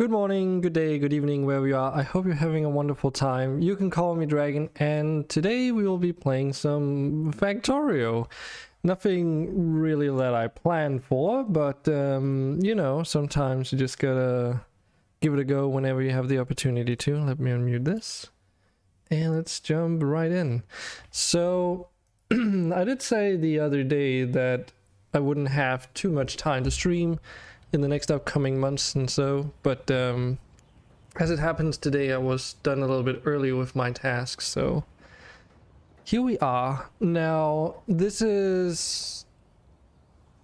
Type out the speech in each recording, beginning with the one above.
Good morning, good day, good evening, wherever you are. I hope you're having a wonderful time. You can call me Dragon, and today we will be playing some Factorio. Nothing really that I planned for, but you know, sometimes you just gotta give it a go whenever you have the opportunity to. Let me unmute this, and let's jump right in. So, I did say the other day that I wouldn't have too much time to stream in the next upcoming months and so, but as it happens today, I was done a little bit early with my tasks, so here we are. Now, this is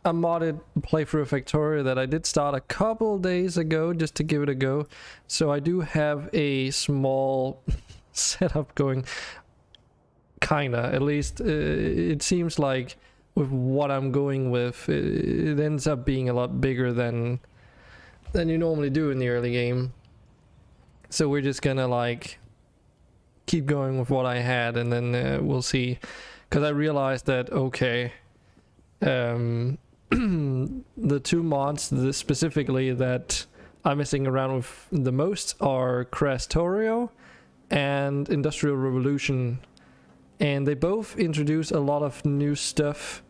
a modded playthrough of Factorio that I did start a couple days ago just to give it a go, so I do have a small setup going, kinda, at least it seems like with what I'm going with, it ends up being a lot bigger than you normally do in the early game. So we're just gonna like keep going with what I had, and then we'll see. Because I realized that okay, the two mods specifically that I'm messing around with the most are Krastorio and Industrial Revolution. And they both introduce a lot of new stuff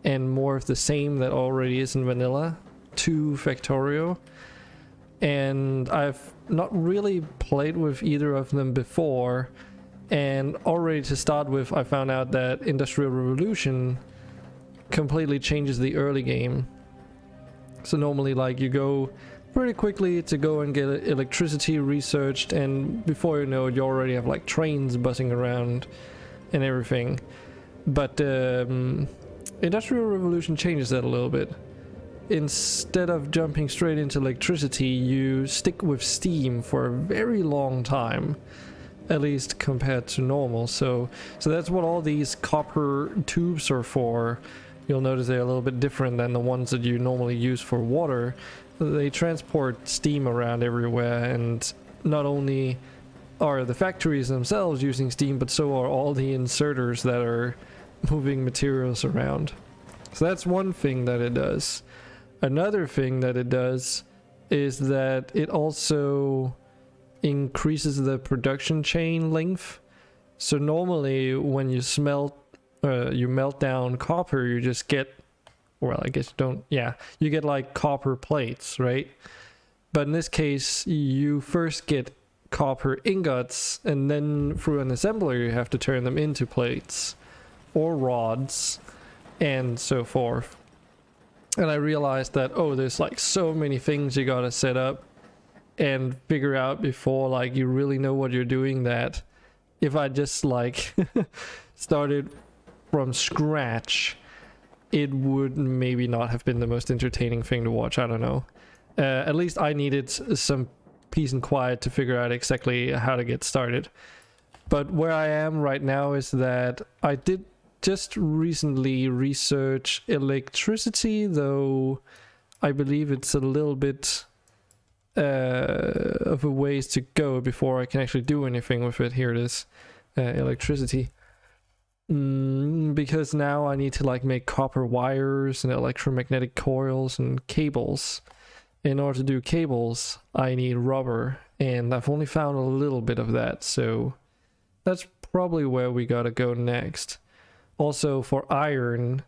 and more of the same that already is in vanilla to Factorio. And I've not really played with either of them before. And already to start with, I found out that Industrial Revolution completely changes the early game. So normally like you go pretty quickly to go and get electricity researched, and before you know it, you already have like trains buzzing around and everything. But Industrial Revolution changes that a little bit. Instead of jumping straight into electricity, you stick with steam for a very long time, at least compared to normal. So that's what all these copper tubes are for. You'll notice they're a little bit different than the ones that you normally use for water. They transport steam around everywhere, and not only are the factories themselves using steam, but so are all the inserters that are moving materials around. So that's one thing that it does. Another thing that it does is that it also increases the production chain length. So normally when you melt down copper, you just get, well, I guess you don't, yeah, you get like copper plates, right? But in this case, you first get copper ingots, and then through an assembler you have to turn them into plates or rods and so forth. And I realized that, oh, there's like so many things you gotta set up and figure out before like you really know what you're doing, that if I just like started from scratch, it would maybe not have been the most entertaining thing to watch. I don't know. At least I needed some peace and quiet to figure out exactly how to get started. But where I am right now is that I did just recently research electricity, though I believe it's a little bit of a ways to go before I can actually do anything with it. Here it is, electricity. Because now I need to like make copper wires and electromagnetic coils and cables. In order to do cables, I need rubber, and I've only found a little bit of that, so that's probably where we gotta go next. Also, for iron,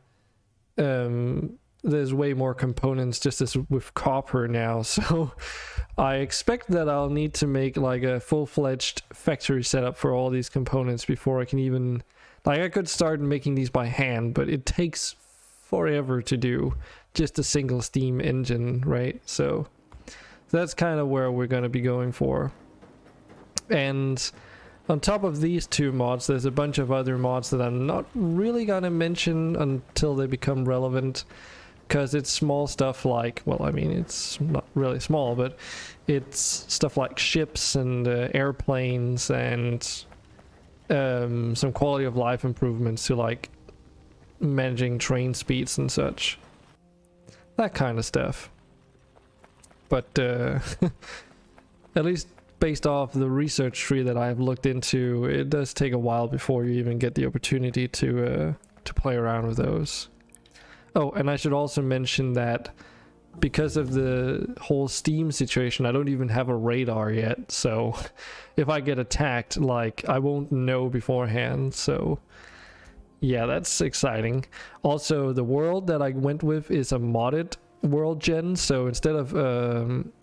there's way more components just as with copper now, so I expect that I'll need to make like a full-fledged factory setup for all these components before I can even, like, I could start making these by hand, but it takes forever to do just a single steam engine, right? So that's kind of where we're going to be going for. And on top of these two mods, there's a bunch of other mods that I'm not really going to mention until they become relevant, because it's small stuff like, well, I mean, it's not really small, but it's stuff like ships and airplanes and some quality of life improvements to like managing train speeds and such, that kind of stuff. But at least based off the research tree that I've looked into, it does take a while before you even get the opportunity to play around with those. Oh, and I should also mention that because of the whole Steam situation, I don't even have a radar yet. So if I get attacked, like, I won't know beforehand. So yeah, that's exciting. Also, the world that I went with is a modded world gen. So instead of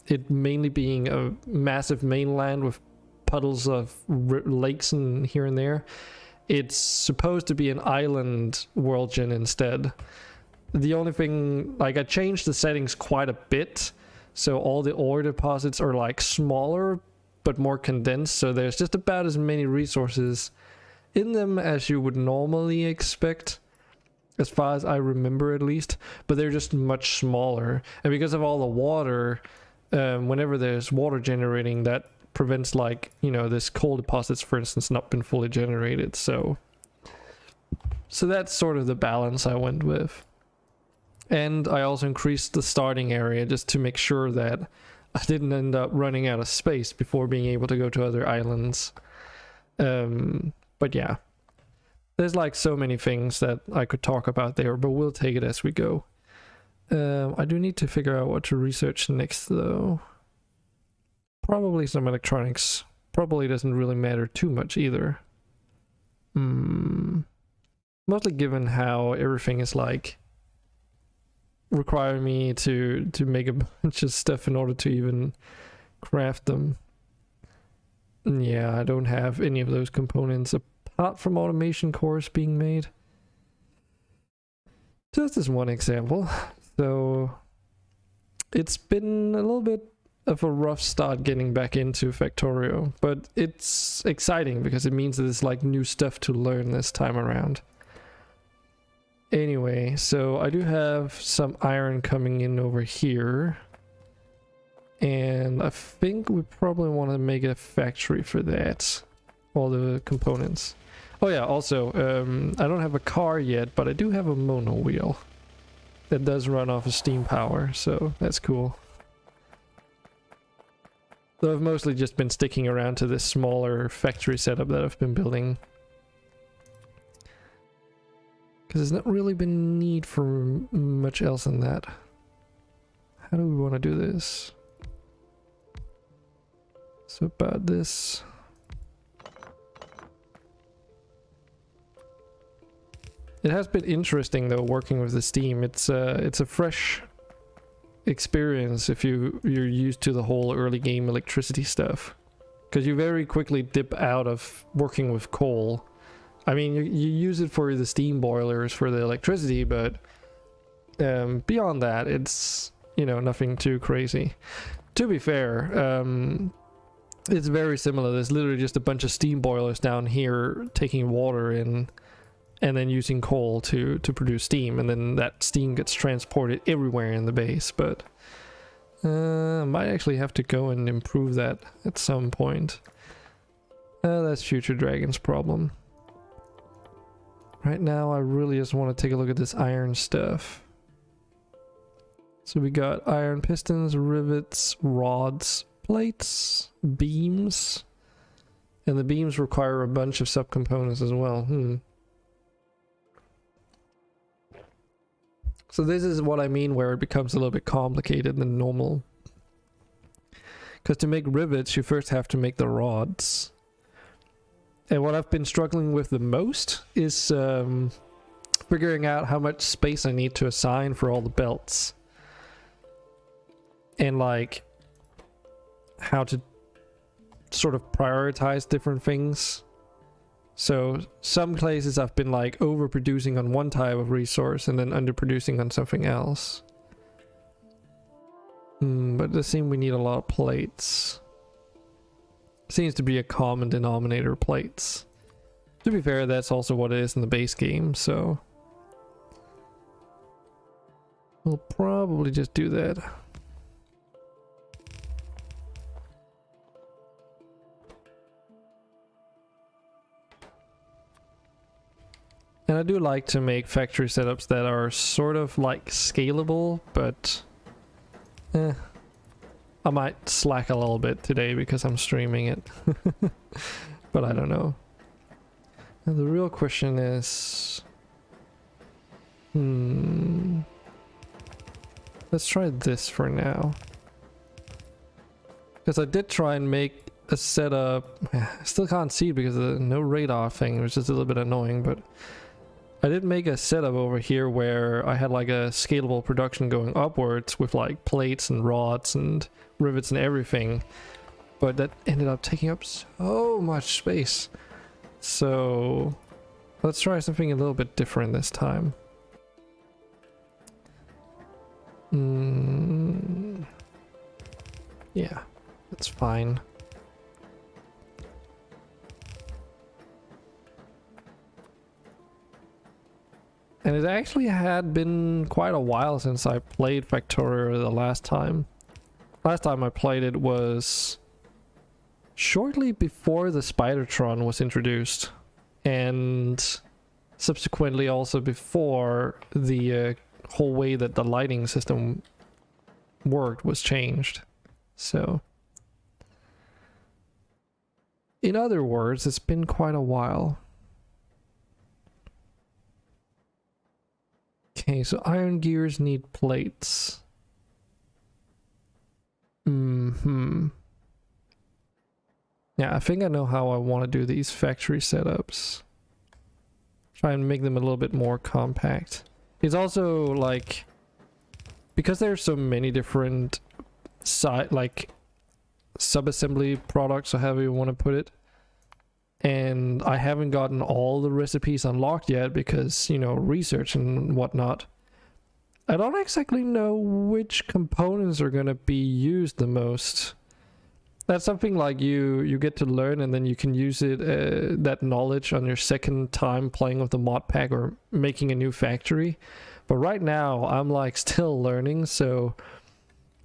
it mainly being a massive mainland with puddles of lakes and here and there, it's supposed to be an island world gen instead. The only thing, like, I changed the settings quite a bit, so all the ore deposits are like smaller but more condensed, so there's just about as many resources in them as you would normally expect, as far as I remember at least, but they're just much smaller. And because of all the water, whenever there's water generating, that prevents, like, you know, this coal deposits, for instance, not been fully generated. So that's sort of the balance I went with. And I also increased the starting area just to make sure that I didn't end up running out of space before being able to go to other islands. But yeah, there's like so many things that I could talk about there, but we'll take it as we go. I do need to figure out what to research next though. Probably some electronics. Probably doesn't really matter too much either. Mostly given how everything is like require me to make a bunch of stuff in order to even craft them. Yeah, I don't have any of those components apart from automation cores being made. Just as one example. So it's been a little bit of a rough start getting back into Factorio, but it's exciting because it means that there's like new stuff to learn this time around. Anyway, so I do have some iron coming in over here, and I think we probably want to make a factory for that, all the components. Oh yeah, also, I don't have a car yet, but I do have a mono wheel that does run off of steam power, so that's cool. Though I've mostly just been sticking around to this smaller factory setup that I've been building, because there's not really been need for much else than that. How do we want to do this? So about this. It has been interesting though, working with the steam. It's a fresh experience if you're used to the whole early game electricity stuff, because you very quickly dip out of working with coal. I mean, you use it for the steam boilers for the electricity, but beyond that, it's, you know, nothing too crazy. To be fair, it's very similar. There's literally just a bunch of steam boilers down here taking water in and then using coal to produce steam, and then that steam gets transported everywhere in the base. But I might actually have to go and improve that at some point. That's Future Dragon's problem. Right now, I really just want to take a look at this iron stuff. So we got iron pistons, rivets, rods, plates, beams. And the beams require a bunch of subcomponents as well. So this is what I mean where it becomes a little bit complicated than normal. Because to make rivets, you first have to make the rods. And what I've been struggling with the most is figuring out how much space I need to assign for all the belts. And like how to sort of prioritize different things. So some places I've been like overproducing on one type of resource and then underproducing on something else. But it seems we need a lot of plates. Seems to be a common denominator, plates. To be fair, that's also what it is in the base game, so we'll probably just do that. And I do like to make factory setups that are sort of like scalable, but I might slack a little bit today because I'm streaming it. But I don't know. And the real question is... Let's let's try this for now. Because I did try and make a setup. I still can't see it because of the no radar thing, which is a little bit annoying, but I did make a setup over here where I had like a scalable production going upwards with like plates and rods and rivets and everything, but that ended up taking up so much space. So let's try something a little bit different this time. Yeah, that's fine. And it actually had been quite a while since I played Factorio the last time. Last time I played it was shortly before the Spidertron was introduced, and subsequently also before the whole way that the lighting system worked was changed. So, in other words, it's been quite a while. Okay, so iron gears need plates. Yeah, I think I know how I want to do these factory setups. Try and make them a little bit more compact. It's also like, because there's so many different sub-assembly products, or however you want to put it, and I haven't gotten all the recipes unlocked yet because, you know, research and whatnot. I don't exactly know which components are gonna be used the most. That's something like you get to learn, and then you can use it, that knowledge, on your second time playing with the mod pack or making a new factory. But right now I'm like still learning, so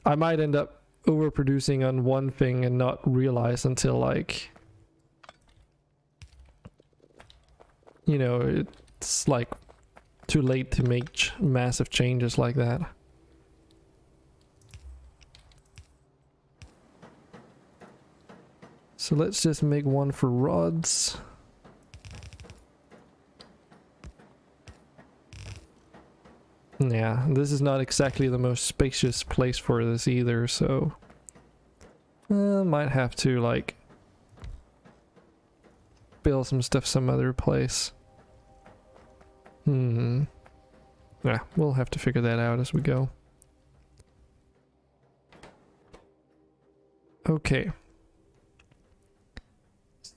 I might end up overproducing on one thing and not realize until, like, you know, it's like too late to make massive changes like that. So let's just make one for rods. Yeah, this is not exactly the most spacious place for this either, so might have to like build some stuff some other place. Yeah, we'll have to figure that out as we go. Okay.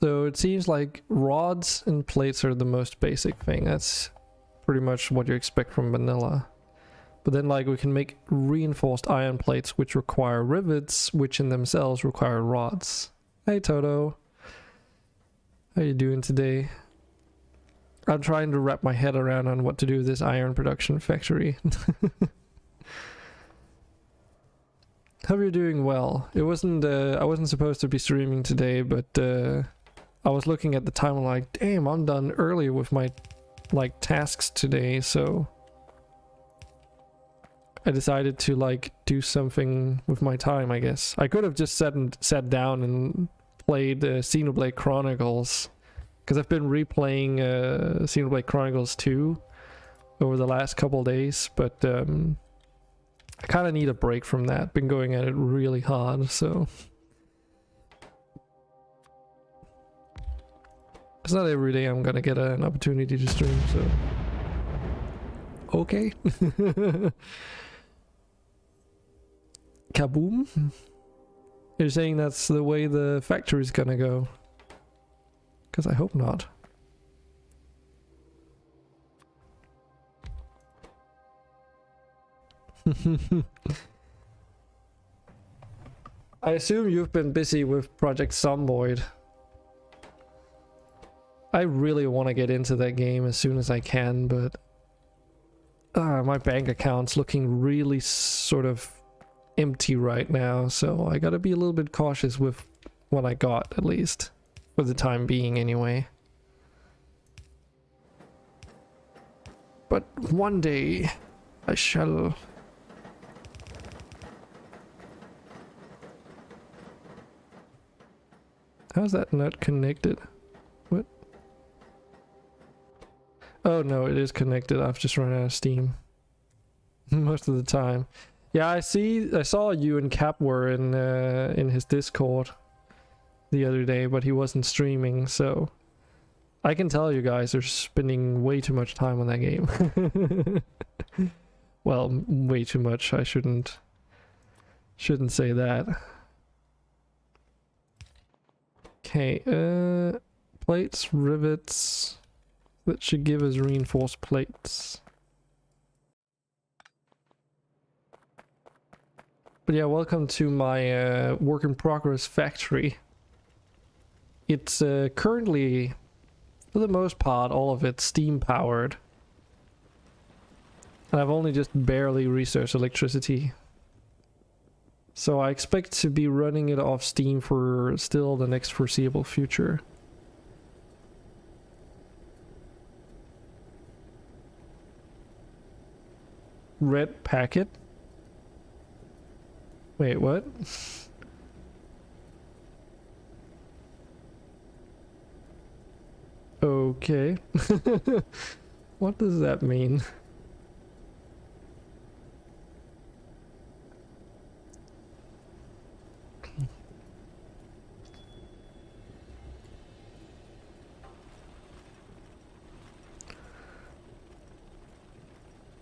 So it seems like rods and plates are the most basic thing. That's pretty much what you expect from vanilla. But then, like, we can make reinforced iron plates which require rivets, which in themselves require rods. Hey Toto. How you doing today? I'm trying to wrap my head around on what to do with this iron production factory. Hope you're doing well. It wasn't I wasn't supposed to be streaming today, but I was looking at the time and like, damn, I'm done early with my like tasks today, so I decided to like do something with my time, I guess. I could have just sat down and played Xenoblade Chronicles, because I've been replaying Xenoblade Chronicles 2 over the last couple days, but I kind of need a break from that. Been going at it really hard, so it's not every day I'm gonna get an opportunity to stream, so okay. Kaboom. You're saying that's the way the factory's gonna go? Because I hope not. I assume you've been busy with Project Zomboid. I really want to get into that game as soon as I can, but my bank account's looking really sort of empty right now, so I gotta be a little bit cautious with what I got, at least for the time being anyway. But one day I shall. How's that not connected? What? Oh no, it is connected. I've just run out of steam most of the time. Yeah, I saw you and Cap were in his Discord the other day, but he wasn't streaming, so I can tell you guys are spending way too much time on that game. Well, way too much. I shouldn't say that. Okay, plates, rivets. That should give us reinforced plates. But yeah, welcome to my work in progress factory. It's currently, for the most part, all of it steam powered. And I've only just barely researched electricity. So I expect to be running it off steam for still the next foreseeable future. Red packet? Wait, what? Okay. What does that mean?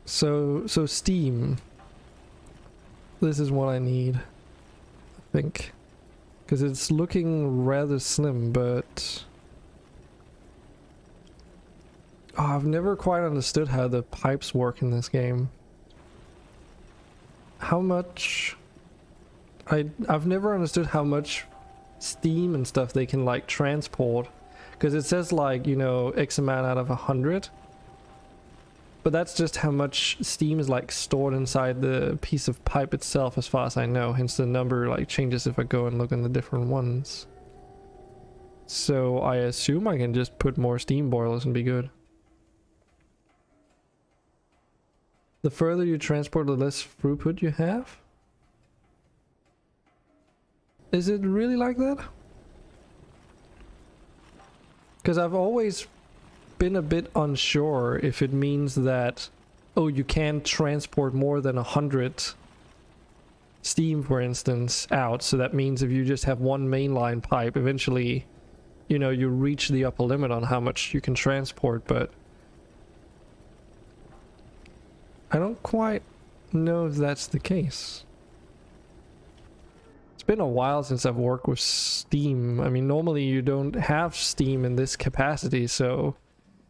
So Steam. This is what I need, I think. Because it's looking rather slim, but... Oh, I've never quite understood how the pipes work in this game. How much... I've never understood how much steam and stuff they can like transport. Because it says like, you know, X amount out of 100. But that's just how much steam is like stored inside the piece of pipe itself, as far as I know. Hence the number like changes if I go and look in the different ones. So I assume I can just put more steam boilers and be good. The further you transport, the less throughput you have? Is it really like that? Because I've always been a bit unsure if it means that, oh, you can't transport more than 100 steam, for instance, out. So that means if you just have one mainline pipe, eventually, you know, you reach the upper limit on how much you can transport, but I don't quite know if that's the case. It's been a while since I've worked with steam. I mean, normally you don't have steam in this capacity, so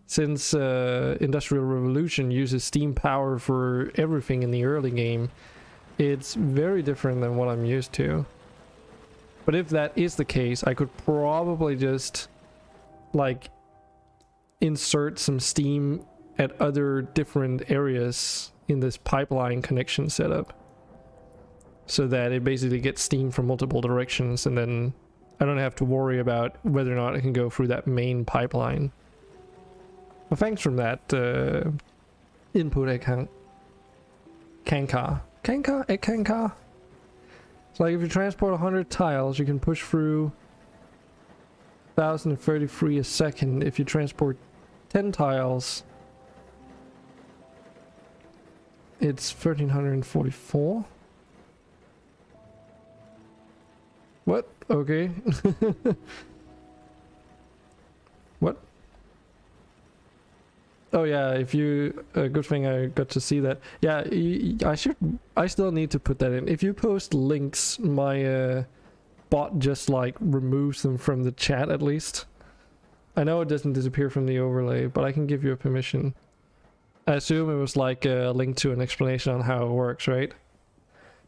since Industrial Revolution uses steam power for everything in the early game, it's very different than what I'm used to. But if that is the case, I could probably just like insert some steam at other different areas in this pipeline connection setup, so that it basically gets steam from multiple directions, and then I don't have to worry about whether or not it can go through that main pipeline. Well, thanks from that input account. Kankar. So like if you transport 100 tiles, you can push through 1033 a second. If you transport 10 tiles, it's 1344. What? Okay. What? Oh yeah, if you... good thing I got to see that. Yeah, I still need to put that in. If you post links, my bot just like removes them from the chat at least. I know it doesn't disappear from the overlay, but I can give you a permission. I assume it was like a link to an explanation on how it works, right?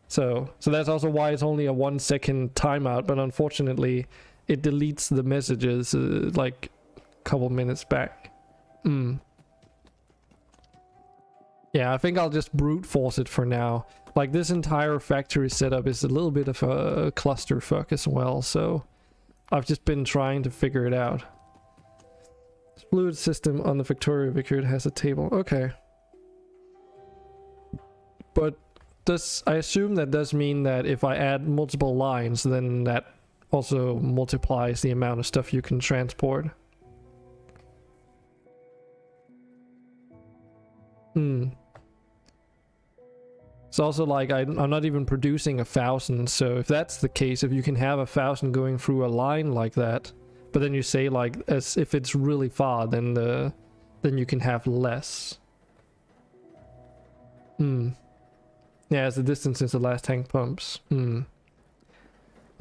So that's also why it's only a 1 second timeout, but unfortunately it deletes the messages like a couple minutes back. Yeah, I think I'll just brute force it for now. Like this entire factory setup is a little bit of a clusterfuck as well, so I've just been trying to figure it out. Fluid system on the Factorio Vickard has a table. Okay. But I assume that does mean that if I add multiple lines, then that also multiplies the amount of stuff you can transport. It's also like I'm not even producing 1,000, so if that's the case, if you can have 1,000 going through a line like that, but then you say like as if it's really far, then you can have less. Yeah, as the distance since the last tank pumps. I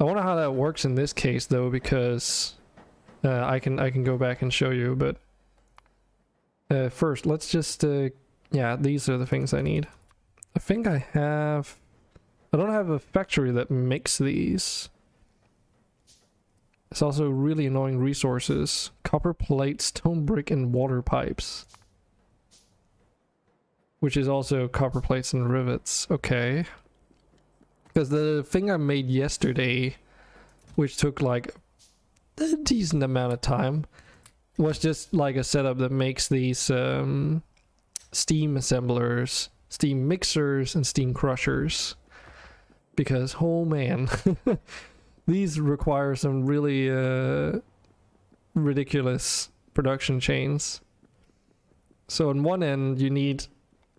wonder how that works in this case though, because I can go back and show you, but first let's just yeah, these are the things I need. I think I don't have a factory that makes these. It's also really annoying resources. Copper plate, stone brick, and water pipes. Which is also copper plates and rivets. Okay. Because the thing I made yesterday, which took like a decent amount of time, was just like a setup that makes these steam assemblers, steam mixers, and steam crushers. Because, oh man, these require some really ridiculous production chains. So on one end you need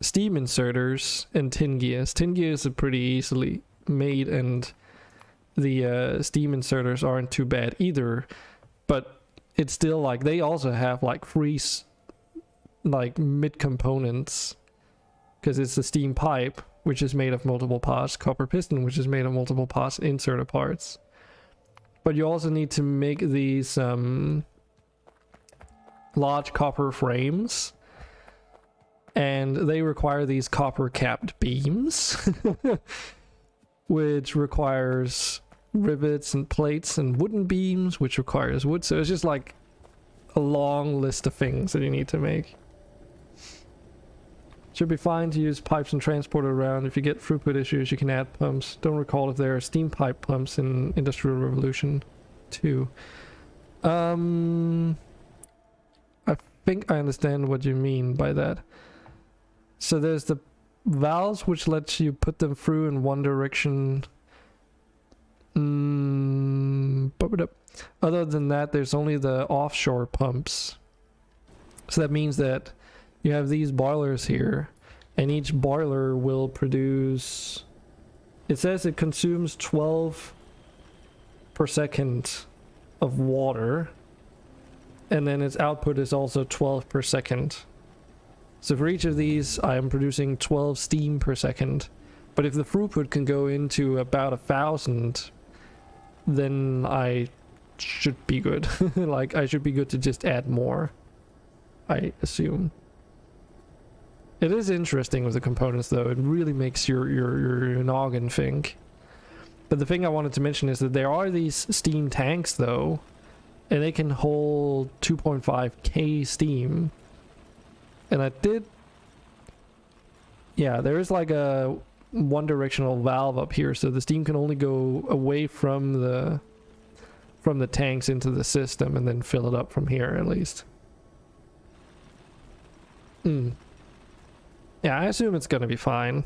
steam inserters and tin gears. Tin gears are pretty easily made, and the steam inserters aren't too bad either, but it's still like they also have like freeze like mid components, because it's the steam pipe, which is made of multiple parts, copper piston, which is made of multiple parts, inserter parts. But you also need to make these large copper frames, and they require these copper capped beams, which requires rivets and plates, and wooden beams, which requires wood. So it's just like a long list of things that you need to make. Should be fine to use pipes and transport it around. If you get throughput issues, you can add pumps. Don't recall if there are steam pipe pumps in Industrial Revolution 2. I think I understand what you mean by that. So there's the valves which lets you put them through in one direction. Other than that, there's only the offshore pumps. So that means that you have these boilers here, and each boiler will produce, it says it consumes 12 per second of water, and then its output is also 12 per second. So for each of these I am producing 12 steam per second, but if the throughput can go into about 1,000, then I should be good. Like I should be good to just add more, I assume. It is interesting with the components though. It really makes your noggin think. But the thing I wanted to mention is that there are these steam tanks though, and they can hold 2.5k steam. And I did, yeah, there is like a one directional valve up here, so the steam can only go away from the tanks into the system and then fill it up from here at least. Yeah, I assume it's gonna be fine.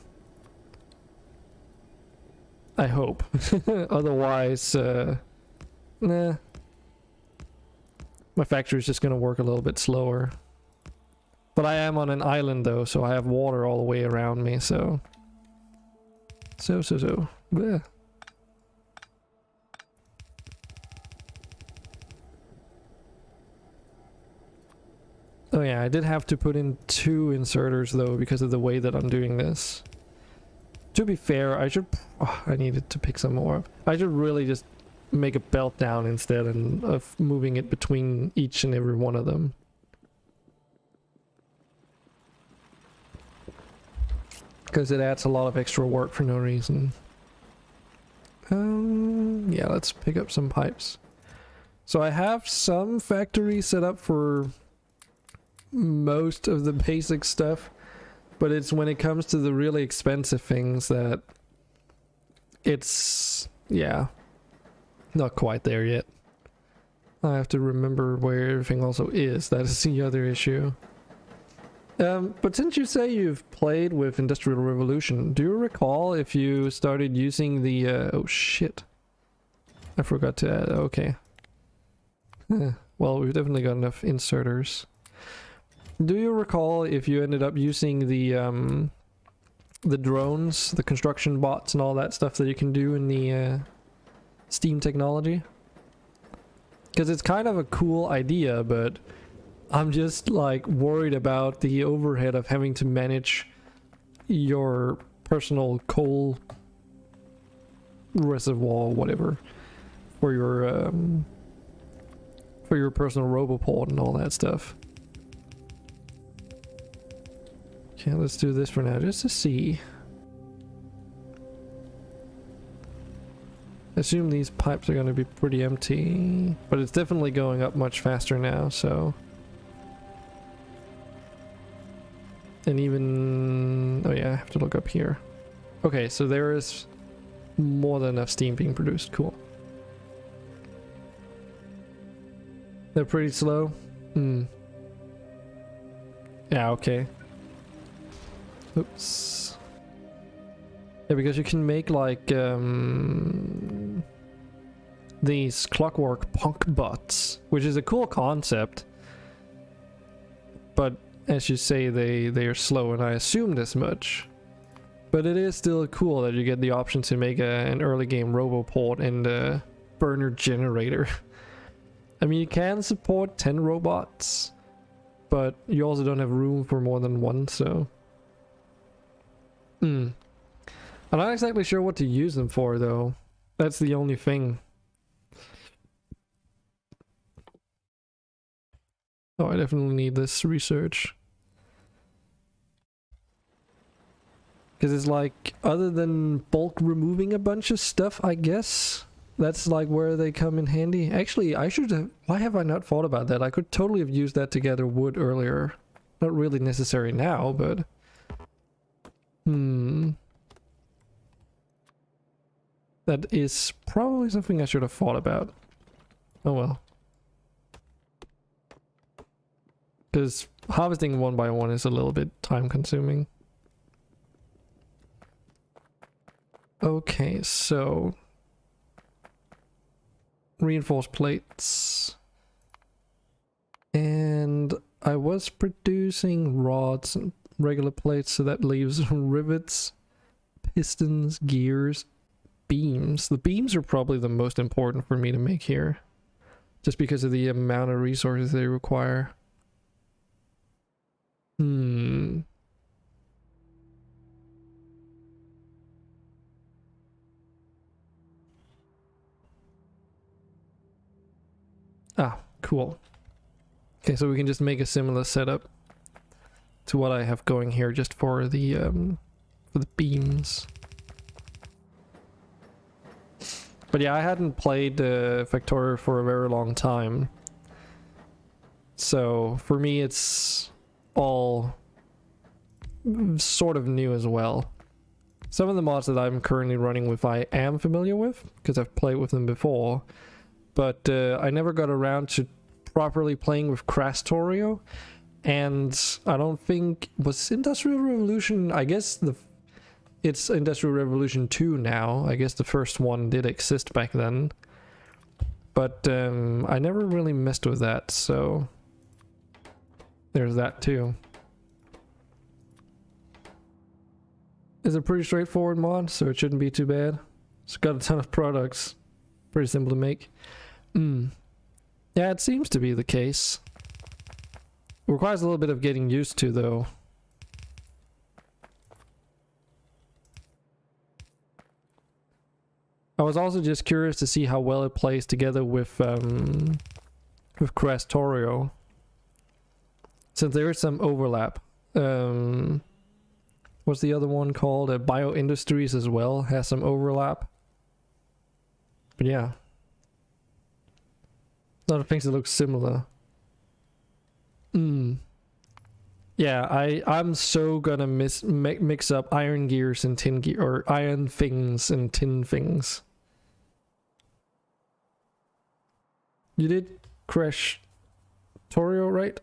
I hope. Otherwise, nah. My factory's just gonna work a little bit slower. But I am on an island though, so I have water all the way around me, so. Bleh. Oh yeah, I did have to put in 2 inserters though because of the way that I'm doing this. To be fair, I should... Oh, I needed to pick some more up. I should really just make a belt down instead of moving it between each and every one of them. Because it adds a lot of extra work for no reason. Yeah, let's pick up some pipes. So I have some factories set up for most of the basic stuff, but it's when it comes to the really expensive things that it's, yeah, not quite there yet. I have to remember where everything also is. That is the other issue. But since you say you've played with Industrial Revolution, do you recall if you started using the, oh shit. I forgot to add, okay. Well, we've definitely got enough inserters. Do you recall if you ended up using the the drones, the construction bots and all that stuff that you can do in the Steam technology. Because it's kind of a cool idea, but I'm just like worried about the overhead of having to manage your personal coal reservoir or whatever for your personal roboport and all that stuff. Okay, let's do this for now just to see. I assume these pipes are going to be pretty empty, but it's definitely going up much faster now, so. And even, oh yeah, I have to look up here. Okay, so there is more than enough steam being produced. Cool. They're pretty slow. Hmm. Yeah, okay. Oops. Yeah, because you can make like these clockwork punk bots, which is a cool concept. But as you say, they are slow, and I assumed as much. But it is still cool that you get the option to make an early game roboport and a burner generator. I mean, you can support 10 robots, but you also don't have room for more than one, so. I'm not exactly sure what to use them for, though. That's the only thing. Oh, I definitely need this research. Because it's like, other than bulk removing a bunch of stuff, I guess, that's like where they come in handy. Actually, I should have, why have I not thought about that? I could totally have used that to gather wood earlier. Not really necessary now, but. That is probably something I should have thought about. Oh well. Because harvesting one by one is a little bit time consuming. Okay, so reinforced plates. And I was producing rods and regular plates, so that leaves rivets, pistons, gears, beams. The beams are probably the most important for me to make here, just because of the amount of resources they require. Ah, cool. Okay, so we can just make a similar setup to what I have going here, just for the beams. But yeah, I hadn't played Factorio for a very long time, so for me it's all sort of new as well. Some of the mods that I'm currently running with I am familiar with, because I've played with them before, but I never got around to properly playing with Krastorio, and I don't think was Industrial Revolution, I guess it's Industrial Revolution 2 now. I guess the first one did exist back then, but I never really messed with that, so there's that too. It's a pretty straightforward mod, so it shouldn't be too bad. It's got a ton of products, pretty simple to make. Yeah, it seems to be the case. It requires a little bit of getting used to, though. I was also just curious to see how well it plays together with Krastorio, since there is some overlap. What's the other one called? Bio Industries as well has some overlap. But yeah, a lot of things that look similar. Yeah, I'm so gonna mix up iron gears and tin gear, or iron things and tin things. You did Krastorio, right?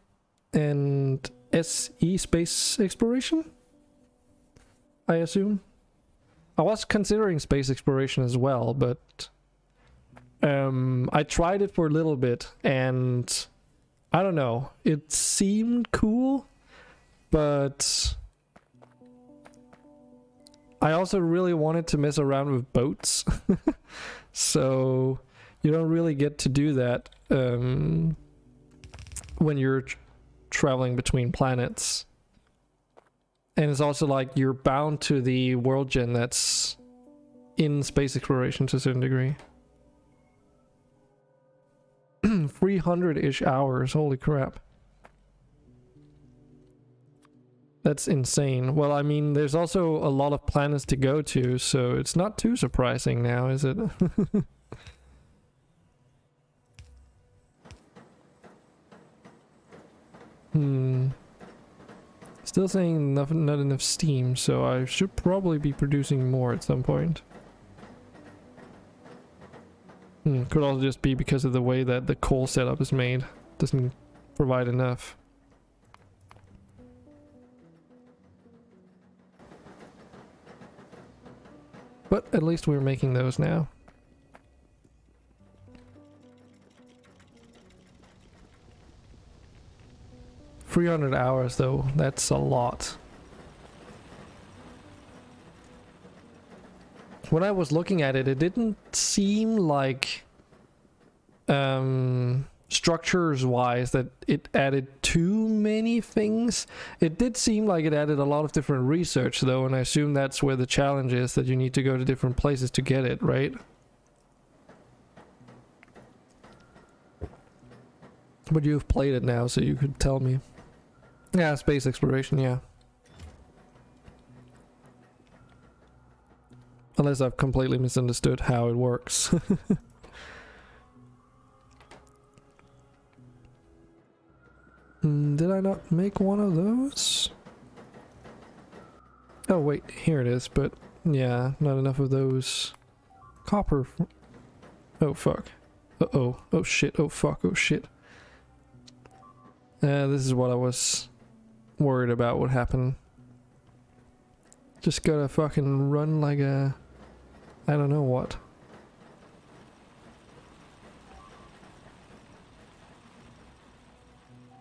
And SE Space Exploration, I assume. I was considering space exploration as well, but I tried it for a little bit, and I don't know, it seemed cool, but I also really wanted to mess around with boats. So you don't really get to do that when you're traveling between planets. And it's also like you're bound to the world gen that's in space exploration to a certain degree. 300-ish hours, holy crap. That's insane. Well, I mean, there's also a lot of planets to go to, so it's not too surprising now, is it? Still saying not enough steam, so I should probably be producing more at some point. Could also just be because of the way that the coal setup is made. Doesn't provide enough. But at least we're making those now. $300 hours though, that's a lot. When I was looking at it, it didn't seem like structures wise that it added too many things. It did seem like it added a lot of different research though, and I assume that's where the challenge is, that you need to go to different places to get it, right? But you've played it now, so you could tell me. Yeah, space exploration, yeah. Unless I've completely misunderstood how it works. Did I not make one of those? Oh wait, here it is, but yeah, not enough of those. Copper. Oh fuck. Uh-oh. Oh shit. Oh fuck. Oh shit. This is what I was worried about would happen. Just gotta fucking run like a... I don't know what.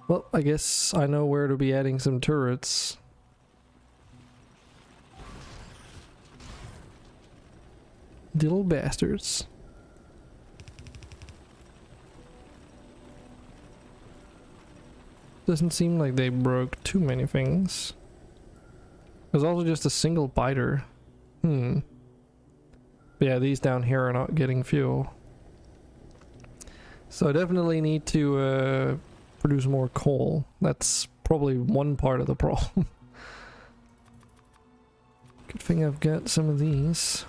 Well, I guess I know where to be adding some turrets. Little bastards. Doesn't seem like they broke too many things. There's also just a single biter. But yeah, these down here are not getting fuel. So I definitely need to produce more coal. That's probably one part of the problem. Good thing I've got some of these.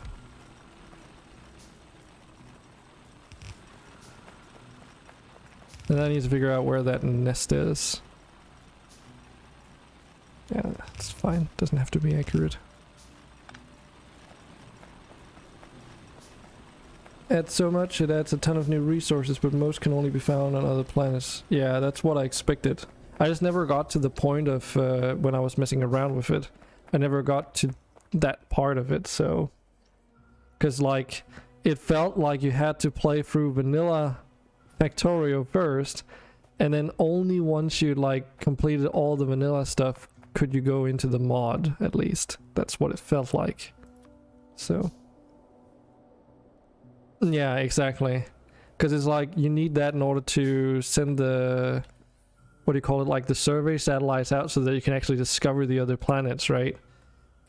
And I need to figure out where that nest is. Yeah, that's fine. Doesn't have to be accurate. Adds so much, it adds a ton of new resources, but most can only be found on other planets. Yeah, that's what I expected. I just never got to the point of when I was messing around with it. I never got to that part of it, so... Because, like, it felt like you had to play through vanilla Factorio first, and then only once you, like, completed all the vanilla stuff could you go into the mod, at least. That's what it felt like. So... Yeah, exactly. Because it's like, you need that in order to send the... What do you call it? Like the survey satellites out so that you can actually discover the other planets, right?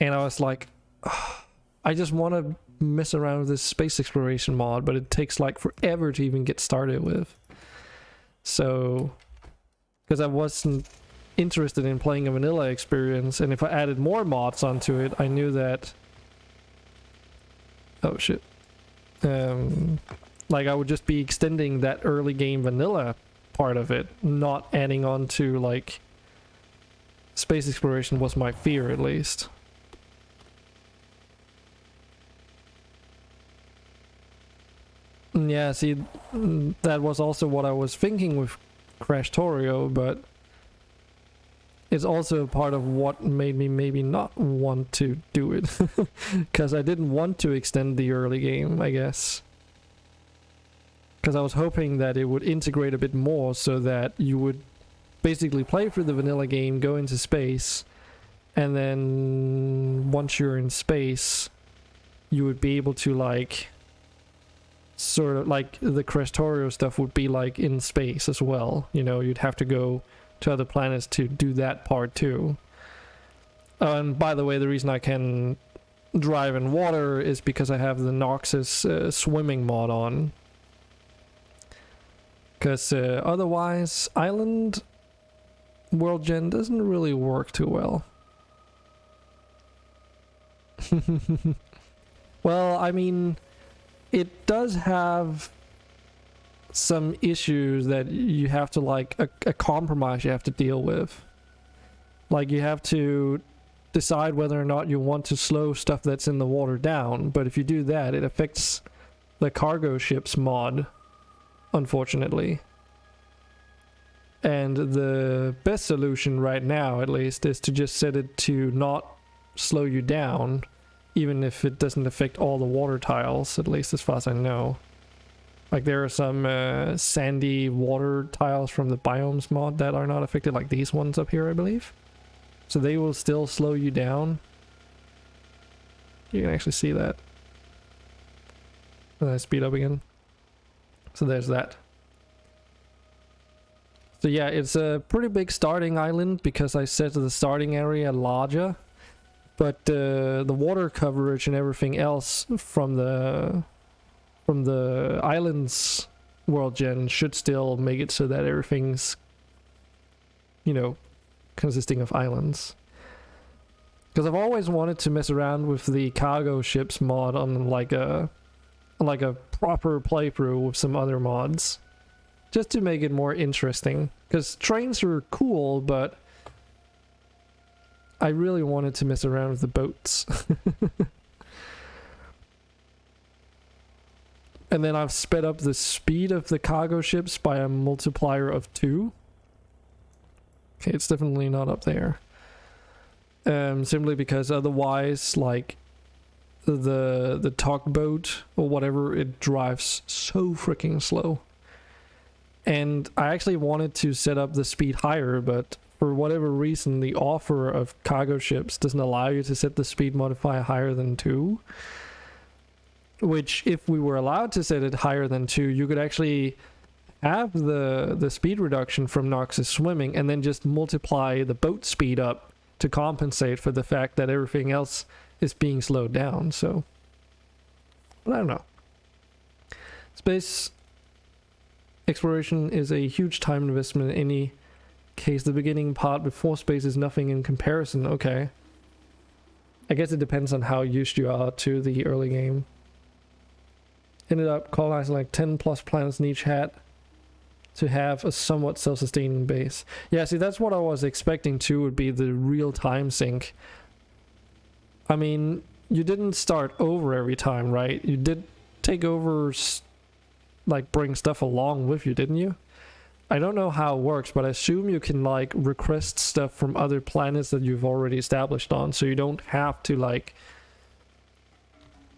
And I was like... Oh, I just want to mess around with this space exploration mod, but it takes like forever to even get started with. So... Because I wasn't interested in playing a vanilla experience, and if I added more mods onto it, I knew that... Oh shit. Like I would just be extending that early game vanilla part of it, not adding on to like space exploration was my fear, at least. Yeah, see, that was also what I was thinking with Krastorio, but it's also part of what made me maybe not want to do it. Because I didn't want to extend the early game, I guess. Because I was hoping that it would integrate a bit more so that you would basically play through the vanilla game, go into space, And then once you're in space, you would be able to like sort of like the Krastorio stuff would be like in space as well. You know, you'd have to go to other planets to do that part too. And by the way, the reason I can drive in water is because I have the Noxus swimming mod on. Because otherwise, Island World Gen doesn't really work too well. Well, I mean, it does have some issues that you have to like a compromise you have to deal with. Like you have to decide whether or not you want to slow stuff that's in the water down, but if you do that, it affects the cargo ships mod, unfortunately. And the best solution right now, at least, is to just set it to not slow you down, even if it doesn't affect all the water tiles, at least as far as I know. Like there are some sandy water tiles from the biomes mod that are not affected, like these ones up here, I believe. So they will still slow you down. You can actually see that. And I speed up again. So there's that. So yeah, it's a pretty big starting island because I set the starting area larger. But the water coverage and everything else from the island's world gen should still make it so that everything's, you know, consisting of islands. Because I've always wanted to mess around with the cargo ships mod on like a proper playthrough with some other mods, just to make it more interesting. Because trains are cool, but I really wanted to mess around with the boats. And then I've sped up the speed of the cargo ships by a multiplier of 2. Okay, it's definitely not up there. Simply because otherwise, like, the tugboat or whatever, it drives so freaking slow. And I actually wanted to set up the speed higher, but for whatever reason, the offer of cargo ships doesn't allow you to set the speed modifier higher than 2. Which, if we were allowed to set it higher than 2, you could actually have the speed reduction from Noxus swimming and then just multiply the boat speed up to compensate for the fact that everything else is being slowed down. So, but I don't know. Space exploration is a huge time investment in any case. The beginning part before space is nothing in comparison. Okay. I guess it depends on how used you are to the early game. Ended up colonizing like 10 plus planets in each hat to have a somewhat self-sustaining base. Yeah, see, that's what I was expecting too, would be the real-time sync. I mean, you didn't start over every time, right? You did take over, like, bring stuff along with you, didn't you? I don't know how it works, but I assume you can, like, request stuff from other planets that you've already established on, so you don't have to, like...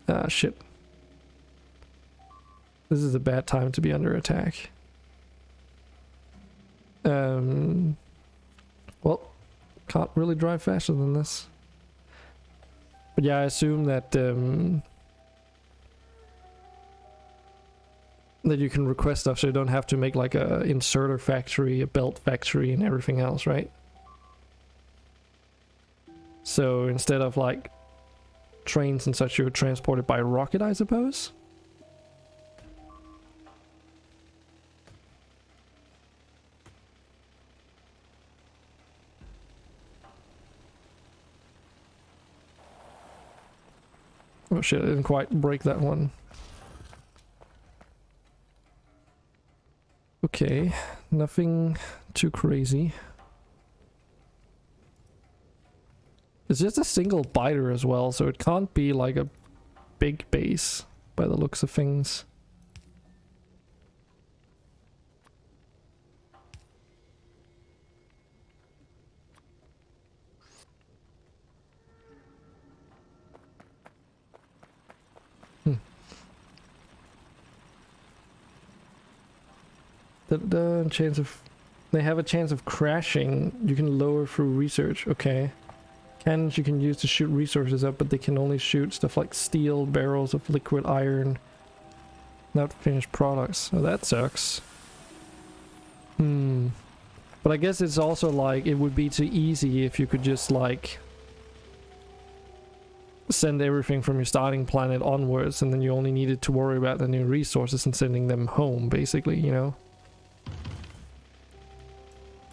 Ah, shit. This is a bad time to be under attack. Well, can't really drive faster than this. But yeah, I assume that that you can request stuff, so you don't have to make like a inserter factory, a belt factory, and everything else, right? So instead of like trains and such, you're transported by rocket, I suppose. Oh shit, I didn't quite break that one. Okay, nothing too crazy. It's just a single biter as well, so it can't be like a big base by the looks of things. The chance of... They have a chance of crashing. You can lower through research. Okay. Cannons you can use to shoot resources up, but they can only shoot stuff like steel, barrels of liquid iron, not finished products. Oh, that sucks. But I guess it's also like, it would be too easy if you could just like send everything from your starting planet onwards, and then you only needed to worry about the new resources and sending them home, basically, you know?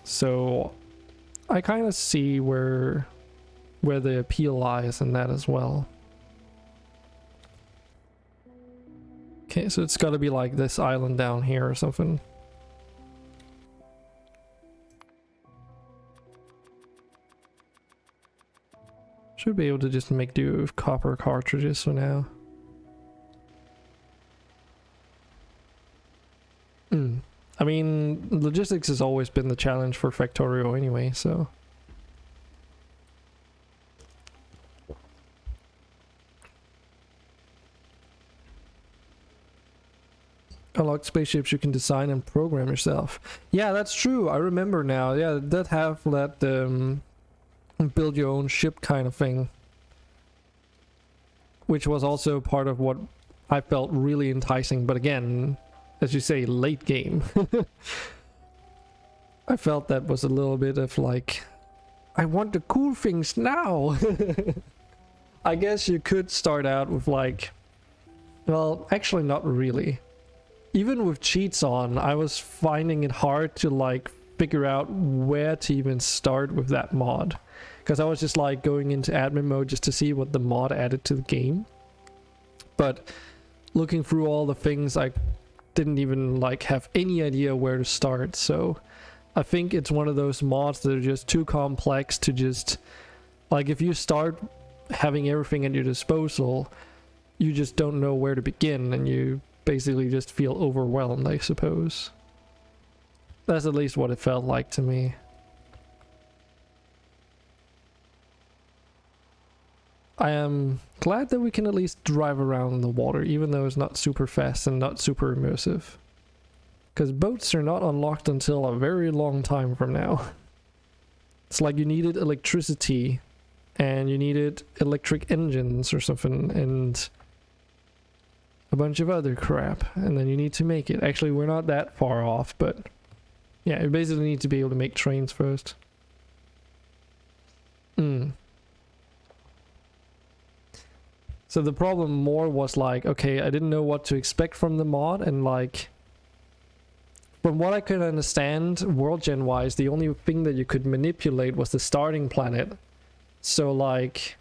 So I kind of see where the appeal lies in that as well. Okay, so it's got to be like this island down here or something. Should be able to just make do with copper cartridges for now. I mean, logistics has always been the challenge for Factorio anyway, so... Unlocked spaceships you can design and program yourself. Yeah, that's true. I remember now. Yeah, that have that build your own ship kind of thing, which was also part of what I felt really enticing. But again, as you say, late game. I felt that was a little bit of like, I want the cool things now. I guess you could start out with like, well, actually not really. Even with cheats on, I was finding it hard to like figure out where to even start with that mod, because I was just like going into admin mode just to see what the mod added to the game. But looking through all the things, I didn't even like have any idea where to start. So I think it's one of those mods that are just too complex to just like, if you start having everything at your disposal, you just don't know where to begin, and you basically just feel overwhelmed, I suppose. That's at least what it felt like to me. I am glad that we can at least drive around the water, even though it's not super fast and not super immersive. Because boats are not unlocked until a very long time from now. It's like you needed electricity, and you needed electric engines or something, and a bunch of other crap, and then you need to make it. Actually, we're not that far off, but yeah, you basically need to be able to make trains first. So the problem more was like, okay, I didn't know what to expect from the mod, and like, from what I could understand, world gen wise, the only thing that you could manipulate was the starting planet. So like,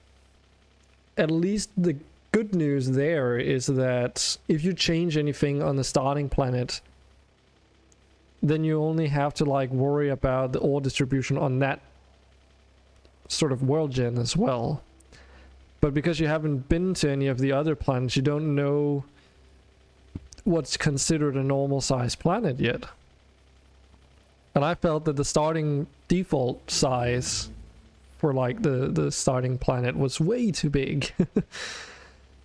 at least the good news there is that if you change anything on the starting planet, then you only have to like worry about the ore distribution on that sort of world gen as well. But because you haven't been to any of the other planets, you don't know what's considered a normal sized planet yet. And I felt that the starting default size for like the starting planet was way too big.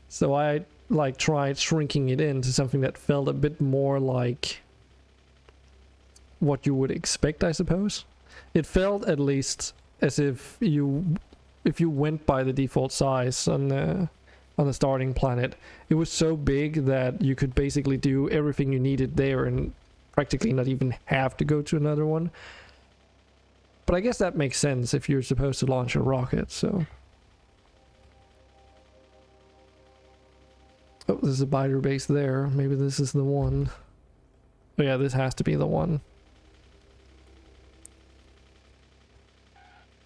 So I like tried shrinking it into something that felt a bit more like what you would expect, I suppose. It felt at least as if you went by the default size on the starting planet, it was so big that you could basically do everything you needed there and practically not even have to go to another one. But I guess that makes sense if you're supposed to launch a rocket, so... Oh, there's a biter base there. Maybe this is the one. Oh yeah, this has to be the one.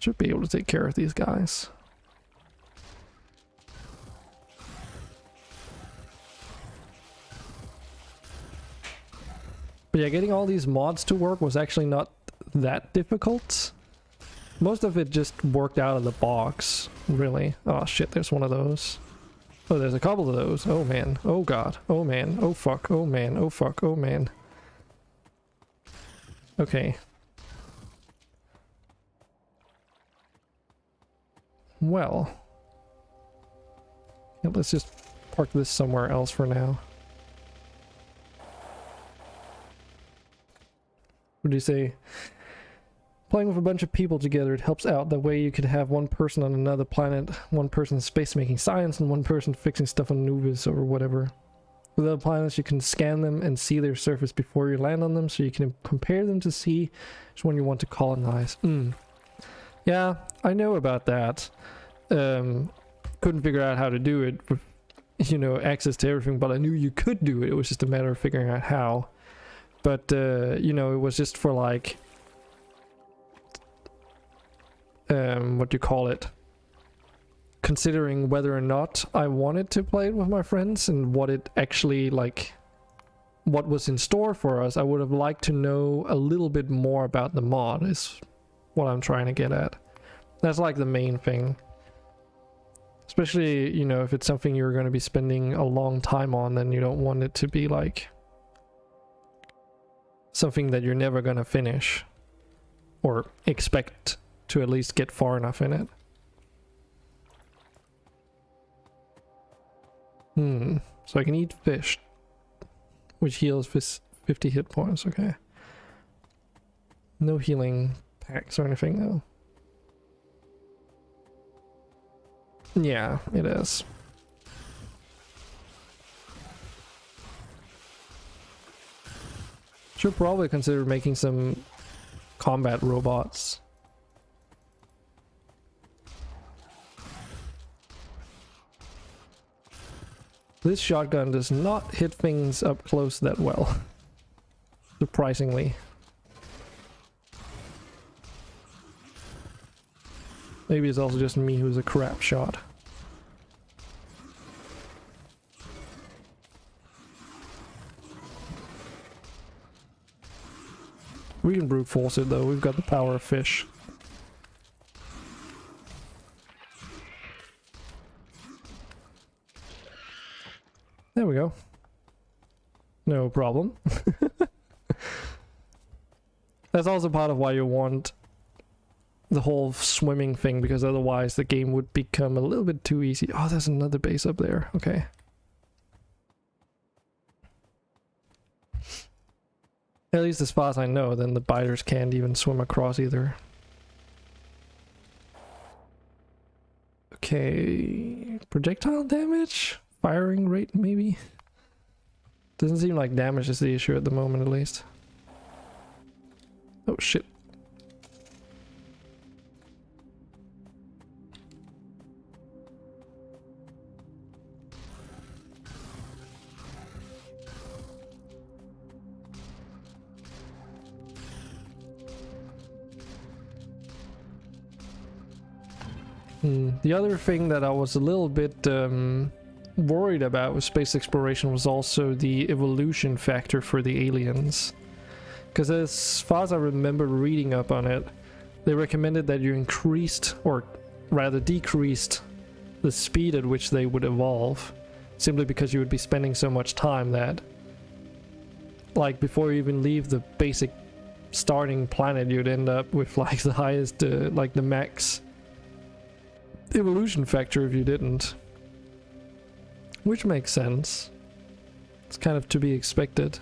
Should be able to take care of these guys. But yeah, getting all these mods to work was actually not that difficult. Most of it just worked out of the box, really. Oh shit, there's one of those. Oh, there's a couple of those. Oh man. Oh god. Oh man. Oh fuck. Oh man. Oh fuck. Oh man. Okay. Well. Yeah, let's just park this somewhere else for now. What do you say? Playing with a bunch of people together, it helps out. That way you could have one person on another planet, one person in space making science, and one person fixing stuff on Nubis or whatever. With other planets, you can scan them and see their surface before you land on them, so you can compare them to see which one you want to colonize. Yeah, I know about that. Couldn't figure out how to do it with, you know, access to everything, but I knew you could do it. It was just a matter of figuring out how. But, you know, it was just for like... what do you call it? Considering whether or not I wanted to play it with my friends and what it actually, like, what was in store for us. I would have liked to know a little bit more about the mod, is what I'm trying to get at. That's like the main thing. Especially, you know, if it's something you're going to be spending a long time on, then you don't want it to be like something that you're never going to finish or expect to at least get far enough in it. So I can eat fish, which heals 50 hit points. Okay. No healing packs or anything though. Yeah, it is. Should probably consider making some combat robots. This shotgun does not hit things up close that well. Surprisingly. Maybe it's also just me who's a crap shot. We can brute force it though, we've got the power of fish. There we go. No problem. That's also part of why you want the whole swimming thing, because otherwise the game would become a little bit too easy. Oh, there's another base up there. Okay. At least as far as I know, then the biters can't even swim across either. Okay. Projectile damage? Firing rate, maybe? Doesn't seem like damage is the issue at the moment, at least. Oh, shit. The other thing that I was a little bit worried about with space exploration was also the evolution factor for the aliens. Because as far as I remember reading up on it, they recommended that you increased, or rather decreased, the speed at which they would evolve. Simply because you would be spending so much time that, like, before you even leave the basic starting planet, you'd end up with like the highest, like the max evolution factor if you didn't. Which makes sense. It's kind of to be expected.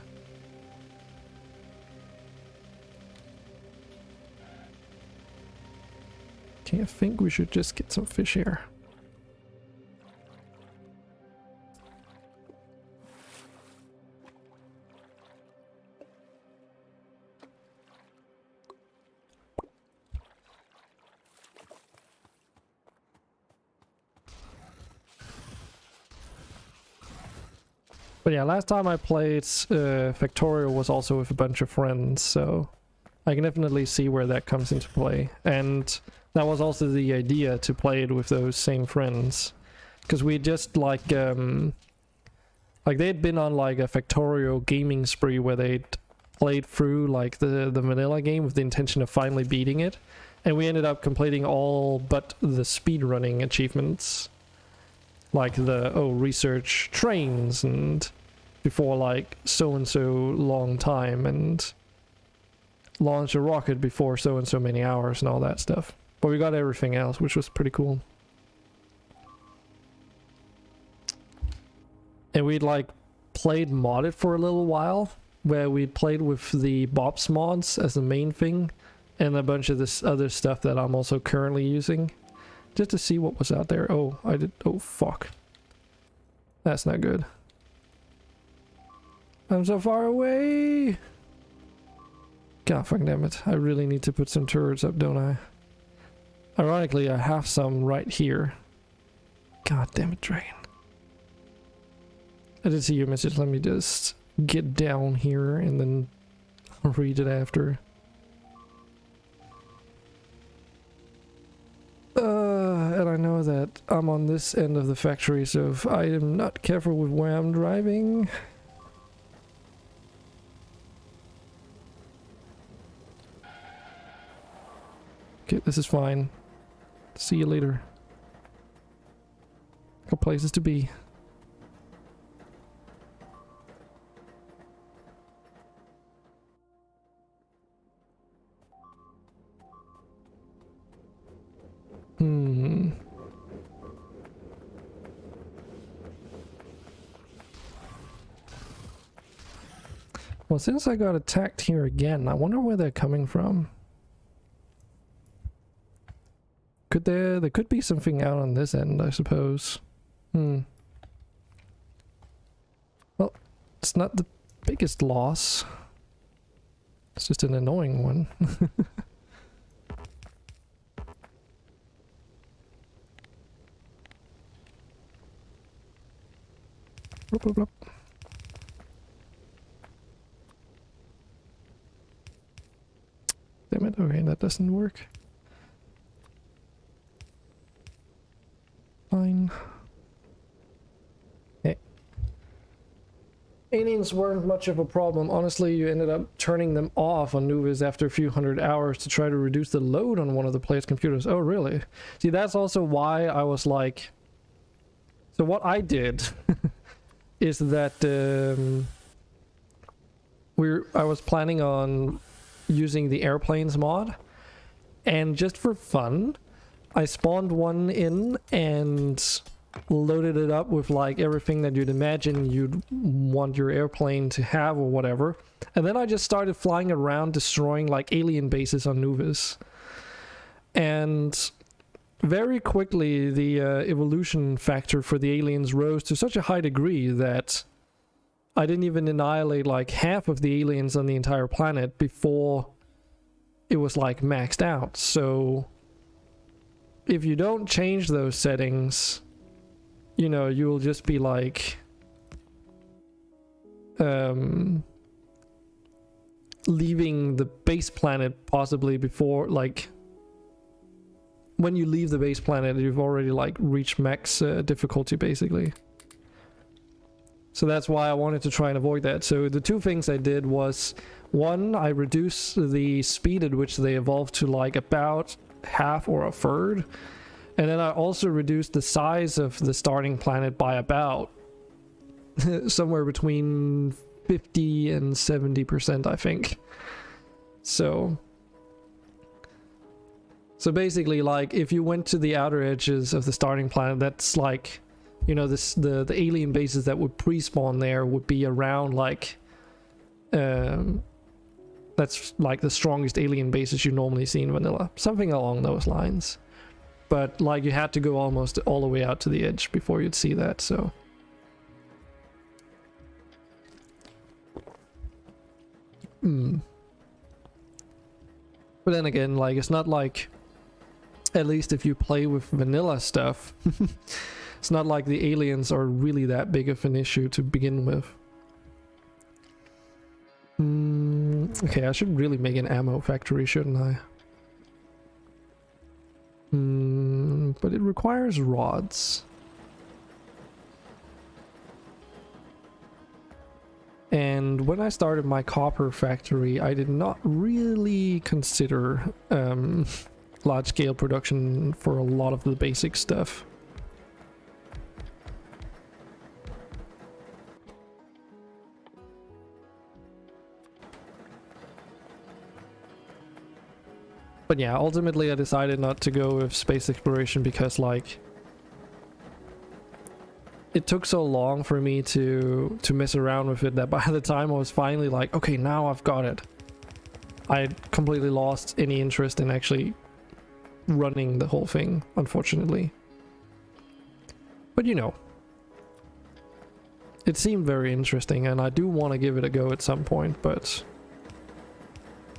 Okay, I think we should just get some fish here. But yeah, last time I played Factorio was also with a bunch of friends, so I can definitely see where that comes into play. And that was also the idea, to play it with those same friends. Because we just like they'd been on like a Factorio gaming spree where they'd played through like the vanilla game with the intention of finally beating it. And we ended up completing all but the speedrunning achievements. Like the, research trains, and before like so-and-so long time, and launch a rocket before so-and-so many hours, and all that stuff. But we got everything else, which was pretty cool. And we'd like played modded for a little while, where we'd played with the Bob's mods as the main thing, and a bunch of this other stuff that I'm also currently using, just to see what was out there. Oh, oh fuck. That's not good. I'm so far away! God fucking damn it. I really need to put some turrets up, don't I? Ironically, I have some right here. God damn it, Dragon. I did see your message. Let me just get down here and then I'll read it after. And I know that I'm on this end of the factory, so if I am not careful with where I'm driving... Okay, this is fine. See you later. Got places to be. Well, since I got attacked here again, I wonder where they're coming from. There could be something out on this end, I suppose. Well, it's not the biggest loss. It's just an annoying one. Blop, blop, blop. Damn it, okay, that doesn't work. Fine. Hey. Aliens weren't much of a problem. Honestly, you ended up turning them off on Nuvis after a few hundred hours to try to reduce the load on one of the player's computers. Oh, really? See, that's also why I was like... So what I did is that I was planning on using the airplanes mod, and just for fun, I spawned one in and loaded it up with like everything that you'd imagine you'd want your airplane to have or whatever. And then I just started flying around destroying like alien bases on Nuvis. And very quickly the evolution factor for the aliens rose to such a high degree that I didn't even annihilate like half of the aliens on the entire planet before it was like maxed out. So if you don't change those settings, you know, you'll just be like leaving the base planet possibly before, like when you leave the base planet you've already like reached max difficulty basically. So that's why I wanted to try and avoid that. So the two things I did was, one, I reduced the speed at which they evolved to like about half or a third, and then I also reduced the size of the starting planet by about somewhere between 50 and 70%, I think. So basically, like if you went to the outer edges of the starting planet, that's like, you know, the alien bases that would pre-spawn there would be around like that's like the strongest alien bases you normally see in vanilla, something along those lines. But like you had to go almost all the way out to the edge before you'd see that. So but then again, like it's not like, at least if you play with vanilla stuff, it's not like the aliens are really that big of an issue to begin with. Okay, I should really make an ammo factory, shouldn't I? But it requires rods. And when I started my copper factory, I did not really consider large-scale production for a lot of the basic stuff. But yeah, ultimately I decided not to go with space exploration because like it took so long for me to mess around with it that by the time I was finally like, okay, now I've got it, I completely lost any interest in actually running the whole thing, unfortunately. But you know, it seemed very interesting, and I do want to give it a go at some point, but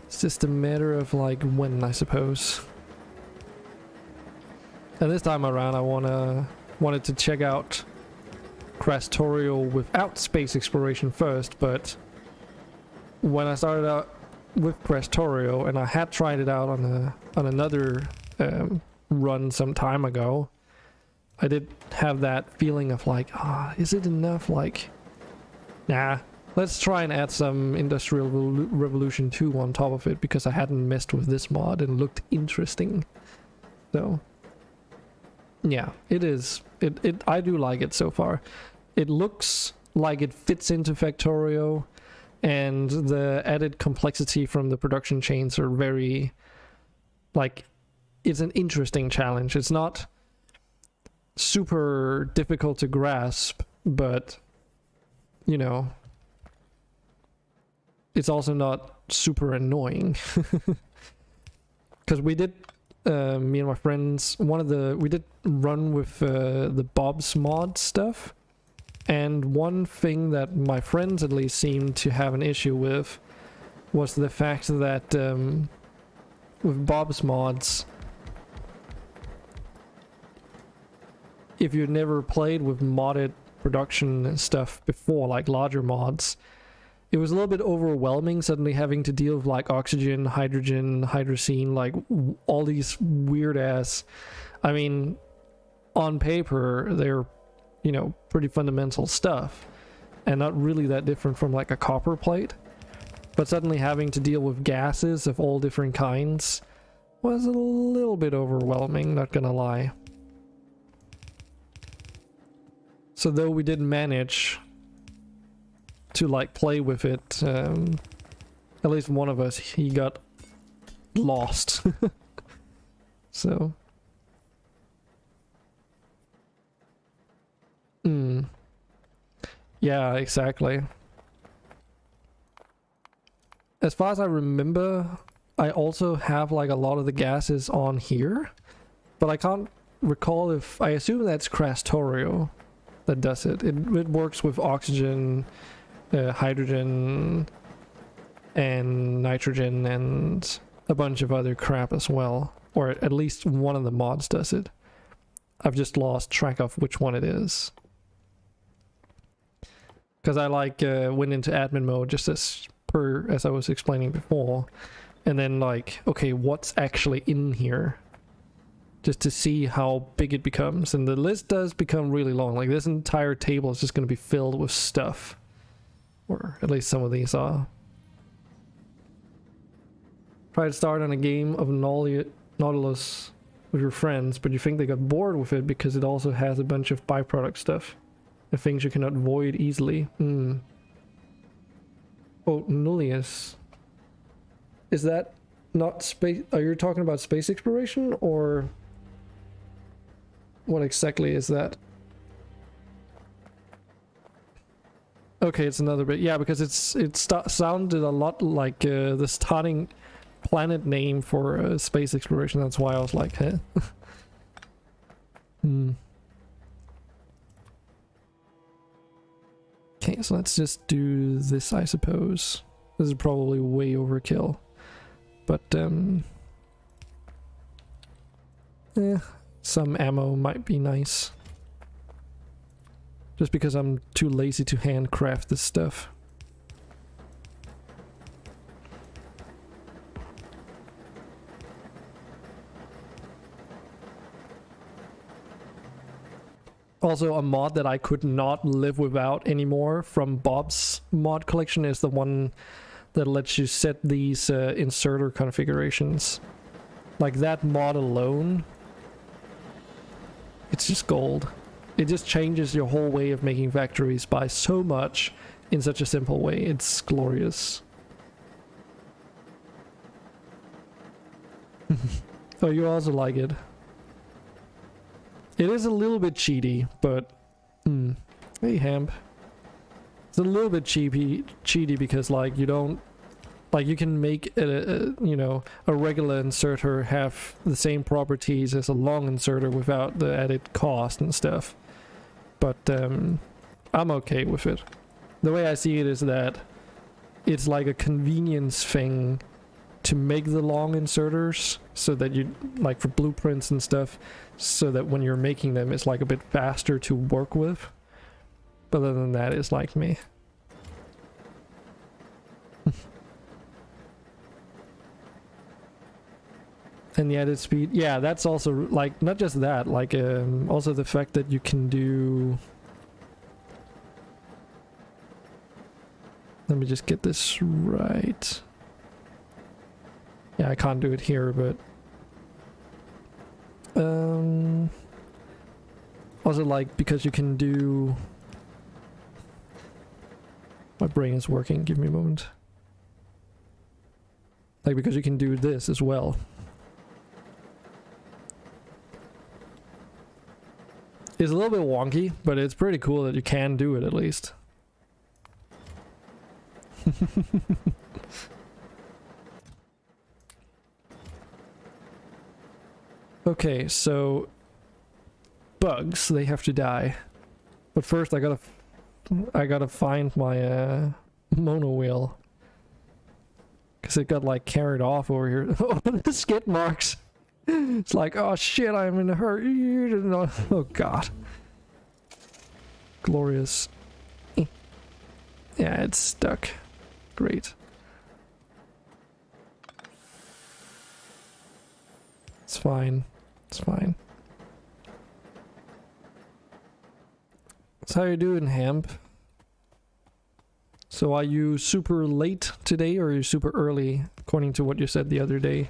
it's just a matter of like when, I suppose. And this time around I wanted to check out Krastorio without space exploration first, but when I started out with Krastorio, and I had tried it out on another run some time ago, I did have that feeling of like, is it enough? Like, nah, let's try and add some Industrial Revolution 2 on top of it, because I hadn't messed with this mod and it looked interesting. So yeah, it is. I do like it so far. It looks like it fits into Factorio, and the added complexity from the production chains are very, like, it's an interesting challenge. It's not super difficult to grasp, but, you know, it's also not super annoying. Because we did, me and my friends, we did run with the Bob's mod stuff, and one thing that my friends at least seemed to have an issue with was the fact that with Bob's mods, if you've never played with modded production stuff before, like larger mods, it was a little bit overwhelming suddenly having to deal with like oxygen, hydrogen, hydrazine, like all these weird ass, I mean, on paper they're, you know, pretty fundamental stuff and not really that different from like a copper plate, but suddenly having to deal with gases of all different kinds was a little bit overwhelming, not gonna lie. So though we did manage to like play with it, at least one of us, he got lost. So yeah, exactly. As far as I remember, I also have like a lot of the gases on here, but I can't recall if, I assume that's Krastorio that does it. It works with oxygen, hydrogen, and nitrogen, and a bunch of other crap as well. Or at least one of the mods does it. I've just lost track of which one it is. Because I like went into admin mode just as I was explaining before, and then like, okay, what's actually in here? Just to see how big it becomes, and the list does become really long. Like this entire table is just going to be filled with stuff, or at least some of these are. Try to start on a game of Nautilus with your friends, but you think they got bored with it because it also has a bunch of byproduct stuff and things you cannot avoid easily. Oh, Nullius. Is that not space? Are you talking about space exploration, or what exactly is that? Okay, it's another bit. Yeah, because it sounded a lot like the starting planet name for space exploration. That's why I was like, huh? Okay, so let's just do this, I suppose. This is probably way overkill, but some ammo might be nice. Just because I'm too lazy to handcraft this stuff. Also, a mod that I could not live without anymore from Bob's mod collection is the one that lets you set these inserter configurations. Like that mod alone, it's just gold. It just changes your whole way of making factories by so much in such a simple way. It's glorious. Oh, you also like it? It is a little bit cheaty, but hey Hamp, it's a little bit cheaty because like you don't, Like you can make you know, a regular inserter have the same properties as a long inserter without the added cost and stuff. But I'm okay with it. The way I see it is that it's like a convenience thing to make the long inserters, so that you, like for blueprints and stuff, so that when you're making them it's like a bit faster to work with. But other than that, it's like me. And the added speed, yeah, that's also like, not just that, like also the fact that you can do, let me just get this right. Yeah, I can't do it here, but also like, because you can do, my brain is working, give me a moment. Like, because you can do this as well. It's a little bit wonky, but it's pretty cool that you can do it at least. Okay, so bugs, they have to die. But first I gotta find my mono wheel. Cause it got like carried off over here. Oh, the skid marks. It's like, oh shit, I'm in a hurry. Oh god. Glorious. Yeah, it's stuck. Great. It's fine. It's fine. So how you doing, Hamp? So are you super late today or are you super early, according to what you said the other day?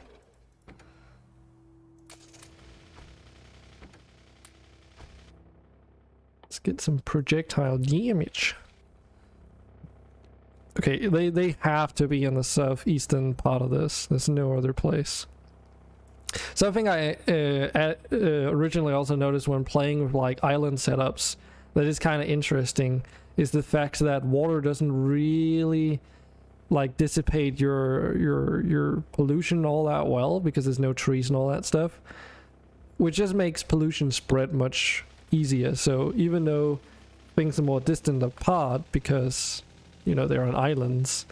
Let's get some projectile damage. Okay, they have to be in the southeastern part of this. There's no other place. Something I originally also noticed when playing with like island setups that is kind of interesting is the fact that water doesn't really like dissipate your pollution all that well, because there's no trees and all that stuff, which just makes pollution spread much easier. So even though things are more distant apart because, you know, they're on islands,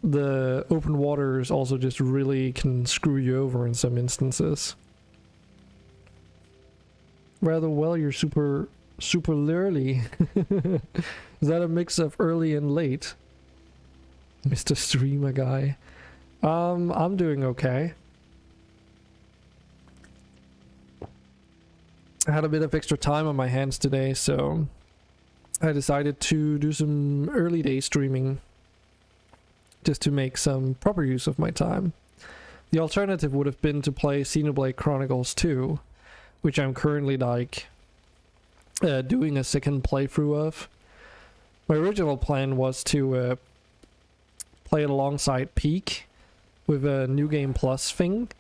the open waters also just really can screw you over in some instances. Rather well, you're super early. Is that a mix of early and late? Mr. Streamer guy. I'm doing okay. I had a bit of extra time on my hands today, so I decided to do some early day streaming just to make some proper use of my time. The alternative would have been to play Xenoblade Chronicles 2, which I'm currently like doing a second playthrough of. My original plan was to play it alongside Peak with a New Game Plus thing,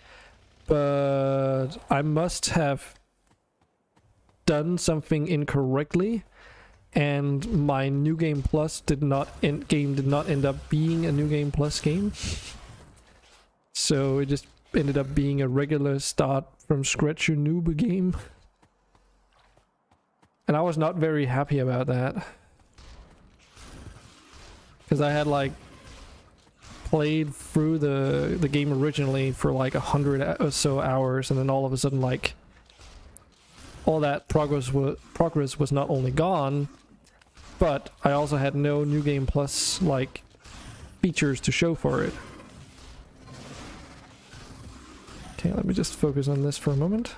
but I must have done something incorrectly, and my New Game Plus did not end up being a New Game Plus game. So it just ended up being a regular start from scratch your noob game. And I was not very happy about that. Because I had like played through the game originally for like 100 or so hours, and then all of a sudden like all that progress was not only gone, but I also had no New Game Plus like features to show for it. Okay, let me just focus on this for a moment.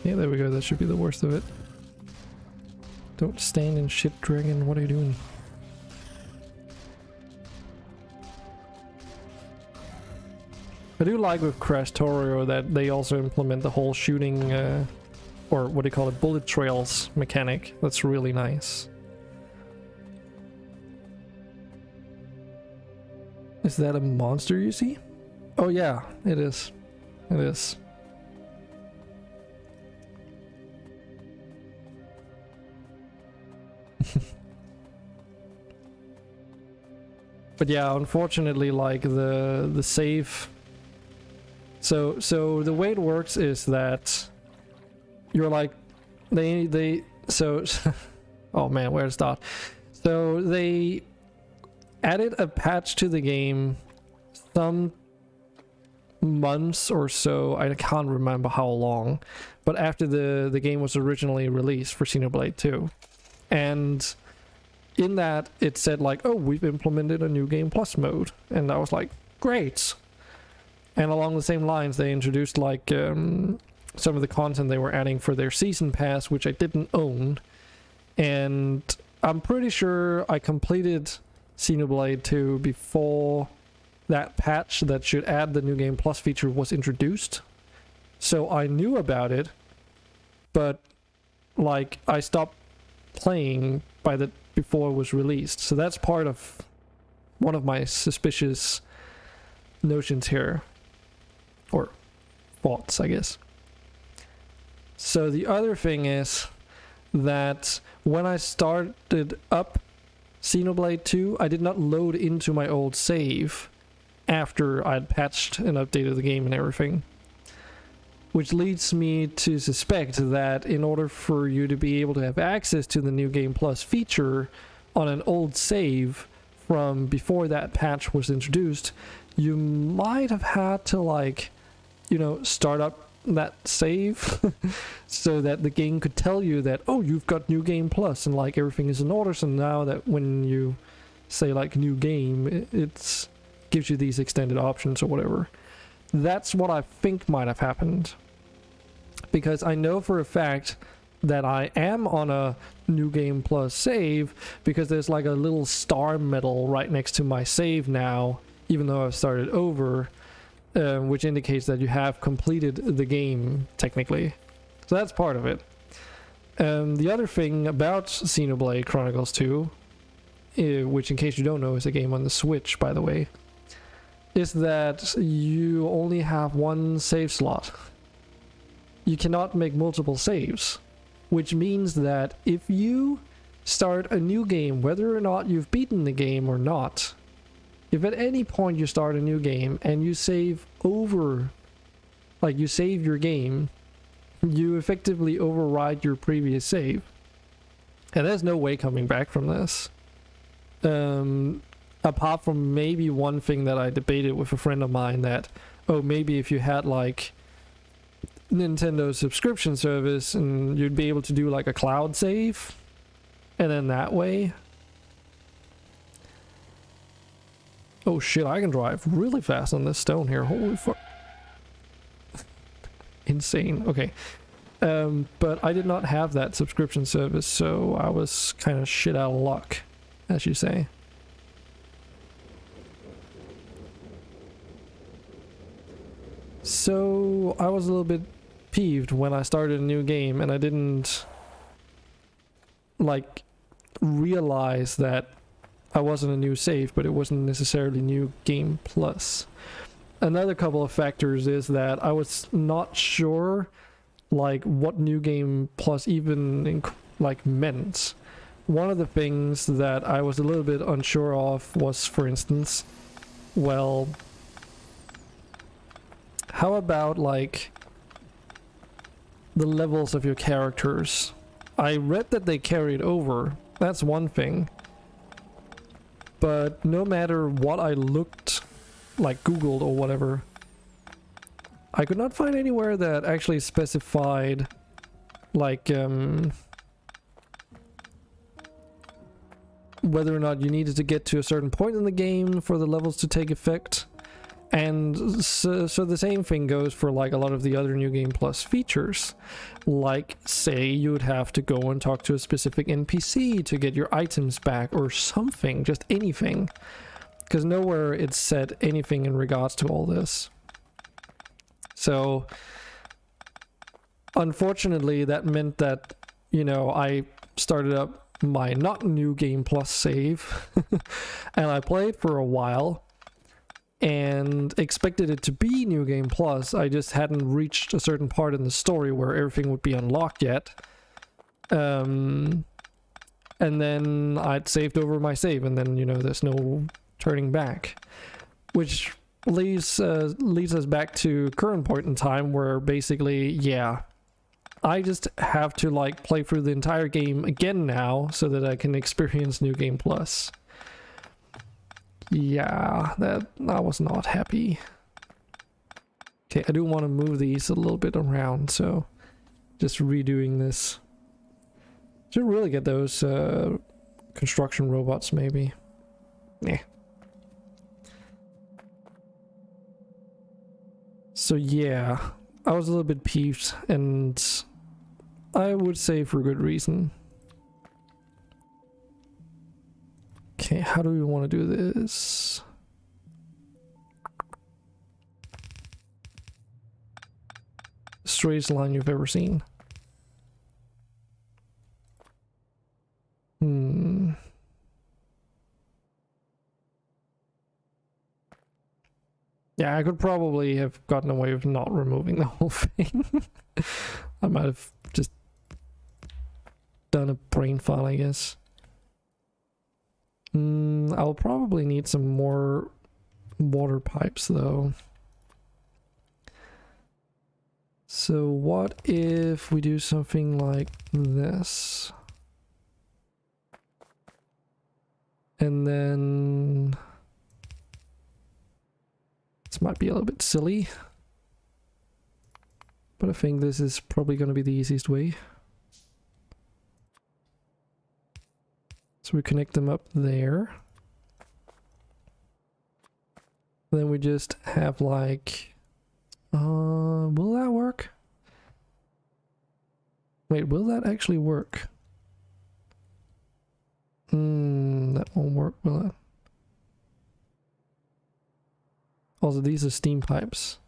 Yeah, there we go. That should be the worst of it. Don't stand in shit, dragon. What are you doing? I do like with Krastorio that they also implement the whole shooting, or what do you call it, bullet trails mechanic. That's really nice. Is that a monster you see? Oh yeah, it is. It is. But yeah, unfortunately, like the save. So the way it works is that you're like they so oh man, where to start? So they added a patch to the game some months or so, I can't remember how long, but after the game was originally released for Xenoblade 2. And in that it said like, oh, we've implemented a new game plus mode, and I was like, great. And along the same lines, they introduced like some of the content they were adding for their season pass, which I didn't own. And I'm pretty sure I completed Xenoblade 2 before that patch that should add the new game plus feature was introduced. So I knew about it, but like I stopped playing before it was released. So that's part of one of my suspicious notions here, or thoughts, I guess. So the other thing is that when I started up Xenoblade 2, I did not load into my old save after I'd patched and updated the game and everything. Which leads me to suspect that in order for you to be able to have access to the new game plus feature on an old save from before that patch was introduced, you might have had to, like, you know, start up that save so that the game could tell you that, oh, you've got new game plus and like everything is in order. So now that when you say like new game, it gives you these extended options or whatever. That's what I think might have happened, because I know for a fact that I am on a new game plus save, because there's like a little star medal right next to my save now, even though I've started over, which indicates that you have completed the game technically. So that's part of it. The other thing about Xenoblade Chronicles 2, which in case you don't know is a game on the Switch, by the way, is that you only have one save slot. You cannot make multiple saves, which means that if you start a new game, whether or not you've beaten the game or not, if at any point you start a new game and you save over, like you save your game, you effectively override your previous save. And there's no way coming back from this. Apart from maybe one thing that I debated with a friend of mine, that, oh, maybe if you had like Nintendo subscription service and you'd be able to do like a cloud save, and then that way. Oh shit, I can drive really fast on this stone here. Holy fuck. Insane. Okay. But I did not have that subscription service, so I was kind of shit out of luck, as you say. So I was a little bit peeved when I started a new game and I didn't like realize that I wasn't a new save, but it wasn't necessarily new game plus. Another couple of factors is that I was not sure like what new game plus even like meant. One of the things that I was a little bit unsure of was, for instance, well, how about like the levels of your characters? I read that they carried over. That's one thing. But no matter what I looked, like Googled or whatever, I could not find anywhere that actually specified like whether or not you needed to get to a certain point in the game for the levels to take effect. And so the same thing goes for like a lot of the other New Game Plus features. Like, say you would have to go and talk to a specific NPC to get your items back or something, just anything. Because nowhere it said anything in regards to all this. So, unfortunately, that meant that, you know, I started up my not New Game Plus save and I played for a while. and expected it to be New Game Plus. I just hadn't reached a certain part in the story where everything would be unlocked yet. And then I'd saved over my save, and then, you know, there's no turning back. Which leads us back to current point in time where basically, yeah, I just have to like play through the entire game again now so that I can experience New Game Plus. Yeah, I was not happy. Okay, I do want to move these a little bit around, so just redoing this. Should really get those construction robots, maybe. Nah. So yeah, I was a little bit peeved, and I would say for good reason. Okay, how do we want to do this? Straightest line you've ever seen. Yeah, I could probably have gotten away with not removing the whole thing. I might have just done a brain file, I guess. I'll probably need some more water pipes though. So what if we do something like this? And then this might be a little bit silly, but I think this is probably going to be the easiest way. So we connect them up there. Then we just have like, will that work? Wait, will that actually work? That won't work, will it? Also, these are steam pipes.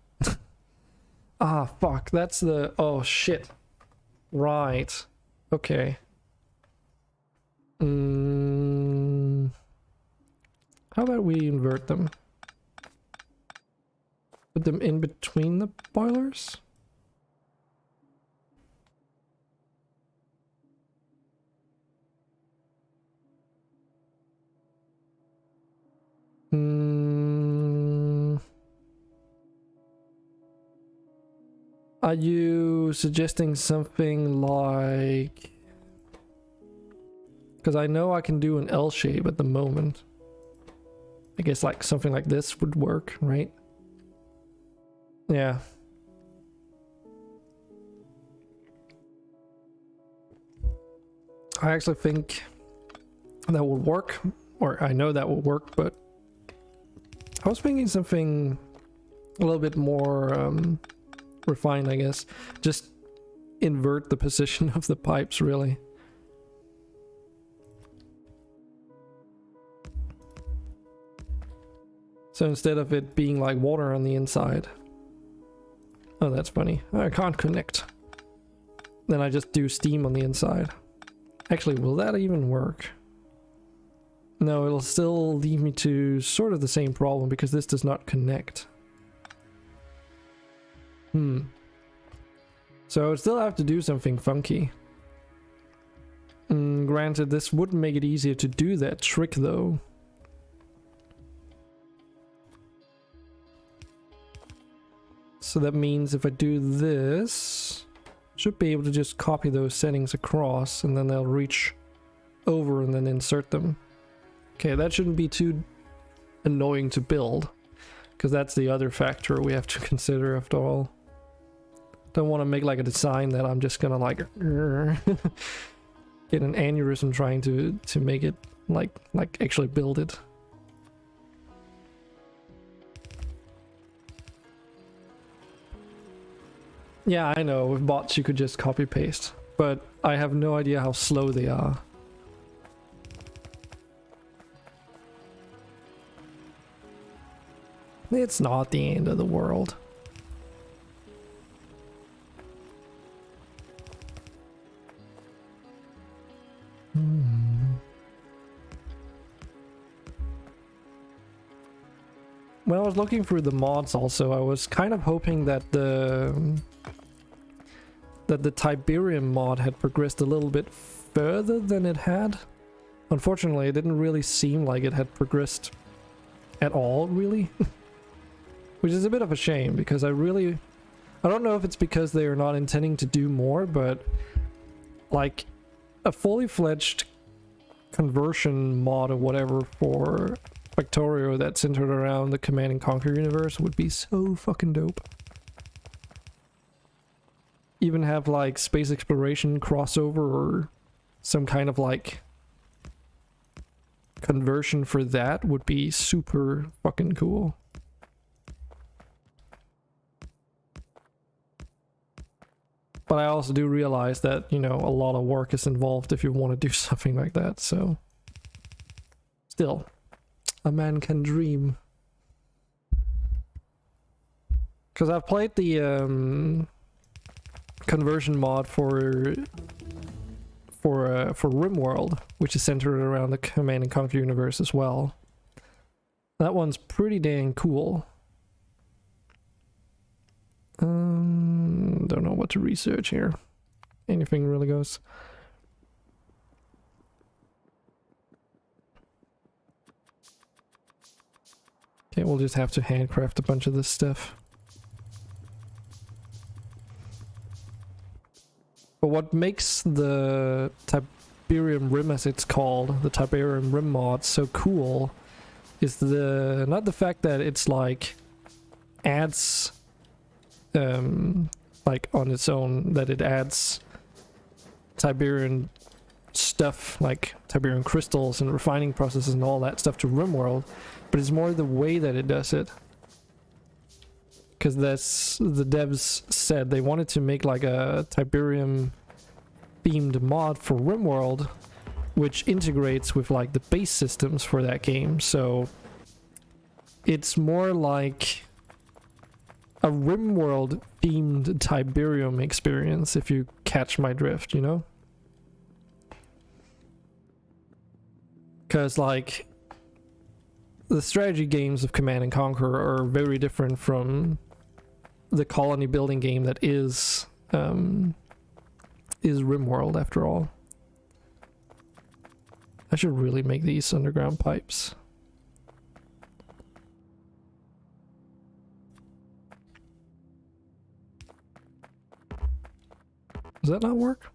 Ah, fuck, that's the, oh shit. Right. Okay. How about we invert them? Put them in between the boilers? Are you suggesting something like... Because I know I can do an L shape at the moment. I guess like something like this would work, right? Yeah. I actually think that would work, or I know that will work, but I was thinking something a little bit more refined, I guess. Just invert the position of the pipes, really. So instead of it being like water on the inside. Oh, that's funny. I can't connect. Then I just do steam on the inside. Actually, will that even work? No, it'll still lead me to sort of the same problem because this does not connect. So I would still have to do something funky. Granted, this would make it easier to do that trick though. So that means if I do this, should be able to just copy those settings across and then they'll reach over and then insert them. Okay, that shouldn't be too annoying to build, because that's the other factor we have to consider after all. Don't want to make like a design that I'm just gonna like get an aneurysm trying to make it like actually build it. Yeah, I know, with bots you could just copy paste, but I have no idea how slow they are. It's not the end of the world. when I was looking through the mods also, I was kind of hoping that the Tiberium mod had progressed a little bit further than it had. Unfortunately, it didn't really seem like it had progressed at all, really. Which is a bit of a shame, because I don't know if it's because they are not intending to do more, but like a fully fledged conversion mod or whatever for Factorio that's centered around the Command and Conquer universe would be so fucking dope. Even have like space exploration crossover or some kind of like conversion for that would be super fucking cool. But I also do realize that, you know, a lot of work is involved if you want to do something like that, so still, a man can dream. Because I've played the conversion mod for RimWorld, which is centered around the Command and Conquer universe as well. That one's pretty dang cool. Don't know what to research here. Anything really goes. Okay, we'll just have to handcraft a bunch of this stuff. But what makes the Tiberium Rim, as it's called, the Tiberium Rim mod, so cool is not the fact that it's like adds like on its own, that it adds Tiberium stuff like Tiberium crystals and refining processes and all that stuff to RimWorld, but it's more the way that it does it. Because that's the devs said they wanted to make like a Tiberium themed mod for RimWorld, which integrates with like the base systems for that game. So it's more like a RimWorld themed Tiberium experience, if you catch my drift, you know? Because like the strategy games of Command and Conquer are very different from the colony building game that is RimWorld, after all. I should really make these underground pipes. Does that not work?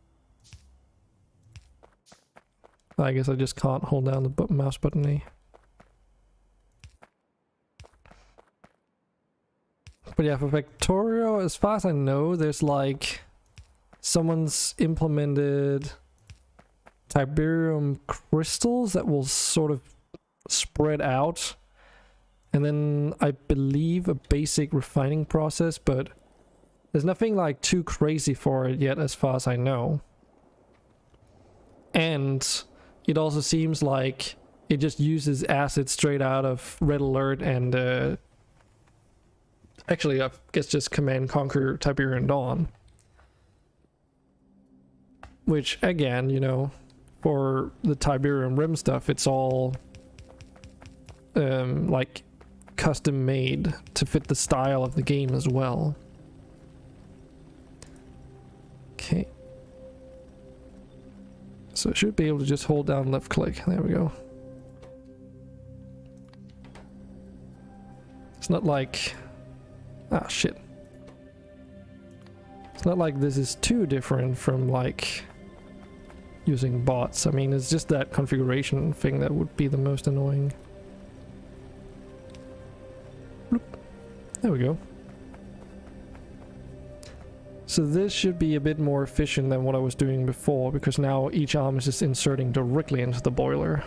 I guess I just can't hold down the mouse button A. But yeah, for Factorio, as far as I know, there's like someone's implemented Tiberium crystals that will sort of spread out, and then I believe a basic refining process, but there's nothing like too crazy for it yet as far as I know. And it also seems like it just uses acid straight out of Red Alert and actually I guess just Command Conquer Tiberium Dawn. Which again, you know, for the Tiberium Rim stuff, it's all like custom made to fit the style of the game as well. Okay. So I should be able to just hold down left click. There we go. It's not like... ah, shit. It's not like this is too different from like using bots. I mean, it's just that configuration thing that would be the most annoying. Bloop. There we go. So this should be a bit more efficient than what I was doing before, because now each arm is just inserting directly into the boiler.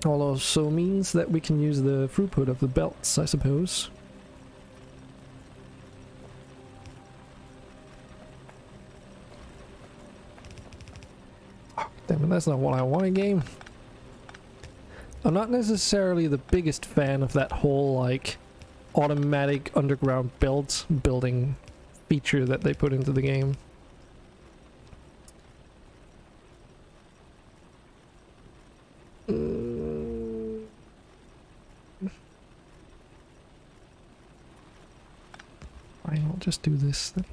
Also means that we can use the throughput of the belts, I suppose. Oh, damn it, that's not what I want in game. I'm not necessarily the biggest fan of that whole, like, automatic underground belt building feature that they put into the game. Mm. Fine, I'll just do this then.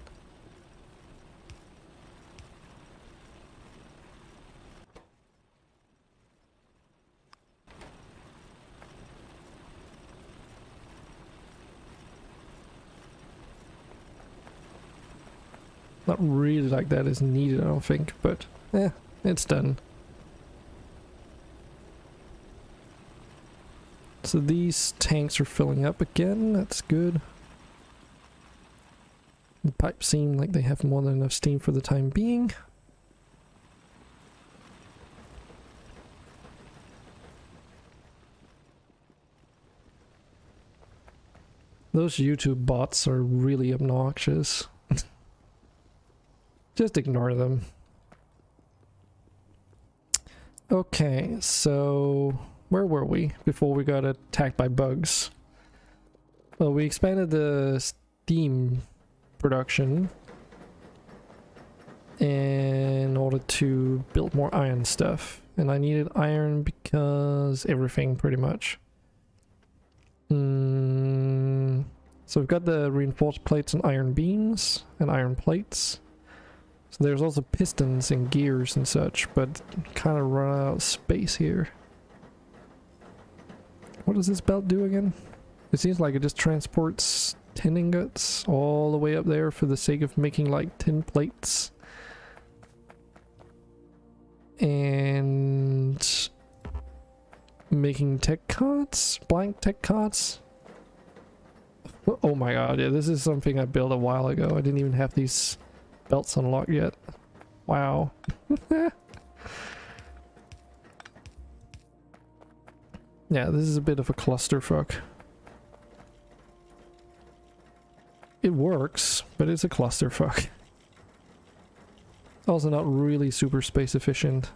Not really like that is needed, I don't think, but it's done. So these tanks are filling up again, that's good. The pipes seem like they have more than enough steam for the time being. Those YouTube bots are really obnoxious. Just ignore them. Okay, so where were we before we got attacked by bugs? Well, we expanded the steam production in order to build more iron stuff. And I needed iron because everything pretty much. So we've got the reinforced plates and iron beams and iron plates. So there's also pistons and gears and such, but kind of run out of space here. What does this belt do again? It seems like it just transports tin ingots all the way up there for the sake of making like tin plates. And making tech cards? Blank tech cards? Oh my god, yeah, this is something I built a while ago. I didn't even have these belts unlocked yet. Wow. Yeah, this is a bit of a clusterfuck. It works, but it's a clusterfuck. Also not really super space efficient.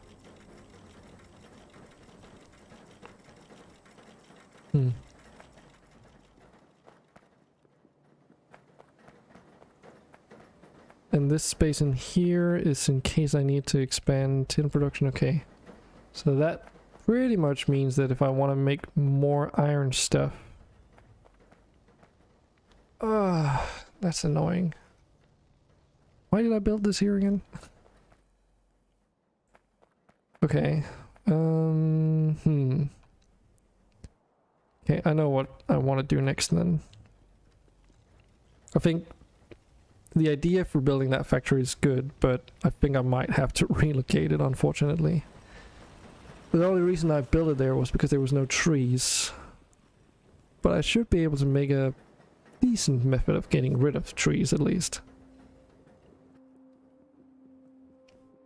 And this space in here is in case I need to expand tin production. Okay, so that pretty much means that if I want to make more iron stuff, that's annoying. Why did I build this here again? Okay, okay, I know what I want to do next then. I think the idea for building that factory is good, but I think I might have to relocate it, unfortunately. The only reason I built it there was because there was no trees. But I should be able to make a decent method of getting rid of trees, at least.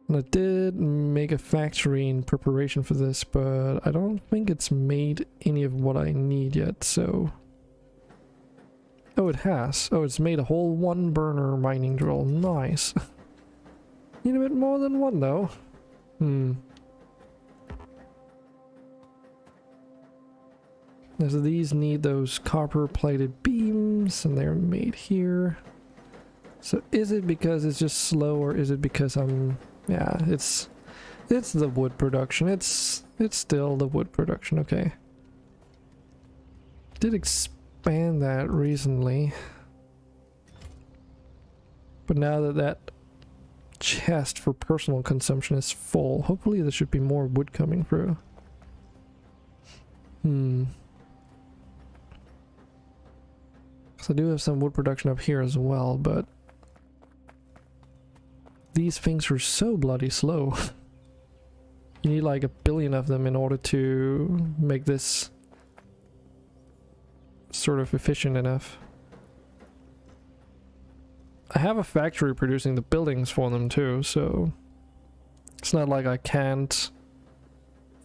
And I did make a factory in preparation for this, but I don't think it's made any of what I need yet, so... Oh, it has. Oh, it's made a whole one burner mining drill. Nice. Need a bit more than one, though. So these need those copper plated beams, and they're made here. So is it because it's just slow, or is it because I'm... Yeah, it's the wood production. It's still the wood production, okay. Did expand that recently. But now that that chest for personal consumption is full, hopefully there should be more wood coming through. So I do have some wood production up here as well, but these things are so bloody slow. You need like 1 billion of them in order to make this sort of efficient enough. I have a factory producing the buildings for them too, so it's not like I can't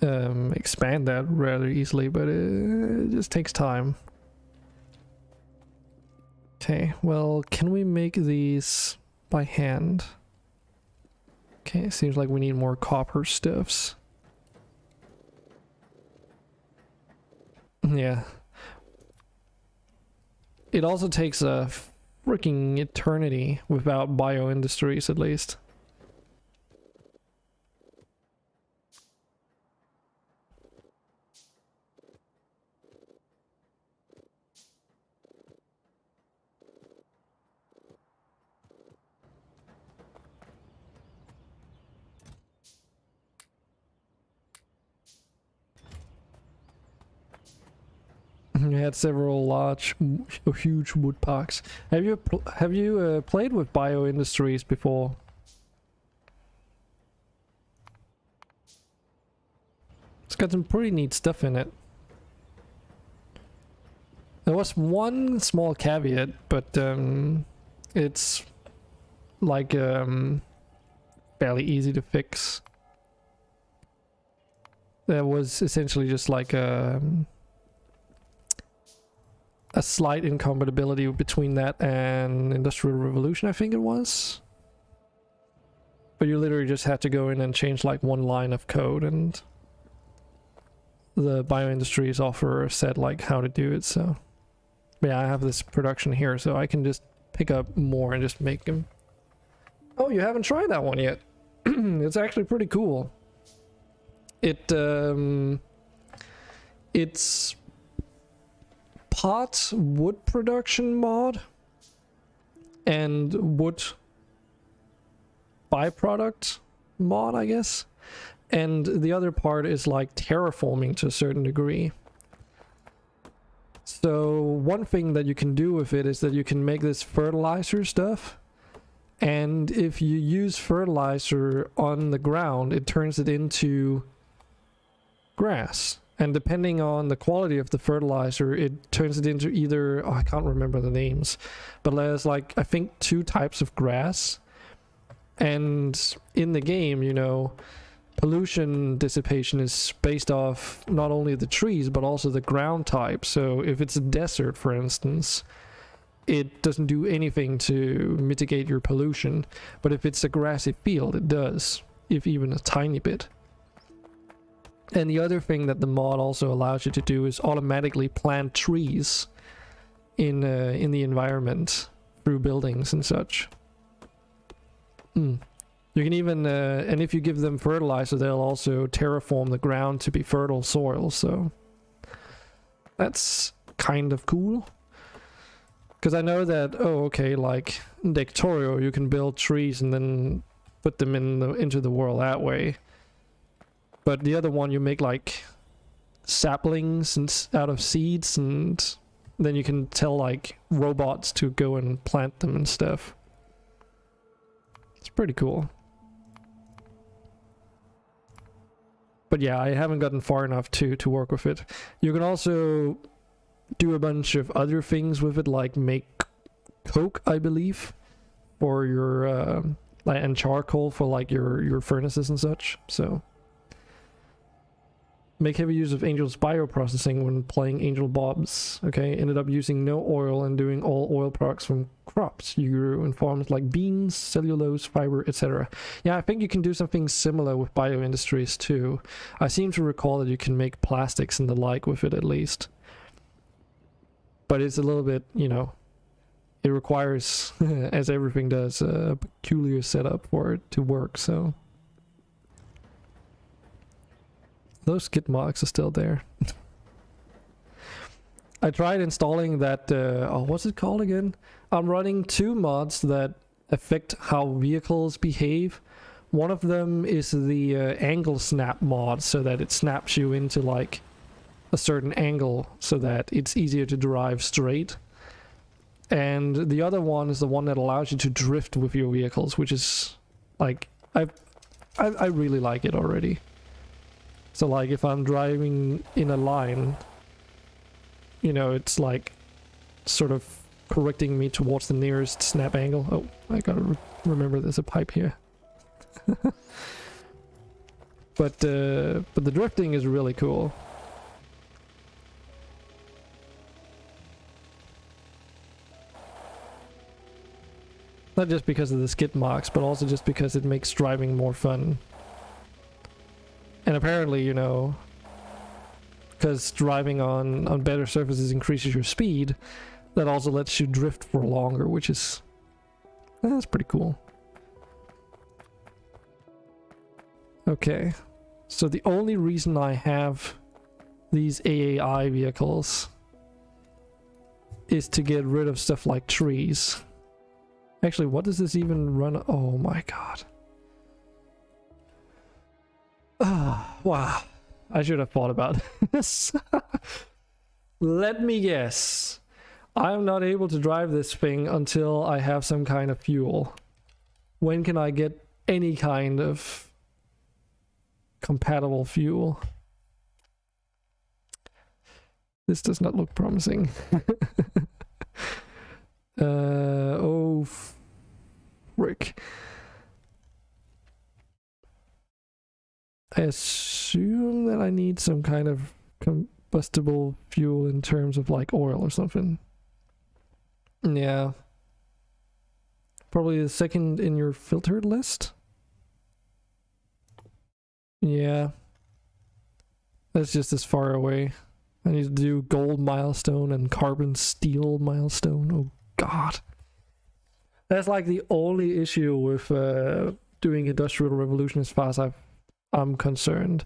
expand that rather easily, but it just takes time. Okay, well, can we make these by hand? Okay, seems like we need more copper stuffs. Yeah. It also takes a freaking eternity without bio-industries, at least. You had several large, huge wood parks. Have you played with Bio Industries before? It's got some pretty neat stuff in it. There was one small caveat, but it's like fairly easy to fix. There was essentially just like a slight incompatibility between that and Industrial Revolution, I think it was. But you literally just had to go in and change like one line of code, and the Bio Industries offer said like how to do it. So but yeah, I have this production here, so I can just pick up more and just make them. Oh, you haven't tried that one yet? It's actually pretty cool. It's part wood production mod and wood byproduct mod, I guess. And the other part is like terraforming to a certain degree. So one thing that you can do with it is that you can make this fertilizer stuff. And if you use fertilizer on the ground, it turns it into grass. And depending on the quality of the fertilizer, it turns it into either, oh, I can't remember the names, but there's like, I think 2 types of grass. And in the game, you know, pollution dissipation is based off not only the trees, but also the ground type. So if it's a desert, for instance, it doesn't do anything to mitigate your pollution. But if it's a grassy field, it does, if even a tiny bit. And the other thing that the mod also allows you to do is automatically plant trees in the environment through buildings and such. You can even, and if you give them fertilizer, they'll also terraform the ground to be fertile soil, so that's kind of cool. Because I know that, oh, okay, like in Factorio, you can build trees and then put them into the world that way. But the other one, you make like saplings and out of seeds, and then you can tell like robots to go and plant them and stuff. It's pretty cool. But yeah, I haven't gotten far enough to work with it. You can also do a bunch of other things with it, like make coke, I believe, for your and charcoal for like your furnaces and such. So make heavy use of Angel's bioprocessing when playing Angel Bobs. Okay, ended up using no oil and doing all oil products from crops you grew in farms like beans, cellulose, fiber, etc. Yeah, I think you can do something similar with Bio Industries too. I seem to recall that you can make plastics and the like with it at least. But it's a little bit, you know, it requires, as everything does, a peculiar setup for it to work, so. Those skid marks are still there. I tried installing that, oh, what's it called again? I'm running 2 mods that affect how vehicles behave. One of them is the angle snap mod, so that it snaps you into like a certain angle so that it's easier to drive straight. And the other one is the one that allows you to drift with your vehicles, which is like, I really like it already. So like if I'm driving in a line, you know, it's like sort of correcting me towards the nearest snap angle. Oh, I gotta remember there's a pipe here. But the drifting is really cool. Not just because of the skid marks, but also just because it makes driving more fun. And apparently, you know, because driving on better surfaces increases your speed, that also lets you drift for longer, which is, that's pretty cool. Okay, so the only reason I have these AAI vehicles is to get rid of stuff like trees. Actually, what does this even run? Oh my god. Ah, wow. I should have thought about this. Let me guess. I'm not able to drive this thing until I have some kind of fuel. When can I get any kind of compatible fuel? This does not look promising. Oh, frick. I assume that I need some kind of combustible fuel in terms of like oil or something. Yeah. Probably the second in your filtered list. Yeah. That's just as far away. I need to do gold milestone and carbon steel milestone. Oh god. That's like the only issue with doing Industrial Revolution as far as I'm concerned.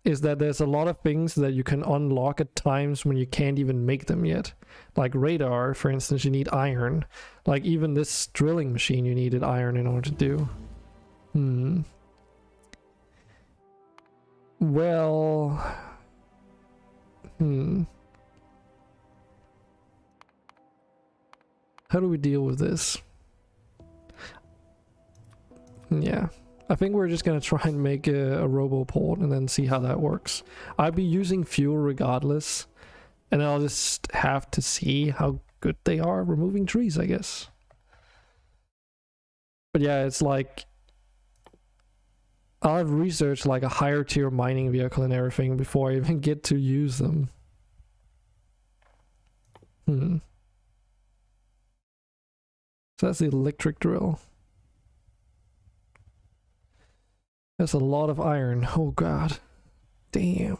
Is that there's a lot of things that you can unlock at times when you can't even make them yet. Like radar, for instance, you need iron. Like even this drilling machine, you needed iron in order to do. Well... How do we deal with this? Yeah. I think we're just gonna try and make a roboport and then see how that works. I'd be using fuel regardless, and I'll just have to see how good they are removing trees, I guess. But yeah, it's like I'll have researched like a higher tier mining vehicle and everything before I even get to use them. So that's the electric drill. That's a lot of iron. Oh god. Damn.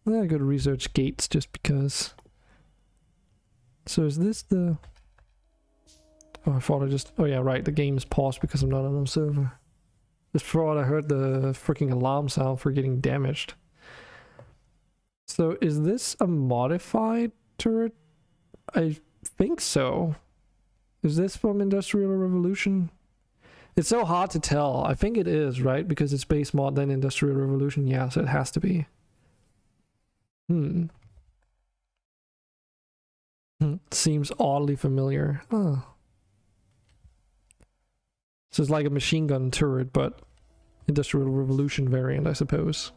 I gotta research gates just because. So is this the... Oh, I thought I just... Oh yeah, right. The game's paused because I'm not on a server. Just thought I heard the freaking alarm sound for getting damaged. So is this a modified turret? I think so. Is this from Industrial Revolution? It's so hard to tell. I think it is, right? Because it's base mod then Industrial Revolution. Yeah, so it has to be. Seems oddly familiar. Oh. So it's like a machine gun turret, but Industrial Revolution variant, I suppose.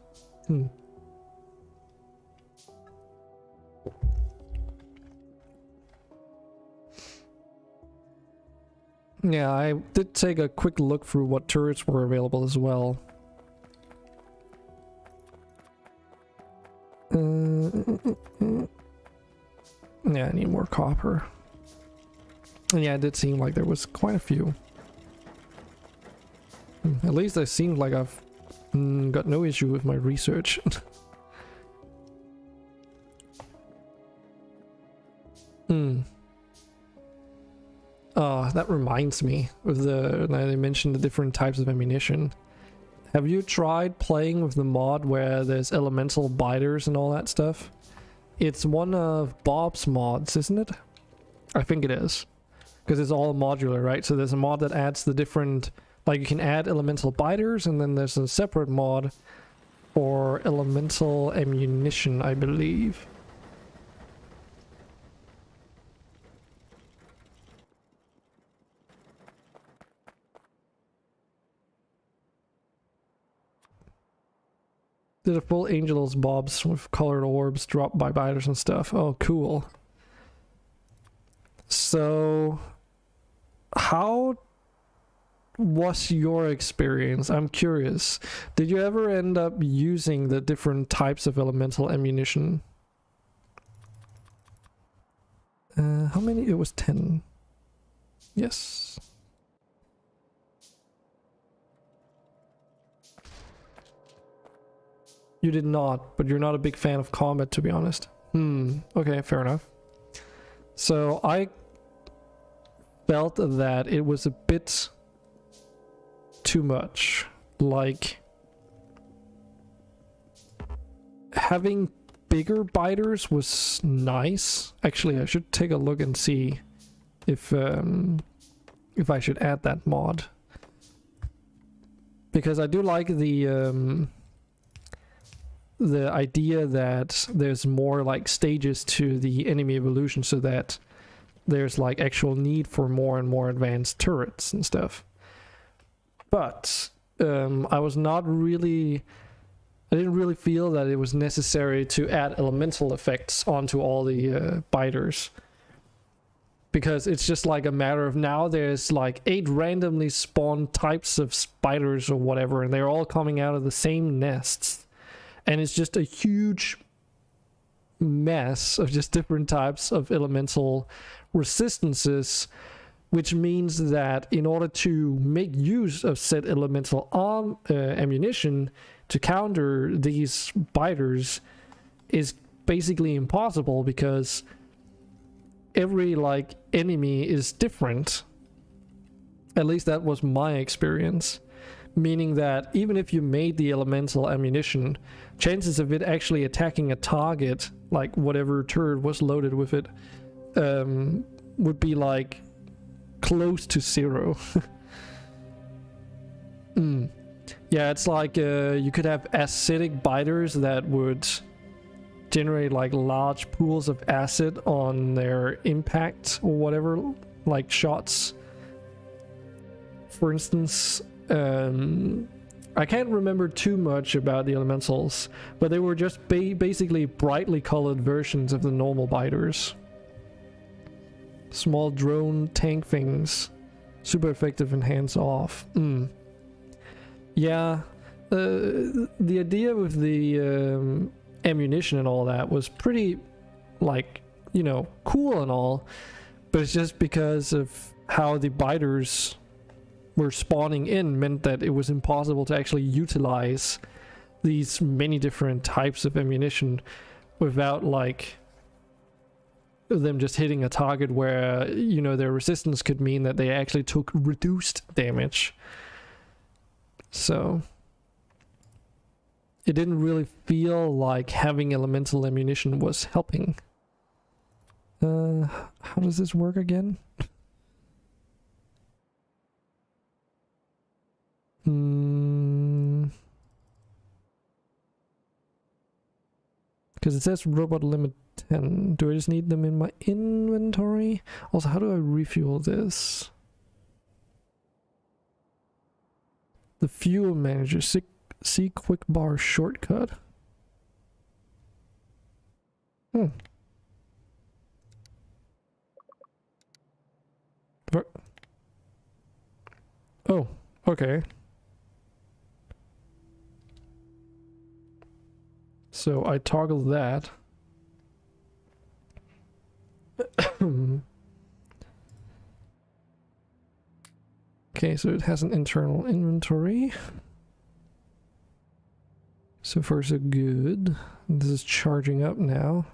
Yeah, I did take a quick look through what turrets were available as well. Yeah, I need more copper. And yeah, it did seem like there was quite a few. At least it seemed like I've got no issue with my research. That reminds me of they mentioned the different types of ammunition. Have you tried playing with the mod where there's elemental biters and all that stuff? It's one of Bob's mods, isn't it? I think it is. Because it's all modular, right? So there's a mod that adds the different... Like you can add elemental biters, and then there's a separate mod for elemental ammunition, I believe. Did a full Angel's Bobs with colored orbs drop by biters and stuff. Oh, cool. So, how was your experience? I'm curious. Did you ever end up using the different types of elemental ammunition? How many? It was 10. Yes. You did not, but you're not a big fan of combat, to be honest. Okay, fair enough. So I felt that it was a bit too much. Like having bigger biters was nice. Actually, I should take a look and see if I should add that mod. Because I do like the the idea that there's more like stages to the enemy evolution, so that there's like actual need for more and more advanced turrets and stuff. But I didn't really feel that it was necessary to add elemental effects onto all the biters, because it's just like a matter of now there's like 8 randomly spawned types of spiders or whatever, and they're all coming out of the same nests, and it's just a huge mess of just different types of elemental resistances, which means that in order to make use of said elemental ammunition to counter these biters is basically impossible, because every like enemy is different. At least that was my experience. Meaning that even if you made the elemental ammunition, chances of it actually attacking a target, like whatever turret was loaded with it, would be like close to 0. Yeah, it's like you could have acidic biters that would generate like large pools of acid on their impact or whatever, like shots. For instance, I can't remember too much about the elementals, but they were just basically brightly colored versions of the normal biters. Small drone tank things, super effective and hands off. Yeah, the idea with the ammunition and all that was pretty, like, you know, cool and all, but it's just because of how the biters were spawning in meant that it was impossible to actually utilize these many different types of ammunition without like them just hitting a target where, you know, their resistance could mean that they actually took reduced damage. So it didn't really feel like having elemental ammunition was helping. How does this work again? Because it says robot limit 10. Do I just need them in my inventory? Also, how do I refuel this? The fuel manager. See quick bar shortcut. Oh, okay. So I toggle that. Okay, so it has an internal inventory. So far so good. This is charging up now.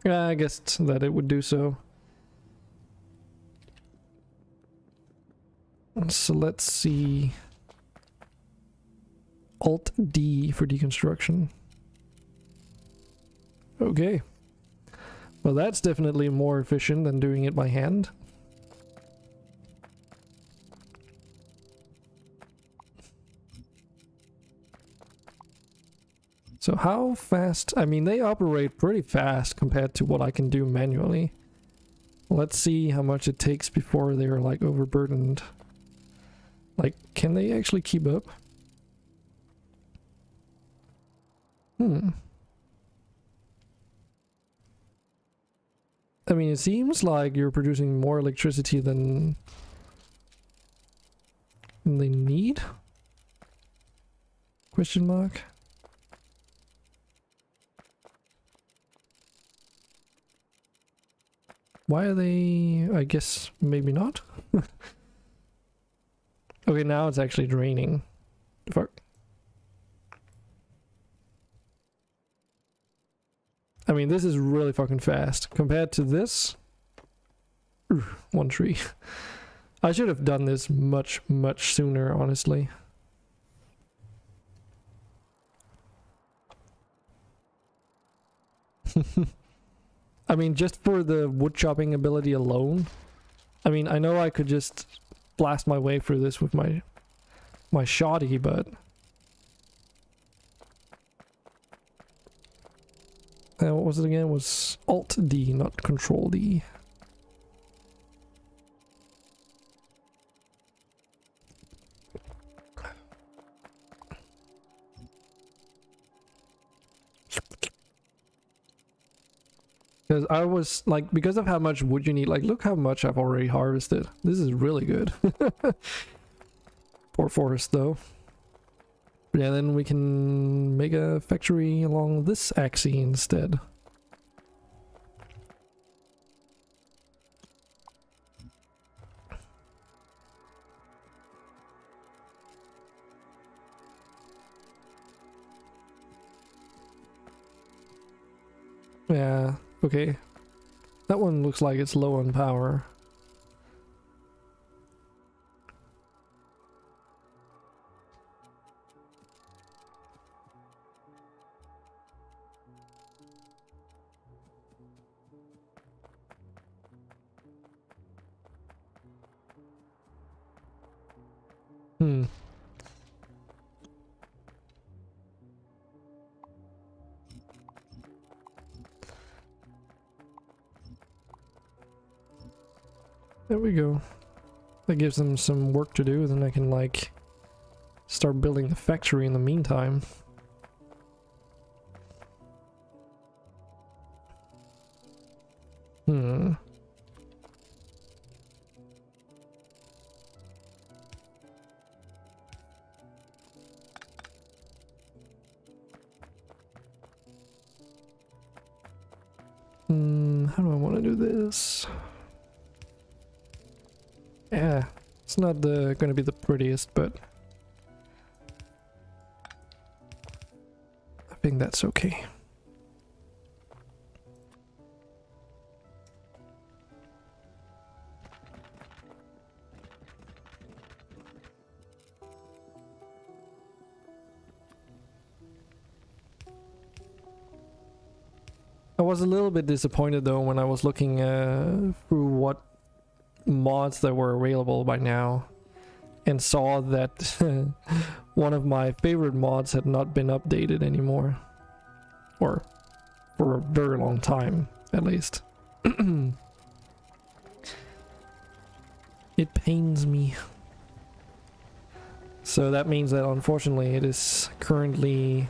Yeah, I guess that it would do so. So let's see. Alt D for deconstruction. Okay. Well, that's definitely more efficient than doing it by hand. So how fast? I mean, they operate pretty fast compared to what I can do manually. Let's see how much it takes before they're like overburdened. Like, can they actually keep up? I mean, it seems like you're producing more electricity than they need? Question mark. Why are they... I guess maybe not. Okay, now it's actually draining. Fuck. I mean, this is really fucking fast. Compared to this... one tree. I should have done this much sooner, honestly. I mean, just for the wood chopping ability alone. I mean, I know I could just blast my way through this with my shoddy, but what was it again? It was Alt D, not Control D. Because I was like, because of how much wood you need, like look how much I've already harvested. This is really good. Poor forest though. But yeah, then we can make a factory along this axis instead. Yeah, okay. That one looks like it's low on power. Hmm. There we go. That gives them some work to do, then I can like start building the factory in the meantime. Hmm. How do I want to do this? Yeah, it's not gonna be the prettiest, but I think that's okay. I was a little bit disappointed though when I was looking through what mods that were available by now and saw that one of my favorite mods had not been updated anymore, or for a very long time at least. It pains me. So that means that unfortunately it is currently,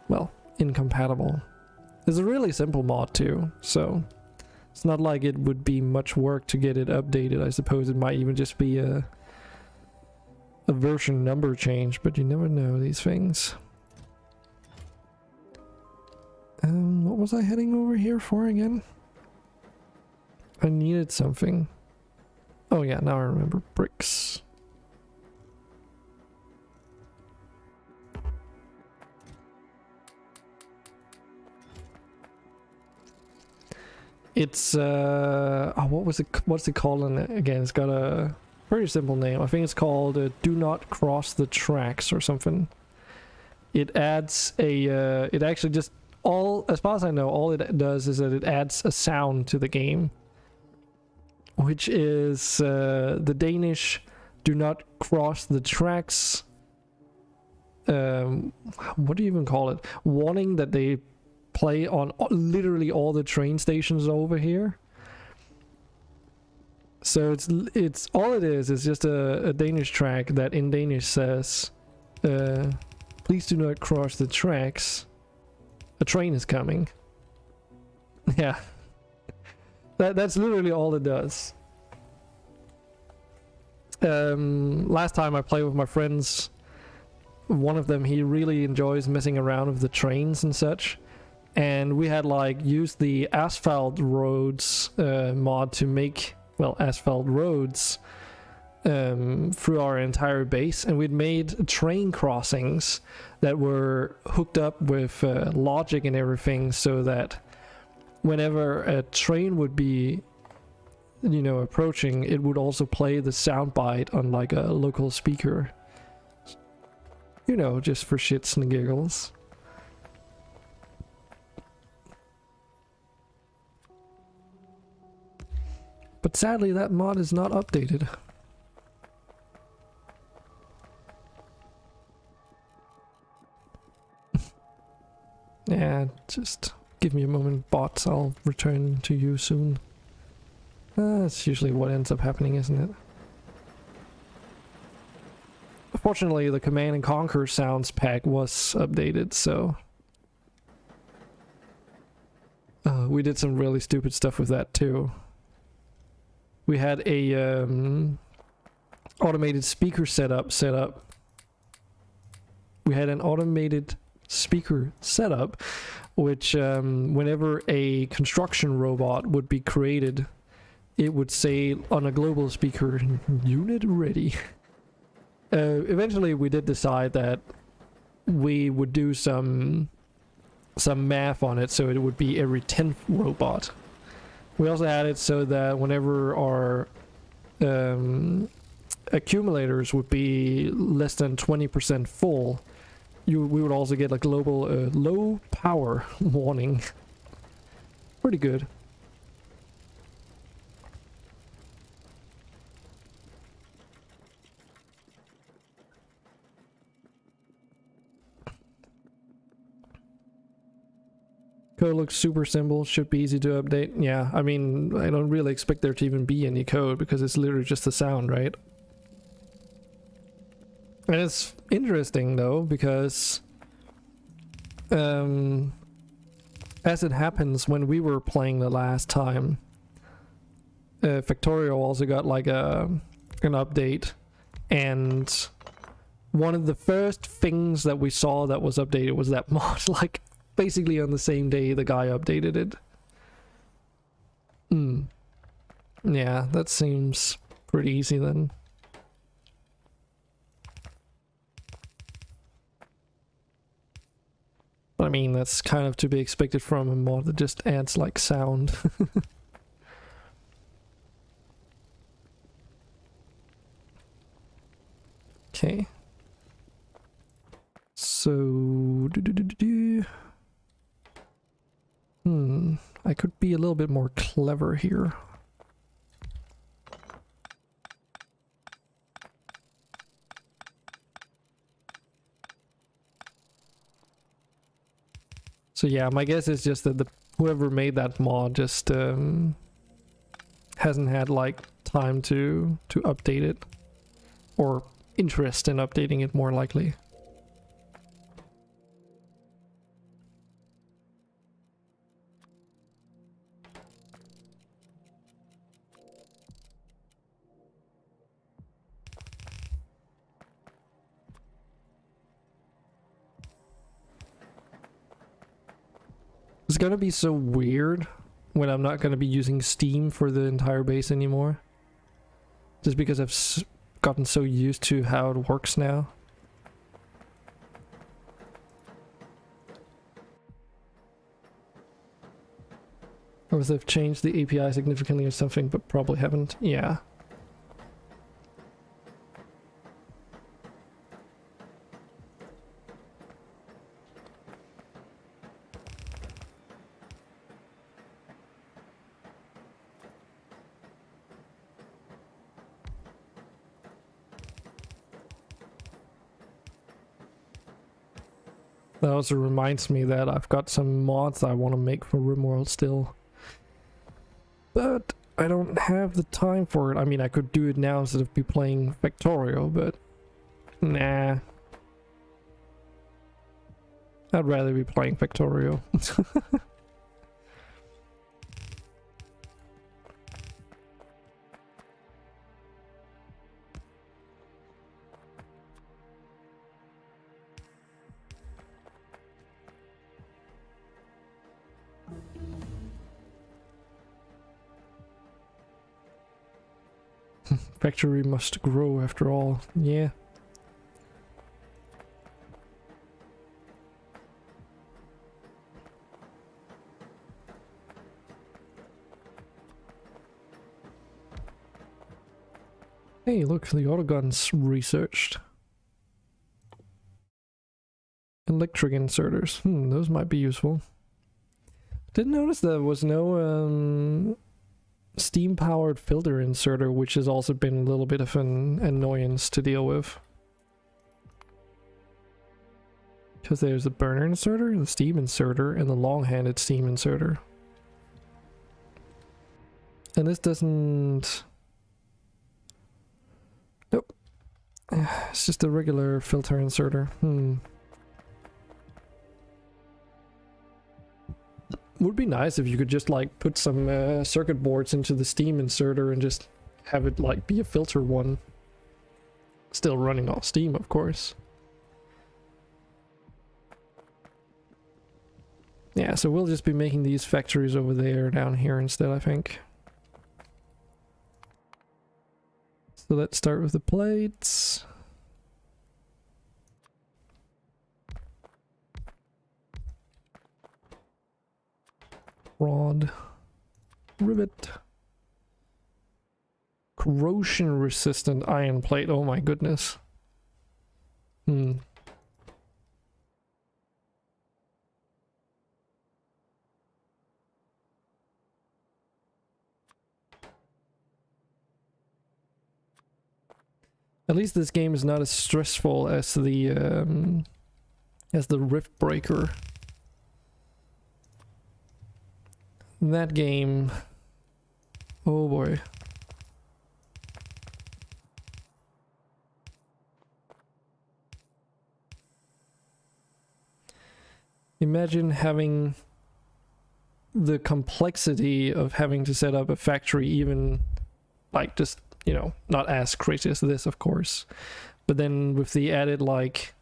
well, incompatible. It's a really simple mod too, so it's not like it would be much work to get it updated. I suppose it might even just be a version number change, but you never know these things. What was I heading over here for again? I needed something. Oh yeah, now I remember. Bricks. It's what's it called again? It's got a very simple name. I think it's called Do Not Cross the Tracks or something. It adds a it actually just, all as far as I know, all it does is that it adds a sound to the game, which is the Danish "Do not cross the tracks." What do you even call it? Warning that they play on literally all the train stations over here. So it's all it is just a Danish track that in Danish says, please do not cross the tracks. A train is coming. Yeah. That's literally all it does. Last time I played with my friends, one of them, he really enjoys messing around with the trains and such. And we had like used the asphalt roads mod to make, well, asphalt roads through our entire base, and we'd made train crossings that were hooked up with logic and everything, so that whenever a train would be, you know, approaching, it would also play the soundbite on like a local speaker, you know, just for shits and giggles. But sadly, that mod is not updated. Yeah, just give me a moment, bots. I'll return to you soon. That's usually what ends up happening, isn't it? Fortunately, the Command and Conquer sounds pack was updated, so... we did some really stupid stuff with that too. We had a automated speaker setup. We had an automated speaker setup, which whenever a construction robot would be created, it would say on a global speaker, "Unit ready." Eventually, we did decide that we would do some math on it, so it would be every 10th robot. We also had it so that whenever our accumulators would be less than 20% full, we would also get a global low power warning. Pretty good. Code looks super simple, should be easy to update. Yeah, I mean, I don't really expect there to even be any code because it's literally just the sound, right? And it's interesting though, because as it happens, when we were playing the last time, Factorio also got like an update, and one of the first things that we saw that was updated was that mod, like basically on the same day the guy updated it. Yeah, that seems pretty easy then. But I mean, that's kind of to be expected from a mod that just adds like sound. Okay. So I could be a little bit more clever here. So yeah, my guess is just that whoever made that mod just hasn't had like time to update it, or interest in updating it, more likely. It's gonna be so weird when I'm not gonna be using Steam for the entire base anymore. Just because I've gotten so used to how it works now. Or if they've changed the API significantly or something, but probably haven't. Yeah. That also reminds me that I've got some mods I want to make for RimWorld still. But I don't have the time for it. I mean, I could do it now instead of be playing Factorio, but nah. I'd rather be playing Factorio. Factory must grow after all, yeah. Hey, look, the autogun's researched. Electric inserters, those might be useful. Didn't notice there was no steam powered filter inserter, which has also been a little bit of an annoyance to deal with. Because there's a burner inserter, the steam inserter, and the long-handed steam inserter. And this doesn't... Nope. It's just a regular filter inserter. Would be nice if you could just like put some circuit boards into the steam inserter and just have it like be a filter one. Still running off steam, of course. Yeah, so we'll just be making these factories over there down here instead, I think. So let's start with the plates. Rod. Rivet. Corrosion resistant iron plate. Oh my goodness. At least this game is not as stressful as the Rift Breaker. That game, oh boy. Imagine having the complexity of having to set up a factory, even like just, you know, not as crazy as this, of course, but then with the added like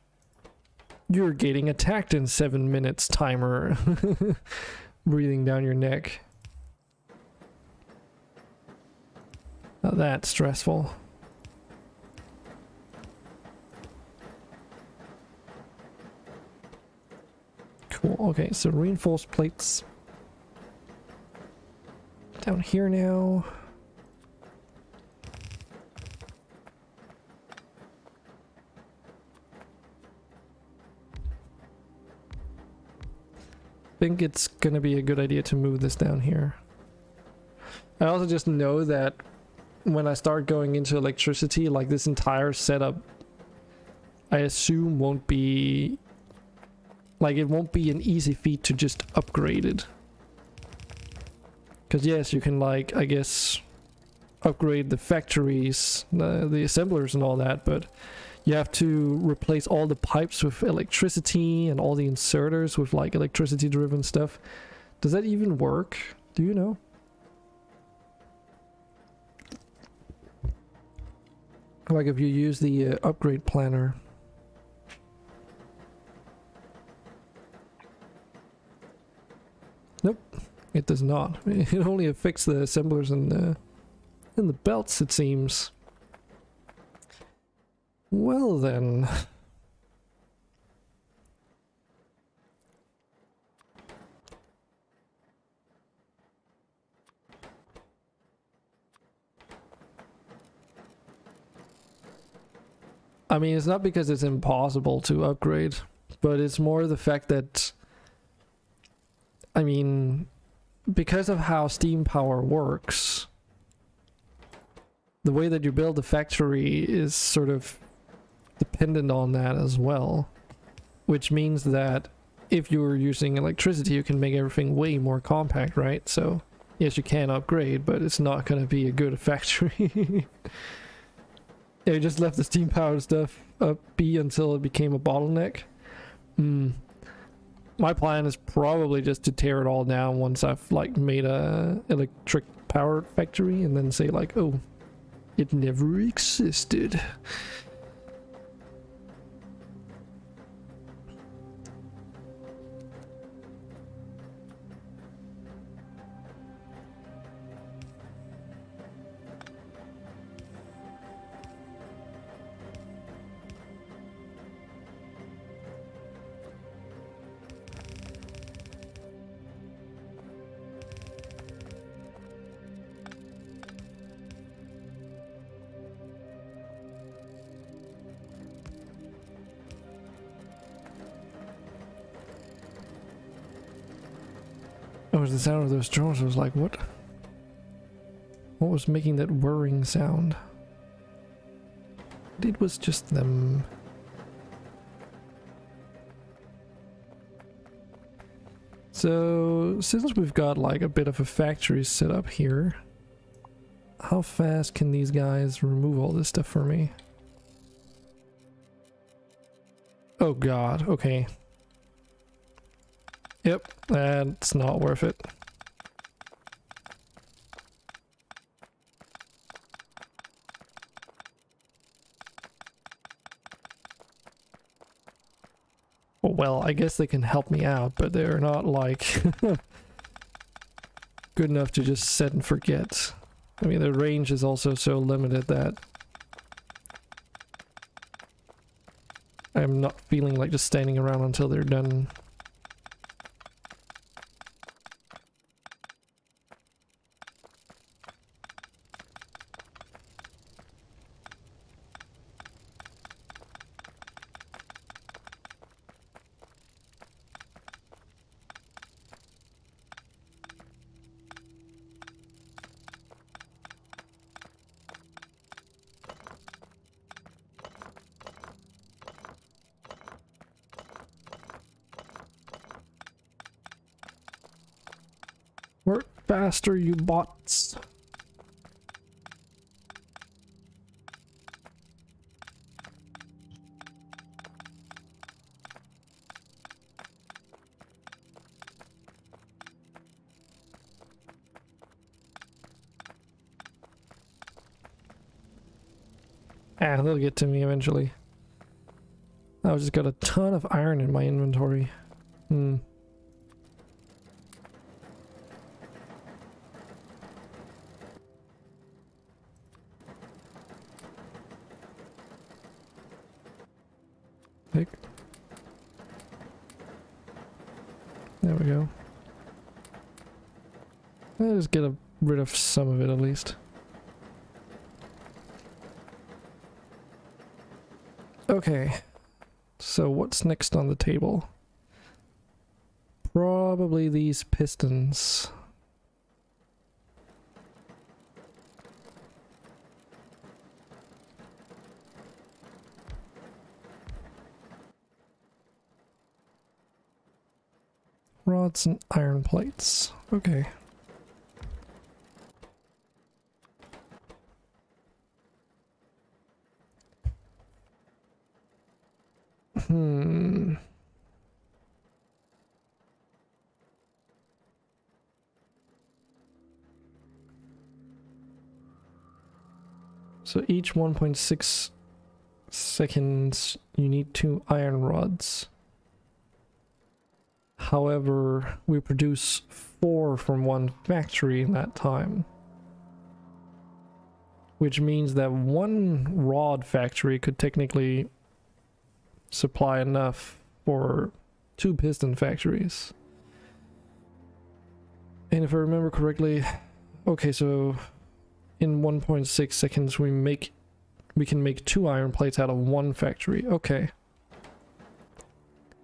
you're getting attacked in 7 minutes timer breathing down your neck. Not that stressful. Cool. Okay, so reinforced plates down here now. I think it's gonna be a good idea to move this down here. I also just know that when I start going into electricity, like this entire setup, I assume won't be... like, it won't be an easy feat to just upgrade it. Because yes, you can, like, I guess, upgrade the factories, the assemblers and all that, but you have to replace all the pipes with electricity and all the inserters with, like, electricity-driven stuff. Does that even work? Do you know? Like, if you use the upgrade planner. Nope, it does not. It only affects the assemblers and the belts, it seems. Well then. I mean, it's not because it's impossible to upgrade, but it's more the fact that, I mean, because of how steam power works, the way that you build a factory is sort of dependent on that as well, which means that if you're using electricity, you can make everything way more compact, right? So yes, you can upgrade, but it's not going to be a good factory. Yeah, you just left the steam powered stuff up B until it became a bottleneck. My plan is probably just to tear it all down once I've like made a electric powered factory and then say like, oh, it never existed. That was the sound of those drones. I was like, what? What was making that whirring sound? It was just them. So, since we've got like a bit of a factory set up here, how fast can these guys remove all this stuff for me? Oh god, okay. Yep, that's not worth it. Well, I guess they can help me out, but they're not like good enough to just set and forget. I mean, the range is also so limited that I'm not feeling like just standing around until they're done. Work faster, you bots. Ah, they'll get to me eventually. I've just got a ton of iron in my inventory. There we go. Let's get rid of some of it at least. Okay, so what's next on the table? Probably these pistons. Rods and iron plates. Okay. So each 1.6 seconds you need 2 iron rods. However, we produce 4 from one factory in that time. Which means that one rod factory could technically supply enough for 2 piston factories. And if I remember correctly, okay, so in 1.6 seconds we can make 2 iron plates out of one factory. Okay.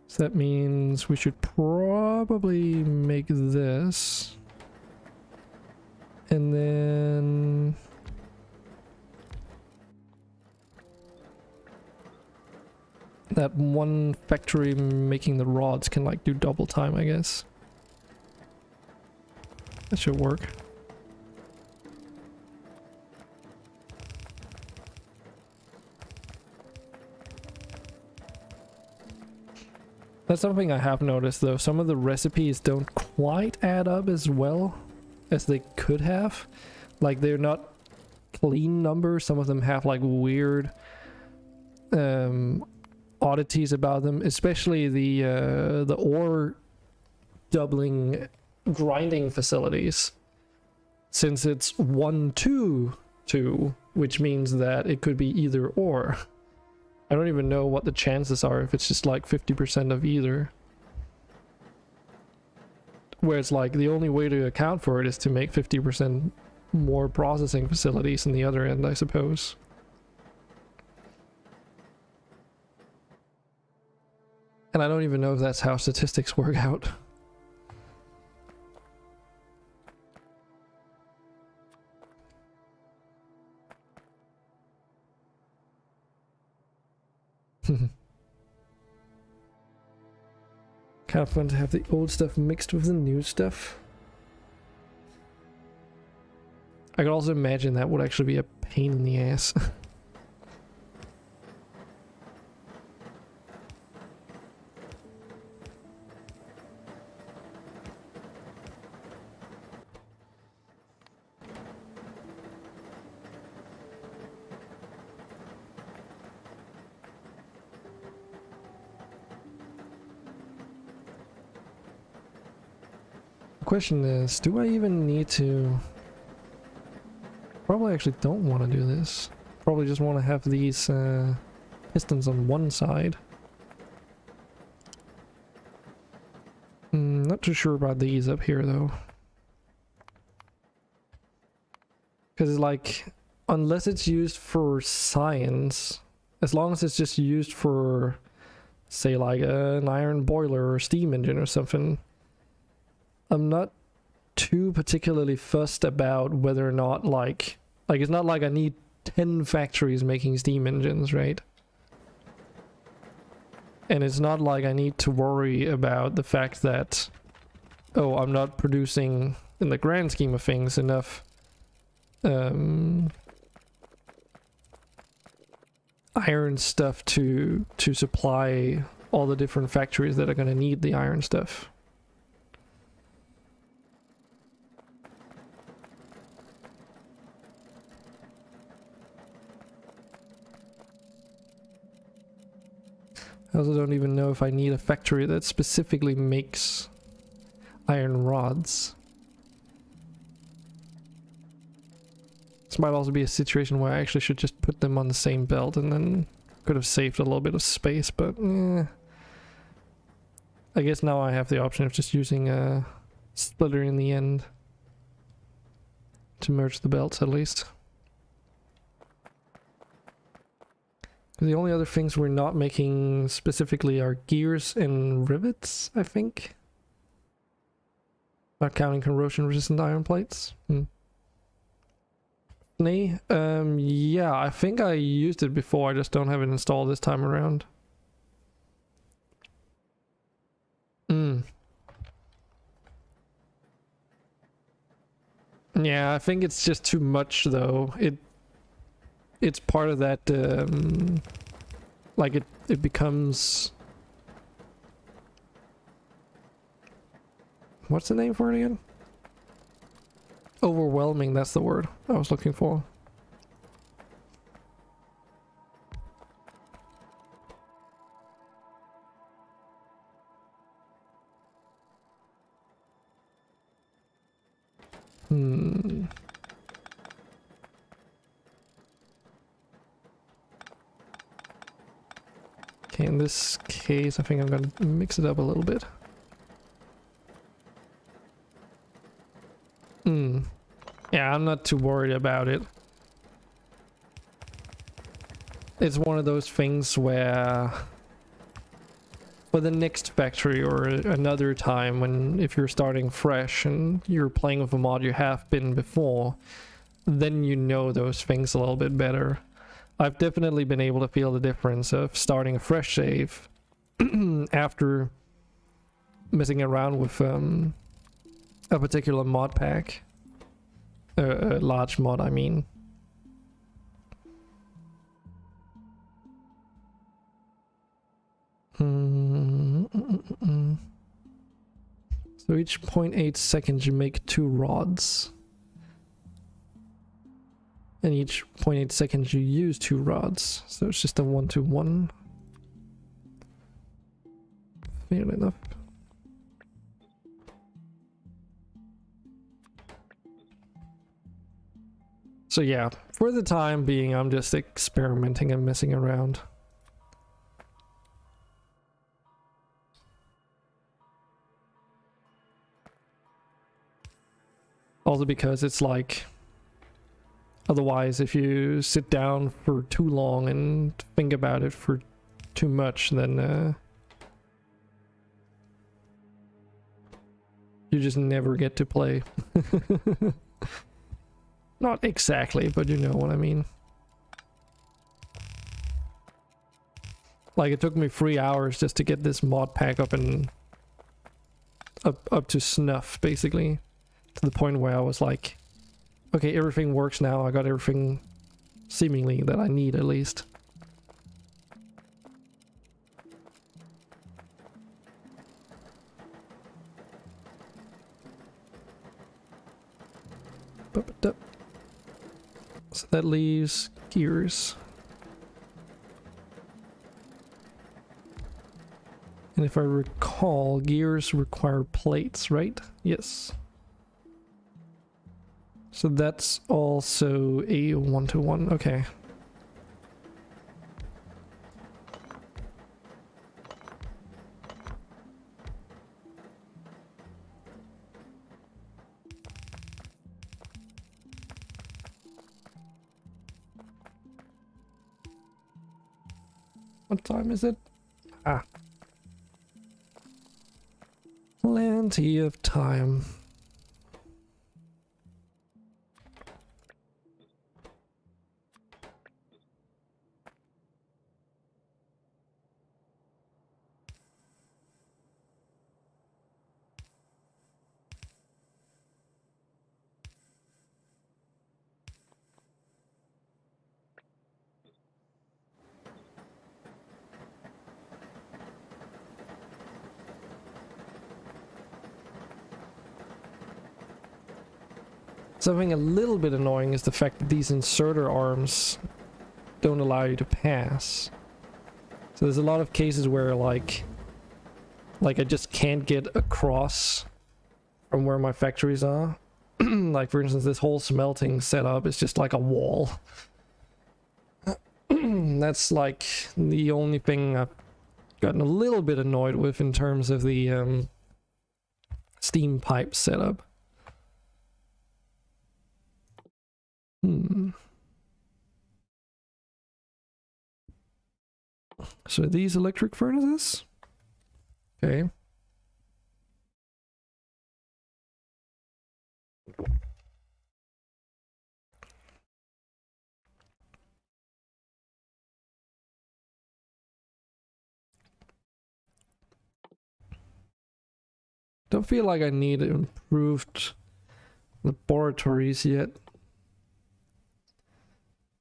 So that means we should probably make this. And then that one factory making the rods can like do double time, I guess. That should work. That's something I have noticed though. Some of the recipes don't quite add up as well as they could have. Like they're not clean numbers. Some of them have like weird oddities about them, especially the ore doubling grinding facilities. Since it's 1, 2, 2, which means that it could be either or. I don't even know what the chances are if it's just like 50% of either. Where it's like the only way to account for it is to make 50% more processing facilities in the other end, I suppose. And I don't even know if that's how statistics work out. Kind of fun to have the old stuff mixed with the new stuff. I could also imagine that would actually be a pain in the ass. The question is, do I even need to... Probably actually don't want to do this. Probably just want to have these pistons on one side. Not too sure about these up here though. Because it's like, unless it's used for science, as long as it's just used for, say, like an iron boiler or steam engine or something, I'm not too particularly fussed about whether or not like it's not like I need 10 factories making steam engines, right? And it's not like I need to worry about the fact that, oh, I'm not producing, in the grand scheme of things, enough iron stuff to supply all the different factories that are going to need the iron stuff. I also don't even know if I need a factory that specifically makes iron rods. This might also be a situation where I actually should just put them on the same belt and then could have saved a little bit of space, but I guess now I have the option of just using a splitter in the end to merge the belts at least. The only other things we're not making specifically are gears and rivets, I think. Not counting corrosion resistant iron plates. Yeah, I think I used it before, I just don't have it installed this time around. Yeah, I think it's just too much though. It's part of that, like it becomes... What's the name for it again? Overwhelming, that's the word I was looking for. Okay, in this case, I think I'm gonna mix it up a little bit. Yeah, I'm not too worried about it. It's one of those things where for the next factory or another time when if you're starting fresh and you're playing with a mod you have been before, then you know those things a little bit better. I've definitely been able to feel the difference of starting a fresh save after messing around with a particular mod pack. A large mod, I mean. So each 0.8 seconds you make 2 rods. And each 0.8 seconds you use 2 rods. So it's just a 1-to-1. Fair enough. So yeah, for the time being, I'm just experimenting and messing around. Also because it's like, otherwise if you sit down for too long and think about it for too much, then you just never get to play. Not exactly, but you know what I mean. Like, it took me 3 hours just to get this mod pack up and up to snuff, basically. To the point where I was like, okay, everything works now. I got everything seemingly that I need, at least. So that leaves gears. And if I recall, gears require plates, right? Yes. So that's also a 1-to-1. Okay. What time is it? Ah. Plenty of time. Something a little bit annoying is the fact that these inserter arms don't allow you to pass. So there's a lot of cases where like I just can't get across from where my factories are. Like, for instance, this whole smelting setup is just like a wall. That's like the only thing I've gotten a little bit annoyed with in terms of the steam pipe setup. So these electric furnaces? Okay. Don't feel like I need improved laboratories yet.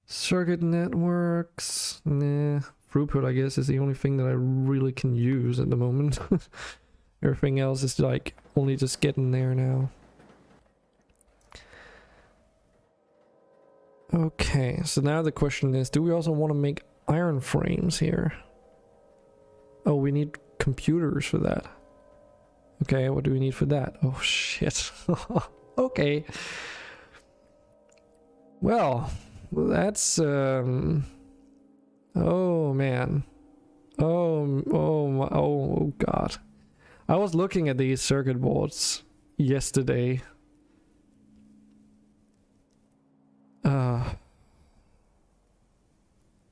Circuit networks, nah. Throughput, I guess, is the only thing that I really can use at the moment. Everything else is like only just getting there now. Okay, so now the question is, do we also want to make iron frames here? Oh, we need computers for that. Okay, what do we need for that? Oh shit. Okay. Well, that's oh man. Oh god. I was looking at these circuit boards yesterday.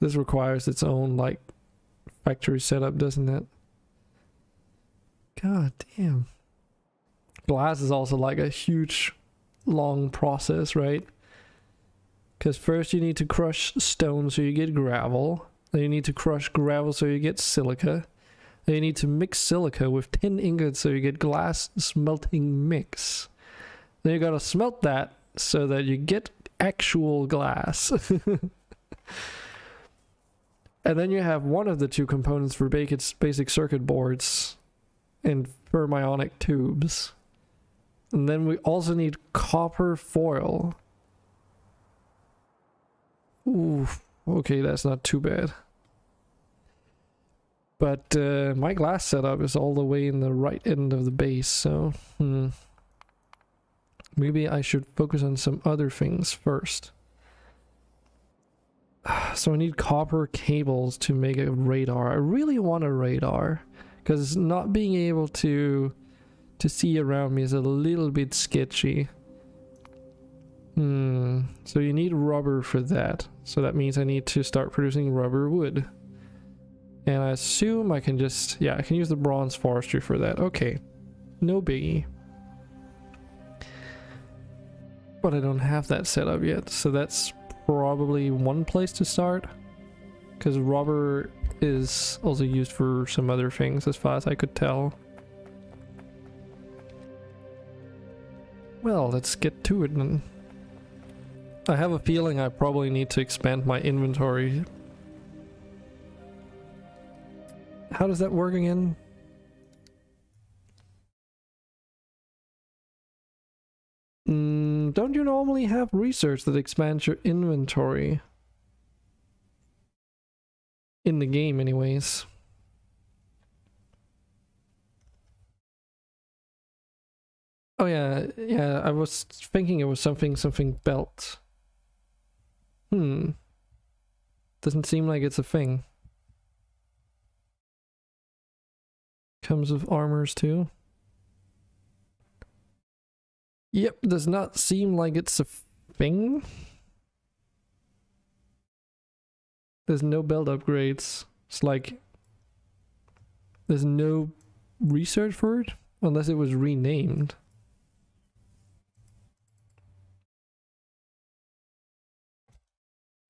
This requires its own like factory setup, doesn't it? God damn. Glass is also like a huge long process, right? Because first you need to crush stone so you get gravel. Then you need to crush gravel so you get silica. Then you need to mix silica with tin ingots so you get glass smelting mix. Then you gotta smelt that so that you get actual glass. And then you have one of the two components for basic circuit boards and fermionic tubes. And then we also need copper foil. Ooh, okay, that's not too bad. But my glass setup is all the way in the right end of the base, so maybe I should focus on some other things first. So I need copper cables to make a radar. I really want a radar, because not being able to see around me is a little bit sketchy. So you need rubber for that. So that means I need to start producing rubber wood. And I assume I can just, yeah, I can use the bronze forestry for that. Okay, no biggie. But I don't have that set up yet, so that's probably one place to start. because rubber is also used for some other things as far as I could tell. Well, let's get to it then. I have a feeling I probably need to expand my inventory. How does that work again? Don't you normally have research that expands your inventory? In the game anyways. Oh yeah, I was thinking it was something belt. Doesn't seem like it's a thing. Comes with armors too. Yep, does not seem like it's a thing. There's no belt upgrades. It's like there's no research for it unless it was renamed.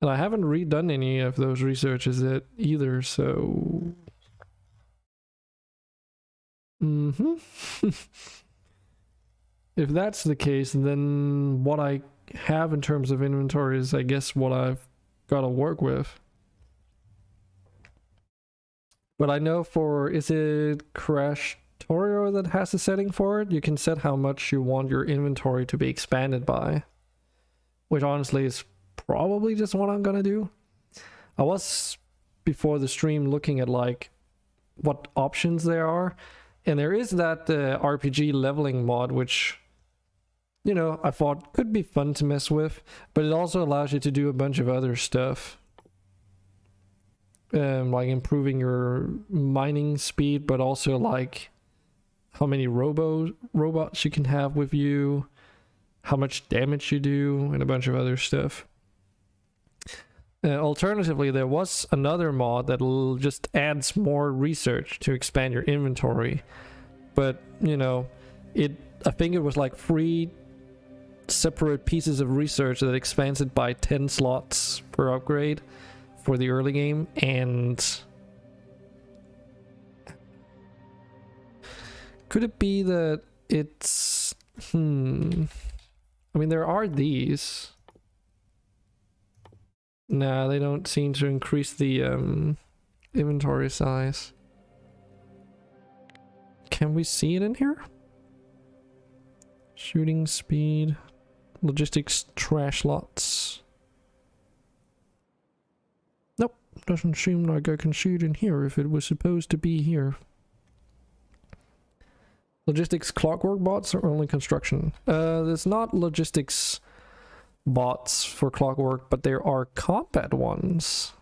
And I haven't redone any of those researches yet either, so if that's the case, then what I have in terms of inventory is, I guess, what I've got to work with. But I know for, is it Krastorio that has a setting for it? You can set how much you want your inventory to be expanded by, which honestly is probably just what I'm gonna do. I was before the stream looking at like what options there are, and there is that RPG leveling mod, which, you know, I thought could be fun to mess with, but it also allows you to do a bunch of other stuff, like improving your mining speed, but also like how many robots you can have with you, how much damage you do, and a bunch of other stuff. Alternatively, there was another mod that just adds more research to expand your inventory, but you know, I think it was like 3 separate pieces of research that expands it by 10 slots per upgrade for the early game. And could it be that it's I mean, there are these. Nah, they don't seem to increase the inventory size. Can we see it in here? Shooting speed, logistics, trash lots. Nope, doesn't seem like I can see it in here if it was supposed to be here. Logistics clockwork bots or only construction? There's not logistics bots for clockwork, but there are combat ones.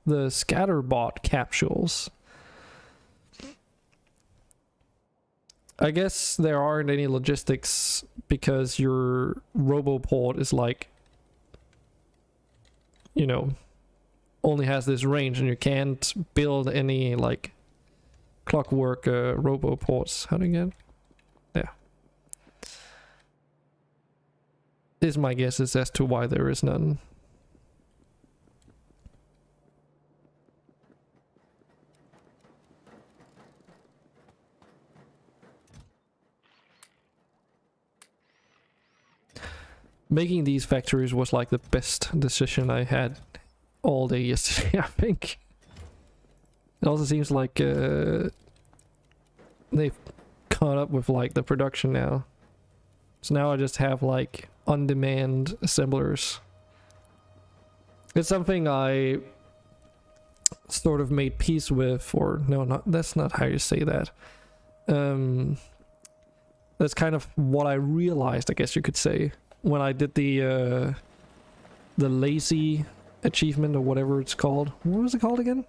The scatterbot capsules. I guess there aren't any logistics because your roboport is like, you know, only has this range, and you can't build any like clockwork roboports. How do you get? Yeah. Is my guess is as to why there is none. Making these factories was like the best decision I had all day yesterday, I think. It also seems like they've caught up with like the production now. So now I just have like on-demand assemblers. It's something I sort of made peace with, or no, that's not how you say that. That's kind of what I realized, I guess you could say, when I did the lazy achievement, or whatever it's called. What was it called again?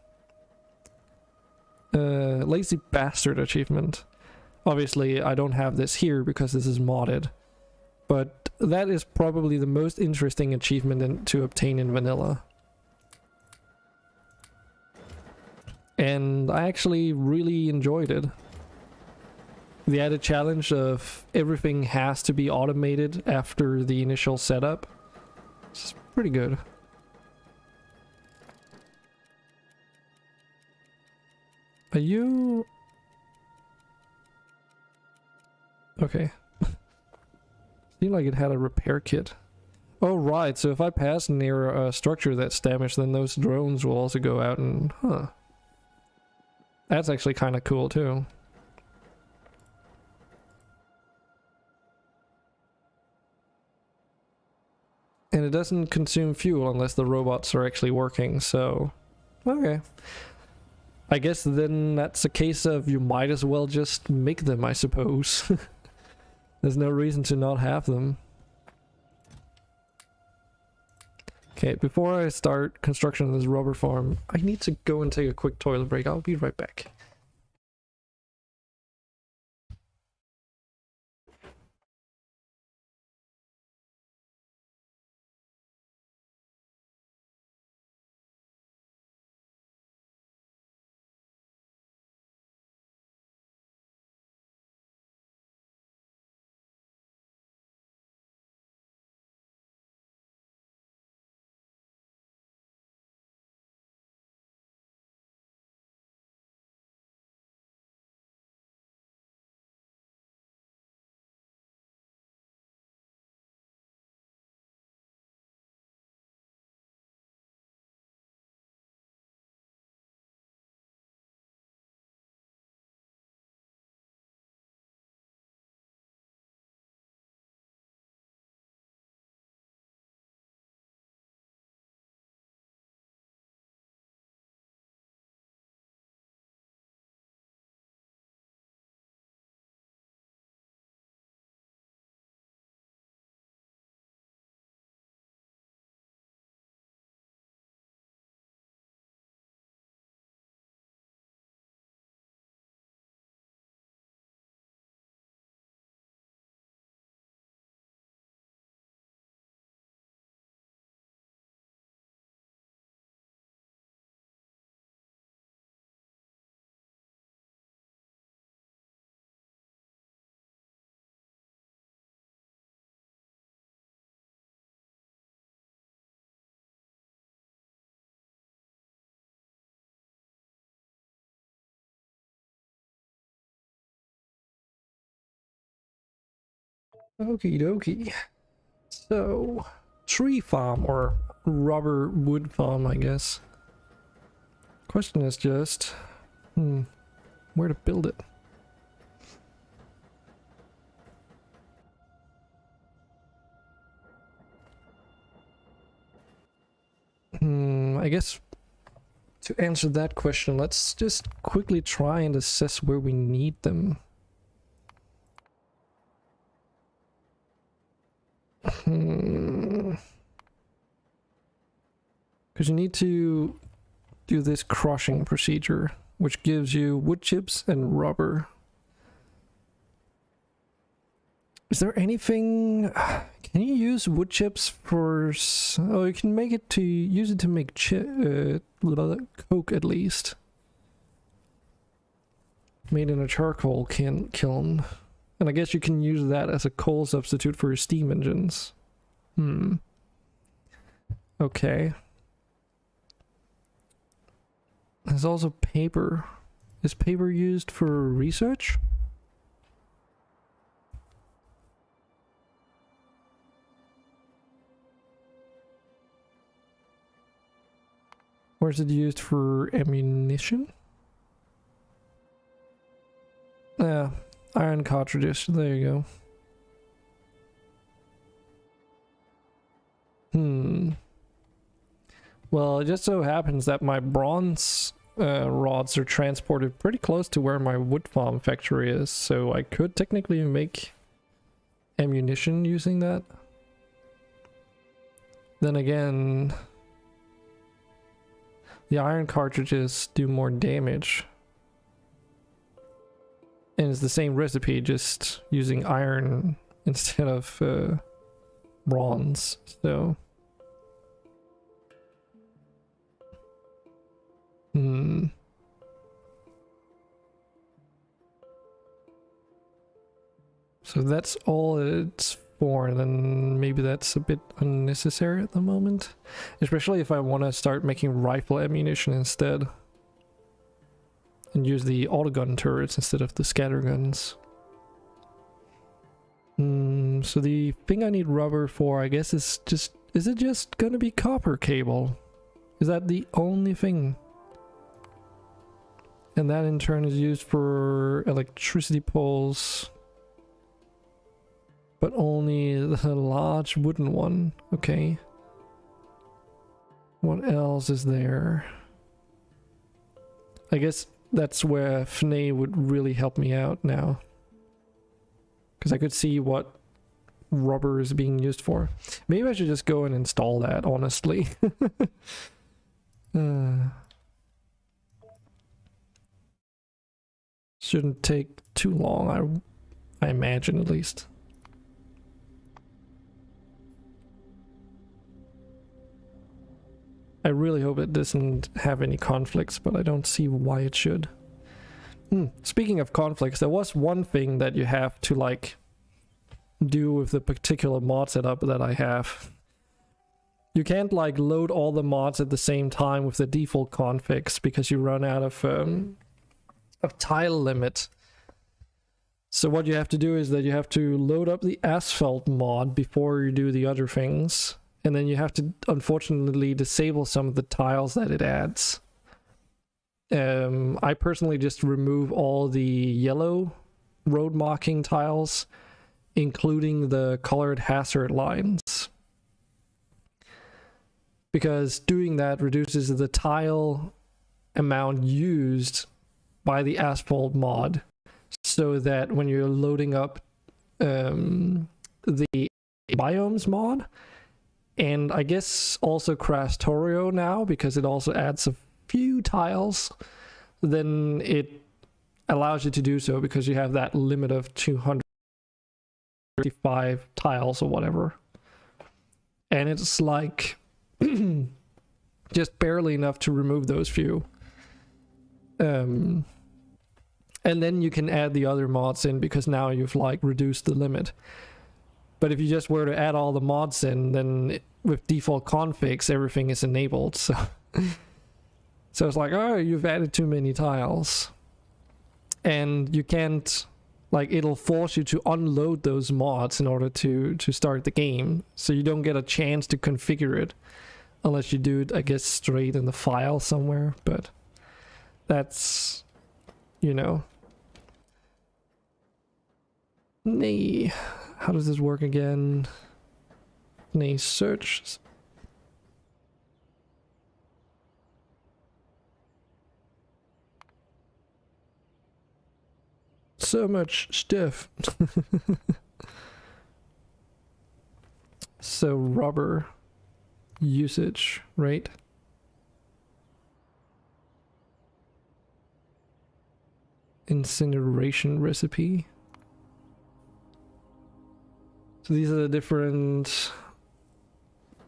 Lazy bastard achievement. Obviously I don't have this here because this is modded, but that is probably the most interesting achievement to obtain in vanilla. And I actually really enjoyed it. The added challenge of everything has to be automated after the initial setup. It's pretty good. Are you... Okay. Seemed like it had a repair kit. Oh right, so if I pass near a structure that's damaged, then those drones will also go out and... Huh. That's actually kind of cool too. And it doesn't consume fuel unless the robots are actually working, so... Okay. I guess then that's a case of you might as well just make them, I suppose. There's no reason to not have them. Okay, before I start construction of this rubber farm, I need to go and take a quick toilet break. I'll be right back. Okie dokie. So, tree farm or rubber wood farm, I guess. Question is just, where to build it? I guess to answer that question, let's just quickly try and assess where we need them. Because you need to do this crushing procedure, which gives you wood chips and rubber. Is there anything... Can you use wood chips for... Oh, you can make it to... Use it to make coke at least. Made in a charcoal kiln. And I guess you can use that as a coal substitute for your steam engines. Okay. There's also paper. Is paper used for research? Or is it used for ammunition? Yeah, iron cartridges. There you go. Well, it just so happens that my bronze rods are transported pretty close to where my wood farm factory is, so I could technically make ammunition using that. Then again, the iron cartridges do more damage. And it's the same recipe, just using iron instead of bronze, so... So that's all it's for, and then maybe that's a bit unnecessary at the moment. Especially if I want to start making rifle ammunition instead. and use the autogun turrets instead of the scatter guns. So the thing I need rubber for, I guess, is it just gonna be copper cable? Is that the only thing? And that in turn is used for electricity poles. But only the large wooden one. Okay. What else is there? I guess that's where FNA would really help me out now. Because I could see what rubber is being used for. Maybe I should just go and install that, honestly. Shouldn't take too long, I imagine, at least. I really hope it doesn't have any conflicts, but I don't see why it should. Speaking of conflicts, there was one thing that you have to like do with the particular mod setup that I have. You can't like load all the mods at the same time with the default configs because you run out of tile limit. So what you have to do is that you have to load up the asphalt mod before you do the other things. And then you have to, unfortunately, disable some of the tiles that it adds. I personally just remove all the yellow road marking tiles, including the colored hazard lines. Because doing that reduces the tile amount used by the asphalt mod, so that when you're loading up the biomes mod, and I guess also Krastorio now, because it also adds a few tiles, then it allows you to do so because you have that limit of 235 tiles or whatever. And it's like just barely enough to remove those few. And then you can add the other mods in because now you've like reduced the limit. But if you just were to add all the mods in, then with default configs, everything is enabled. So, so it's like, oh, you've added too many tiles. And you can't, like, it'll force you to unload those mods in order to start the game. So you don't get a chance to configure it unless you do it, I guess, straight in the file somewhere. But that's, you know. Nay. How does this work again? Nay, search. So much stuff. So rubber usage, right? Incineration recipe. So these are the different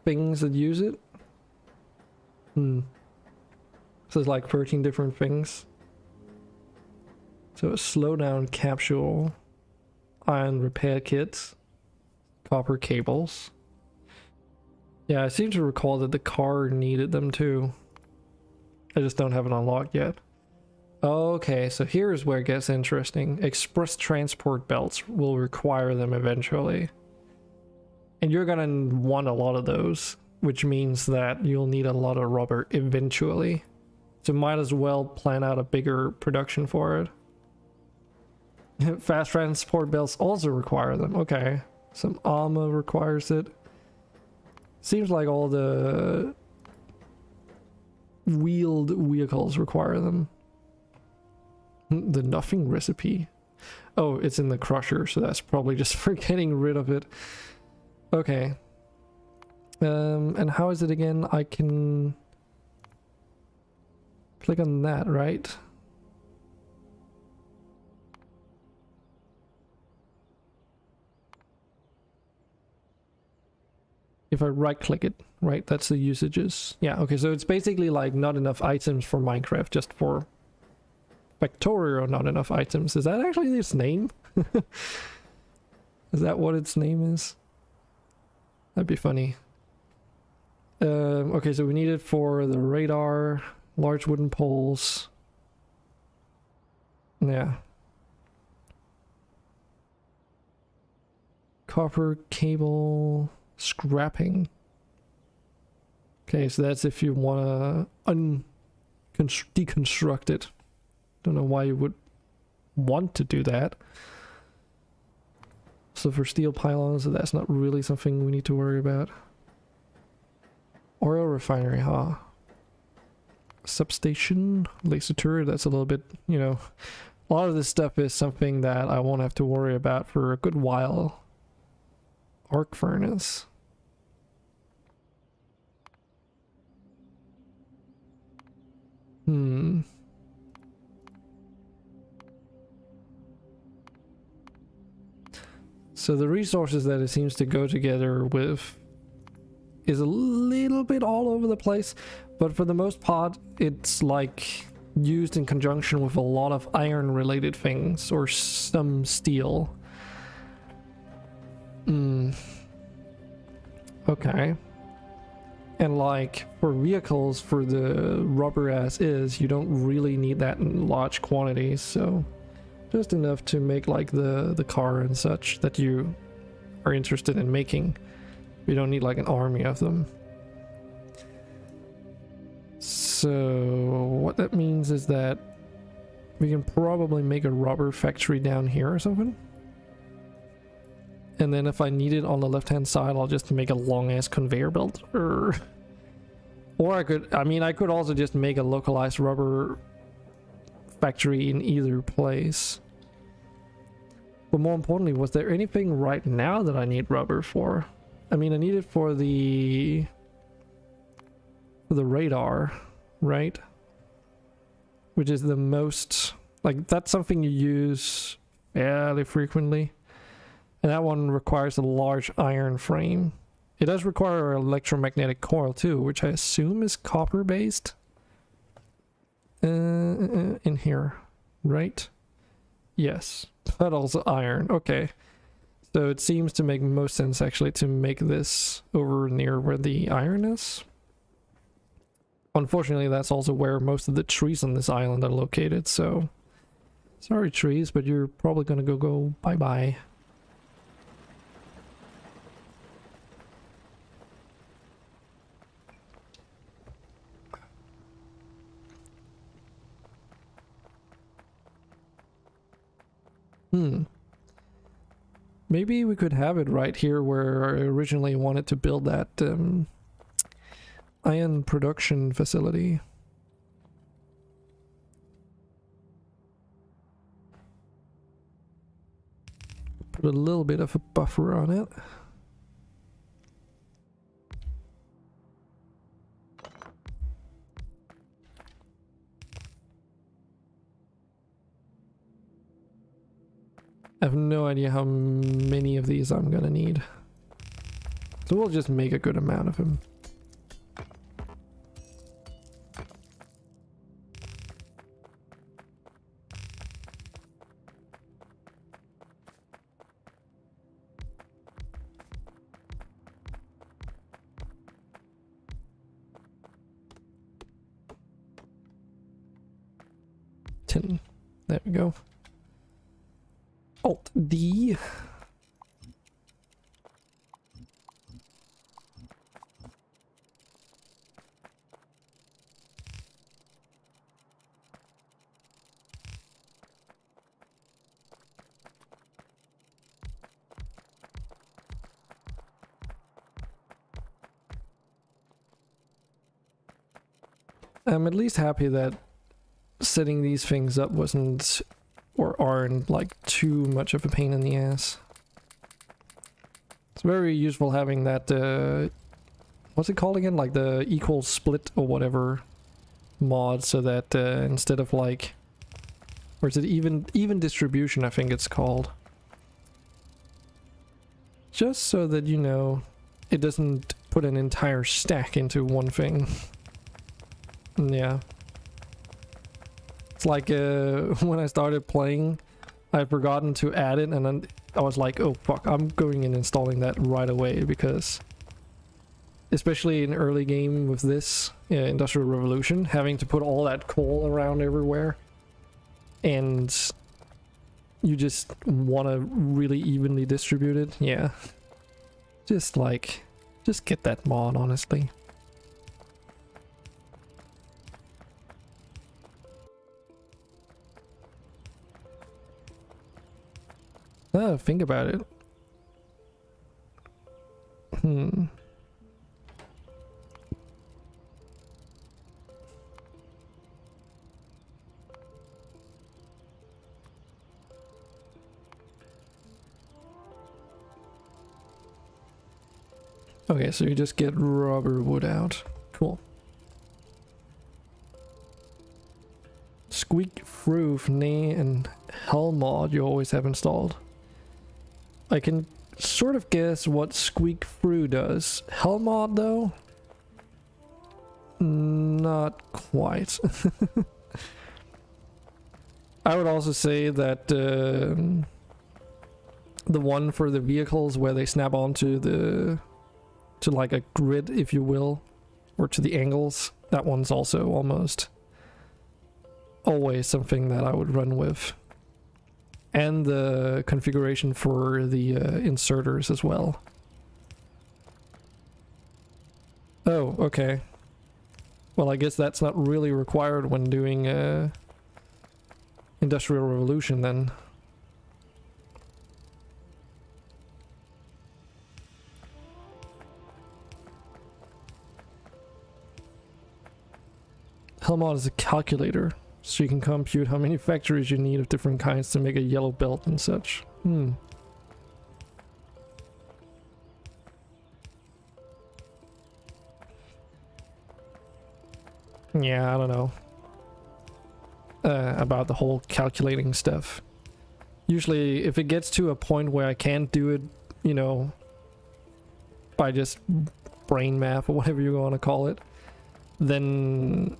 things that use it. So there's like 13 different things. So a slowdown capsule, iron repair kits, copper cables. Yeah, I seem to recall that the car needed them too. I just don't have it unlocked yet. Okay, so here's where it gets interesting. Express transport belts will require them eventually. And you're gonna want a lot of those, which means that you'll need a lot of rubber eventually. So might as well plan out a bigger production for it. Fast transport belts also require them. Okay. Some armor requires it. Seems like all the wheeled vehicles require them. The nothing recipe. Oh, it's in the crusher, so that's probably just for getting rid of it. Okay. And how is it again? I can click on that, right? If I right click it, right? That's the usages. Yeah, okay, so it's basically like not enough items for Minecraft, just for Factorio, not enough items. Is that actually its name? Is that what its name is? That'd be funny. Okay, so we need it for the radar, large wooden poles. Yeah. Copper cable scrapping. Okay, so that's if you want to deconstruct it. Don't know why you would want to do that. So for steel pylons, that's not really something we need to worry about. Oil refinery, huh? Substation, laser turret, that's a little bit, you know, a lot of this stuff is something that I won't have to worry about for a good while. Arc furnace. So the resources that it seems to go together with is a little bit all over the place, but for the most part it's like used in conjunction with a lot of iron related things or some steel. Okay. And like for vehicles, for the rubber as is, you don't really need that in large quantities, so just enough to make like the car and such that you are interested in making. You don't need like an army of them. So what that means is that we can probably make a rubber factory down here or something. And then if I need it on the left hand side, I'll just make a long ass conveyor belt. Or I could also just make a localized rubber factory in either place. But more importantly, was there anything right now that I need rubber for? I mean, I need it for the radar, right? Which is the most, like, that's something you use fairly frequently. And that one requires a large iron frame. It does require an electromagnetic coil too, which I assume is copper based. In here, right? Yes, but also iron. Okay. So it seems to make most sense actually to make this over near where the iron is. Unfortunately, that's also where most of the trees on this island are located, so sorry trees, but you're probably gonna go bye-bye. Maybe we could have it right here where I originally wanted to build that iron production facility. Put a little bit of a buffer on it. I have no idea how many of these I'm gonna need. So we'll just make a good amount of them. There we go. Alt D. I'm at least happy that setting these things up wasn't or aren't like too much of a pain in the ass. It's very useful having that what's it called again, like the equal split or whatever mod, so that instead of like, or is it even distribution, I think it's called, just so that, you know, it doesn't put an entire stack into one thing. Yeah. It's like when I started playing, I'd forgotten to add it, and then I was like, oh fuck, I'm going and installing that right away, because especially in early game with this Industrial Revolution, having to put all that coal around everywhere and you just want to really evenly distribute it, yeah. Just get that mod, honestly. Oh, think about it. Okay, so you just get rubber wood out. Cool. Squeak through knee and hell mod you always have installed. I can sort of guess what squeak through does. Hell mod though? Not quite. I would also say that the one for the vehicles where they snap onto the to like a grid, if you will, or to the angles, that one's also almost always something that I would run with. And the configuration for the inserters as well. Oh, okay. Well, I guess that's not really required when doing Industrial Revolution then. Hellmod is a calculator, so you can compute how many factories you need of different kinds to make a yellow belt and such. Yeah, I don't know. About the whole calculating stuff. Usually, if it gets to a point where I can't do it, you know, by just brain math or whatever you want to call it, then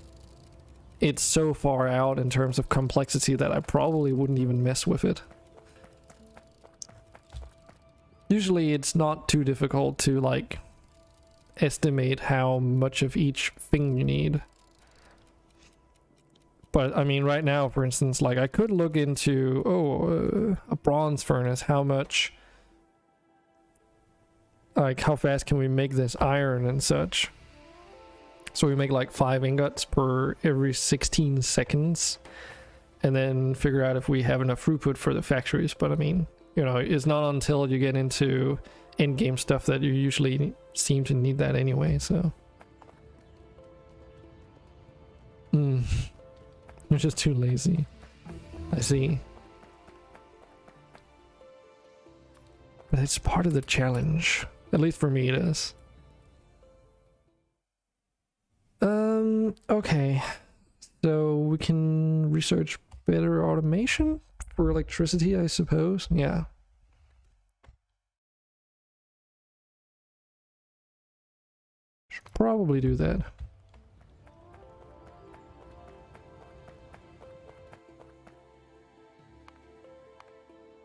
it's so far out in terms of complexity that I probably wouldn't even mess with it. Usually it's not too difficult to like estimate how much of each thing you need. But I mean right now, for instance, like I could look into a bronze furnace, how much, like how fast can we make this iron and such. So we make like 5 ingots per every 16 seconds and then figure out if we have enough throughput for the factories. But I mean, you know, it's not until you get into in-game stuff that you usually seem to need that anyway, so. You're just too lazy. I see. But it's part of the challenge. At least for me it is. Okay, so we can research better automation for electricity, I suppose. Yeah. Should probably do that.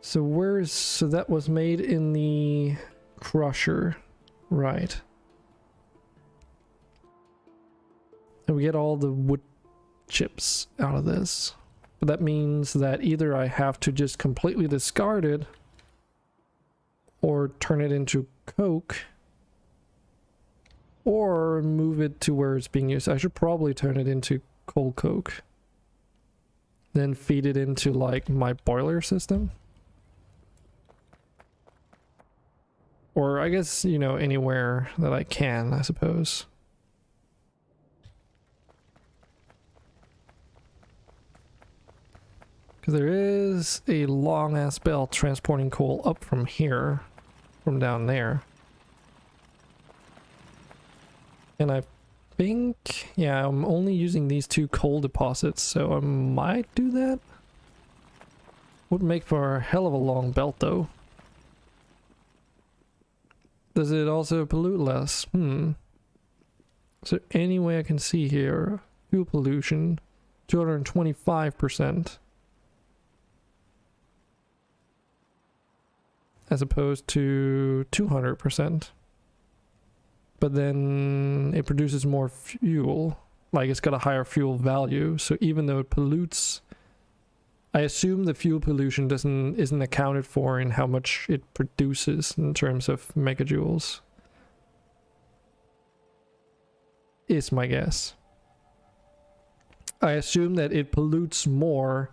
So so that was made in the crusher, right? And we get all the wood chips out of this. But that means that either I have to just completely discard it or turn it into coke or move it to where it's being used. I should probably turn it into coal coke. Then feed it into like my boiler system. Or I guess, you know, anywhere that I can, I suppose. Because there is a long ass belt transporting coal up from here, from down there. And I think, yeah, I'm only using these 2 coal deposits, so I might do that. Would make for a hell of a long belt though. Does it also pollute less? Is there any way I can see here? Fuel pollution, 225%. As opposed to 200%. But then it produces more fuel. Like it's got a higher fuel value. So even though it pollutes I assume the fuel pollution isn't accounted for in how much it produces in terms of megajoules. Is my guess. I assume that it pollutes more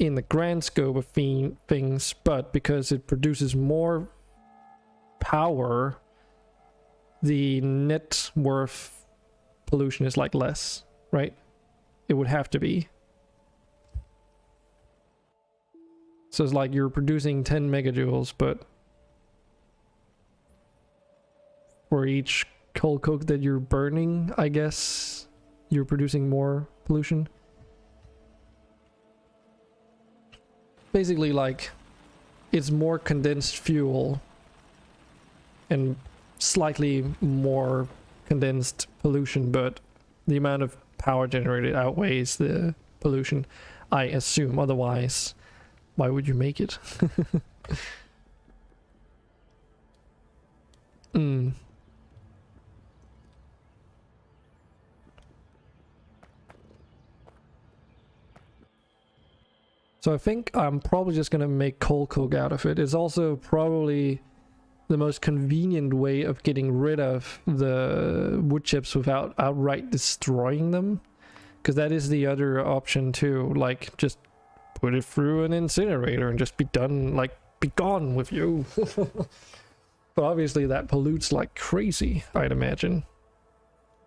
in the grand scope of things, but because it produces more power, the net worth pollution is like less, right? It would have to be. So it's like you're producing 10 megajoules, but for each coal coke that you're burning, I guess you're producing more pollution. Basically, like, it's more condensed fuel and slightly more condensed pollution, but the amount of power generated outweighs the pollution, I assume. Otherwise, why would you make it? So I think I'm probably just gonna make coal coke out of it. It's also probably the most convenient way of getting rid of the wood chips without outright destroying them. Because that is the other option too. Like, just put it through an incinerator and just be done, like, be gone with you. But obviously that pollutes like crazy, I'd imagine.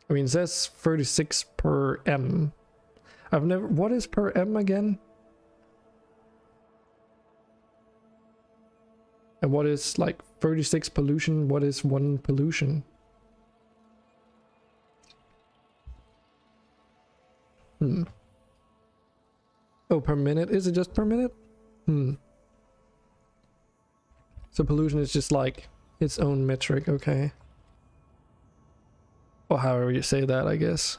I mean, it says 36 per M. I've never... What is per M again? And what is like 36 pollution? What is 1 pollution? Oh, per minute? Is it just per minute? So pollution is just like its own metric, okay. Or however you say that, I guess.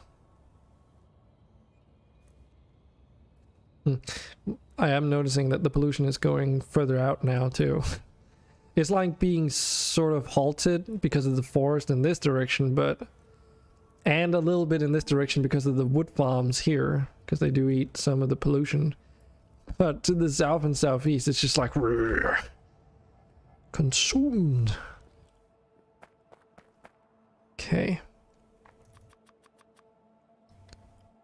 I am noticing that the pollution is going further out now too. It's like being sort of halted because of the forest in this direction, but... And a little bit in this direction because of the wood farms here, because they do eat some of the pollution. But to the south and southeast, it's just like... Consumed. Okay.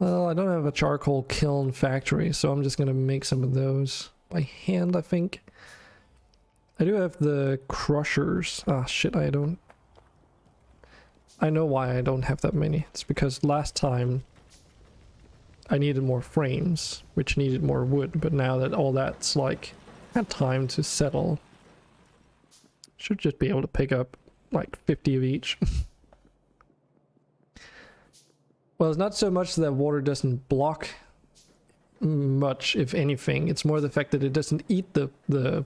Well, I don't have a charcoal kiln factory, so I'm just gonna make some of those by hand, I think. I do have the crushers. Ah, shit, I don't... I know why I don't have that many. It's because last time I needed more frames, which needed more wood, but now that all that's like had time to settle, should just be able to pick up like 50 of each. Well, it's not so much that water doesn't block much, if anything. It's more the fact that it doesn't eat the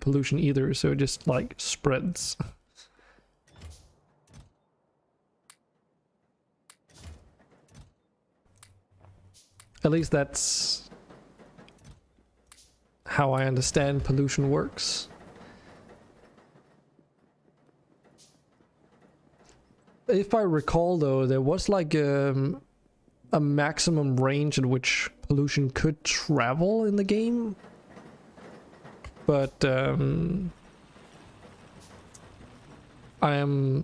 pollution either, so it just like spreads. At least that's how I understand pollution works. If I recall though, there was like a maximum range in which pollution could travel in the game, but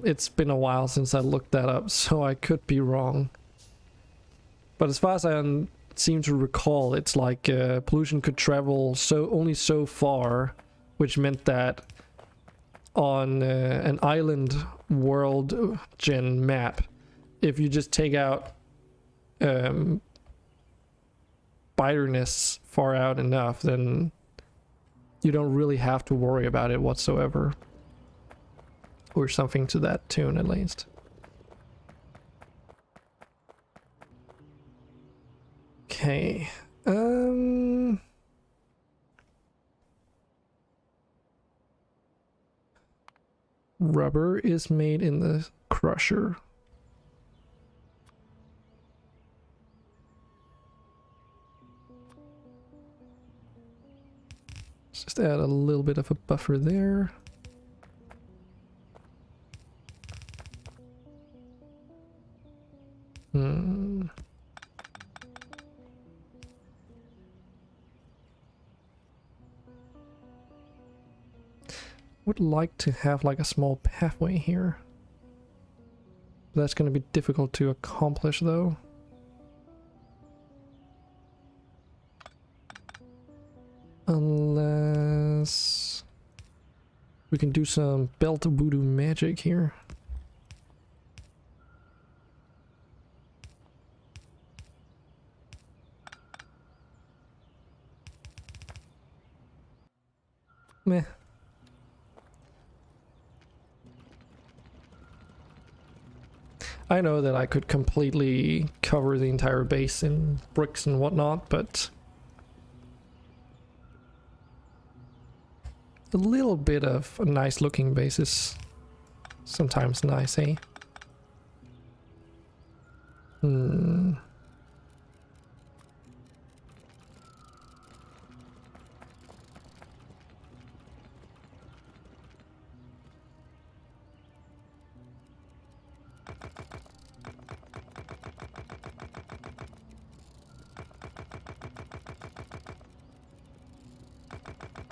it's been a while since I looked that up, so I could be wrong. But as far as I seem to recall, it's like pollution could travel only so far, which meant that on an island world gen map, if you just take out spider nests far out enough, then you don't really have to worry about it whatsoever, or something to that tune at least. Okay, rubber is made in the crusher. Let's just add a little bit of a buffer there. Would like to have like a small pathway here. That's going to be difficult to accomplish though. Unless we can do some belt voodoo magic here. Meh. I know that I could completely cover the entire base in bricks and whatnot, but a little bit of a nice looking base is sometimes nice, eh?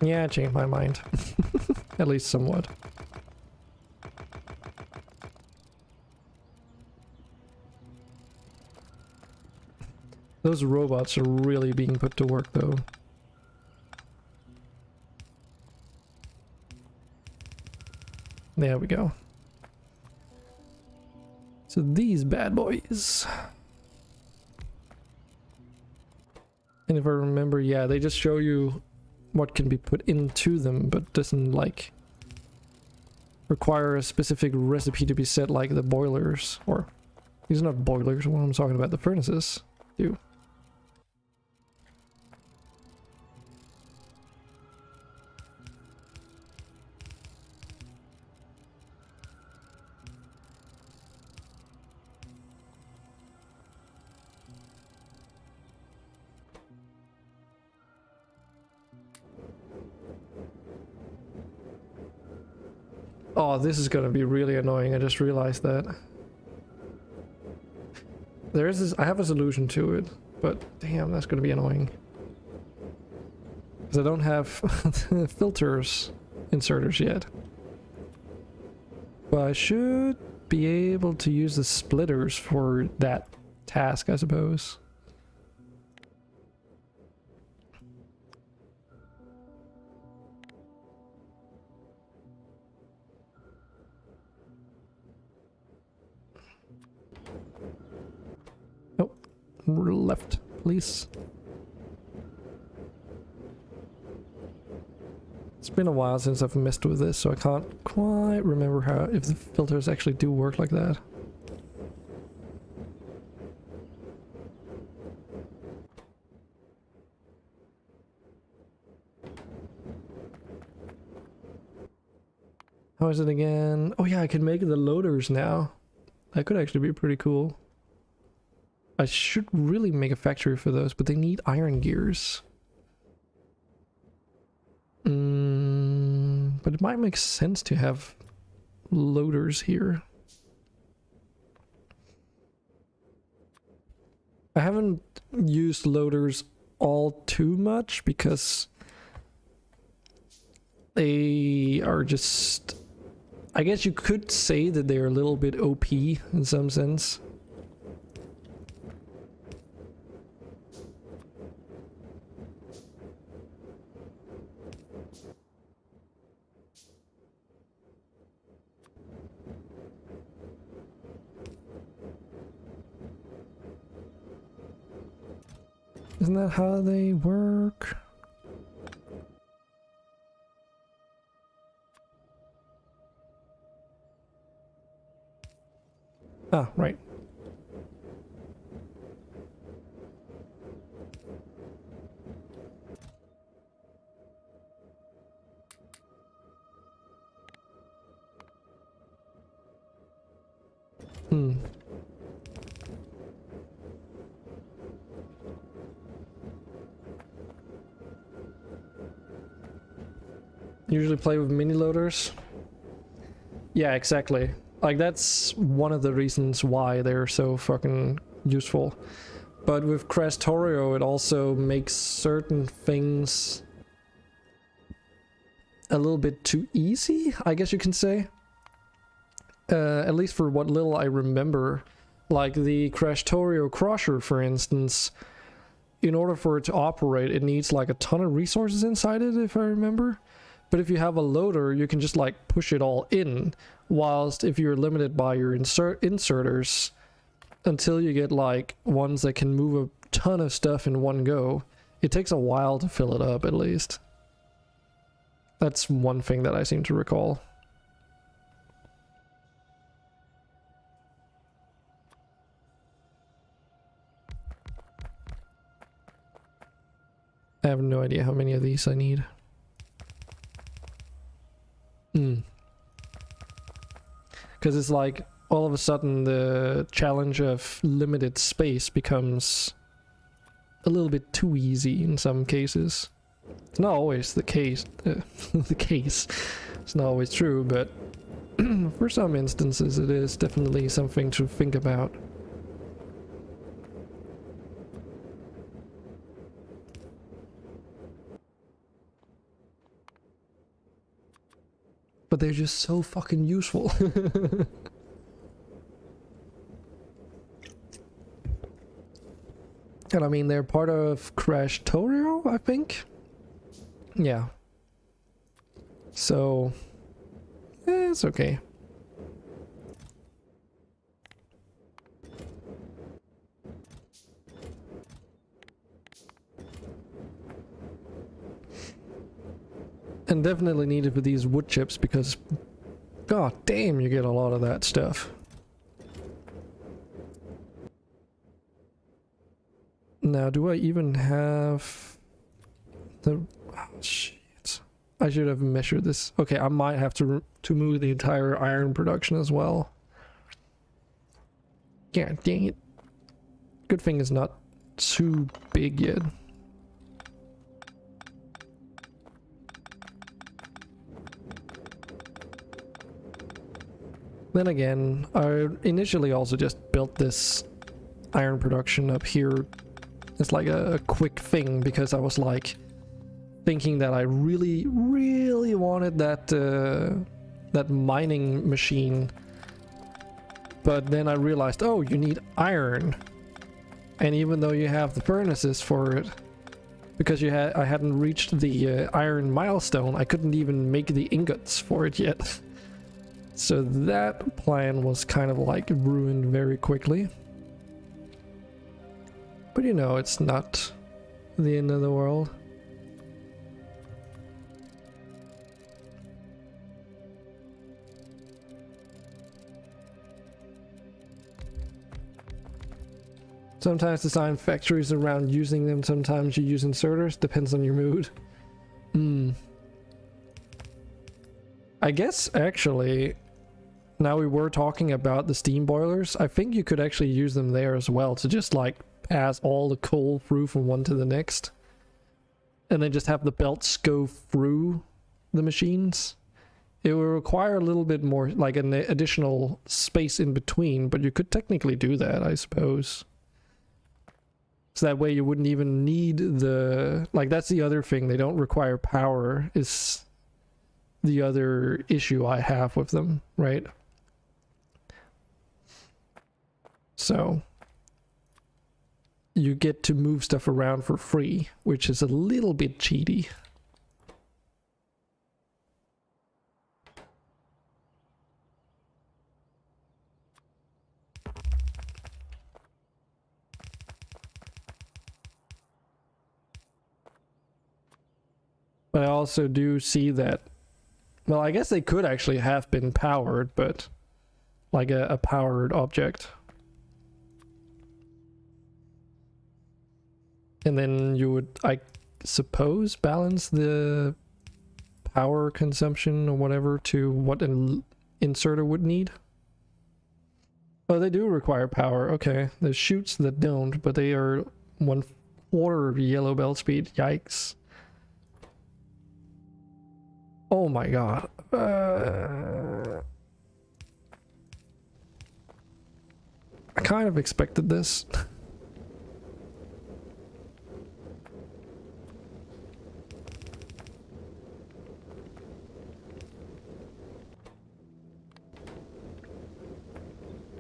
Yeah, I changed my mind. At least somewhat. Those robots are really being put to work though. There we go. So these bad boys. And if I remember, yeah, they just show you what can be put into them, but doesn't like require a specific recipe to be set like the boilers, or these are not boilers, what I'm talking about, the furnaces do. Oh, this is gonna be really annoying. I just realized that. There is this, I have a solution to it, but damn, that's gonna be annoying. Because I don't have filters inserters yet. But I should be able to use the splitters for that task, I suppose. Left, please. It's been a while since I've messed with this, so I can't quite remember how, if the filters actually do work like that. How is it again? Oh yeah, I can make the loaders now. That could actually be pretty cool. I should really make a factory for those, but they need iron gears. But it might make sense to have loaders here. I haven't used loaders all too much because they are just... I guess you could say that they're a little bit OP in some sense. Isn't that how they work? Ah, right. Usually play with mini loaders. Yeah, exactly. Like that's one of the reasons why they're so fucking useful. But with Krastorio it also makes certain things a little bit too easy, I guess you can say. At least for what little I remember. Like the Krastorio crusher, for instance, in order for it to operate, it needs like a ton of resources inside it, if I remember. But if you have a loader, you can just like push it all in, whilst if you're limited by your inserters, until you get like ones that can move a ton of stuff in one go, it takes a while to fill it up, at least. That's one thing that I seem to recall. I have no idea how many of these I need. Because it's like, all of a sudden the challenge of limited space becomes a little bit too easy in some cases. It's not always the case. It's not always true, but for some instances it is definitely something to think about. But they're just so fucking useful. And I mean, they're part of Krastorio, I think? Yeah. So, it's okay. And definitely needed for these wood chips because, god damn, you get a lot of that stuff. Now, do I even have the... Oh, shit. I should have measured this. Okay, I might have to move the entire iron production as well. Yeah, dang it. Good thing it's not too big yet. Then again, I initially also just built this iron production up here. It's like a quick thing because I was like thinking that I really wanted that that mining machine, but then I realized, oh, you need iron, and even though you have the furnaces for it, because I hadn't reached the iron milestone, I couldn't even make the ingots for it yet. So that plan was kind of like ruined very quickly. But you know, it's not the end of the world. Sometimes design factories around using them, sometimes you use inserters, depends on your mood. I guess actually, now we were talking about the steam boilers, I think you could actually use them there as well to just like pass all the coal through from one to the next. And then just have the belts go through the machines. It will require a little bit more, like an additional space in between, but you could technically do that, I suppose. So that way you wouldn't even need the... Like, that's the other thing, they don't require power, is the other issue I have with them, right? So you get to move stuff around for free, which is a little bit cheaty. But I also do see that, well, I guess they could actually have been powered, but like a powered object. And then you would, I suppose, balance the power consumption or whatever to what an inserter would need. Oh, they do require power. Okay, there's chutes that don't, but they are 1/4 of yellow belt speed. Yikes. Oh my god. I kind of expected this.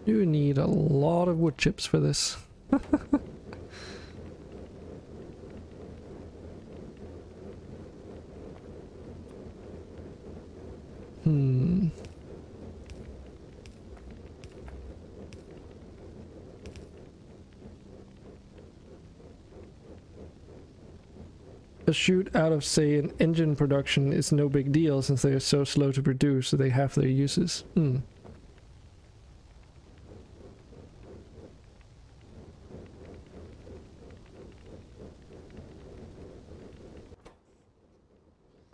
You need a lot of wood chips for this. A shoot out of, say, an engine production is no big deal since they are so slow to produce, so they have their uses.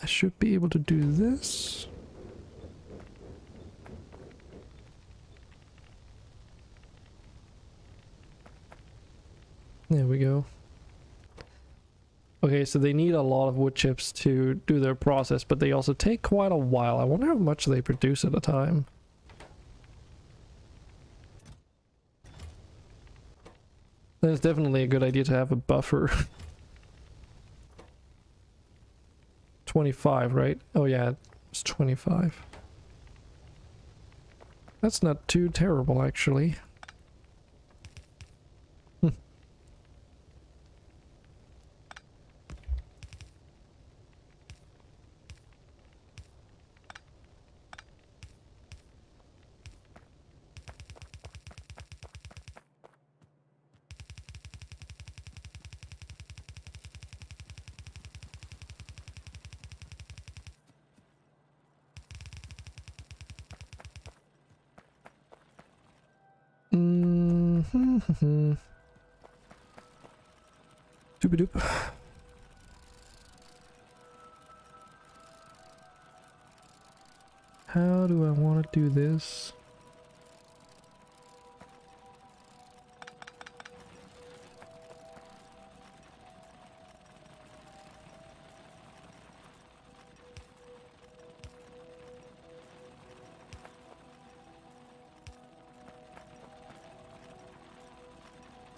I should be able to do this. There we go. Okay, so they need a lot of wood chips to do their process, but they also take quite a while. I wonder how much they produce at a time. It's definitely a good idea to have a buffer. 25, right? Oh yeah, it's 25. That's not too terrible, actually. Doop-a-doop. How do I want to do this?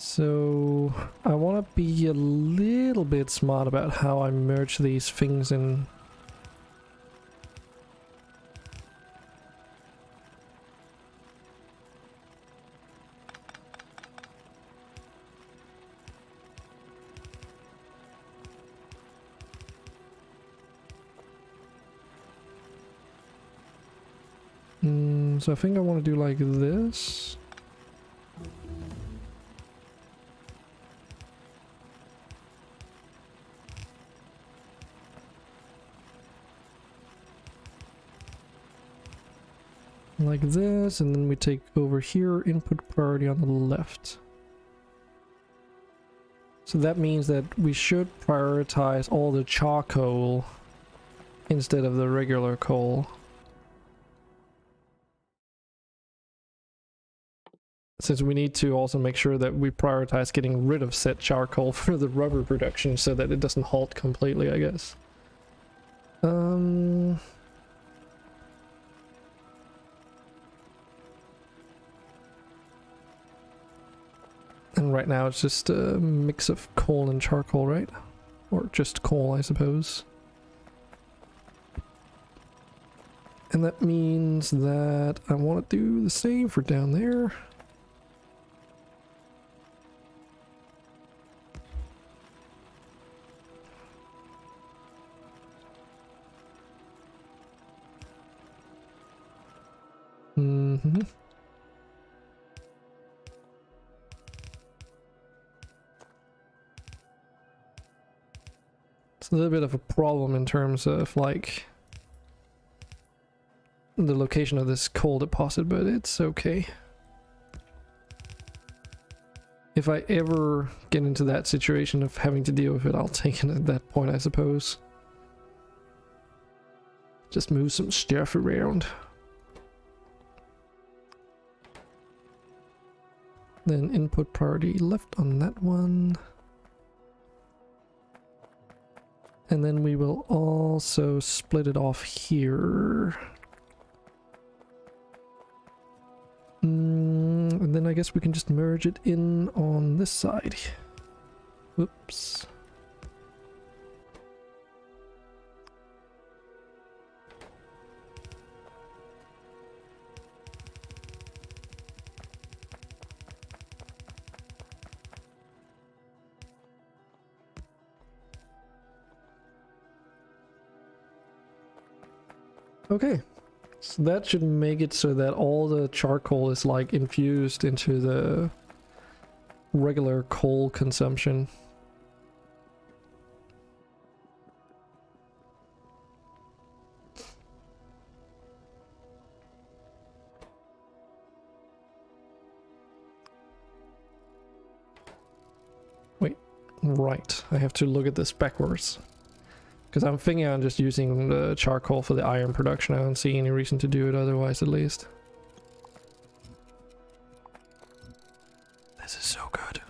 So I want to be a little bit smart about how I merge these things in. So I think I want to do like this. Like this, and then we take over here, input priority on the left. So that means that we should prioritize all the charcoal instead of the regular coal. Since we need to also make sure that we prioritize getting rid of said charcoal for the rubber production so that it doesn't halt completely, I guess. And right now it's just a mix of coal and charcoal, right? Or just coal, I suppose. And that means that I want to do the same for down there. It's a little bit of a problem in terms of like the location of this coal deposit, but it's okay. If I ever get into that situation of having to deal with it, I'll take it at that point, I suppose. Just move some stuff around. Then input priority left on that one. And then we will also split it off here. And then I guess we can just merge it in on this side. Whoops. Okay, so that should make it so that all the charcoal is like infused into the regular coal consumption. Wait, right, I have to look at this backwards. Because I'm thinking I'm just using the charcoal for the iron production. I don't see any reason to do it otherwise, at least. This is so good.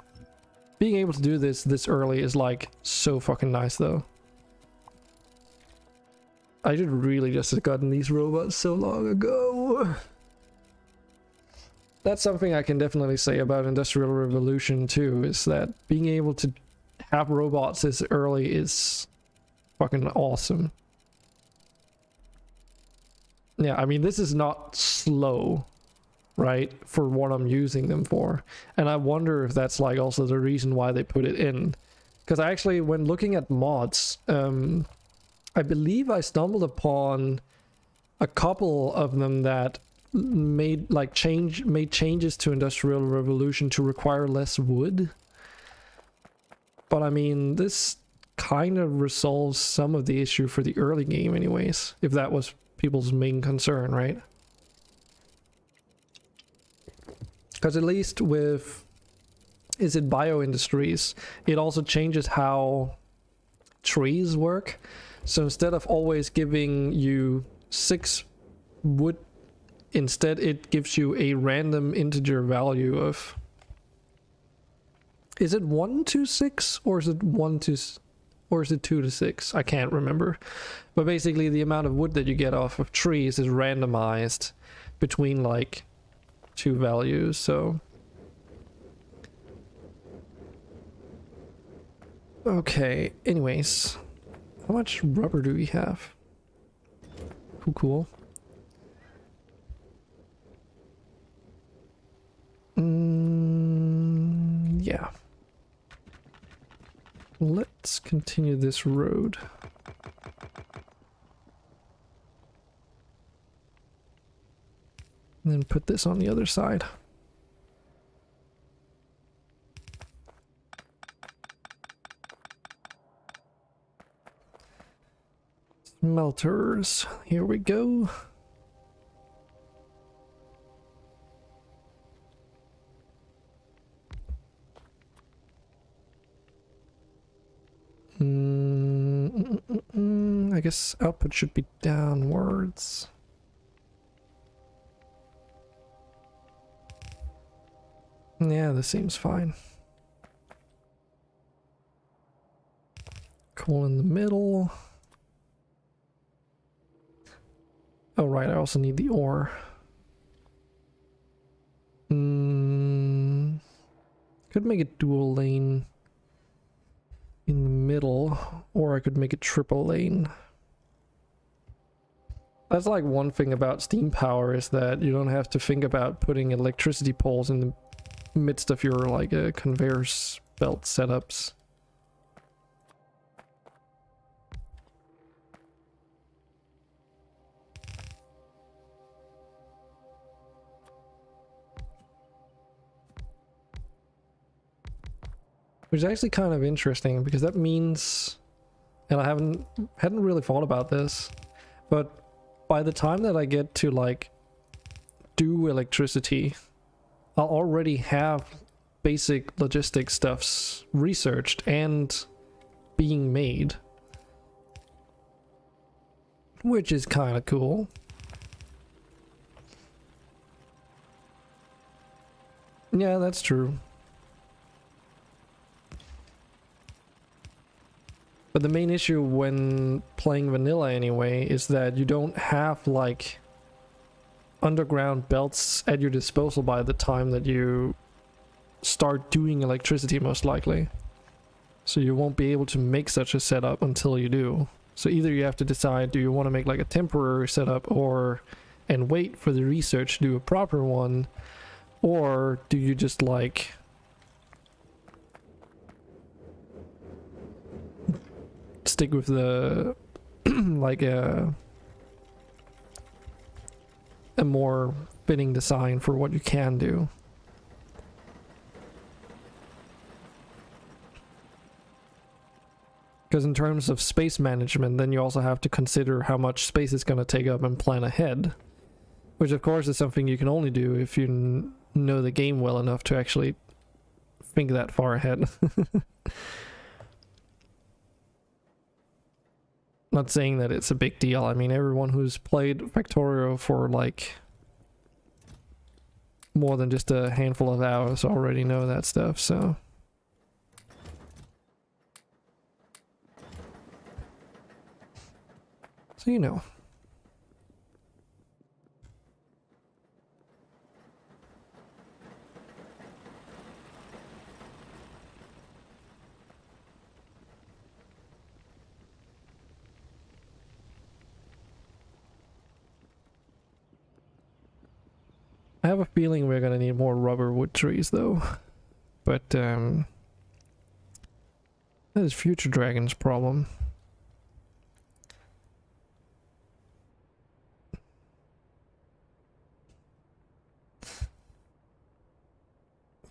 Being able to do this early is like so fucking nice though. I should really just have gotten these robots so long ago. That's something I can definitely say about Industrial Revolution too, is that being able to have robots this early is fucking awesome. Yeah, I mean, this is not slow, right, for what I'm using them for. And I wonder if that's like also the reason why they put it in. Because I actually, when looking at mods, I believe I stumbled upon a couple of them that made changes to Industrial Revolution to require less wood. But I mean, this kind of resolves some of the issue for the early game anyways, if that was people's main concern, right? Because at least with bio industries, it also changes how trees work. So instead of always giving you 6 wood, instead it gives you a random integer value of, is it 1 to 6 or is it 1 to, or is it 2 to 6? I can't remember. But basically the amount of wood that you get off of trees is randomized between like 2 values, so. Okay, anyways. How much rubber do we have? Cool. Yeah. Let's continue this road. And then put this on the other side. Smelters. Here we go. I guess output should be downwards. Yeah, this seems fine. Coal in the middle. Oh right, I also need the ore. Could make it dual lane in the middle, or I could make it triple lane. That's like one thing about steam power, is that you don't have to think about putting electricity poles in the midst of your like conveyor belt setups. Which is actually kind of interesting, because that means, and I hadn't really thought about this, but by the time that I get to like do electricity, I'll already have basic logistics stuffs researched and being made, which is kind of cool. Yeah, that's true. But the main issue when playing vanilla anyway is that you don't have like underground belts at your disposal by the time that you start doing electricity, most likely. So you won't be able to make such a setup until you do. So either you have to decide, do you want to make like a temporary setup and wait for the research to do a proper one, or do you just like stick with the like a more fitting design for what you can do. Because in terms of space management, then you also have to consider how much space it's going to take up and plan ahead. Which of course is something you can only do if you know the game well enough to actually think that far ahead. Not saying that it's a big deal. I mean, everyone who's played Factorio for like more than just a handful of hours already know that stuff, so... So you know. I have a feeling we're gonna need more rubber wood trees though. But that is Future Dragon's problem.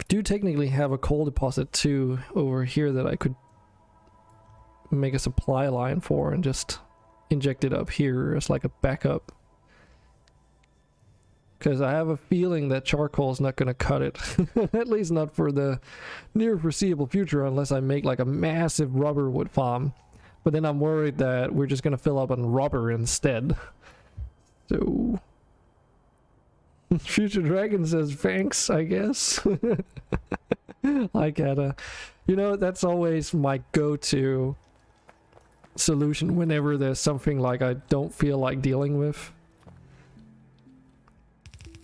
Do technically have a coal deposit too over here that I could make a supply line for and just inject it up here as like a backup. Because I have a feeling that charcoal is not going to cut it. At least not for the near foreseeable future unless I make like a massive rubber wood farm. But then I'm worried that we're just going to fill up on rubber instead. So... Future Dragon says thanks, I guess. I gotta... You know, that's always my go-to solution whenever there's something like I don't feel like dealing with.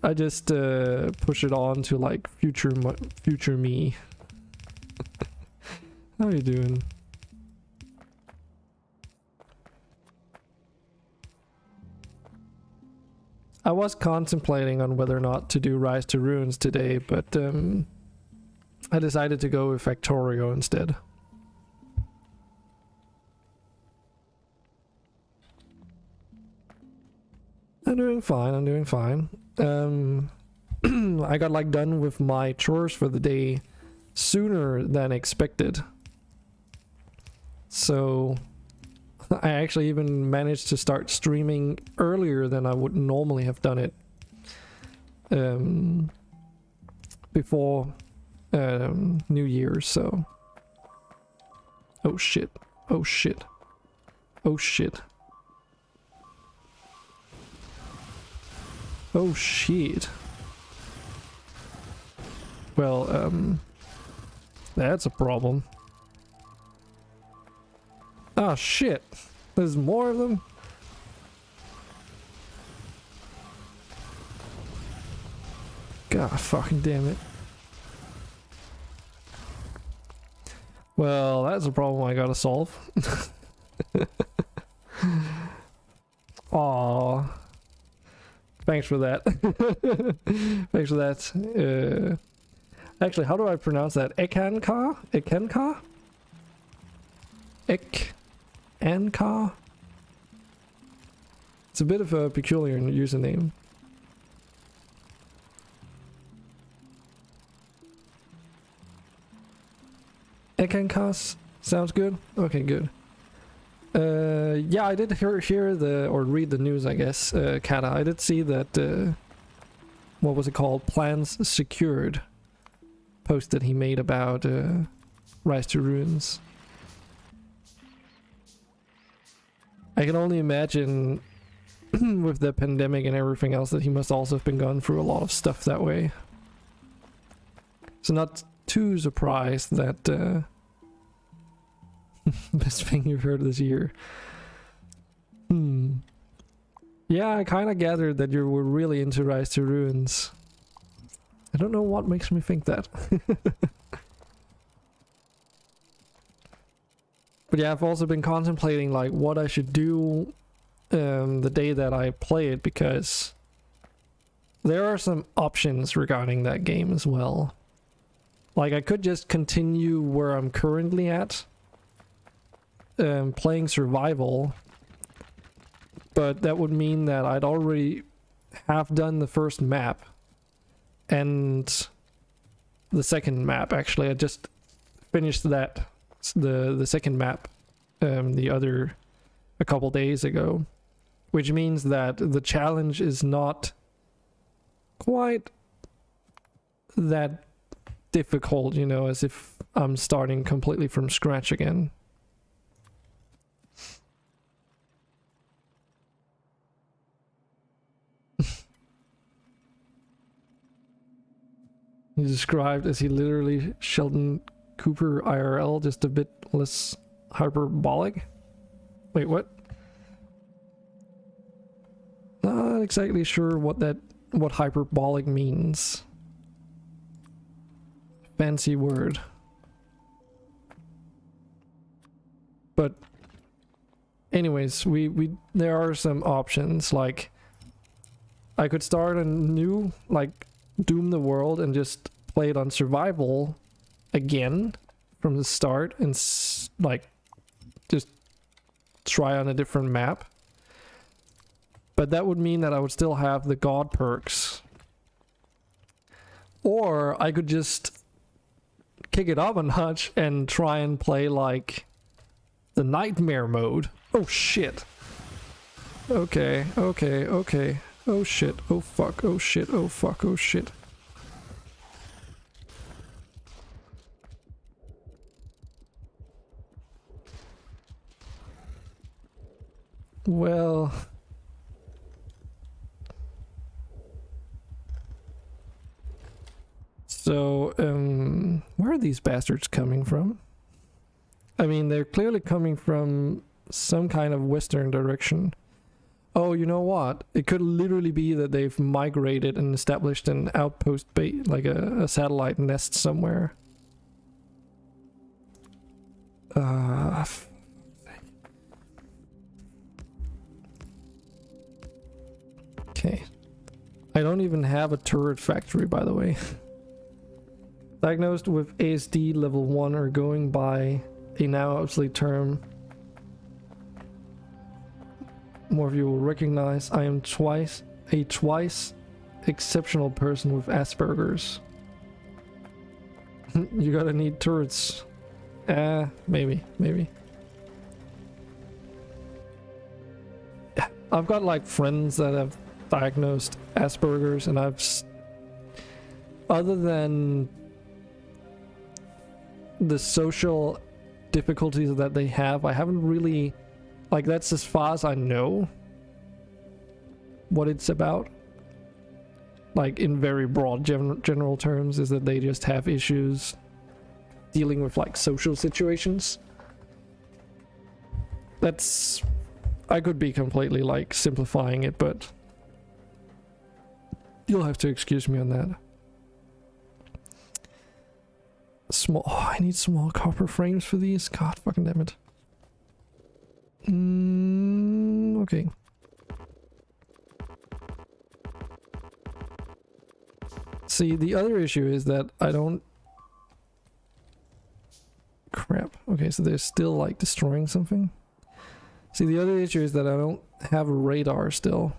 I just push it on to like future me. How you doing? I was contemplating on whether or not to do Rise to Ruins today, but I decided to go with Factorio instead. I'm doing fine, I'm doing fine. I got like done with my chores for the day sooner than expected. So... I actually even managed to start streaming earlier than I would normally have done it before New Year's, so... Oh shit, oh shit, oh shit. Oh shit. Well, that's a problem. Oh shit, there's more of them? God fucking damn it. Well, that's a problem I gotta solve. Aww. Thanks for that. Thanks for that. Actually, how do I pronounce that? Ekanka? Ekenka? Anka? It's a bit of a peculiar username. Ekankas sounds good. Okay, good. Yeah, I did hear the or read the news. I guess, Kata. I did see that. What was it called? Plans secured. Post that he made about Rise to Ruins. I can only imagine with the pandemic and everything else that he must also have been going through a lot of stuff that way. So not too surprised that best thing you've heard this year. Yeah, I kind of gathered that you were really into Rise to Ruins. I don't know what makes me think that. But yeah, I've also been contemplating like what I should do the day that I play it, because there are some options regarding that game as well. Like I could just continue where I'm currently at, playing survival, but that would mean that I'd already have done the first map and the second map. Actually, I just finished that, the second map, a couple days ago, which means that the challenge is not quite that difficult, you know, as if I'm starting completely from scratch again. He's described as he literally Sheldon Cooper IRL, just a bit less hyperbolic. Wait, what? Not exactly sure what hyperbolic means. Fancy word. But anyways, there are some options. Like, I could start a new, like, Doom the World and just play it on survival again from the start and like just try on a different map. But that would mean that I would still have the god perks. Or I could just kick it up a notch and try and play like the nightmare mode. Oh shit. Okay. Oh shit, oh fuck, oh shit, oh fuck, oh shit. Well... So, where are these bastards coming from? I mean, they're clearly coming from some kind of western direction. Oh, you know what? It could literally be that they've migrated and established an outpost base, like a satellite nest somewhere. Okay. I don't even have a turret factory, by the way. Diagnosed with ASD level 1 or going by a now obsolete term. More of you will recognize I am twice exceptional person with Asperger's. You gotta need turrets. Maybe. I've got like friends that have diagnosed Asperger's, and other than the social difficulties that they have, I haven't really, like, that's as far as I know what it's about. Like, in very broad general terms, is that they just have issues dealing with like social situations. That's, I could be completely like simplifying it, but you'll have to excuse me on that. Small, oh, I need small copper frames for these. God fucking damn it. Okay. See, the other issue is that I don't... Crap. Okay, so they're still like destroying something. See, the other issue is that I don't have a radar still.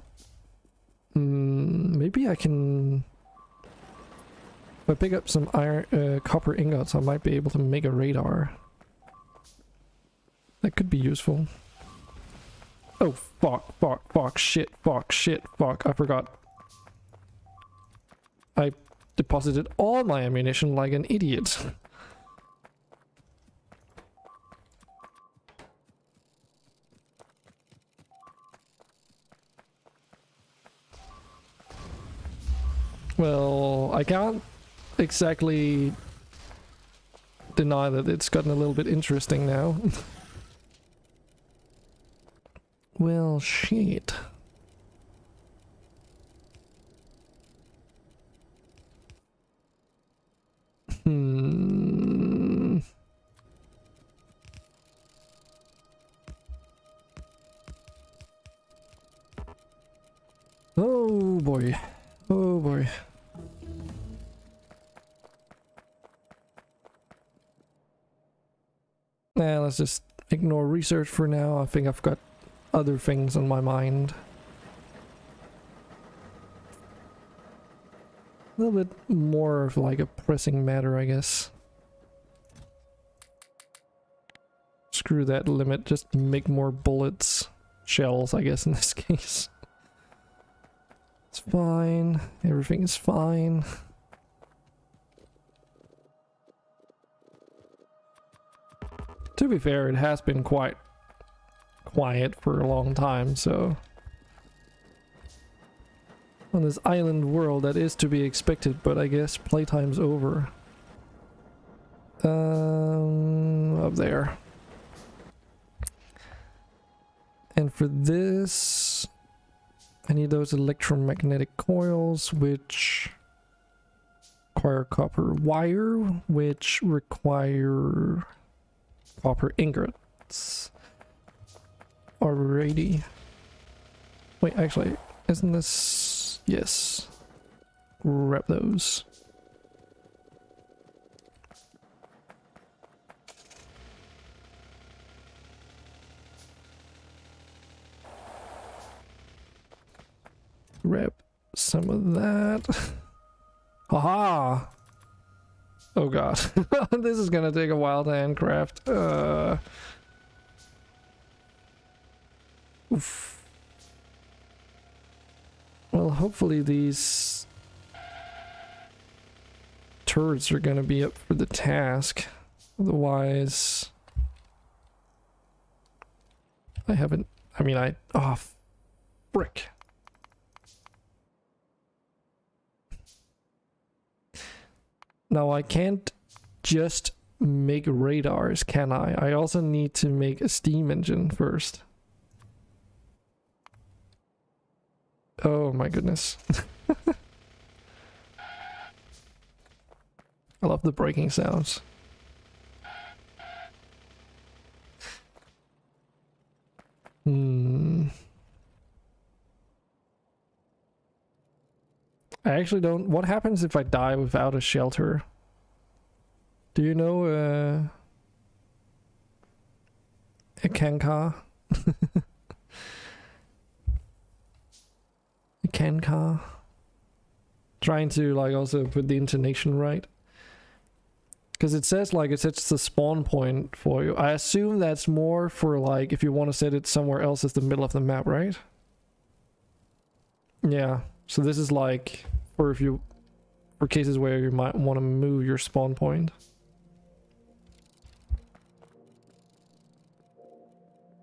Maybe I can... If I pick up some iron, copper ingots, I might be able to make a radar. That could be useful. Oh, fuck, shit, I forgot. I deposited all my ammunition like an idiot. Well, I can't exactly deny that it's gotten a little bit interesting now. Well, shit. Oh boy. Oh boy. Nah, let's just ignore research for now. I think I've got other things on my mind. A little bit more of like a pressing matter, I guess. Screw that limit, just make more bullets. Shells, I guess, in this case. It's fine. Everything is fine. To be fair, it has been quite quiet for a long time, so... On this island world, that is to be expected, but I guess playtime's over. Up there. And for this, I need those electromagnetic coils, which require copper wire, which require copper ingots. Alrighty. Wait, actually, isn't this... Yes. Grab those. Grab some of that. Haha! Oh god. This is gonna take a while to handcraft. Oof. Well, hopefully these turrets are gonna be up for the task. Otherwise... I haven't... I mean, oh, frick. Now, I can't just make radars, can I? I also need to make a steam engine first. Oh my goodness. I love the breaking sounds. I actually don't... What happens if I die without a shelter? Do you know a Kanka? A Kanka? Trying to like also put the intonation right. Because it says like it sets the spawn point for you. I assume that's more for like if you want to set it somewhere else as the middle of the map, right? Yeah. So this is like for if you for cases where you might want to move your spawn point.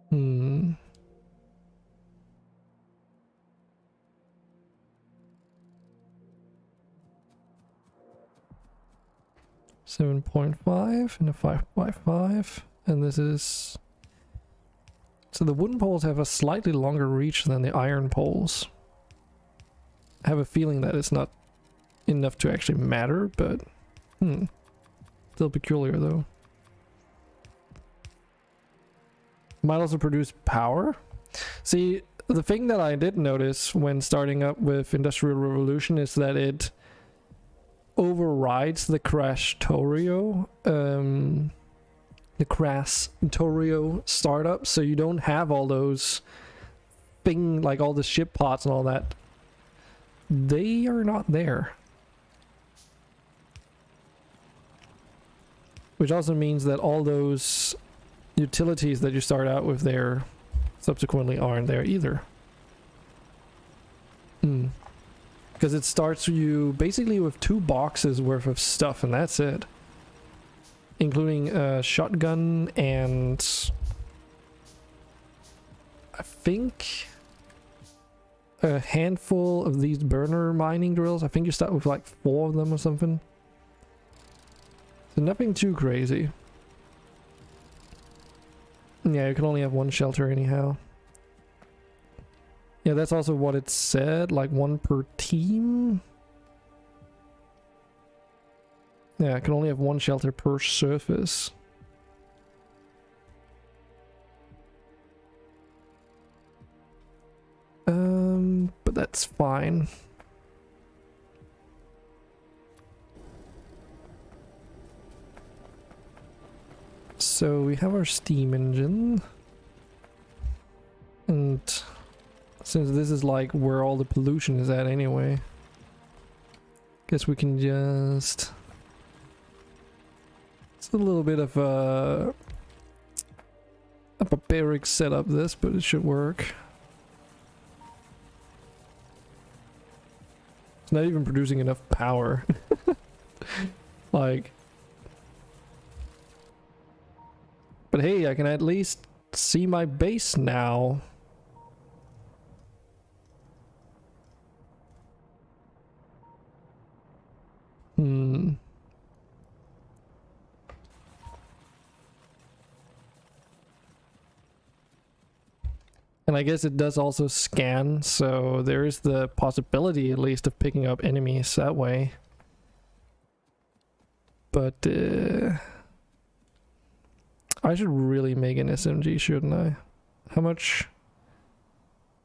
Hmm. .5 and a 5x5, and this is... So the wooden poles have a slightly longer reach than the iron poles. I have a feeling that it's not enough to actually matter, but... Still peculiar though. Might also produce power. See, the thing that I did notice when starting up with Industrial Revolution is that it overrides the Krastorio, startup, so you don't have all those like all the ship pods and all that. They are not there. Which also means that all those utilities that you start out with there subsequently aren't there either. Because it starts you basically with 2 boxes worth of stuff and that's it. Including a shotgun and... I think... a handful of these burner mining drills. I think you start with like 4 of them or something. So nothing too crazy. Yeah, you can only have 1 shelter anyhow. Yeah, that's also what it said, like 1 per team. Yeah, I can only have 1 shelter per surface. But that's fine. So we have our steam engine. And since this is like where all the pollution is at anyway, Guess we can just... It's a little bit of a barbaric setup this, but it should work. It's not even producing enough power. Like... But hey, I can at least see my base now. Hmm. And I guess it does also scan, so there is the possibility at least of picking up enemies that way. But I should really make an SMG, shouldn't I? How much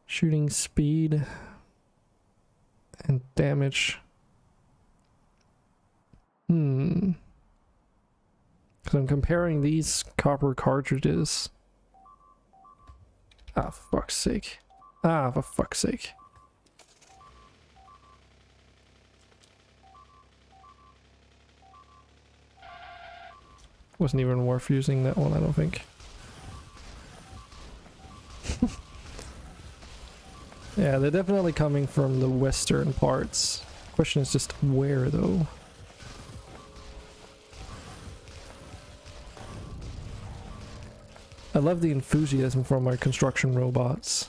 shooting speed and damage? Because I'm comparing these copper cartridges. Ah, for fuck's sake. Ah, for fuck's sake. Wasn't even worth using that one, I don't think. Yeah, they're definitely coming from the western parts. Question is just where, though. I love the enthusiasm from our construction robots.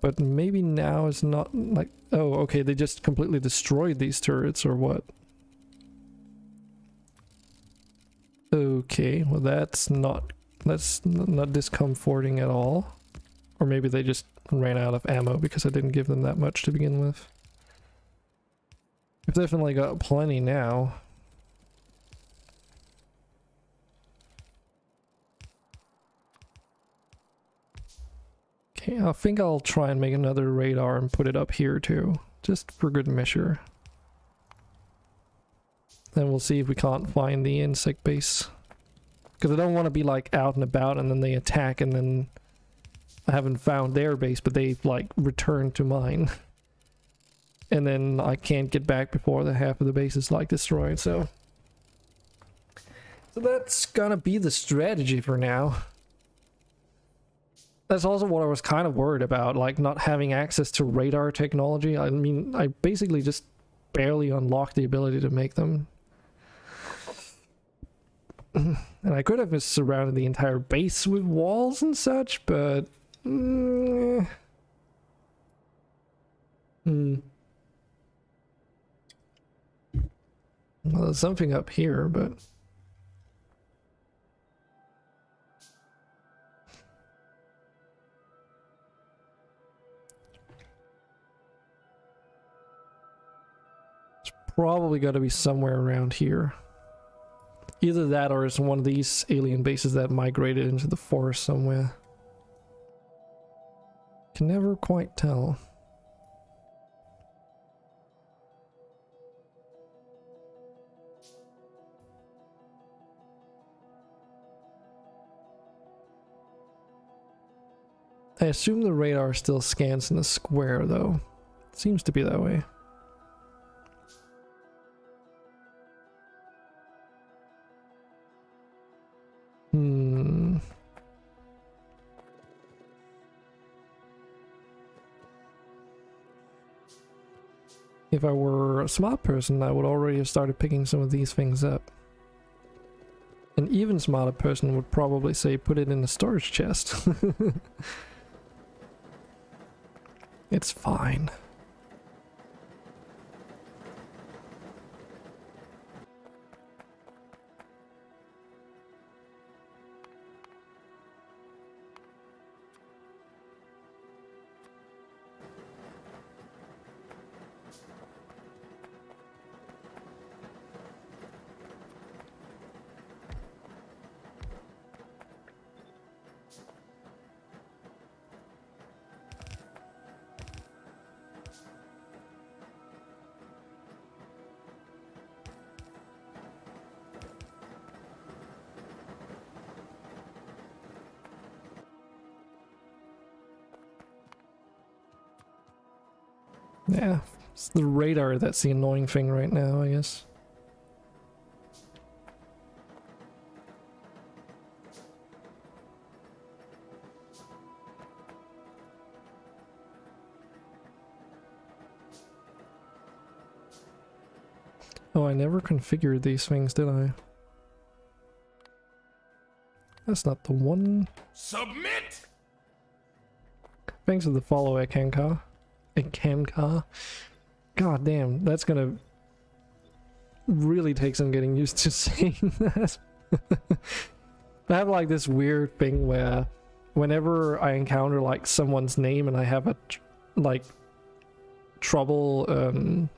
But maybe now is not like... Oh, okay, they just completely destroyed these turrets, or what? Okay, well that's not discomforting at all. Or maybe they just ran out of ammo because I didn't give them that much to begin with. We've definitely got plenty now. Okay, I think I'll try and make another radar and put it up here too, just for good measure. Then we'll see if we can't find the insect base. Because I don't want to be like out and about and then they attack and then I haven't found their base, but they like return to mine. And then I can't get back before the half of the base is like destroyed, so that's gonna be the strategy for now. That's also what I was kind of worried about, like not having access to radar technology. I mean, I basically just barely unlocked the ability to make them. And I could have just surrounded the entire base with walls and such, but... Well, there's something up here, but... Probably got to be somewhere around here. Either that or it's one of these alien bases that migrated into the forest somewhere. Can never quite tell. I assume the radar still scans in the square though. Seems to be that way. If I were a smart person, I would already have started picking some of these things up. An even smarter person would probably say put it in the storage chest. It's fine. Yeah, It's the radar that's the annoying thing right now, I guess. Oh, I never configured these things, did I? That's not the one. Submit! Thanks for the follow, Akanka. Akanka. God damn, that's gonna really take some getting used to saying that. I have like this weird thing where whenever I encounter like someone's name and I have a trouble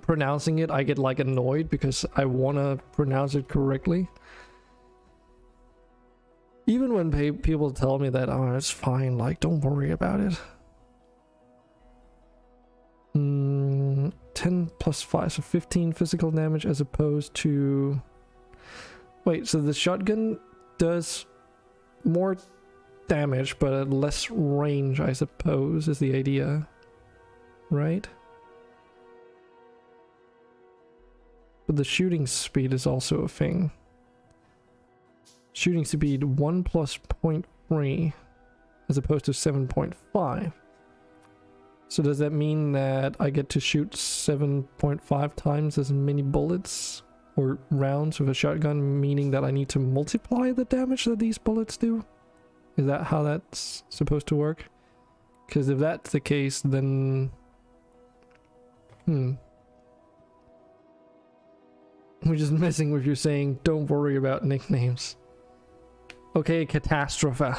pronouncing it, I get like annoyed because I want to pronounce it correctly. Even when people tell me that, oh, it's fine, like, don't worry about it. 10 plus 5, so 15 physical damage as opposed to... Wait, so the shotgun does more damage, but at less range, I suppose, is the idea. Right? But the shooting speed is also a thing. Shooting speed 1 plus 0.3 as opposed to 7.5. So does that mean that I get to shoot 7.5 times as many bullets or rounds with a shotgun, meaning that I need to multiply the damage that these bullets do? Is that how that's supposed to work? Because if that's the case, then... We're just messing with you saying, don't worry about nicknames. Okay, Catastrophe.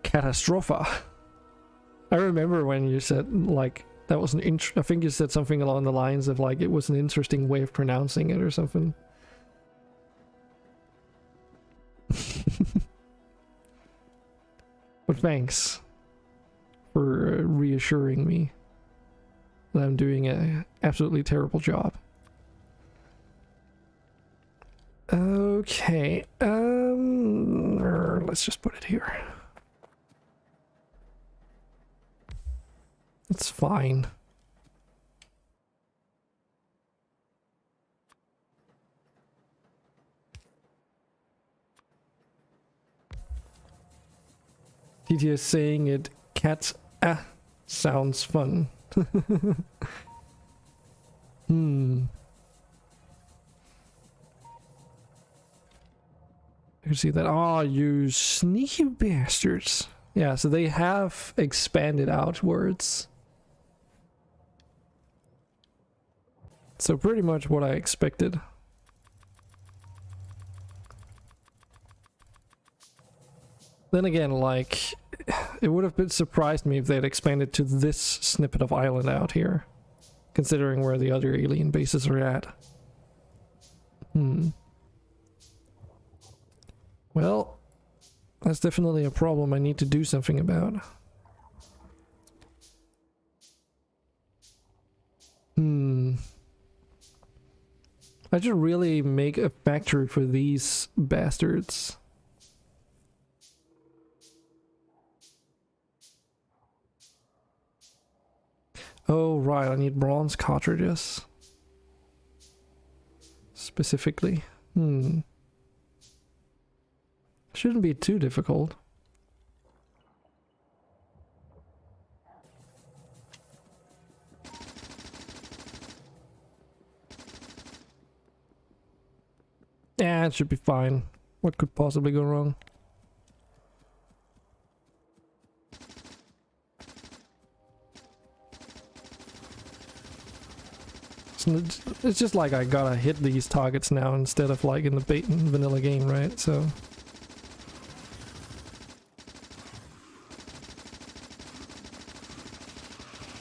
Catastrophe. I remember when you said, like, that was an I think you said something along the lines of, like, it was an interesting way of pronouncing it or something. But thanks for reassuring me that I'm doing an absolutely terrible job. Okay, let's just put it here. It's fine. TTS saying it cats sounds fun. I can see that. Oh, you sneaky bastards. Yeah, so they have expanded outwards. So pretty much what I expected. Then again, like, it would have been surprised me if they'd expanded to this snippet of island out here, considering where the other alien bases are at. Well, that's definitely a problem I need to do something about. I should really make a factory for these bastards. Oh, right, I need bronze cartridges. Specifically. Shouldn't be too difficult. Yeah, it should be fine. What could possibly go wrong? It's just like I gotta hit these targets now instead of like in the vanilla game, right? So...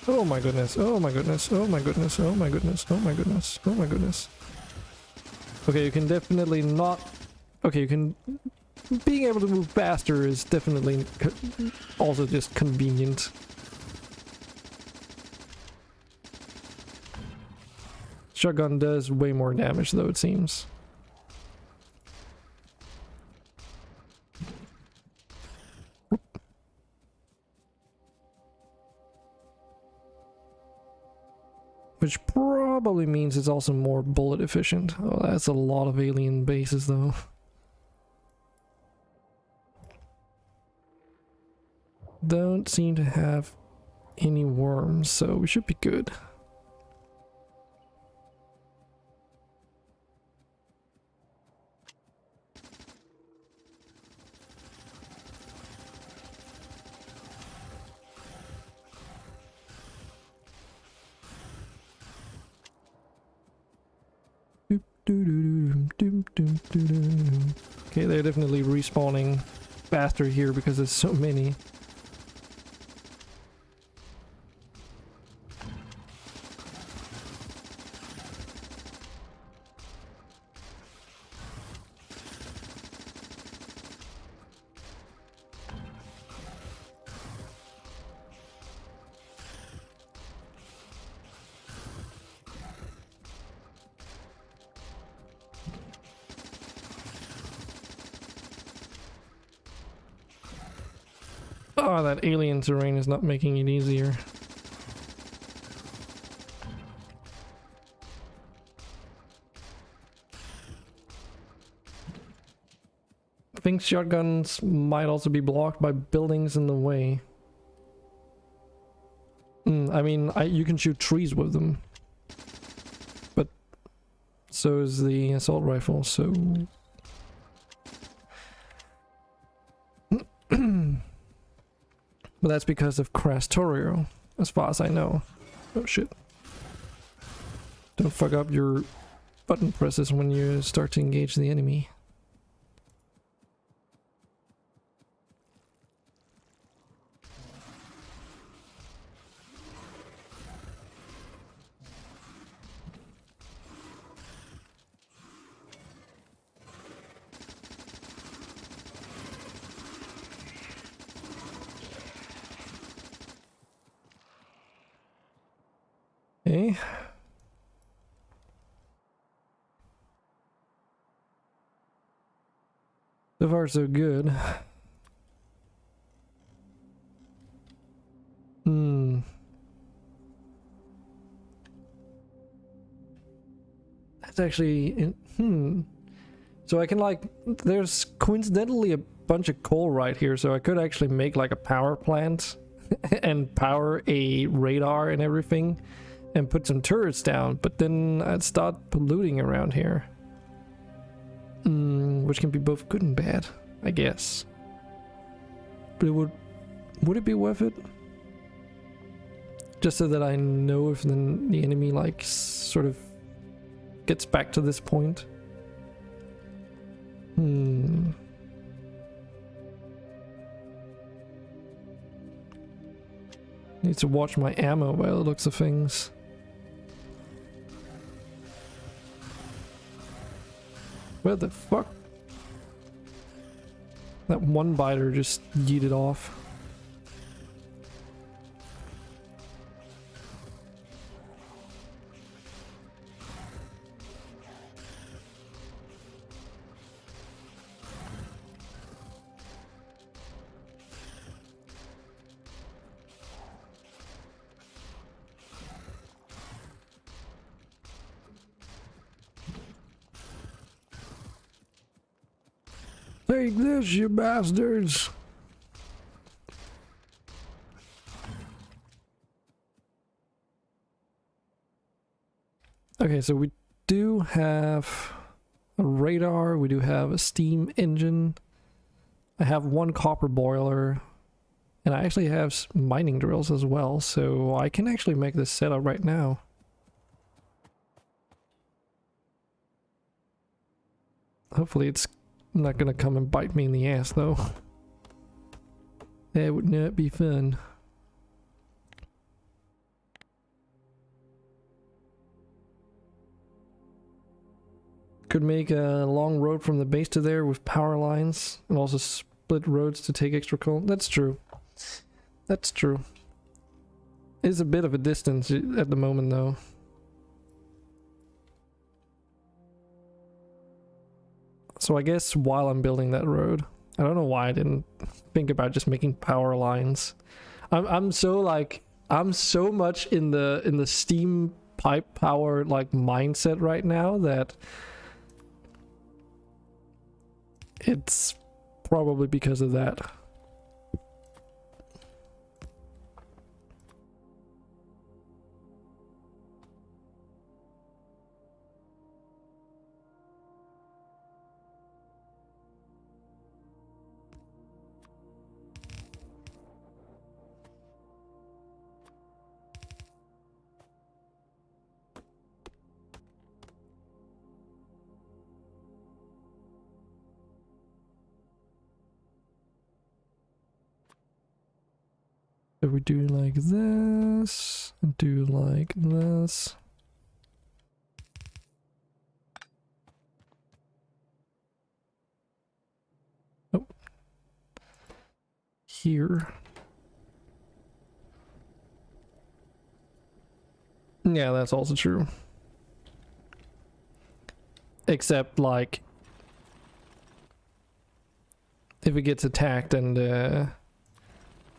Oh my goodness, oh my goodness, oh my goodness, oh my goodness, oh my goodness, oh my goodness. Okay, you can definitely not... Okay, you can... Being able to move faster is definitely also just convenient. Shotgun does way more damage though, it seems. Which probably means it's also more bullet efficient. Oh, that's a lot of alien bases though. Don't seem to have any worms, so we should be good. Okay, they're definitely respawning faster here because there's so many. Oh, that alien terrain is not making it easier. I think shotguns might also be blocked by buildings in the way. I mean, you can shoot trees with them. But so is the assault rifle, so... But that's because of Krastorio, as far as I know. Oh shit. Don't fuck up your button presses when you start to engage the enemy. Okay. So far so good. That's actually So I can like, there's coincidentally a bunch of coal right here, so I could actually make like a power plant and power a radar and everything and put some turrets down, but then I'd start polluting around here. Which can be both good and bad, I guess. But it would it be worth it? Just so that I know if then the enemy like sort of gets back to this point. Need to watch my ammo by the looks of things. Where the fuck? That one biter just yeeted off. Take this, you bastards! Okay, so we do have a radar, we do have a steam engine, I have one copper boiler, and I actually have mining drills as well, so I can actually make this setup right now. Hopefully it's not gonna come and bite me in the ass though. That would not be fun. Could make a long road from the base to there with power lines and also split roads to take extra coal. That's true. That's true. It's a bit of a distance at the moment though. So I guess while I'm building that road, I don't know why I didn't think about just making power lines. I'm so like, I'm so much in the steam pipe power like mindset right now that it's probably because of that. So we do like this, do like this. Oh. Here. Yeah, that's also true. Except, like, if it gets attacked and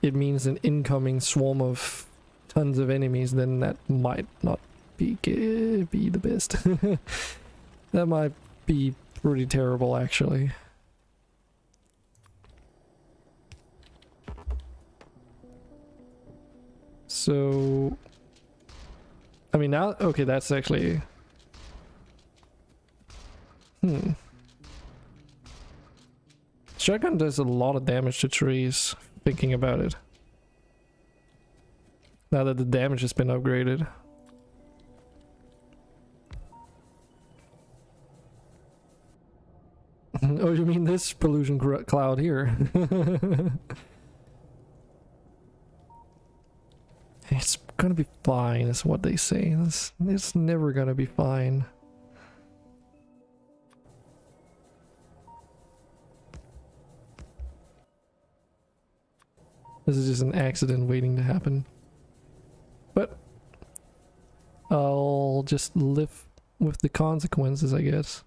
it means an incoming swarm of tons of enemies, then that might not be the best. That might be pretty terrible, actually. So, I mean, now, okay, that's actually... Shotgun does a lot of damage to trees, thinking about it. Now that the damage has been upgraded. Oh, you mean this pollution cloud here? It's gonna be fine, is what they say. It's never gonna be fine. This is just an accident waiting to happen. But I'll just live with the consequences, I guess.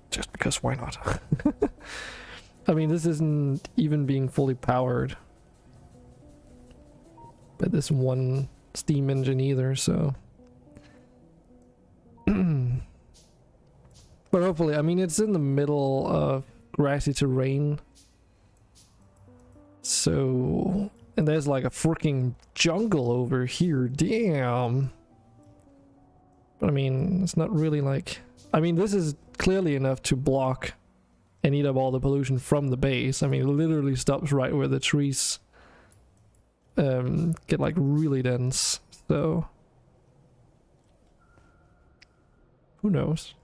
Just because, why not? I mean, this isn't even being fully powered by this one steam engine either, so... But hopefully, I mean, it's in the middle of grassy terrain. So... And there's like a freaking jungle over here, damn! But I mean, it's not really like... I mean, this is clearly enough to block and eat up all the pollution from the base. I mean, it literally stops right where the trees get like really dense, so who knows?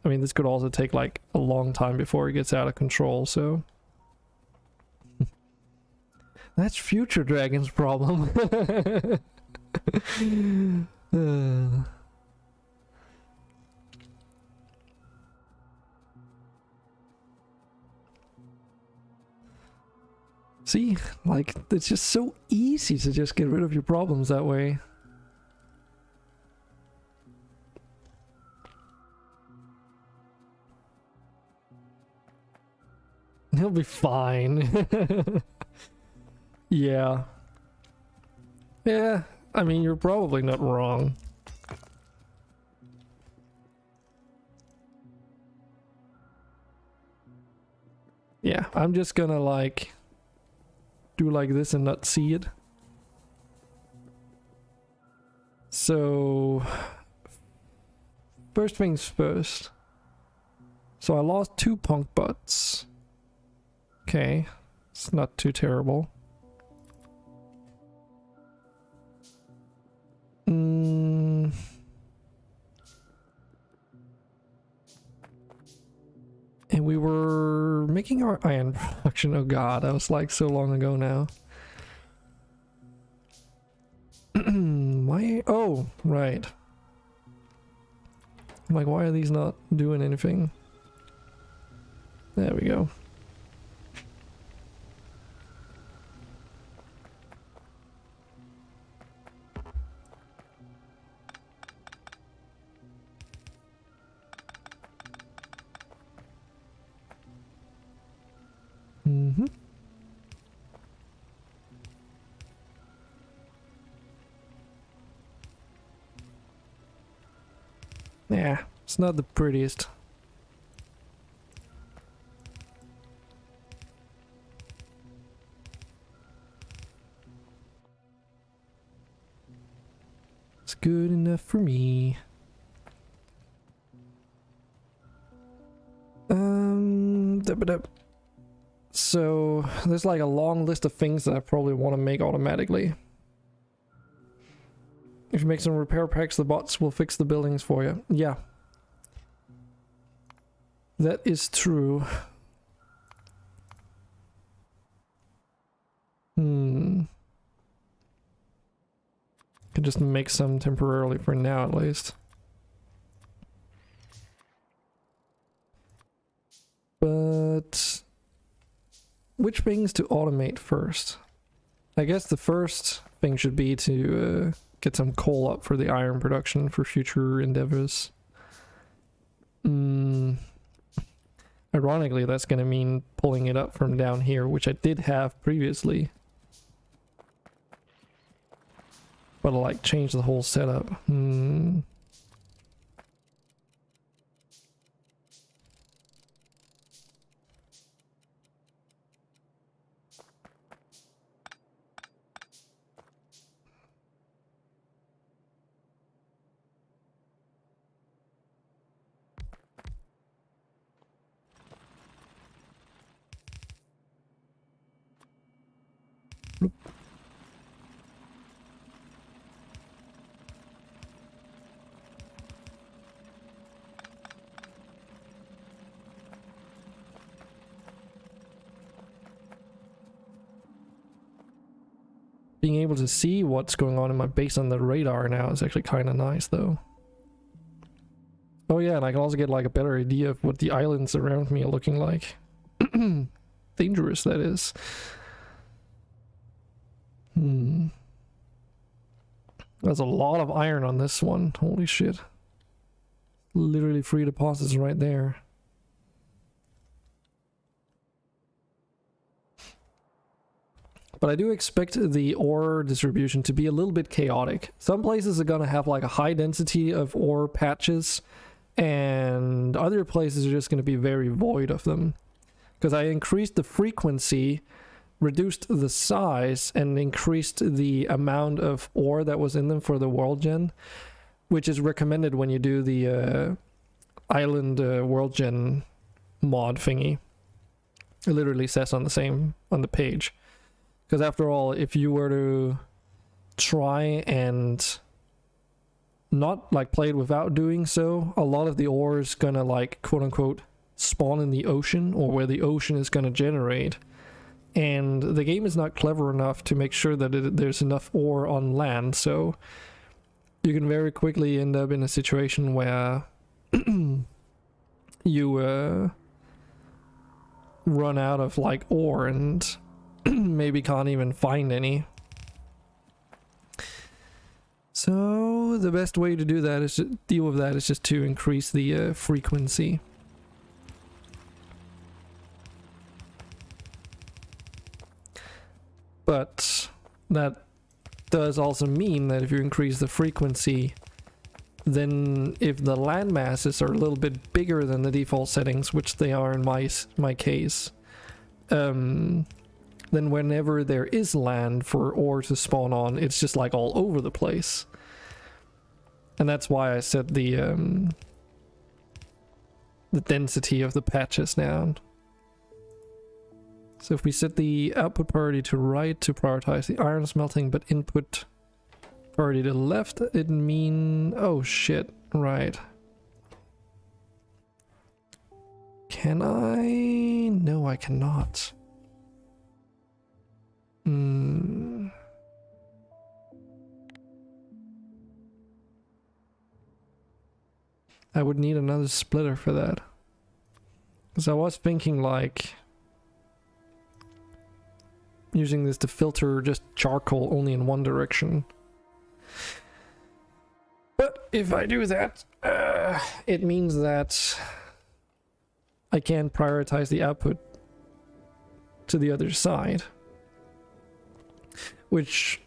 I mean, this could also take like a long time before it gets out of control, so that's future Dragon's problem. See, like, it's just so easy to just get rid of your problems that way. He'll be fine. Yeah. Yeah, I mean, you're probably not wrong. Yeah, I'm just gonna, like... do like this and not see it. So first things first. So I lost 2 punk butts. Okay, it's not too terrible. And we were making our iron production. Oh god, that was like so long ago now. Why? Oh, right. I'm like, why are these not doing anything? There we go. Yeah, it's not the prettiest. It's good enough for me. So there's like a long list of things that I probably want to make automatically. If you make some repair packs, the bots will fix the buildings for you. Yeah. That is true. Can just make some temporarily for now at least. But which things to automate first? I guess the first thing should be to get some coal up for the iron production for future endeavors. Ironically, that's going to mean pulling it up from down here, which I did have previously. But I'll like change the whole setup. Being able to see what's going on in my base on the radar now is actually kind of nice though. Oh yeah, and I can also get like a better idea of what the islands around me are looking like. Dangerous, that is. There's a lot of iron on this one. Holy shit. Literally 3 deposits right there. But I do expect the ore distribution to be a little bit chaotic. Some places are going to have like a high density of ore patches, and other places are just going to be very void of them. Because I increased the frequency, reduced the size, and increased the amount of ore that was in them for the world gen, which is recommended when you do the island world gen mod thingy. It literally says on the page. Because after all, if you were to try and not like play it without doing so, a lot of the ore is gonna like quote unquote spawn in the ocean, or where the ocean is gonna generate. And the game is not clever enough to make sure that there's enough ore on land, so you can very quickly end up in a situation where you run out of like ore and maybe can't even find any. So the best way to do that is to deal with that is just to increase the frequency. But that does also mean that if you increase the frequency, then if the land masses are a little bit bigger than the default settings, which they are in my case, then whenever there is land for ore to spawn on, it's just like all over the place. And that's why I set the density of the patches down. So if we set the output priority to right to prioritize the iron smelting, but input priority to left, it mean... oh shit, right. Can I? No, I cannot. I would need another splitter for that. Because I was thinking like using this to filter just charcoal only in one direction. But if I do that, it means that I can't prioritize the output to the other side. Which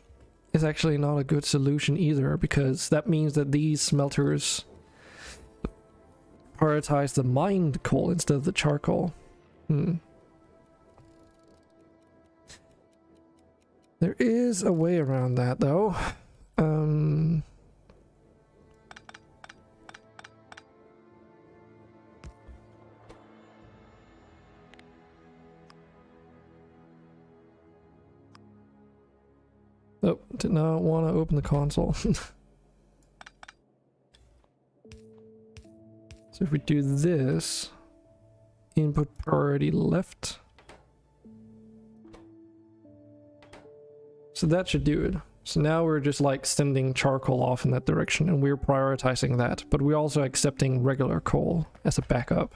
is actually not a good solution either, because that means that these smelters prioritize the mined coal instead of the charcoal. There is a way around that though. Oh, did not want to open the console. So if we do this, input priority left. So that should do it. So now we're just like sending charcoal off in that direction, and we're prioritizing that, but we're also accepting regular coal as a backup.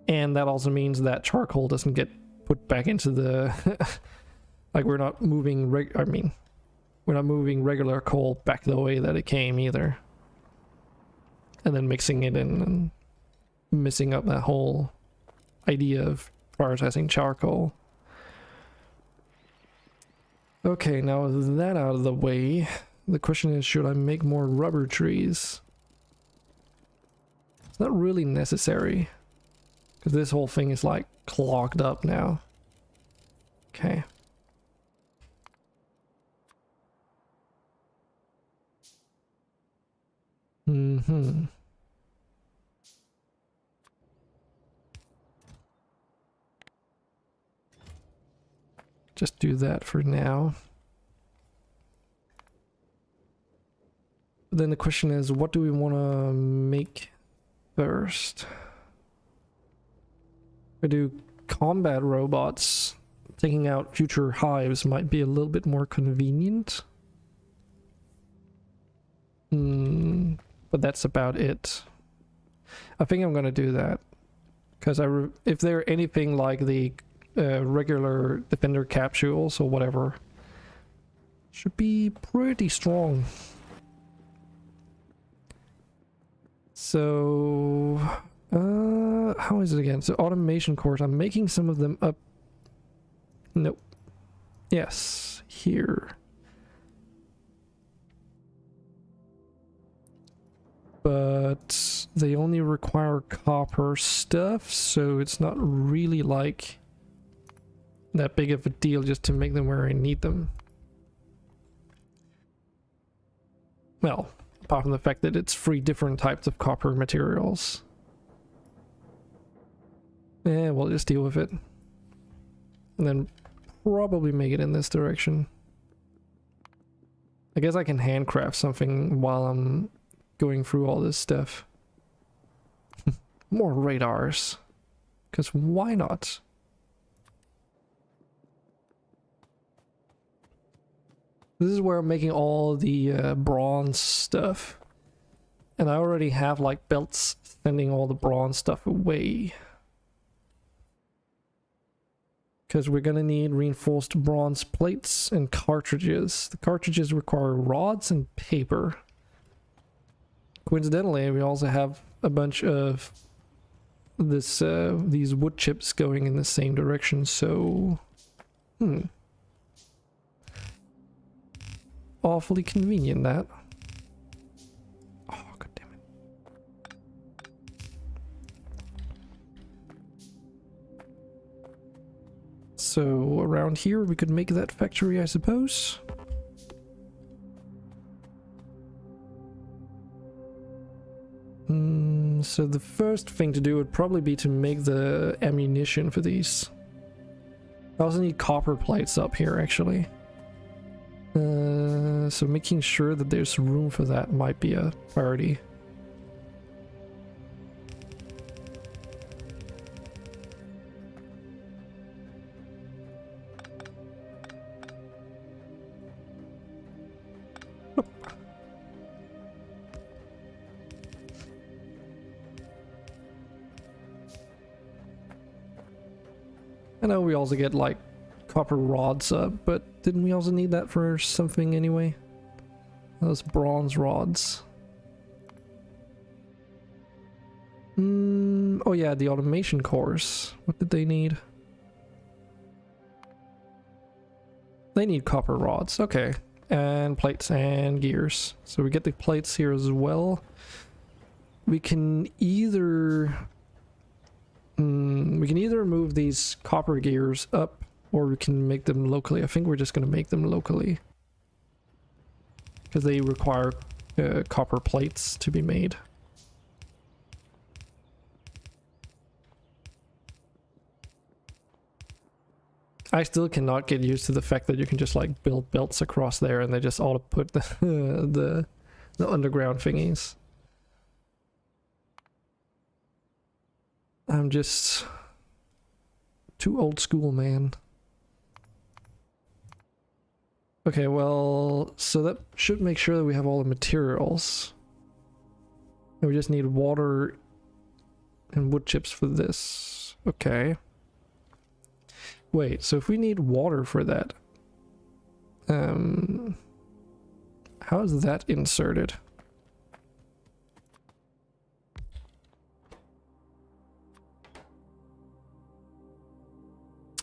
And that also means that charcoal doesn't get put back into the like we're not moving we're not moving regular coal back the way that it came either. And then mixing it in and messing up that whole idea of prioritizing charcoal. Okay, now with that out of the way, the question is, should I make more rubber trees? It's not really necessary, because this whole thing is like clogged up now. Okay. Just do that for now. But then the question is, what do we want to make first? We do combat robots. Taking out future hives might be a little bit more convenient. But that's about it. I think I'm gonna do that, because if they're anything like the regular defender capsules or whatever, should be pretty strong. So how is it again? So automation cores, I'm making some of them up. Nope. Yes, here. But they only require copper stuff, so it's not really like that big of a deal just to make them where I need them. Well, apart from the fact that it's 3 different types of copper materials. Yeah, we'll just deal with it. And then probably make it in this direction. I guess I can handcraft something while I'm going through all this stuff. More radars. Because why not? This is where I'm making all the bronze stuff. And I already have like belts sending all the bronze stuff away. Because we're gonna need reinforced bronze plates and cartridges. The cartridges require rods and paper. Coincidentally, we also have a bunch of this these wood chips going in the same direction, so awfully convenient, that. Oh, god damn it. So around here we could make that factory, I suppose. So the first thing to do would probably be to make the ammunition for these. I also need copper plates up here, actually. So making sure that there's room for that might be a priority. I know we also get like copper rods up, but didn't we also need that for something anyway? Those bronze rods. Oh yeah, the automation cores. What did they need? They need copper rods, okay. And plates and gears. So we get the plates here as well. We can either... we can either move these copper gears up, or we can make them locally. I think we're just going to make them locally, because they require copper plates to be made. I still cannot get used to the fact that you can just like build belts across there and they just auto put the underground thingies. I'm just too old school, man. Okay, well, so that should make sure that we have all the materials. And we just need water and wood chips for this. Okay. Wait, so if we need water for that, how is that inserted?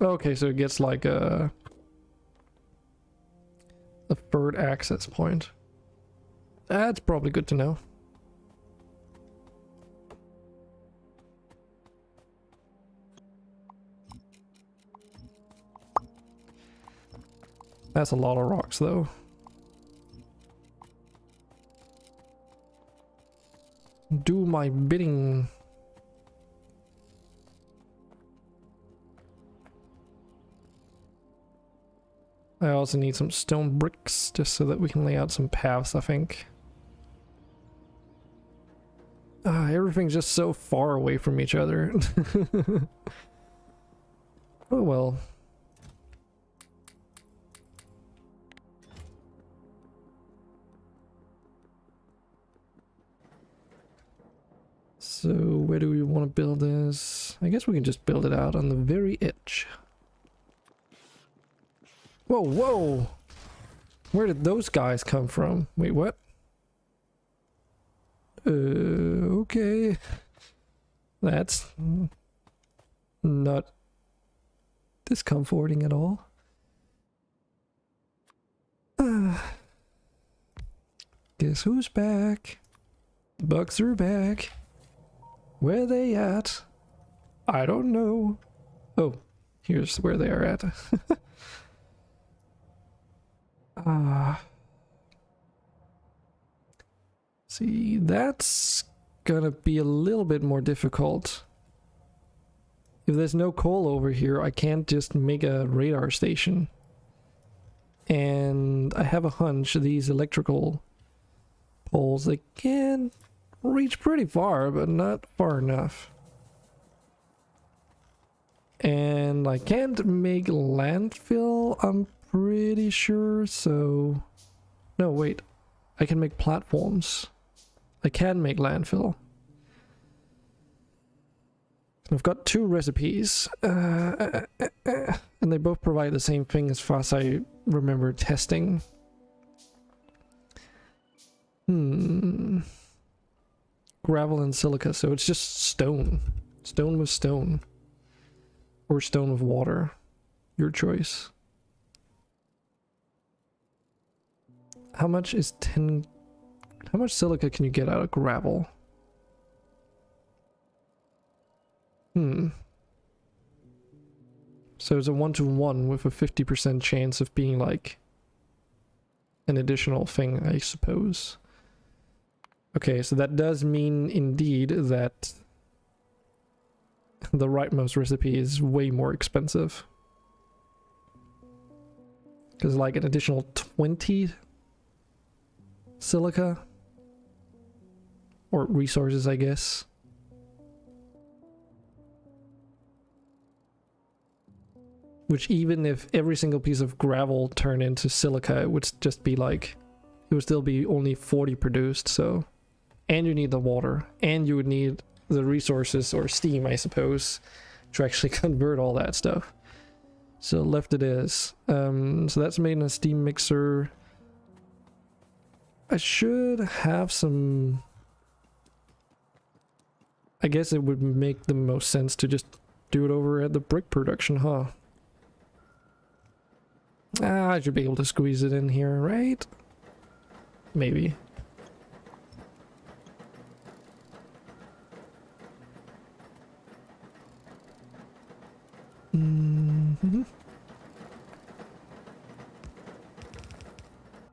Okay, so it gets like a third access point. That's probably good to know. That's a lot of rocks, though. Do my bidding. I also need some stone bricks, just so that we can lay out some paths, I think. Everything's just so far away from each other. Oh well. So where do we want to build this? I guess we can just build it out on the very edge. Whoa, whoa! Where did those guys come from? Wait, what? Okay. That's not discomforting at all. Guess who's back? The bugs are back. Where they at? I don't know. Oh, here's where they are at. See, that's gonna be a little bit more difficult. If there's no coal over here, I can't just make a radar station. And I have a hunch these electrical poles, they can reach pretty far, but not far enough. And I can't make landfill, I'm pretty sure, so... No, wait. I can make platforms. I can make landfill. I've got two recipes. And they both provide the same thing as far as I remember testing. Gravel and silica, so it's just stone. Stone with stone. Or stone with water. Your choice. How much is 10... How much silica can you get out of gravel? So it's a 1-to-1 with a 50% chance of being like an additional thing, I suppose. Okay, so that does mean indeed that the rightmost recipe is way more expensive. Because like an additional 20 silica or resources, I guess. Which even if every single piece of gravel turned into silica, it would just be like, it would still be only 40 produced, so. And you need the water, and you would need the resources, or steam, I suppose, to actually convert all that stuff. So left it is. So that's made in a steam mixer. I should have some... I guess it would make the most sense to just do it over at the brick production, huh? I should be able to squeeze it in here, right? Maybe.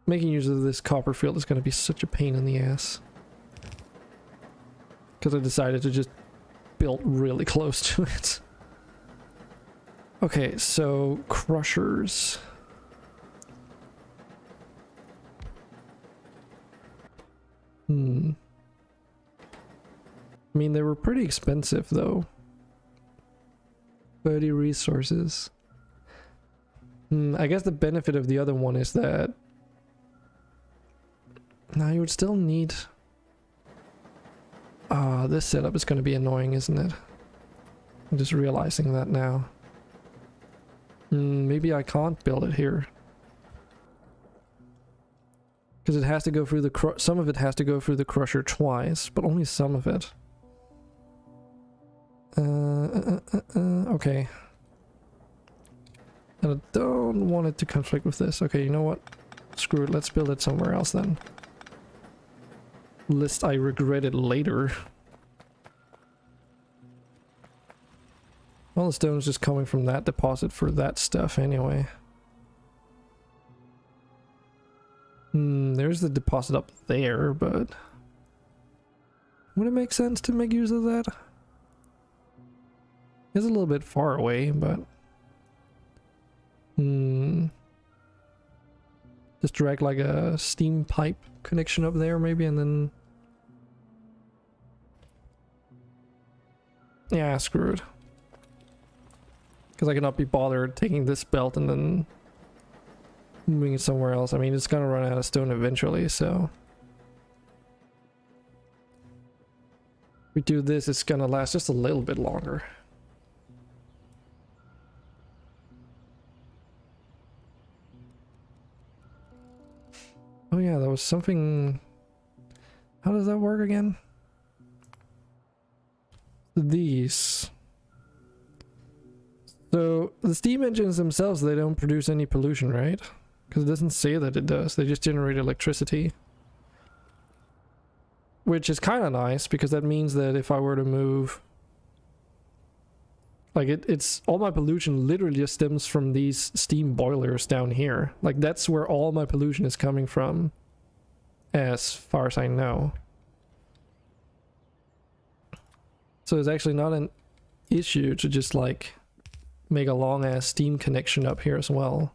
Making use of this copper field is going to be such a pain in the ass. Because I decided to just build really close to it. Okay, so crushers. I mean, they were pretty expensive though. 30 resources. I guess the benefit of the other one is that now you would still need... this setup is going to be annoying, isn't it? I'm just realizing that now. Maybe I can't build it here. Because it has to go through the some of it has to go through the crusher twice, but only some of it. Okay. And I don't want it to conflict with this. Okay, you know what? Screw it, let's build it somewhere else then. Lest I regret it later. Well, the stone's just coming from that deposit for that stuff anyway. There's the deposit up there, but... would it make sense to make use of that? It's a little bit far away, but... just drag like a steam pipe connection up there maybe, and then... yeah, screw it. Because I cannot be bothered taking this belt and then moving it somewhere else. I mean, it's gonna run out of stone eventually, so... if we do this, it's gonna last just a little bit longer. Oh yeah, there was something... how does that work again? These... so the steam engines themselves, they don't produce any pollution, right? Because it doesn't say that it does. They just generate electricity. Which is kind of nice, because that means that if I were to move... like it's all my pollution literally just stems from these steam boilers down here. Like that's where all my pollution is coming from, as far as I know. So it's actually not an issue to just like make a long ass steam connection up here as well.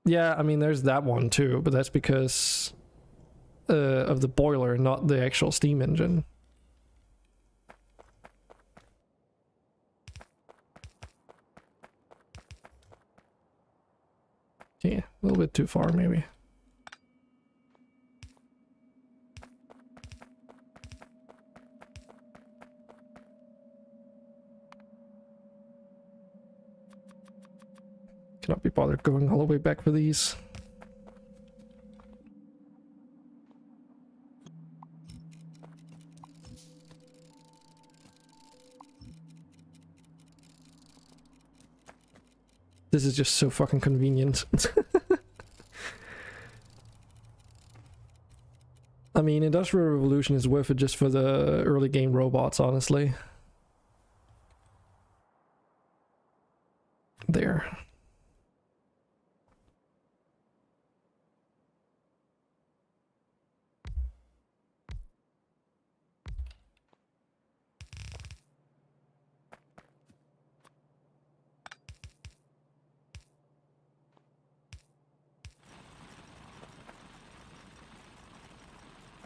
Yeah, I mean there's that one too, but that's because of the boiler, not the actual steam engine. Yeah, a little bit too far maybe. Cannot be bothered going all the way back for these. This is just so fucking convenient. I mean, Industrial Revolution is worth it just for the early game robots, honestly. There.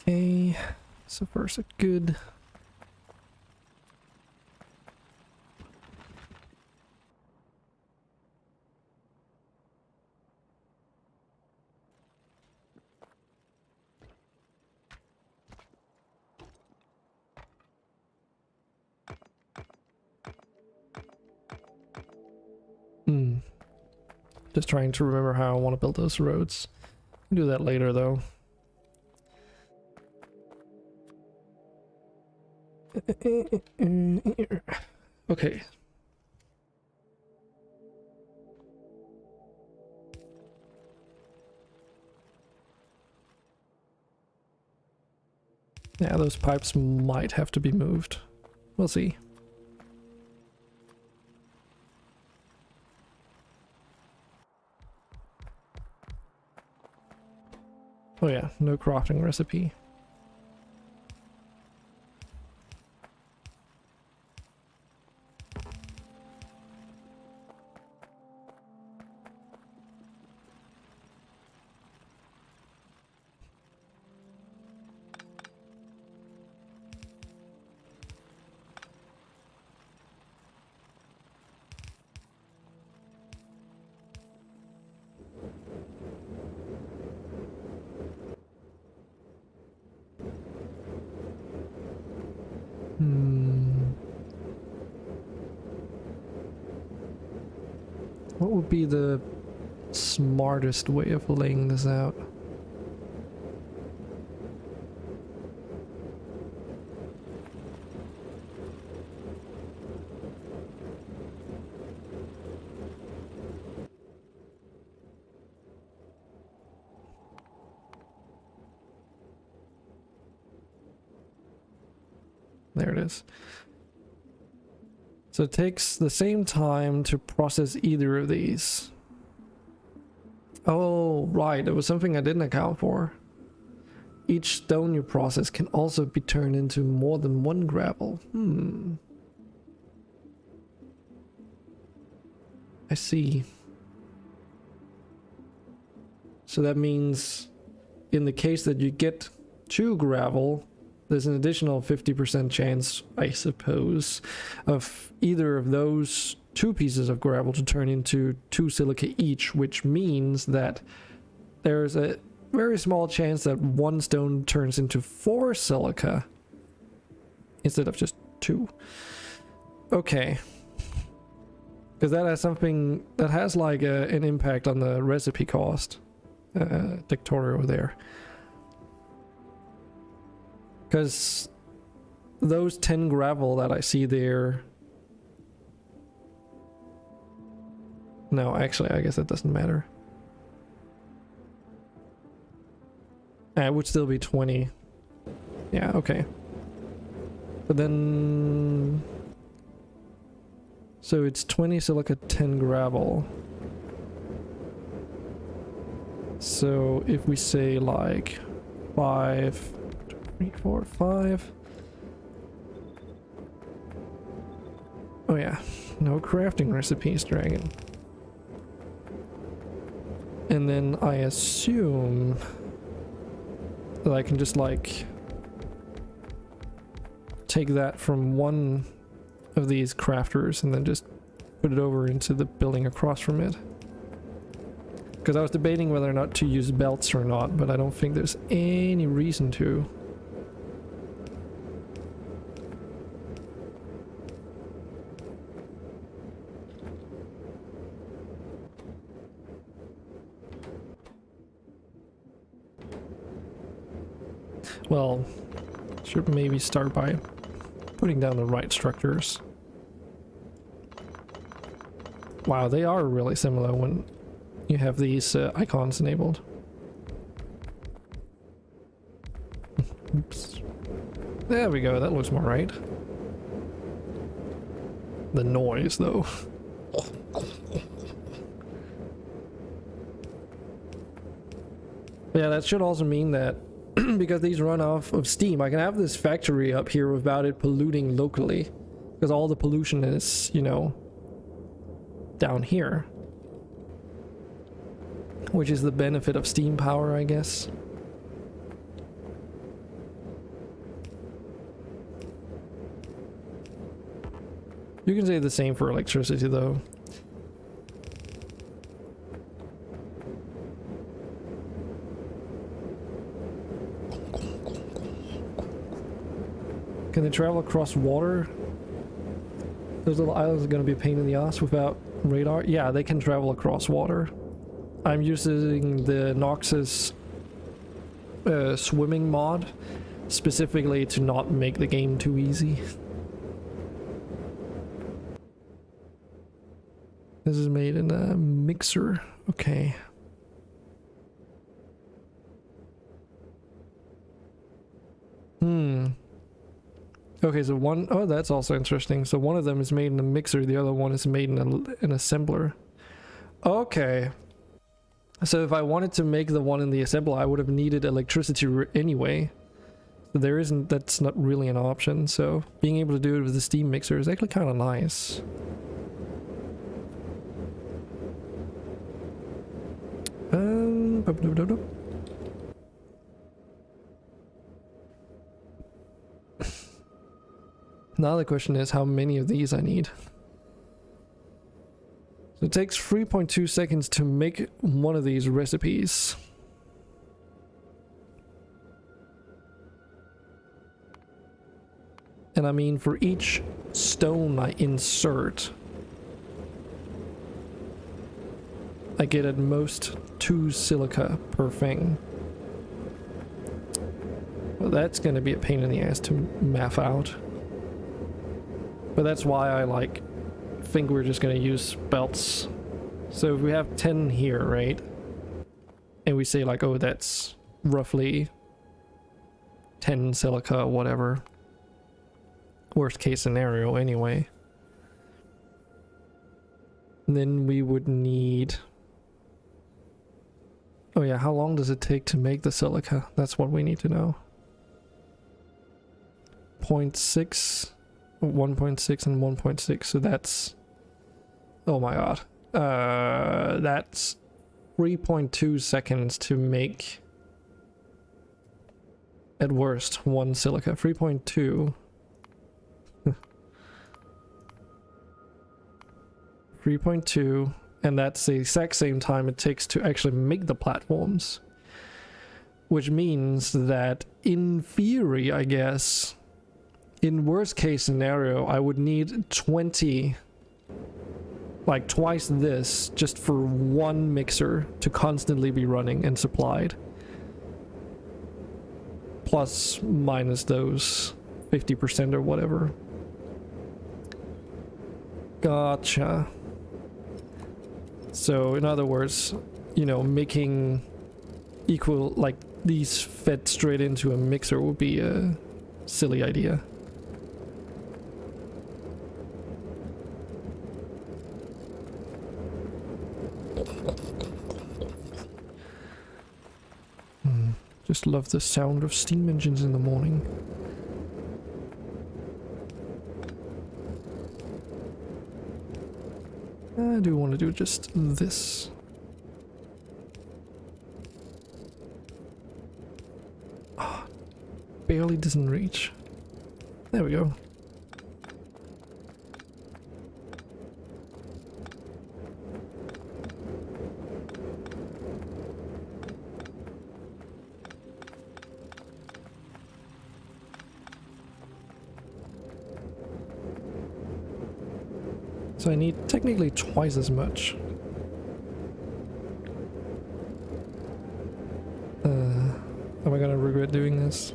Okay, so far so good. Just trying to remember how I want to build those roads. I'll do that later though. Okay. Yeah, those pipes might have to be moved. We'll see. Oh yeah, no crafting recipe. What would be the smartest way of laying this out? There it is. So it takes the same time to process either of these. Oh, right. It was something I didn't account for. Each stone you process can also be turned into more than one gravel. I see. So that means in the case that you get 2 gravel, there's an additional 50% chance, I suppose, of either of those 2 pieces of gravel to turn into 2 silica each, which means that there's a very small chance that 1 stone turns into 4 silica instead of just 2. Okay. Because that has something that has like an impact on the recipe cost. Factorio there. Because those 10 gravel that I see there... No, actually, I guess that doesn't matter. It would still be 20. Yeah, okay. But then... So it's 20 silica, 10 gravel. So if we say like 5... 3, 4, 5. Oh yeah, no crafting recipes, dragon. And then I assume that I can just like take that from one of these crafters and then just put it over into the building across from it. Because I was debating whether or not to use belts or not, but I don't think there's any reason to. Well, should maybe start by putting down the right structures. Wow, they are really similar when you have these icons enabled. Oops. There we go, that looks more right. The noise, though. Yeah, that should also mean that because these run off of steam, I can have this factory up here without it polluting locally. Because all the pollution is, you know, down here. Which is the benefit of steam power, I guess. You can say the same for electricity, though. Can they travel across water? Those little islands are going to be a pain in the ass without radar. Yeah, they can travel across water. I'm using the Noxus swimming mod, specifically to not make the game too easy. This is made in a mixer. Okay. Okay, so one... Oh, that's also interesting. So one of them is made in a mixer, the other one is made in an assembler. Okay. So if I wanted to make the one in the assembler, I would have needed electricity anyway. So there isn't... That's not really an option. So being able to do it with the steam mixer is actually kind of nice. Now the question is how many of these I need. So it takes 3.2 seconds to make one of these recipes. And I mean, for each stone I insert, I get at most 2 silica per thing. Well, that's gonna be a pain in the ass to math out. But that's why I think we're just gonna use belts. So if we have 10 here, right? And we say like, oh, that's roughly 10 silica or whatever. Worst case scenario anyway. And then we would need... Oh yeah, how long does it take to make the silica? That's what we need to know. 0.6... 1.6 and 1.6, so that's... Oh my god. That's 3.2 seconds to make, at worst, 1 silica. 3.2. 3.2, and that's the exact same time it takes to actually make the platforms. Which means that, in theory, I guess... In worst case scenario, I would need 20, like twice this, just for one mixer to constantly be running and supplied. Plus, minus those 50% or whatever. Gotcha. So, in other words, you know, making equal, like, these fed straight into a mixer would be a silly idea. Just love the sound of steam engines in the morning. I do want to do just this. Oh, barely doesn't reach. There we go. So I need technically twice as much. Am I gonna regret doing this?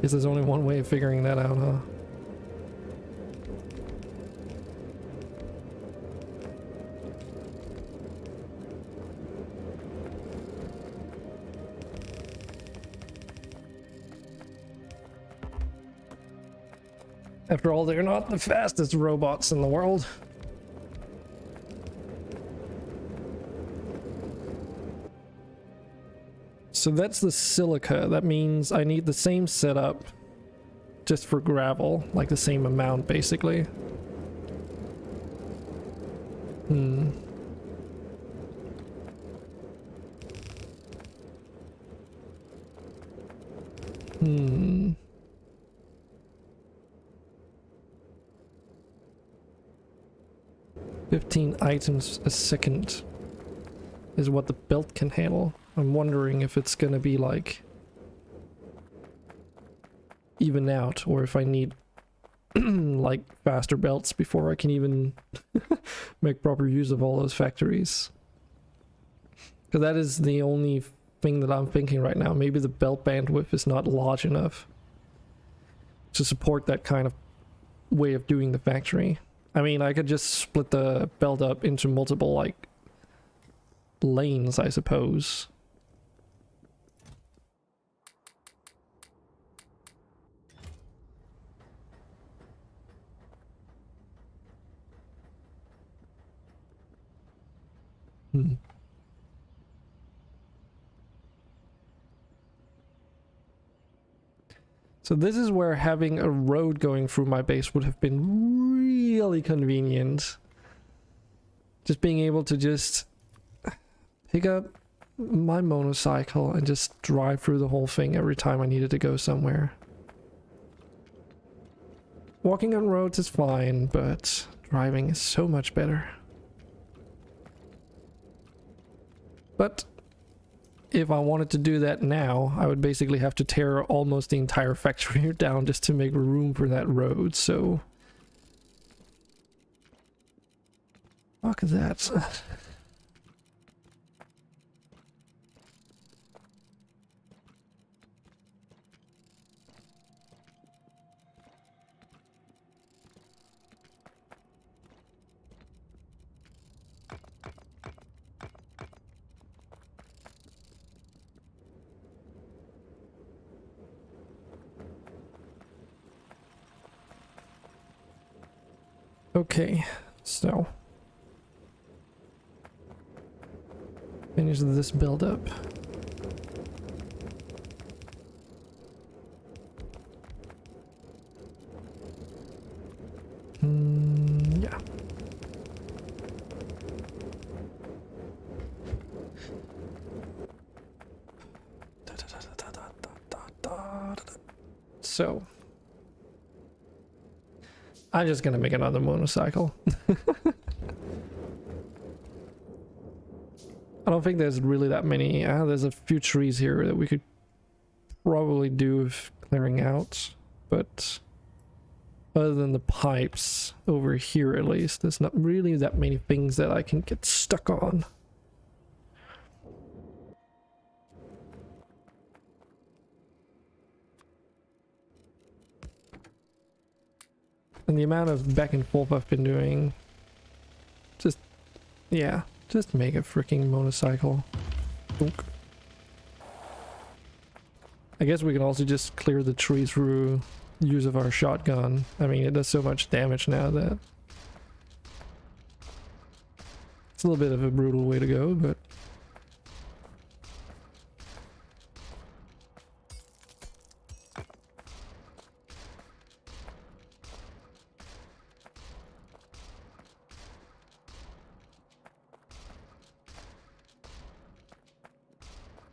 Guess there's only one way of figuring that out, huh? After all, they're not the fastest robots in the world. So that's the silica. That means I need the same setup just for gravel, like the same amount basically. Hmm. Hmm. "15 items a second is what the belt can handle." I'm wondering if it's gonna be like even out, or if I need like faster belts before I can even make proper use of all those factories. Because that is the only thing that I'm thinking right now. Maybe the belt bandwidth is not large enough to support that kind of way of doing the factory. I mean, I could just split the belt up into multiple, like, lanes, I suppose. So this is where having a road going through my base would have been really convenient. Just being able to just pick up my motorcycle and just drive through the whole thing every time I needed to go somewhere. Walking on roads is fine, but driving is so much better. But if I wanted to do that now, I would basically have to tear almost the entire factory down just to make room for that road, so... Fuck is that? Okay, so finish this build up. Yeah. So I'm just gonna make another motorcycle. I don't think there's really that many. There's a few trees here that we could probably do with clearing out, but other than the pipes over here, at least, there's not really that many things that I can get stuck on. And the amount of back and forth I've been doing, just, yeah, just make a freaking motorcycle. Dunk. I guess we can also just clear the trees through use of our shotgun. I mean, it does so much damage now that it's a little bit of a brutal way to go, but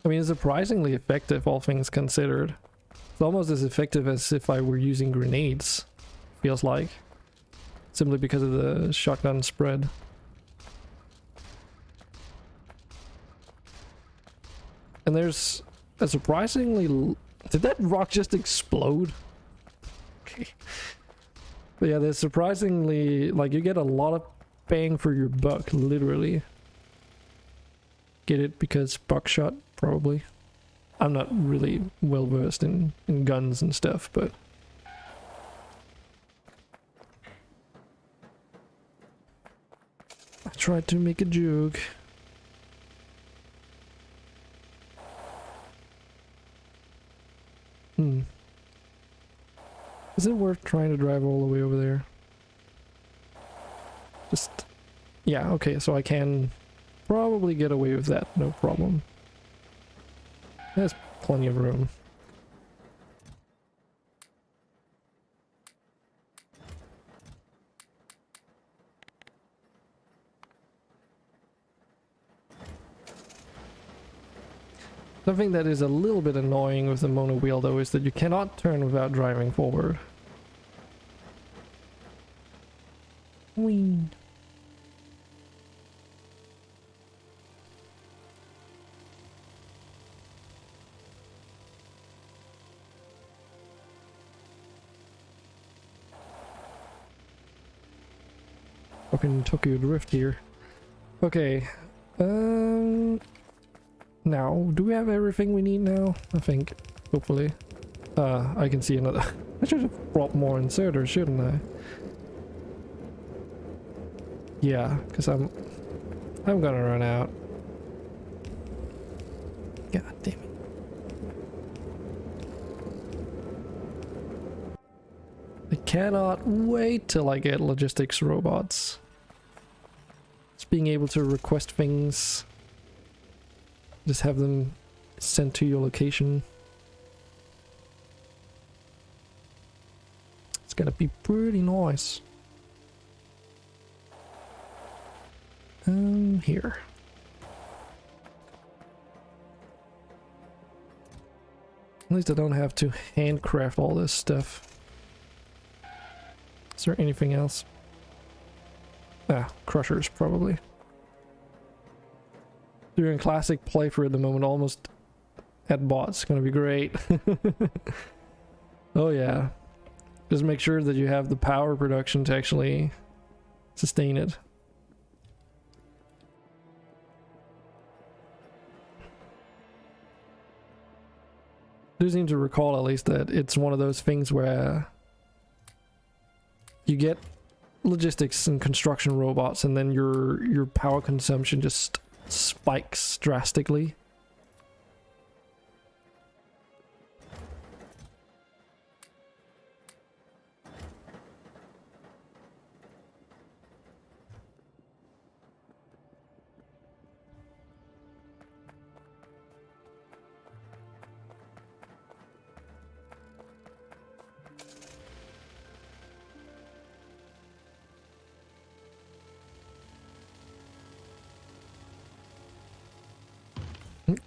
I mean, it's surprisingly effective, all things considered. It's almost as effective as if I were using grenades, feels like. Simply because of the shotgun spread. And there's a surprisingly... Did that rock just explode? Okay. But yeah, there's surprisingly... Like, you get a lot of bang for your buck, literally. Get it? Because buckshot? Probably. I'm not really well versed in guns and stuff, but I tried to make a joke. Is it worth trying to drive all the way over there? Just... Yeah, okay, so I can probably get away with that, no problem. There's plenty of room. Something that is a little bit annoying with the mono wheel though is that you cannot turn without driving forward. Whee! Fucking Tokyo Drift here. Okay. Now, do we have everything we need now? I think. Hopefully. I can see another. I should have brought more inserters, shouldn't I? Yeah, because I'm gonna run out. God damn it. I cannot wait till I get logistics robots. Just being able to request things. Just have them sent to your location. It's gonna be pretty nice. Here. At least I don't have to handcraft all this stuff. Is there anything else? Ah, crushers probably. Doing classic playthrough at the moment, almost at bots. Gonna be great. Oh yeah. Just make sure that you have the power production to actually sustain it. I do seem to recall at least that it's one of those things where you get logistics and construction robots and then your power consumption just spikes drastically.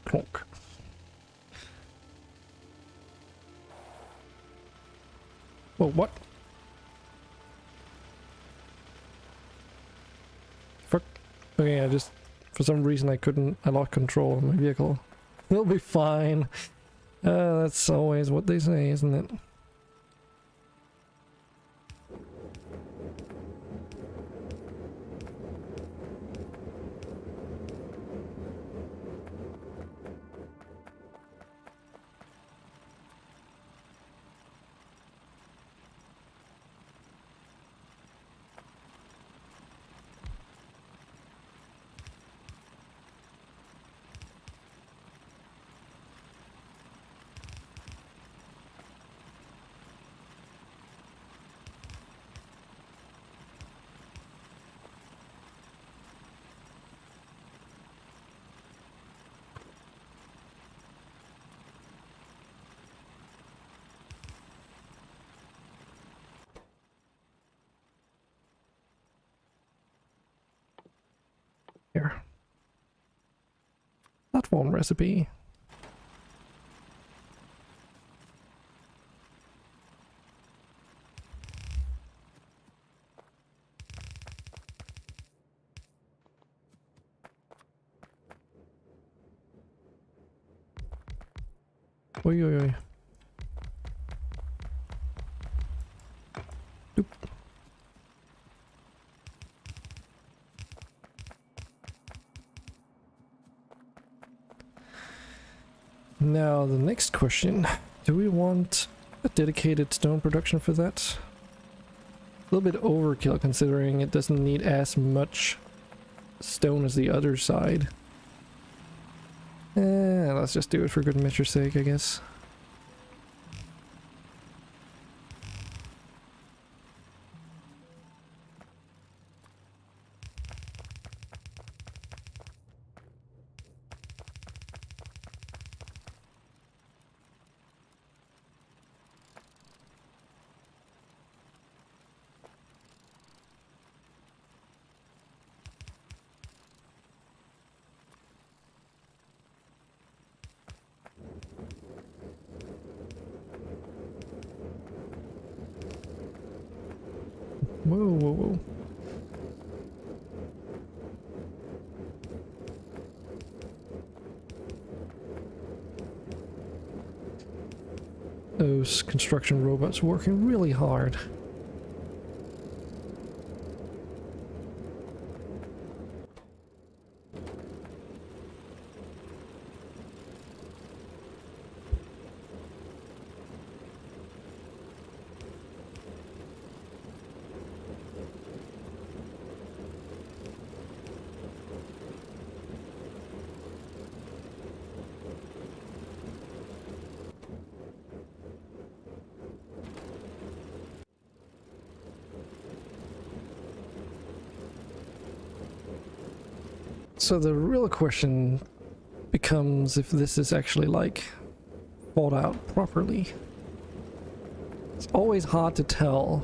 Clonk. Whoa, what? Fuck. Okay, I just... For some reason I lost control of my vehicle. It'll be fine. That's always what they say, isn't it? Here. Platform recipe. Oi, oi, oi. Doop. Now the next question, do we want a dedicated stone production for that? A little bit overkill considering it doesn't need as much stone as the other side. Let's just do it for good measure's sake, I guess. Whoa, whoa, whoa. Those construction robots working really hard. So the real question becomes if this is actually like thought out properly. It's always hard to tell.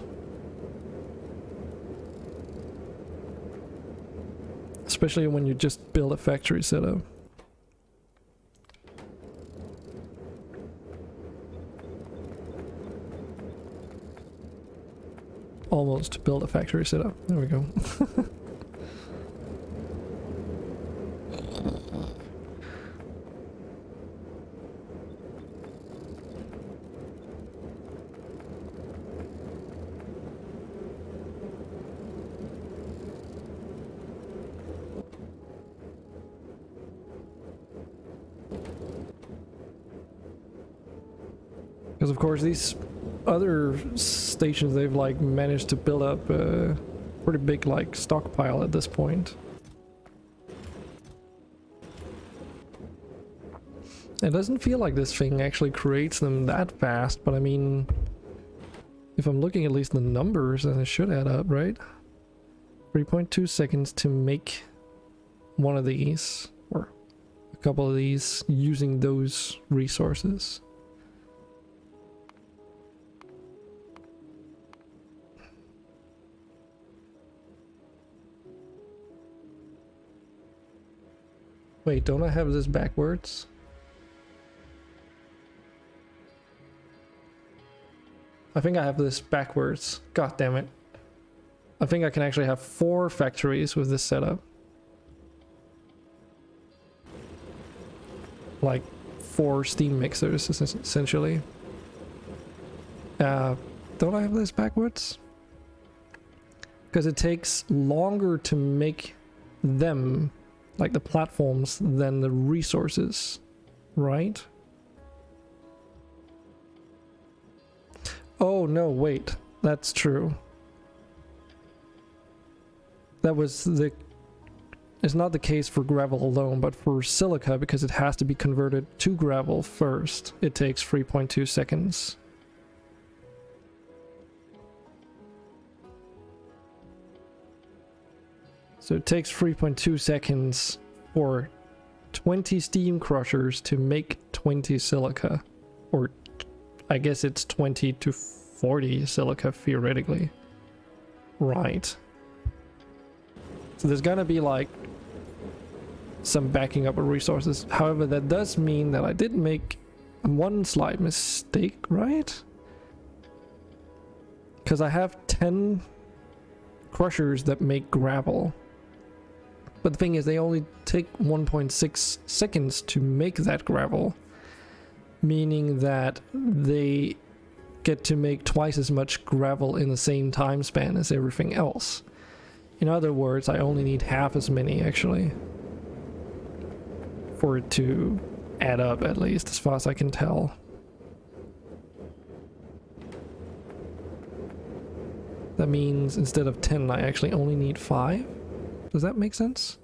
Especially when you just build a factory setup. Almost build a factory setup. There we go. Because of course these other stations, they've like managed to build up a pretty big like stockpile at this point. It doesn't feel like this thing actually creates them that fast, but I mean, if I'm looking at least the numbers, then it should add up, right? 3.2 seconds to make one of these, or a couple of these, using those resources. Wait, don't I have this backwards? I think I have this backwards. God damn it. I think I can actually have 4 factories with this setup. Like 4 steam mixers, essentially. Don't I have this backwards? Because it takes longer to make them, like the platforms, than the resources, right? Oh no, wait, that's true. That was the... It's not the case for gravel alone, but for silica, because it has to be converted to gravel first, it takes 3.2 seconds. So it takes 3.2 seconds for 20 steam crushers to make 20 silica. Or I guess it's 20 to 40 silica theoretically. Right. So there's gonna be like some backing up of resources. However, that does mean that I did make one slight mistake, right? Because I have 10 crushers that make gravel. But the thing is, they only take 1.6 seconds to make that gravel, meaning that they get to make twice as much gravel in the same time span as everything else. In other words, I only need half as many, actually, for it to add up, at least, as far as I can tell. That means instead of 10, I actually only need 5? Does that make sense?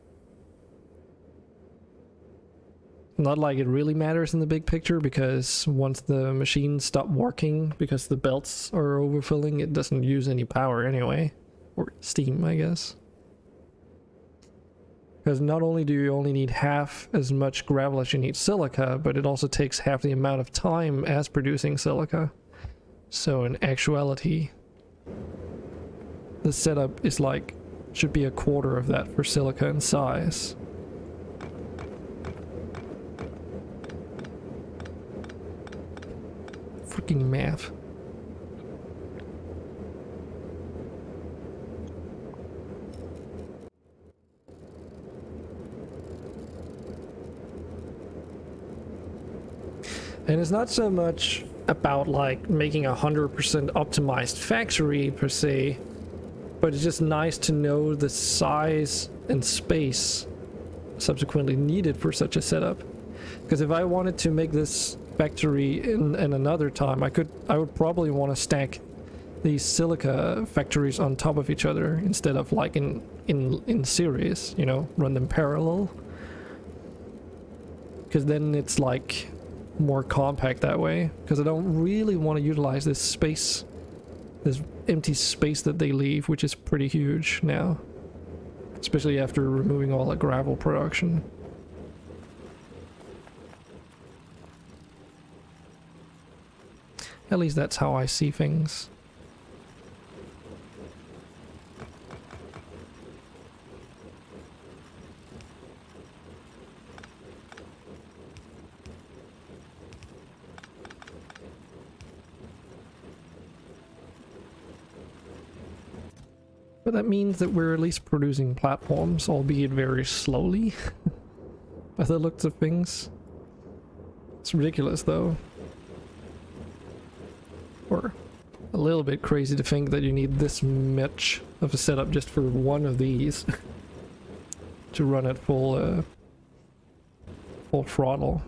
Not like it really matters in the big picture, because once the machines stop working because the belts are overfilling, it doesn't use any power anyway. Or steam, I guess. Because not only do you only need half as much gravel as you need silica, but it also takes half the amount of time as producing silica. So in actuality, the setup is like, should be a quarter of that for silica in size. Freaking math. And it's not so much about like making 100% optimized factory per se, but it's just nice to know the size and space subsequently needed for such a setup. Because if I wanted to make this factory in another time, I would probably want to stack these silica factories on top of each other instead of like in series, you know, run them parallel. Because then it's like more compact that way. Because I don't really want to utilize this space, this empty space that they leave, which is pretty huge now. especially after removing all the gravel production. At least that's how I see things. But that means that we're at least producing platforms, albeit very slowly, by the looks of things. It's ridiculous though. Or a little bit crazy to think that you need this much of a setup just for one of these to run at full throttle.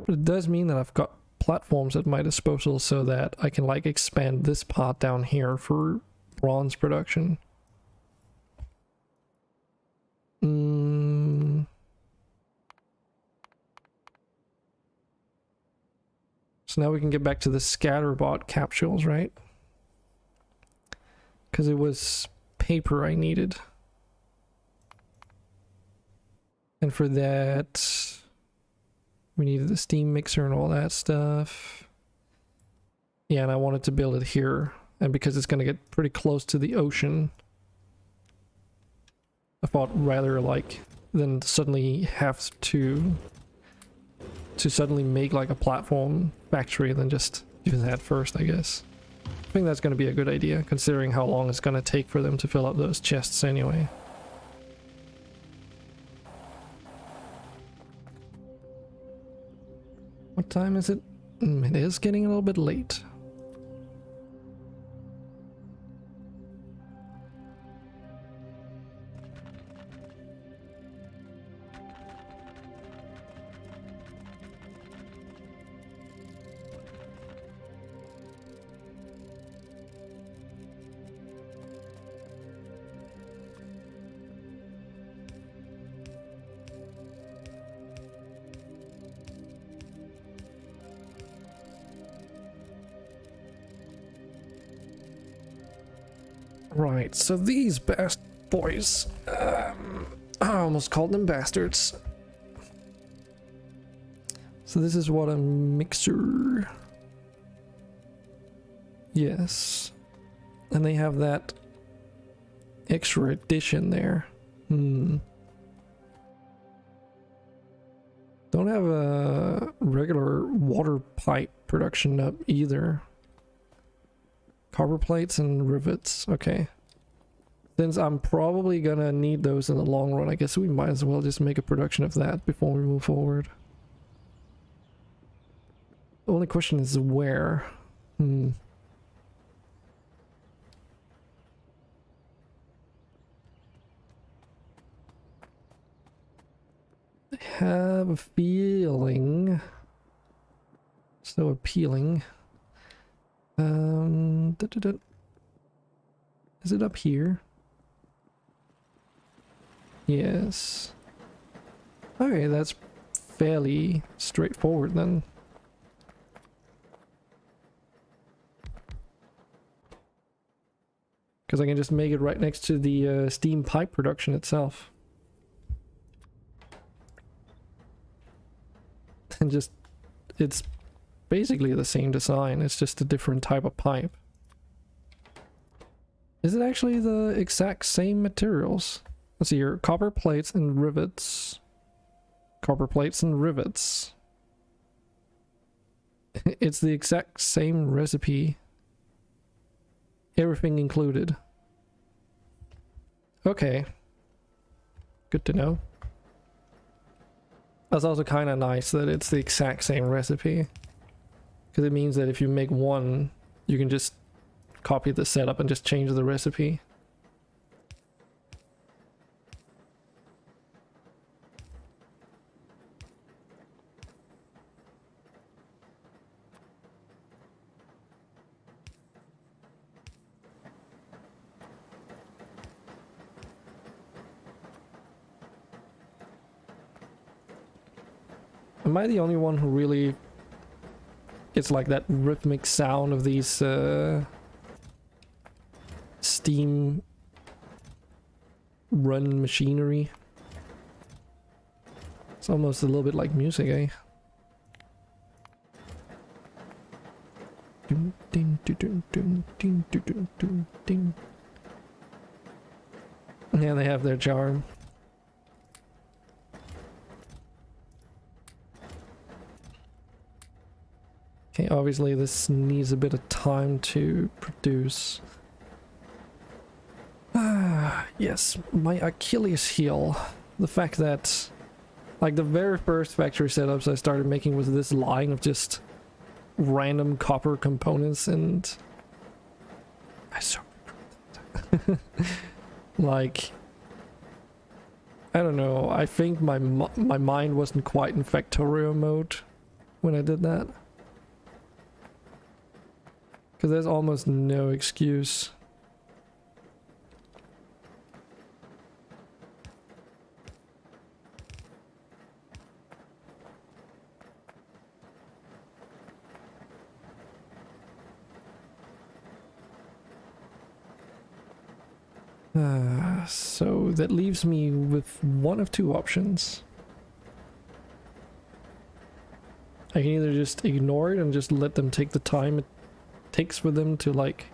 But it does mean that I've got platforms at my disposal so that I can like expand this part down here for bronze production. So now we can get back to the scatterbot capsules, right? Because it was paper I needed. And for that, we needed the steam mixer and all that stuff. Yeah, and I wanted to build it here. And because it's going to get pretty close to the ocean, I thought rather like than suddenly have to suddenly make like a platform factory than just do that first, I guess. I think that's going to be a good idea, considering how long it's going to take for them to fill up those chests anyway. What time is it? It is getting a little bit late. Right, so these boys, I almost called them bastards. So this is what a mixer. Yes. And they have that extra addition there. Don't have a regular water pipe production up either. Copper plates and rivets, okay. Since I'm probably gonna need those in the long run, I guess we might as well just make a production of that before we move forward. The only question is where. I have a feeling so appealing. Is it up here? Yes. Okay, that's fairly straightforward then. Because I can just make it right next to the steam pipe production itself. And just, it's basically the same design, it's just a different type of pipe. Is it actually the exact same materials? Let's see here, copper plates and rivets. Copper plates and rivets. It's the exact same recipe. Everything included. Okay. Good to know. That's also kind of nice that it's the exact same recipe. Because it means that if you make one, you can just copy the setup and just change the recipe. Am I the only one who really gets like that rhythmic sound of these steam run machinery. It's almost a little bit like music, eh? Ding, ding, ding, ding, ding, ding, ding, ding, ding. Yeah, they have their charm. Okay, obviously this needs a bit of time to produce. Ah, yes, my Achilles heel. The fact that, like, the very first factory setups I started making was this line of just random copper components, and I so like, I don't know, I think my mind wasn't quite in Factorio mode when I did that. Because there's almost no excuse. So that leaves me with one of two options. I can either just ignore it and just let them take the time it takes for them to, like...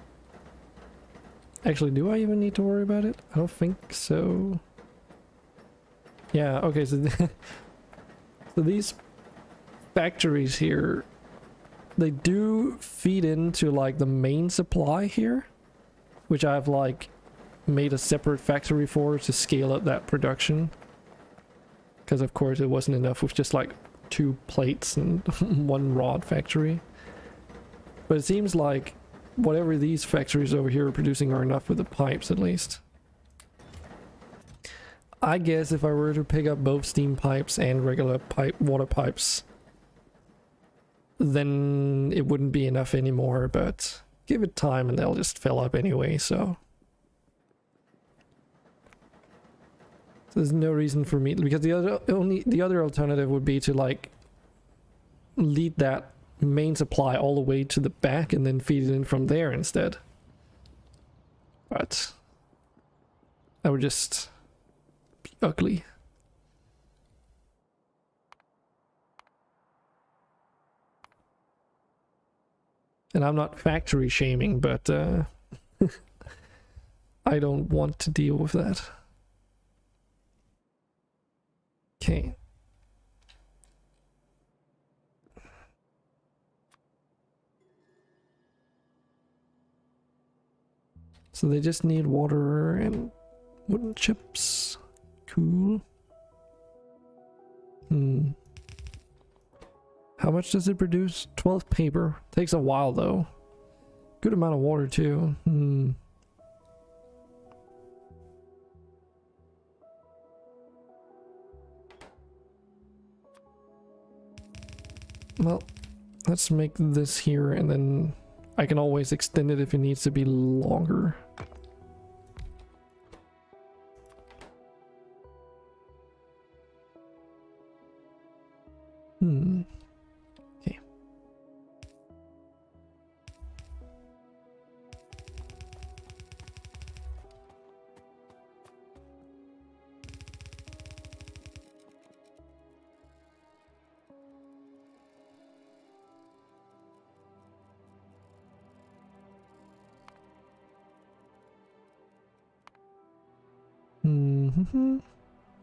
Actually, do I even need to worry about it? I don't think so. Yeah, okay, so, so these factories here, they do feed into, like, the main supply here, which I've, like, made a separate factory for to scale up that production. Because, of course, it wasn't enough with just, like, 2 plates and 1 rod factory. But it seems like whatever these factories over here are producing are enough with the pipes, at least. I guess if I were to pick up both steam pipes and regular water pipes, then it wouldn't be enough anymore, but give it time and they'll just fill up anyway, so there's no reason for me, because the other alternative would be to, like, lead that main supply all the way to the back and then feed it in from there instead. But that would just be ugly. And I'm not factory shaming, but I don't want to deal with that. Okay. So they just need water and wooden chips. Cool. How much does it produce? 12 paper. Takes a while though. Good amount of water too. Well, let's make this here, and then I can always extend it if it needs to be longer. Okay.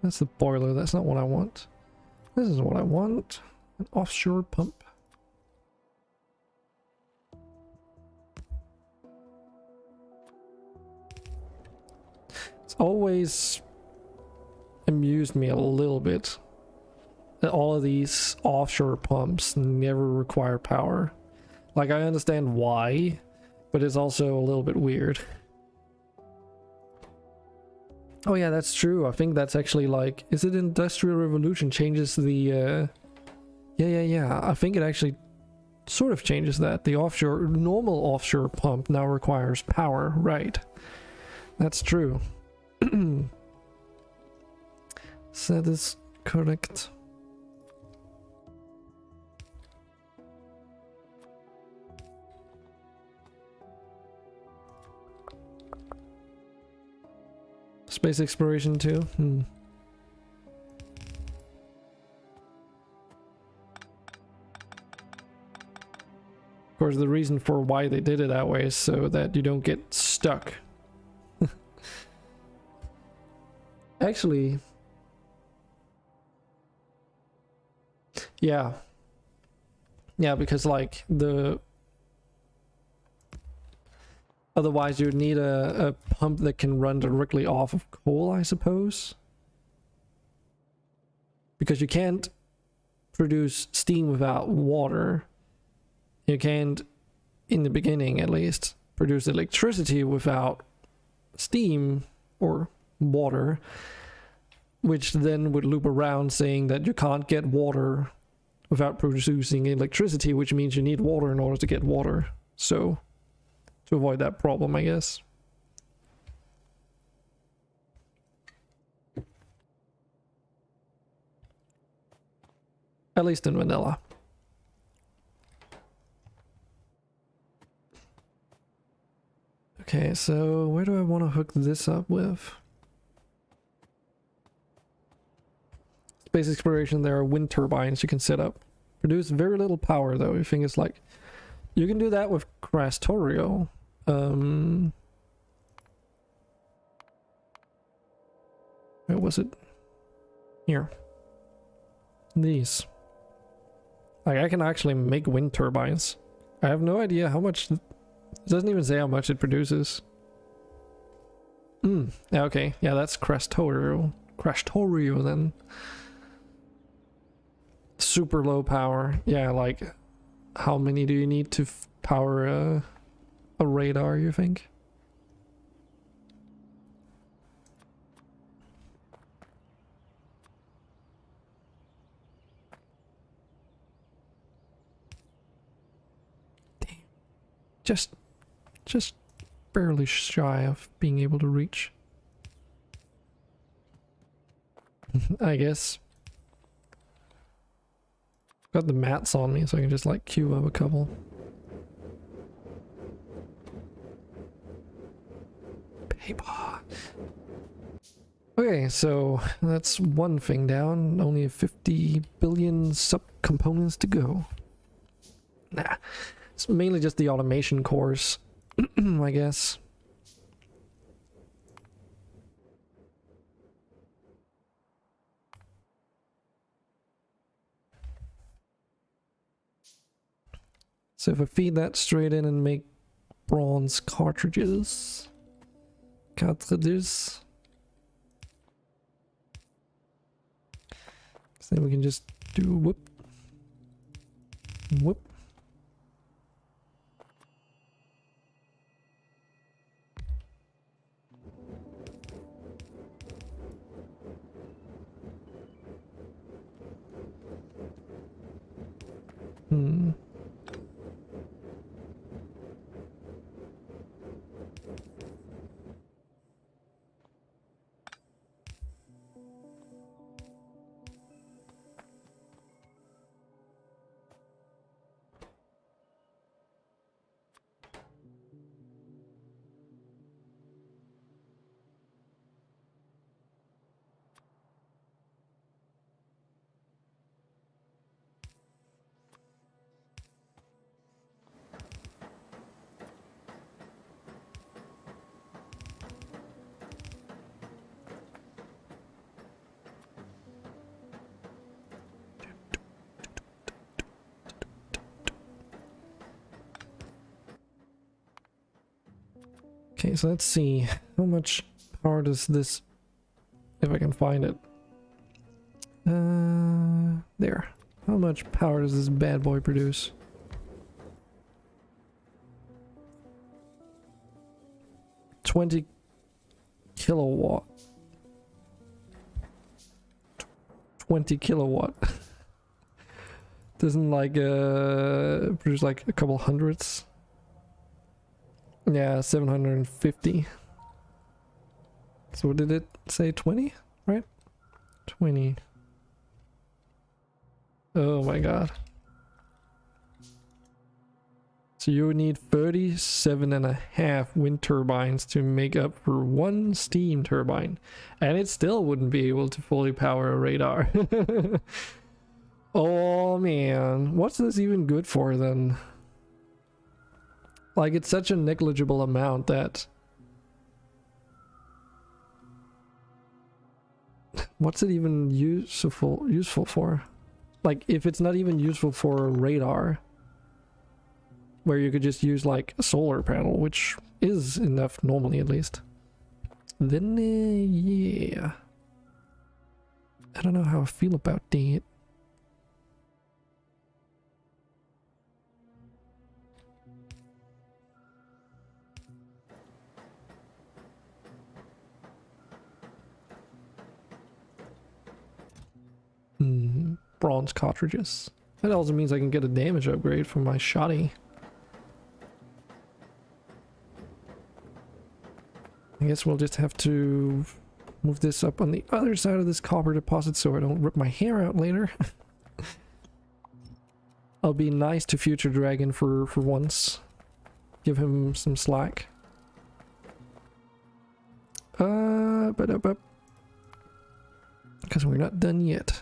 That's the boiler. That's not what I want. This is what I want. An offshore pump. It's always amused me a little bit that all of these offshore pumps never require power. Like, I understand why, but it's also a little bit weird. Oh yeah, that's true. I think that's actually, like, is it Industrial Revolution changes the yeah. I think it actually sort of changes that. The normal offshore pump now requires power, right? That's true. So that is correct. Space exploration too. Of course, the reason for why they did it that way is so that you don't get stuck. Actually, yeah, because like otherwise you'd need a pump that can run directly off of coal, I suppose, because you can't produce steam without water. You can't, in the beginning at least, produce electricity without steam or water, which then would loop around saying that you can't get water without producing electricity, which means you need water in order to get water. So, to avoid that problem, I guess. At least in vanilla. Okay, so where do I want to hook this up with? Space exploration, there are wind turbines you can set up. Produce very little power though. I think it's like you can do that with Krastorio. Where was it? Here. These. Like I can actually make wind turbines. I have no idea how much. It doesn't even say how much it produces. Yeah, okay. Yeah, that's Krastorio. Krastorio then. Super low power. Yeah, like how many do you need to power a radar, you think? Damn. Just barely shy of being able to reach. I guess. Got the mats on me so I can just like queue up a couple. Paper. Okay, so that's one thing down. Only 50 billion subcomponents to go. Nah, it's mainly just the automation cores, I guess. So if I feed that straight in and make bronze cartridges, so then we can just do whoop, whoop. Okay, so let's see. How much power does this, if I can find it. There. How much power does this bad boy produce? $20 kilowatt. 20 kilowatt. Doesn't like produce like a couple hundreds. Yeah, 750. So what did it say? 20, right? 20. Oh my god. So you would need 37.5 wind turbines to make up for one steam turbine. And it still wouldn't be able to fully power a radar. Oh man, what's this even good for then? Like, it's such a negligible amount that... What's it even useful for? Like, if it's not even useful for a radar, where you could just use like a solar panel, which is enough normally at least, then yeah, I don't know how I feel about that. Bronze cartridges. That also means I can get a damage upgrade from my shoddy. I guess we'll just have to move this up on the other side of this copper deposit so I don't rip my hair out later. I'll be nice to Future Dragon for once. Give him some slack. Because we're not done yet.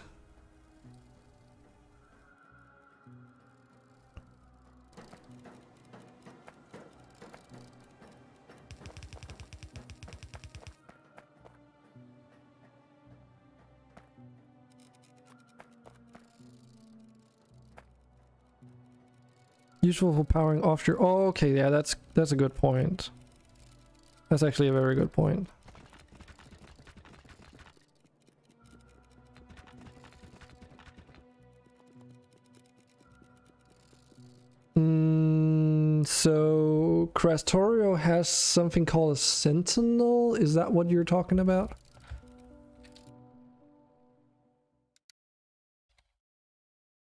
Useful for powering offshore. Oh, okay, yeah, that's a good point. That's actually a very good point. So Krastorio has something called a Sentinel. Is that what you're talking about?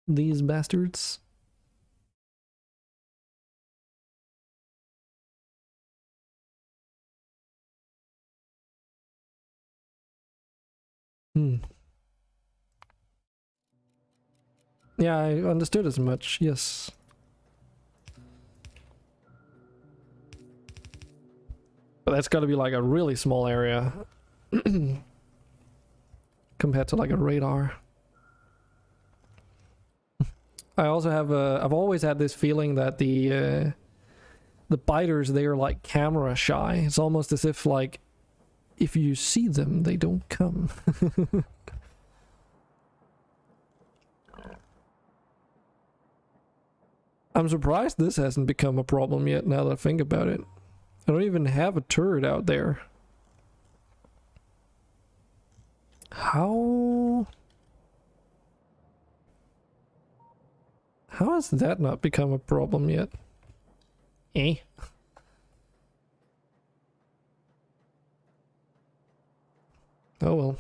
These bastards. Yeah, I understood as much, yes. But that's gotta be like a really small area compared to like a radar. I also have I've always had this feeling that the biters, they are like camera shy. It's almost as if like if you see them, they don't come. I'm surprised this hasn't become a problem yet now that I think about it. I don't even have a turret out there. How has that not become a problem yet? Eh? Oh well.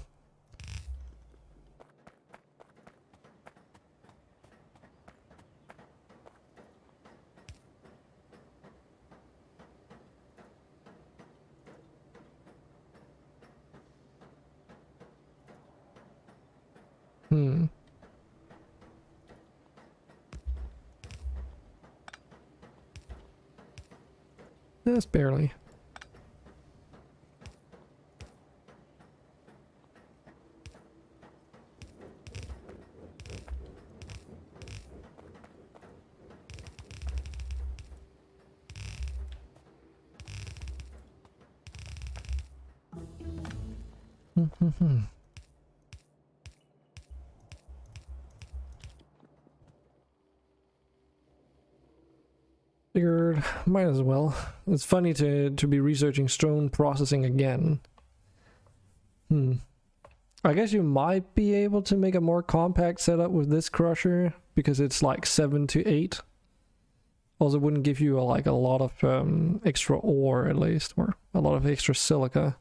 Just barely. Figured, might as well. It's funny to be researching stone processing again. I guess you might be able to make a more compact setup with this crusher because it's like 7 to 8. Also wouldn't give you like a lot of extra ore at least, or a lot of extra silica.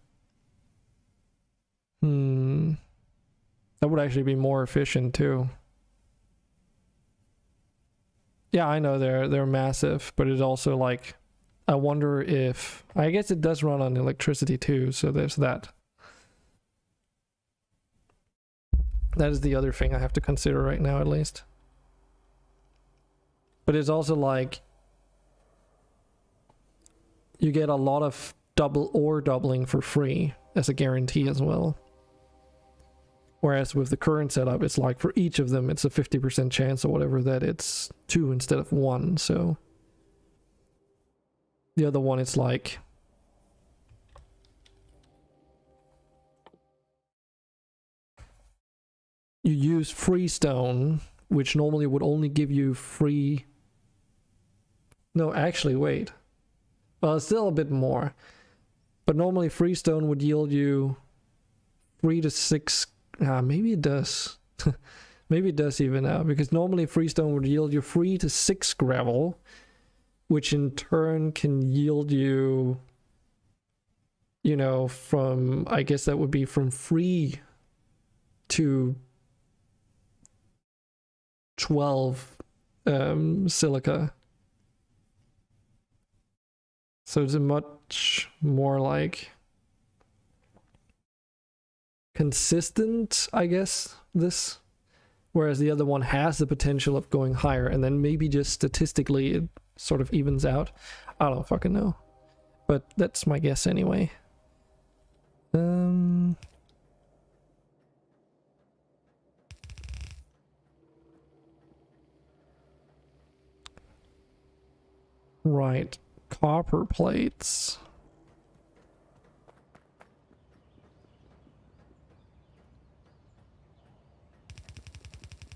That would actually be more efficient too. Yeah, I know they're massive, but it's also like, I wonder if, I guess it does run on electricity too, so there's that. That is the other thing I have to consider right now at least. But it's also like, you get a lot of double ore doubling for free as a guarantee as well. Whereas with the current setup, it's like for each of them, it's a 50% chance or whatever that it's 2 instead of 1. So the other one, it's like you use freestone, which normally would only give you free. No, actually, wait. Well, it's still a bit more. But normally freestone would yield you 3 to 6. Maybe it does. Maybe it does even now, because normally freestone would yield you 3 to 6 gravel, which in turn can yield you, you know, from, I guess that would be from 3 to 12 silica. So it's a much more like consistent, I guess, this. Whereas the other one has the potential of going higher, and then maybe just statistically it sort of evens out. I don't fucking know. But that's my guess anyway. Right. Copper plates.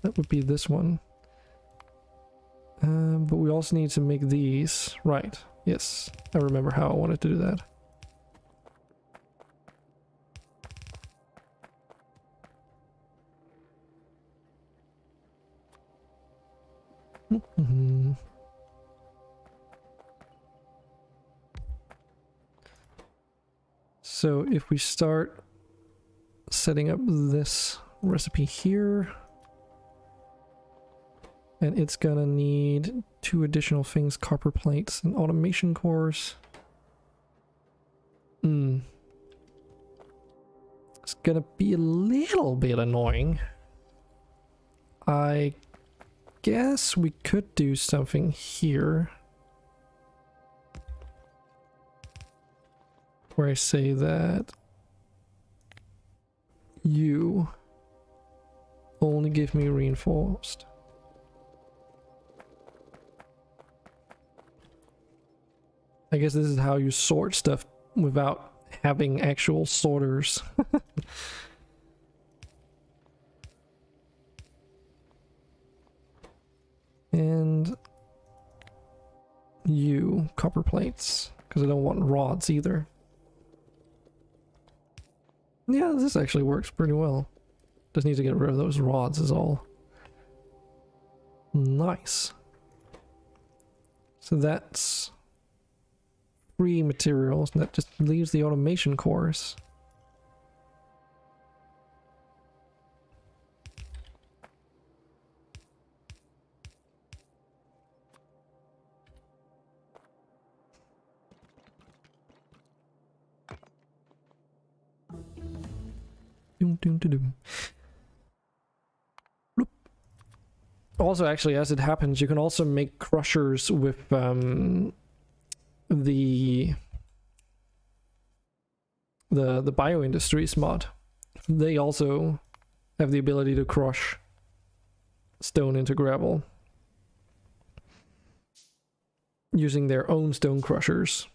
That would be this one. But we also need to make these. Right. Yes. I remember how I wanted to do that. So if we start setting up this recipe here, and it's gonna need 2 additional things, copper plates and automation cores. It's gonna be a little bit annoying. I guess we could do something here where I say that you only give me reinforced. I guess this is how you sort stuff without having actual sorters. And you copper plates, because I don't want rods either. Yeah, this actually works pretty well. Just need to get rid of those rods is all. Nice. So that's 3 materials, and that just leaves the automation cores. Doom, doom, doom, doom. Bloop. Also, actually, as it happens, you can also make crushers with the bioindustries mod. They also have the ability to crush stone into gravel using their own stone crushers.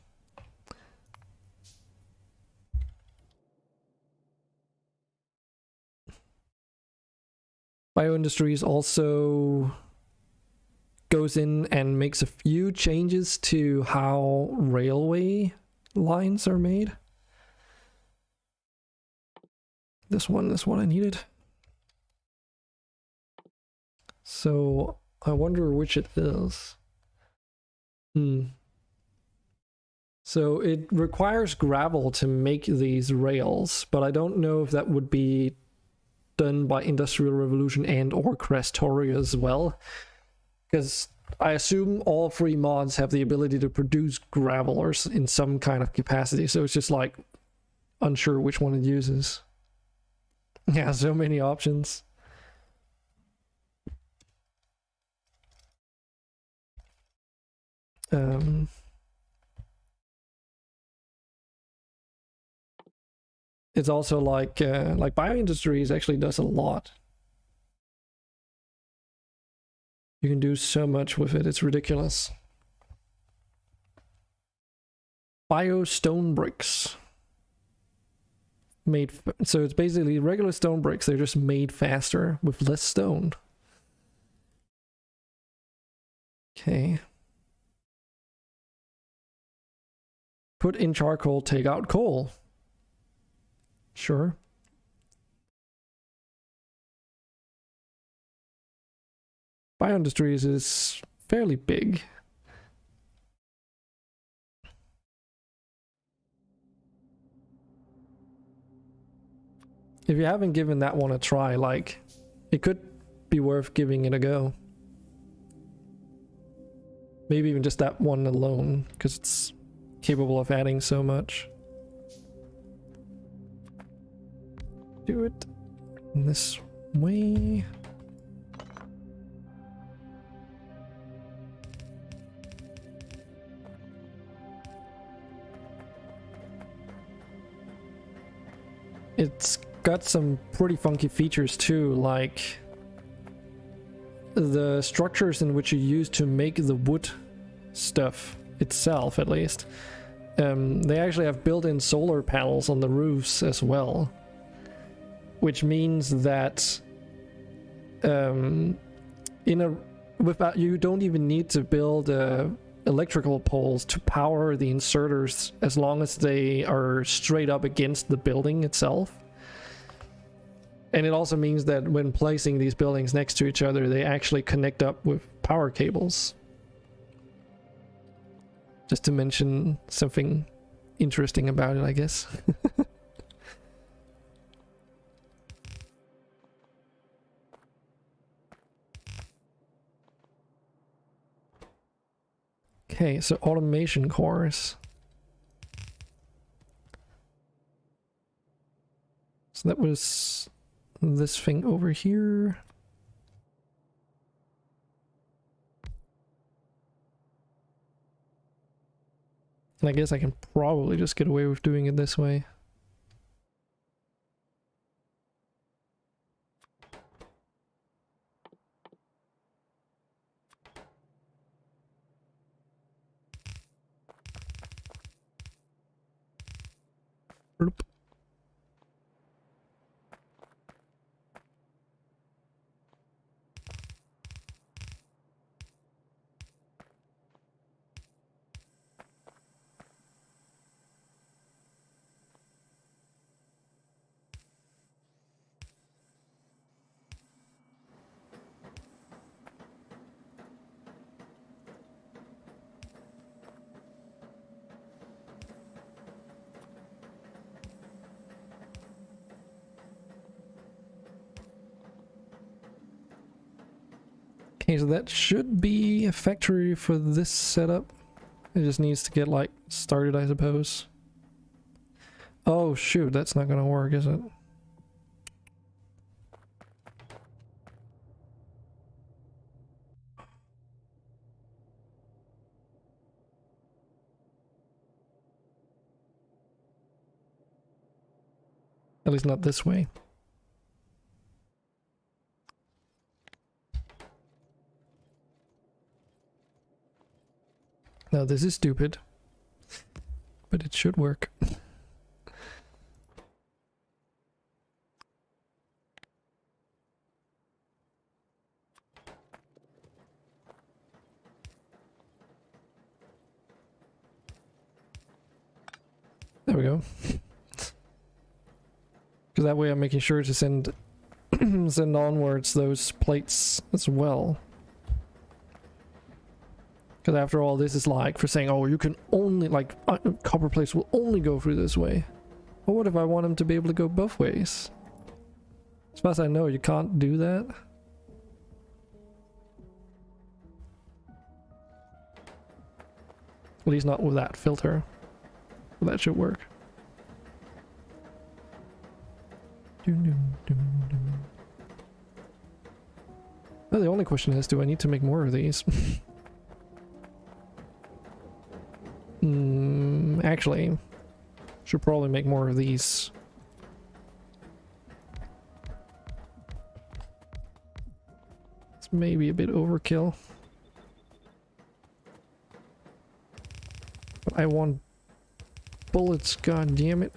Bioindustries also goes in and makes a few changes to how railway lines are made. This one I needed. So I wonder which it is. So it requires gravel to make these rails, but I don't know if that would be done by Industrial Revolution and or Krastorio as well, because I assume all 3 mods have the ability to produce gravel or in some kind of capacity, so it's just like unsure which one it uses. Yeah, so many options. It's also like bioindustries actually does a lot. You can do so much with it, it's ridiculous. Bio stone bricks. So it's basically regular stone bricks, they're just made faster with less stone. Okay. Put in charcoal, take out coal. Sure. Bioindustries is fairly big. If you haven't given that one a try, like, it could be worth giving it a go. Maybe even just that one alone, because it's capable of adding so much. Do it this way. It's got some pretty funky features too, like the structures in which you use to make the wood stuff itself, at least. They actually have built-in solar panels on the roofs as well, which means that you don't even need to build electrical poles to power the inserters, as long as they are straight up against the building itself. And it also means that when placing these buildings next to each other, they actually connect up with power cables. Just to mention something interesting about it, I guess. Okay, so automation cores. So that was this thing over here. And I guess I can probably just get away with doing it this way. Bloop. Okay, so that should be a factory for this setup. It just needs to get, like, started, I suppose. Oh shoot, that's not gonna work, is it? At least not this way. Now this is stupid, but it should work. There we go. Because that way I'm making sure to send send onwards those plates as well. Because after all, this is like for saying, oh, you can only, like, copper plates will only go through this way. But what if I want them to be able to go both ways? As far as I know, you can't do that. At least not with that filter. But that should work. Well, the only question is, do I need to make more of these? Actually, should probably make more of these maybe a bit overkill. But I want bullets, god damn it.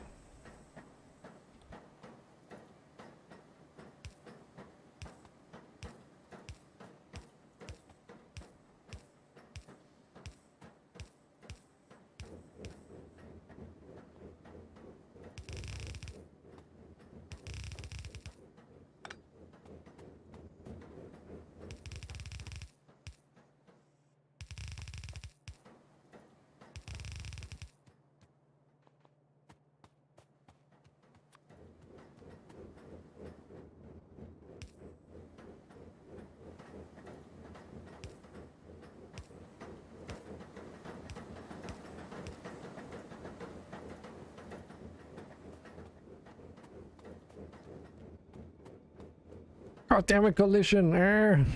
God damn it, collision!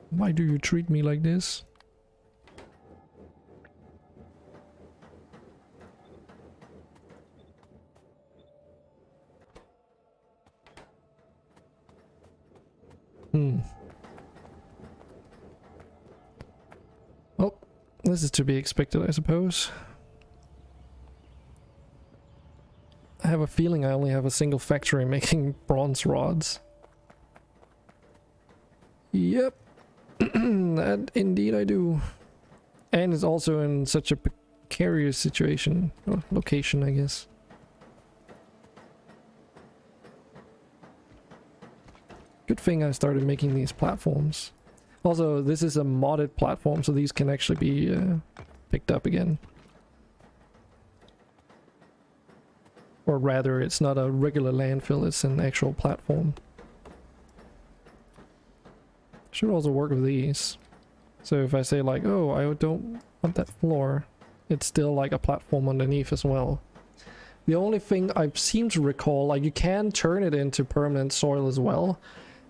Why do you treat me like this? Well, this is to be expected, I suppose. I have a feeling I only have a single factory making bronze rods. Yep. That indeed I do. And it's also in such a precarious situation, or location, I guess. Good thing I started making these platforms. Also, this is a modded platform, so these can actually be picked up again. Or rather, it's not a regular landfill, it's an actual platform. Should also work with these. So if I say like, oh, I don't want that floor, it's still like a platform underneath as well. The only thing I seem to recall, like you can turn it into permanent soil as well,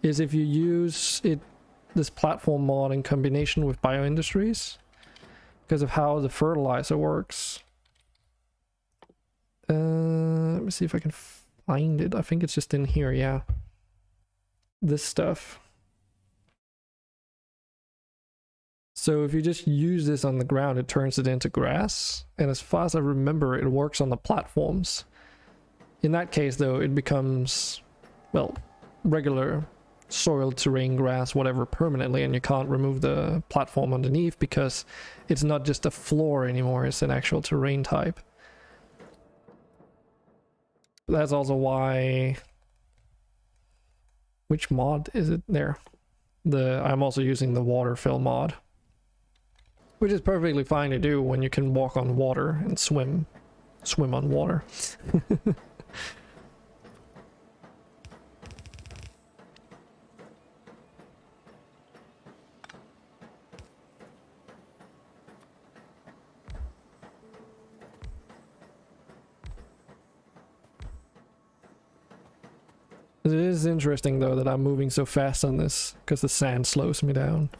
is if you use this platform mod in combination with bioindustries, because of how the fertilizer works. Let me see if I can find it. I think it's just in here, yeah. This stuff. So if you just use this on the ground, it turns it into grass. And as far as I remember, it works on the platforms. In that case, though, it becomes, well, regular soil, terrain, grass, whatever, permanently, and you can't remove the platform underneath because it's not just a floor anymore, it's an actual terrain type. That's also why... Which mod is it? There. I'm also using the water fill mod. Which is perfectly fine to do when you can walk on water and swim. Swim on water. It is interesting though that I'm moving so fast on this, because the sand slows me down.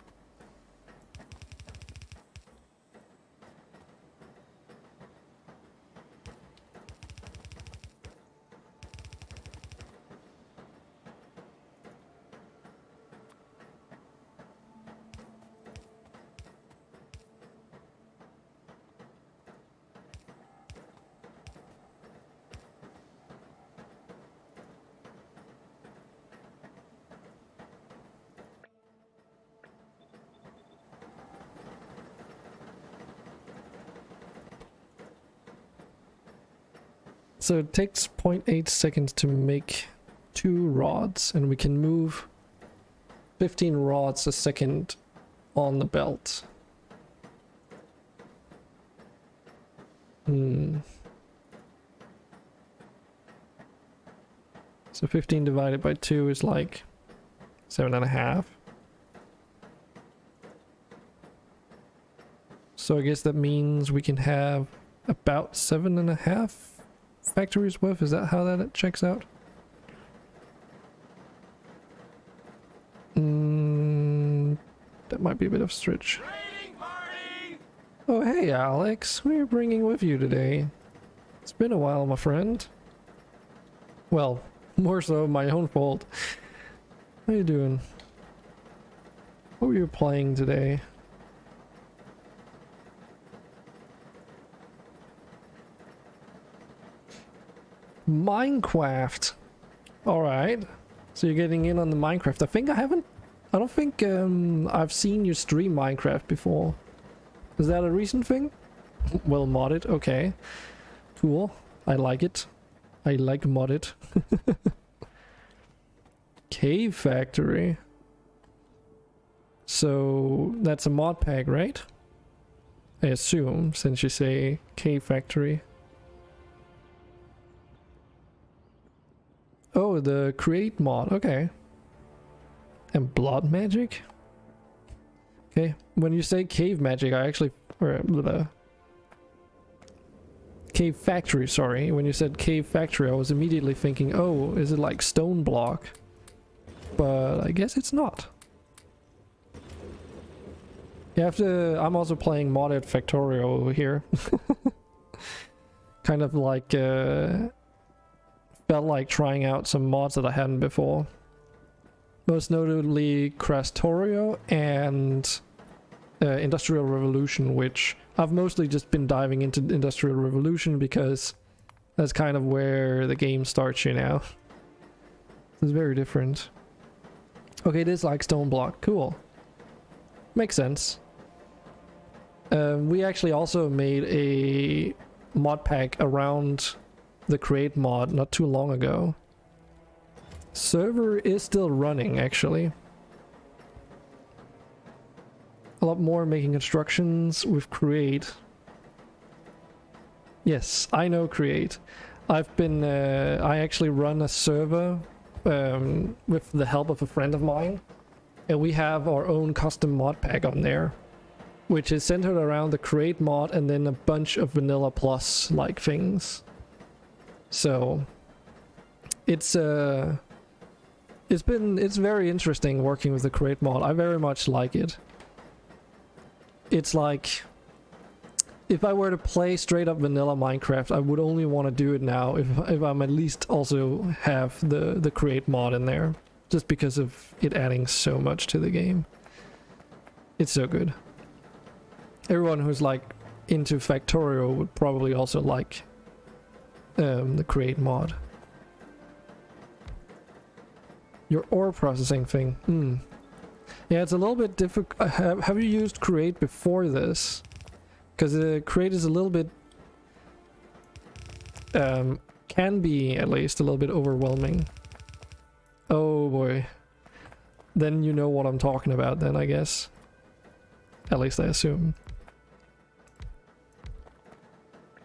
So it takes 0.8 seconds to make 2 rods, and we can move 15 rods a second on the belt. So 15 divided by 2 is like 7.5. So I guess that means we can have about 7.5 factories worth. Is that how that checks out? That might be a bit of a stretch. Oh hey Alex, what are you bringing with you today? It's been a while, my friend. Well, more so my own fault. How you doing? What were you playing today? Minecraft. Alright. So you're getting in on the Minecraft. I don't think I've seen you stream Minecraft before. Is that a recent thing? Well modded, okay. Cool. I like it. I like modded. Cave Factory. So that's a mod pack, right? I assume, since you say Cave Factory. Oh, the create mod, okay. And blood magic? Okay, when you say cave magic, I actually... Cave Factory, sorry. When you said Cave Factory, I was immediately thinking, oh, is it like stone block? But I guess it's not. You have to... I'm also playing modded Factorio over here. Kind of like... felt like trying out some mods that I hadn't before. Most notably Krastorio and Industrial Revolution, which I've mostly just been diving into Industrial Revolution because that's kind of where the game starts you now. It's very different. Okay, it is like stone block. Cool. Makes sense. We actually also made a mod pack around the create mod not too long ago. Server is still running, actually. A lot more making instructions with create. Yes, I know create. I've been I actually run a server with the help of a friend of mine, and we have our own custom mod pack on there, which is centered around the create mod and then a bunch of vanilla plus like things. So it's very interesting working with the create mod. I very much like it. It's like if I were to play straight up vanilla Minecraft, I would only want to do it now if I'm at least also have the create mod in there, just because of it adding so much to the game. It's so good. Everyone who's like into Factorio would probably also like the create mod. Your ore processing thing. Yeah, it's a little bit difficult. Have you used create before this? Because create is a little bit can be at least a little bit overwhelming. Oh boy. Then you know what I'm talking about then, I guess. At least I assume.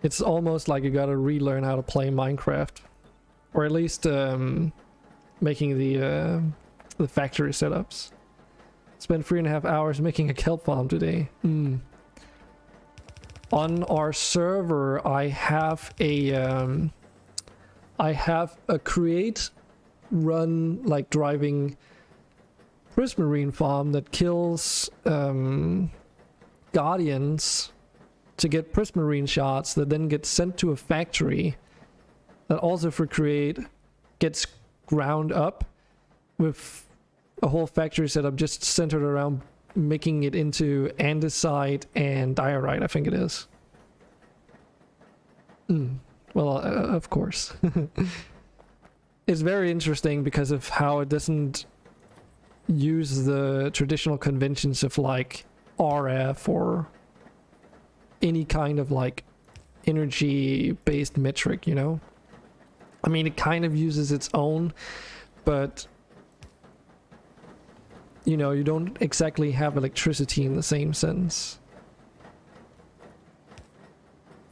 It's almost like you gotta relearn how to play Minecraft. Or at least making the factory setups. Spent 3.5 hours making a kelp farm today. On our server, I have a create run like driving prismarine farm that kills guardians to get prismarine shots that then get sent to a factory that also for create gets ground up with a whole factory setup just centered around making it into andesite and diorite, I think it is. Well, of course. It's very interesting because of how it doesn't use the traditional conventions of like RF or any kind of like energy based metric, you know? I mean, it kind of uses its own, but you know, you don't exactly have electricity in the same sense.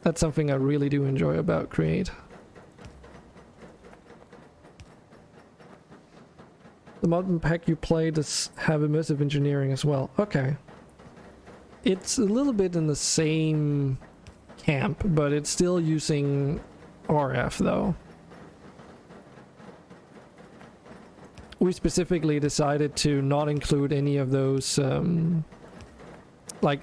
That's something I really do enjoy about Create. The modern pack you play does have immersive engineering as well. Okay. It's a little bit in the same camp, but it's still using RF though. We specifically decided to not include any of those like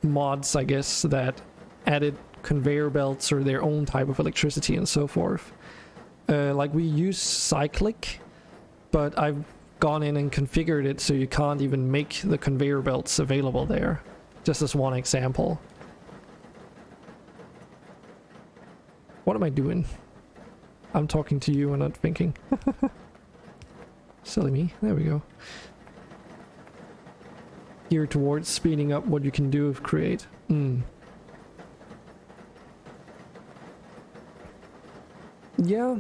mods, I guess, that added conveyor belts or their own type of electricity and so forth. Like we use cyclic, but I've gone in and configured it so you can't even make the conveyor belts available there. Just as one example. What am I doing? I'm talking to you and not thinking. Silly me. There we go. Geared towards speeding up what you can do with create. Yeah.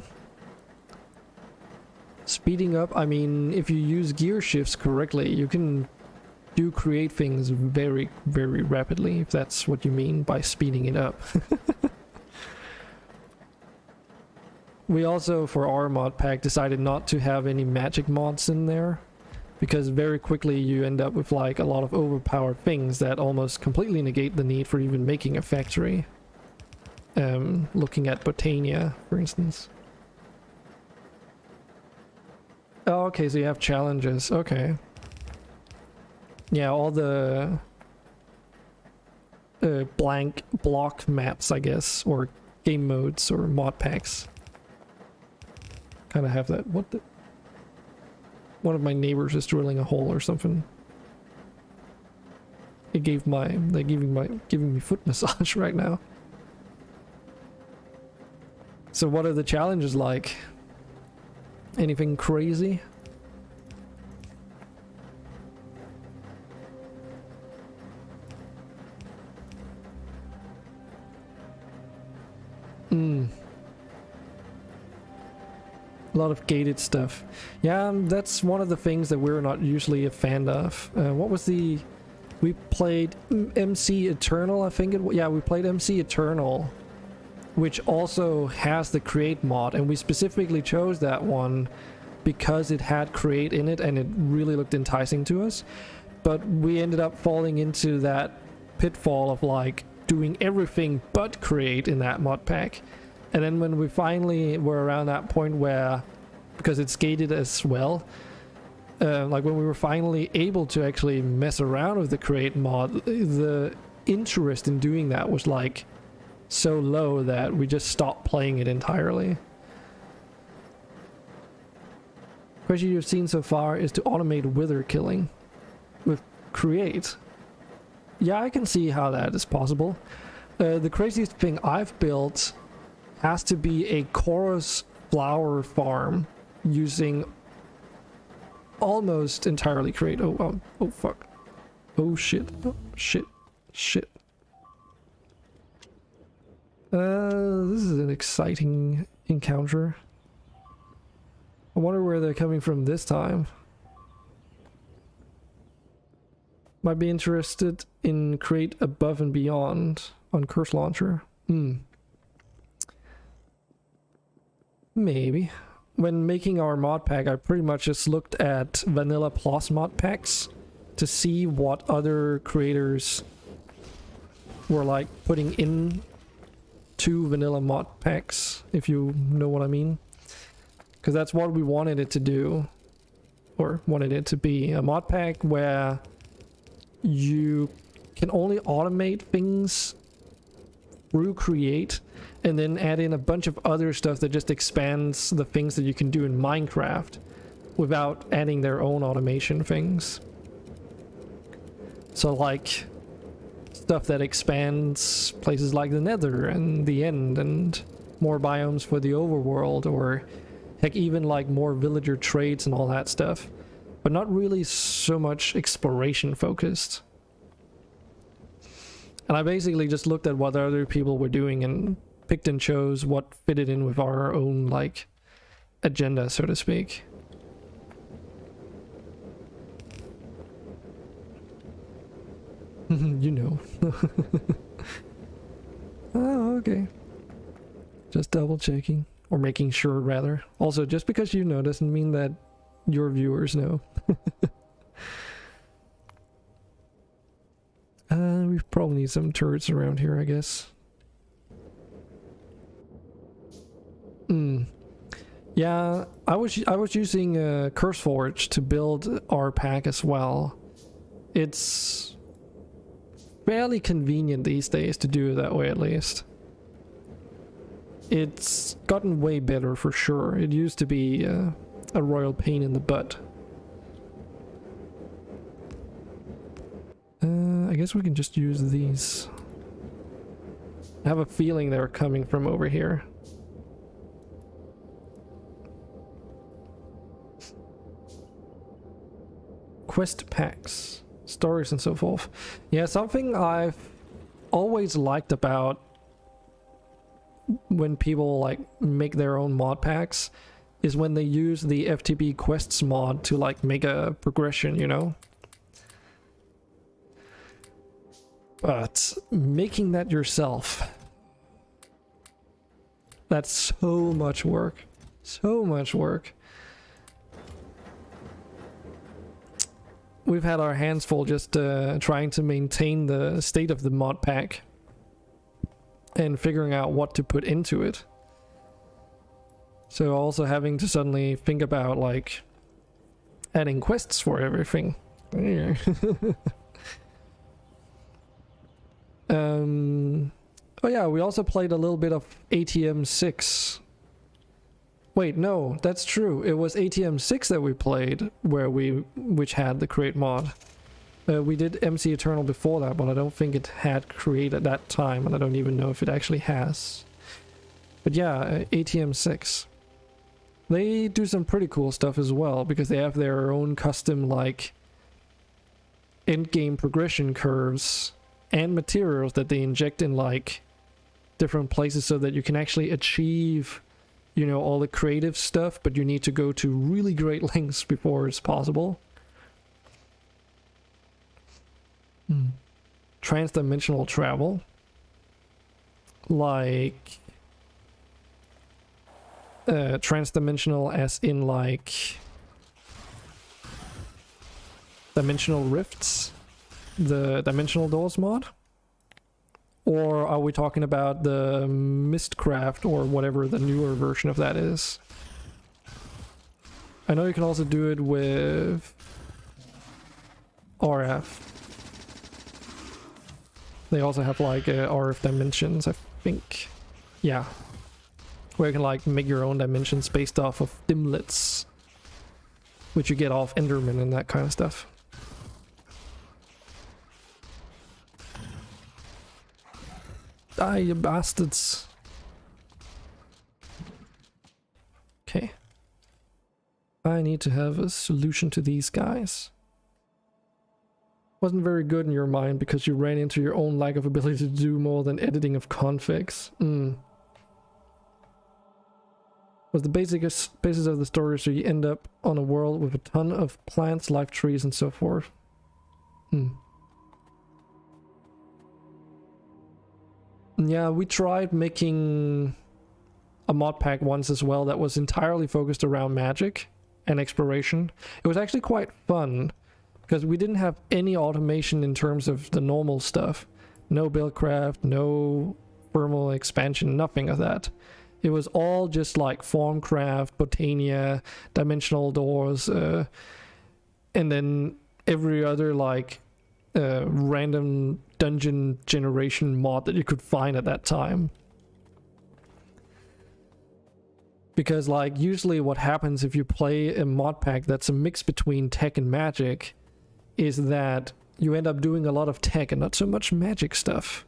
Speeding up, I mean, if you use gear shifts correctly, you can do create things very, very rapidly, if that's what you mean by speeding it up. We also, for our mod pack, decided not to have any magic mods in there, because very quickly you end up with like a lot of overpowered things that almost completely negate the need for even making a factory. Looking at Botania, for instance. Oh, okay, so you have challenges. Okay. Yeah, all the blank block maps, I guess, or game modes or mod packs. Kind of have that. What the? One of my neighbors is drilling a hole or something. They're giving me foot massage right now. So what are the challenges like? Anything crazy? A lot of gated stuff. Yeah, that's one of the things that we're not usually a fan of. What was the... We played MC Eternal, I think yeah, we played MC Eternal, which also has the create mod, and we specifically chose that one because it had create in it and it really looked enticing to us. But we ended up falling into that pitfall of like doing everything but create in that mod pack. And then when we finally were around that point where, because it's gated as well, like when we were finally able to actually mess around with the create mod, the interest in doing that was like so low that we just stopped playing it entirely. Question you've seen so far is to automate wither killing with create. Yeah, I can see how that is possible. The craziest thing I've built has to be a chorus flower farm using almost entirely create. Oh fuck. Oh shit. Oh shit. Shit. This is an exciting encounter. I wonder where they're coming from this time. Might be interested in create above and beyond on Curse Launcher. Maybe. When making our mod pack, I pretty much just looked at Vanilla Plus mod packs to see what other creators were like putting in to vanilla mod packs, if you know what I mean. Because that's what we wanted it to do, or wanted it to be. A mod pack where you can only automate things through create, and then add in a bunch of other stuff that just expands the things that you can do in Minecraft without adding their own automation things. So like stuff that expands places like the Nether and the End and more biomes for the overworld, or heck, even like more villager traits and all that stuff, but not really so much exploration focused. And I basically just looked at what other people were doing and picked and chose what fitted in with our own, like, agenda, so to speak. You know. Oh, okay. Just double checking. Or making sure, rather. Also, just because you know doesn't mean that your viewers know. We probably need some turrets around here, I guess. Yeah, I was using CurseForge to build our pack as well. It's fairly convenient these days to do it that way, at least. It's gotten way better for sure. It used to be a royal pain in the butt. I guess we can just use these. I have a feeling they're coming from over here. Quest packs, stories and so forth. Yeah, something I've always liked about when people like make their own mod packs is when they use the FTB quests mod to like make a progression, you know? But making that yourself, that's so much work. So much work. We've had our hands full just trying to maintain the state of the mod pack and figuring out what to put into it. So also having to suddenly think about like adding quests for everything. Oh yeah, we also played a little bit of ATM 6. Wait, no, that's true. It was ATM 6 that we played, which had the create mod. We did MC Eternal before that, but I don't think it had create at that time, and I don't even know if it actually has. But yeah, ATM 6. They do some pretty cool stuff as well, because they have their own custom, like, endgame progression curves and materials that they inject in, like, different places so that you can actually achieve, you know, all the creative stuff, but you need to go to really great lengths before it's possible. Transdimensional travel. Like... transdimensional as in, like... dimensional rifts? The Dimensional Doors mod? Or are we talking about the Mistcraft or whatever the newer version of that is? I know you can also do it with RF. They also have like RF dimensions, I think. Yeah. Where you can like make your own dimensions based off of dimlets, which you get off Enderman and that kind of stuff. Die, you bastards. Okay. I need to have a solution to these guys. Wasn't very good in your mind because you ran into your own lack of ability to do more than editing of configs. Was the basis of the story so you end up on a world with a ton of plants, life trees, and so forth. Yeah, we tried making a mod pack once as well that was entirely focused around magic and exploration. It was actually quite fun because we didn't have any automation in terms of the normal stuff. No buildcraft, no thermal expansion, nothing of that. It was all just like Formcraft, Botania, Dimensional Doors, and then every other like random dungeon generation mod that you could find at that time. Because like usually what happens if you play a mod pack that's a mix between tech and magic is that you end up doing a lot of tech and not so much magic stuff.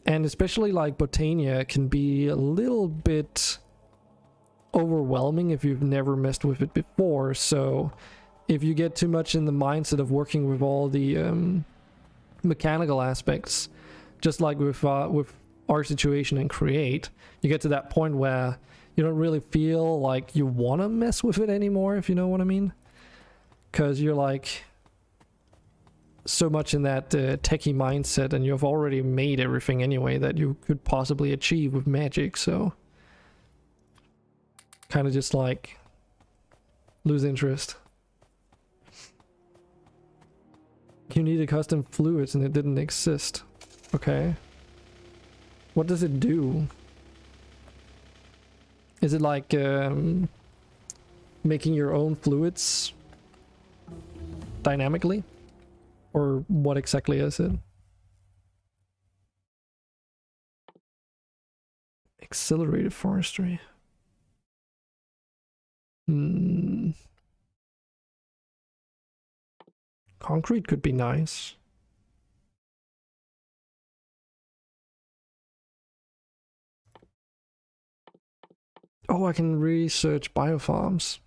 And especially like Botania can be a little bit overwhelming if you've never messed with it before. So if you get too much in the mindset of working with all the mechanical aspects, just like with our situation and create, you get to that point where you don't really feel like you want to mess with it anymore, if you know what I mean. Because you're like so much in that techie mindset, and you've already made everything anyway that you could possibly achieve with magic, so kind of just like lose interest. You needed custom fluids and it didn't exist. Okay. What does it do? Is it like making your own fluids dynamically? Or what exactly is it? Accelerated forestry. Concrete could be nice. Oh, I can research biofarms.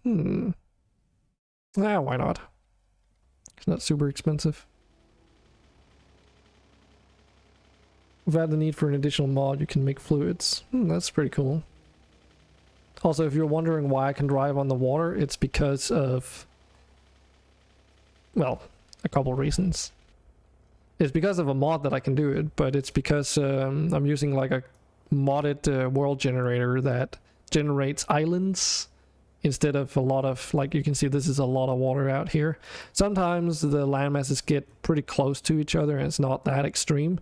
Yeah, why not? It's not super expensive. Without the need for an additional mod, you can make fluids. That's pretty cool. Also, if you're wondering why I can drive on the water, it's because of, well, a couple reasons. It's because of a mod that I can do it, but it's because I'm using like a modded world generator that generates islands instead of a lot of, like you can see this is a lot of water out here. Sometimes the landmasses get pretty close to each other and it's not that extreme,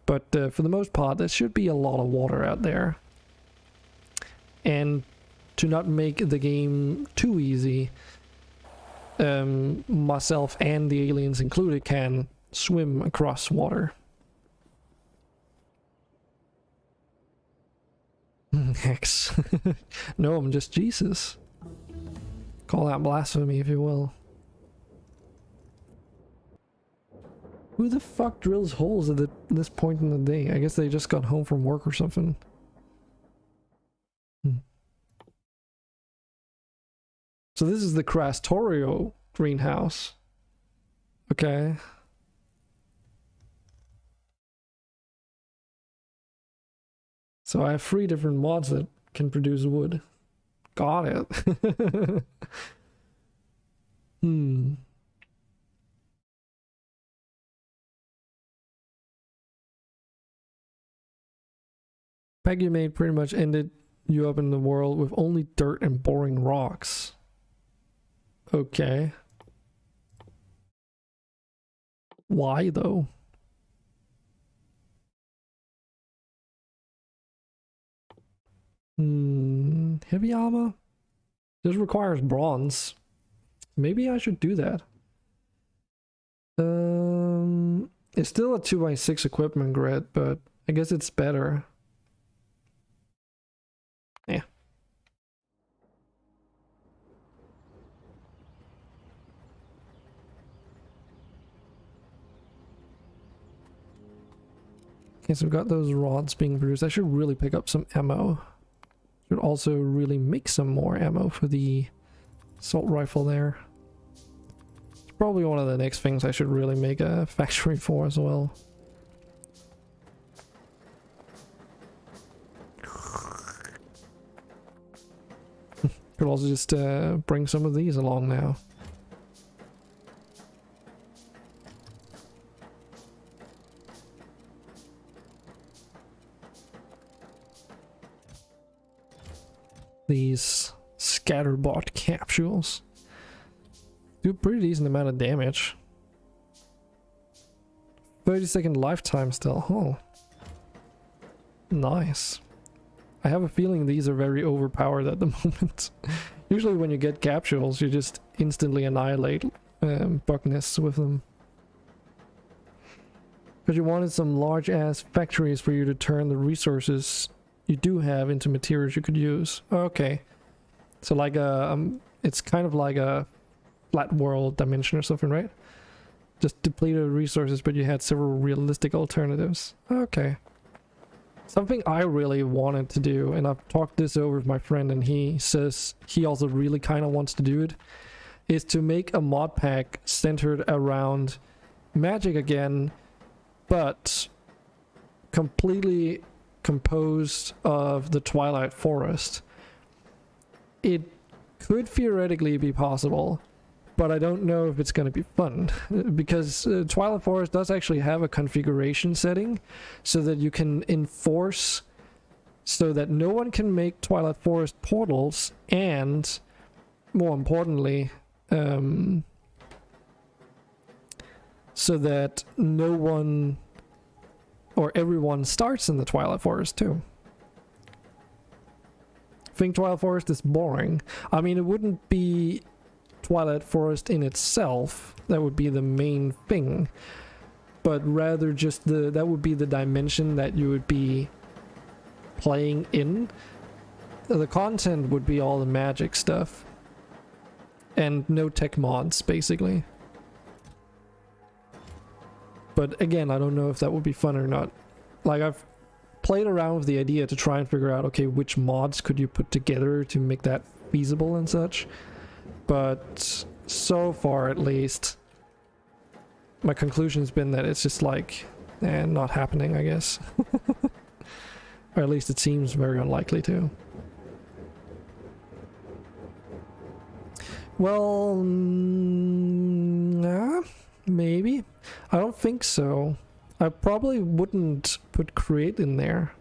but for the most part there should be a lot of water out there. And to not make the game too easy, myself and the aliens included can swim across water. Hex. No, I'm just Jesus. Call that blasphemy if you will. Who the fuck drills holes at this point in the day? I guess they just got home from work or something. So this is the Krastorio greenhouse. Okay. So I have 3 different mods that can produce wood. Got it. Pack you made pretty much ended you up in the world with only dirt and boring rocks. Okay. Why though? Heavy armor? This requires bronze. Maybe I should do that. It's still a 2x6 equipment grid, but I guess it's better. Yeah. Okay, so we've got those rods being produced. I should really pick up some ammo. Should also really make some more ammo for the assault rifle there. It's probably one of the next things I should really make a factory for as well. Could also just bring some of these along now. These scatterbot capsules do a pretty decent amount of damage. 30-second lifetime still. Oh, nice. I have a feeling these are very overpowered at the moment. Usually when you get capsules you just instantly annihilate bug nests with them. But you wanted some large ass factories for you to turn the resources you do have into materials you could use. Okay. So like it's kind of like a flat world dimension or something, right? Just depleted resources, but you had several realistic alternatives. Okay. Something I really wanted to do, and I've talked this over with my friend and he says he also really kind of wants to do it, is to make a mod pack centered around magic again, but completely composed of the Twilight Forest. It could theoretically be possible, but I don't know if it's going to be fun, because Twilight Forest does actually have a configuration setting so that you can enforce so that no one can make Twilight Forest portals, and more importantly, so that no one or everyone starts in the Twilight Forest too. I think Twilight Forest is boring. I mean, it wouldn't be Twilight Forest in itself, that would be the main thing, but rather just that would be the dimension that you would be playing in. The content would be all the magic stuff and no tech mods basically. But again, I don't know if that would be fun or not. Like, I've played around with the idea to try and figure out, okay, which mods could you put together to make that feasible and such. But so far, at least, my conclusion's been that it's just like, not happening, I guess. Or at least it seems very unlikely to. Well, nah, maybe. I don't think so. I probably wouldn't put create in there.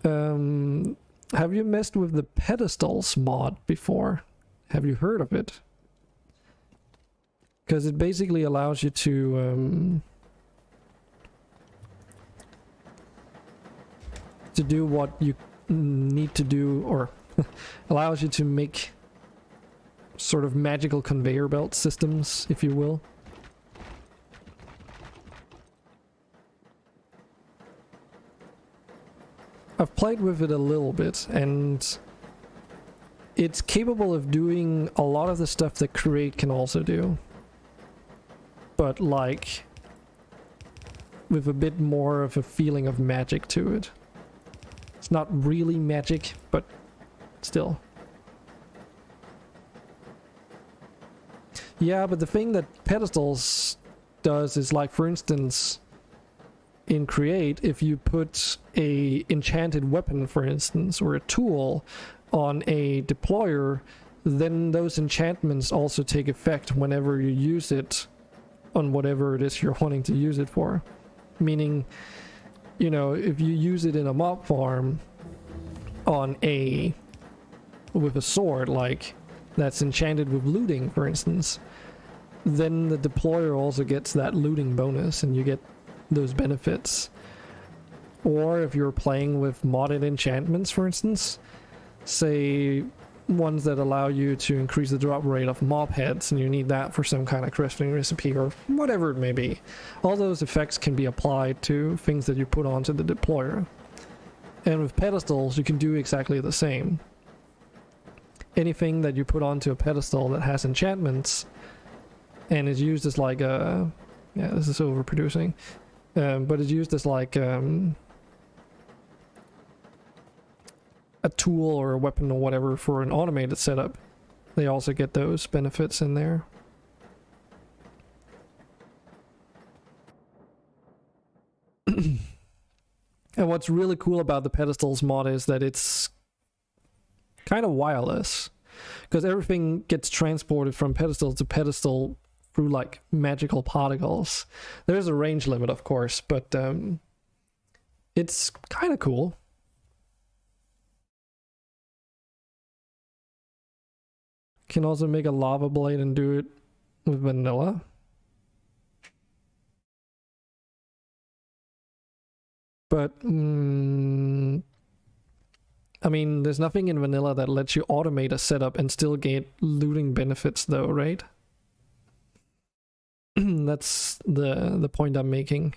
Have you messed with the pedestals mod before? Have you heard of it? Because it basically allows you to do what you need to do, or allows you to make sort of magical conveyor belt systems, if you will. I've played with it a little bit, and it's capable of doing a lot of the stuff that Create can also do. But like, with a bit more of a feeling of magic to it. It's not really magic, but still. Yeah, but the thing that pedestals does is, like, for instance, in Create, if you put a enchanted weapon, for instance, or a tool on a deployer, then those enchantments also take effect whenever you use it on whatever it is you're wanting to use it for. Meaning, you know, if you use it in a mob farm on with a sword, like, that's enchanted with looting, for instance, then the deployer also gets that looting bonus and you get those benefits. Or if you're playing with modded enchantments, for instance, say ones that allow you to increase the drop rate of mob heads, and you need that for some kind of crafting recipe or whatever it may be, all those effects can be applied to things that you put onto the deployer. And with pedestals, you can do exactly the same. Anything that you put onto a pedestal that has enchantments and is used as like a... yeah, this is overproducing. But it's used as like a tool or a weapon or whatever for an automated setup. They also get those benefits in there. And what's really cool about the pedestals mod is that it's kind of wireless, because everything gets transported from pedestal to pedestal through like magical particles. There's a range limit, of course, but it's kind of cool. Can also make a lava blade and do it with vanilla. But I mean, there's nothing in vanilla that lets you automate a setup and still get looting benefits though, right? That's the point I'm making.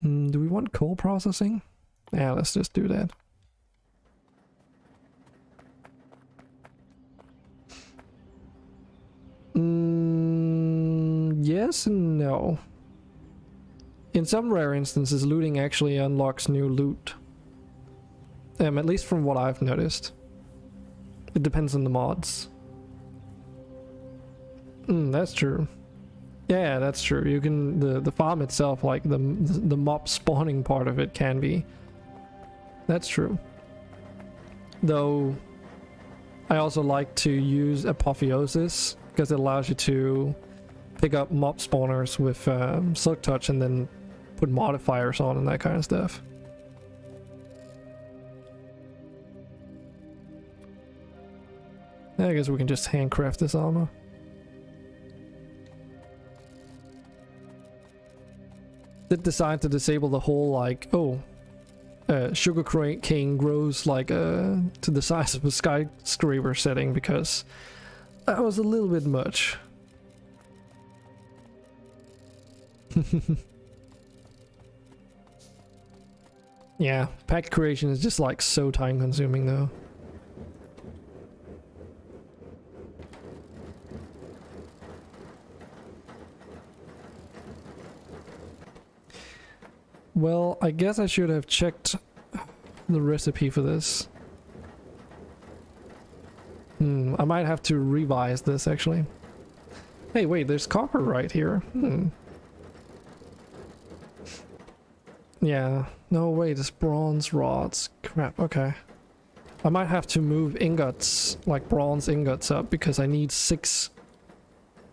Do we want coal processing? Yeah, let's just do that. Yes and no. In some rare instances, looting actually unlocks new loot. At least from what I've noticed. It depends on the mods. That's true. Yeah, that's true. You can the farm itself, like the mob spawning part of it, can be. That's true. Though I also like to use Apotheosis because it allows you to pick up mob spawners with Silk Touch and then put modifiers on and that kind of stuff. I guess we can just handcraft this armor. Did decide to disable the whole like, sugar cane grows like to the size of a skyscraper setting, because that was a little bit much. Yeah, pack creation is just like so time consuming though. Well, I guess I should have checked the recipe for this. I might have to revise this actually. Hey, wait, there's copper right here. Yeah, no, wait, it's bronze rods. Crap, okay. I might have to move ingots, like bronze ingots up, because I need 6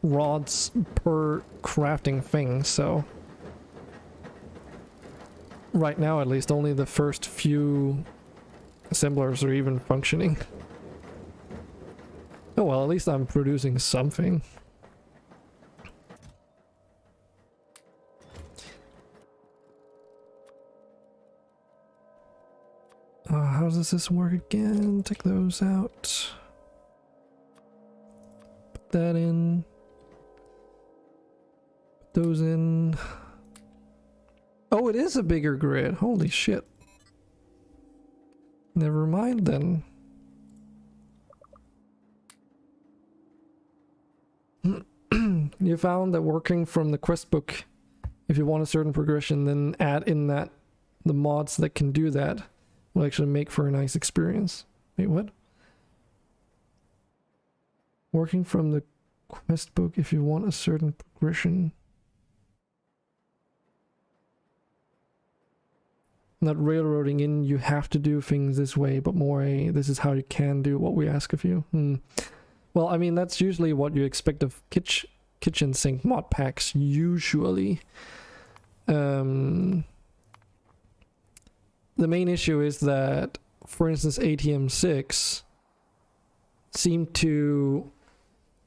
rods per crafting thing, so... Right now, at least, only the first few assemblers are even functioning. Oh well, at least I'm producing something. How does this work again? Take those out. Put that in. Put those in. Oh, it is a bigger grid. Holy shit. Never mind then. You found that working from the quest book, if you want a certain progression, then add in that the mods that can do that will actually make for a nice experience. Wait, what? Working from the quest book, if you want a certain progression. Not railroading in, you have to do things this way, but more a, this is how you can do what we ask of you. Well, I mean, that's usually what you expect of kitchen sink mod packs, usually. The main issue is that, for instance, ATM6 seemed to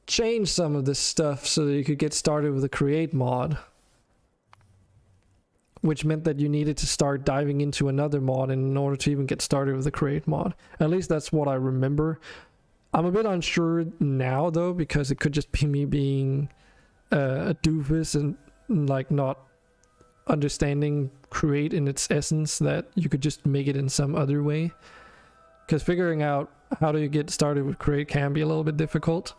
change some of this stuff so that you could get started with the create mod, which meant that you needed to start diving into another mod in order to even get started with the create mod. At least that's what I remember. I'm a bit unsure now though, because it could just be me being a doofus and like not understanding create in its essence, that you could just make it in some other way. Because figuring out how do you get started with create can be a little bit difficult.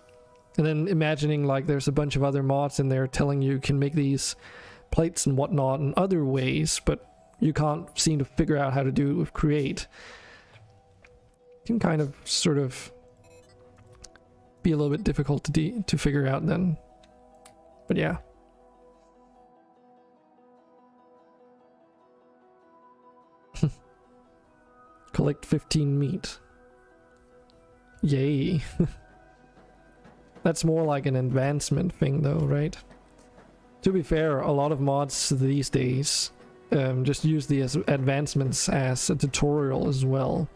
And then imagining like there's a bunch of other mods in there telling you can make these plates and whatnot in other ways, but you can't seem to figure out how to do it with create. It can kind of sort of be a little bit difficult to figure out then. But yeah. Collect 15 meat. Yay. That's more like an advancement thing though, right? To be fair, a lot of mods these days just use the advancements as a tutorial as well.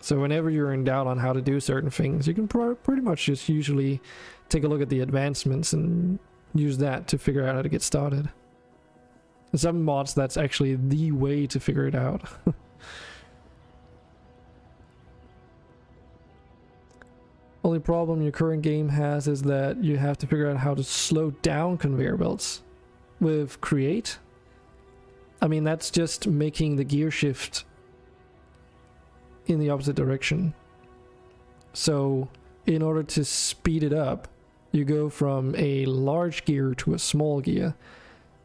So whenever you're in doubt on how to do certain things, you can pretty much just usually take a look at the advancements and use that to figure out how to get started. In some mods, that's actually the way to figure it out. Only problem your current game has is that you have to figure out how to slow down conveyor belts. With create, I mean, that's just making the gear shift in the opposite direction. So in order to speed it up, you go from a large gear to a small gear.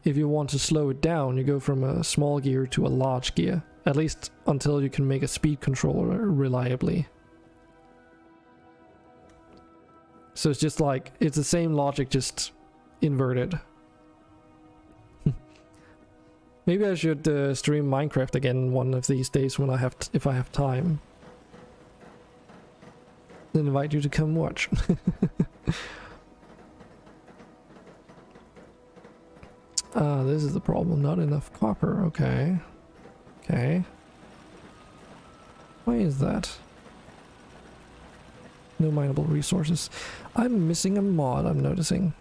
If you want to slow it down, you go from a small gear to a large gear, at least until you can make a speed controller reliably. So it's just like, it's the same logic, just inverted. Maybe I should stream Minecraft again one of these days when I have, if I have time. Then invite you to come watch. This is the problem. Not enough copper. Okay. Okay. Why is that? No mineable resources. I'm missing a mod, I'm noticing.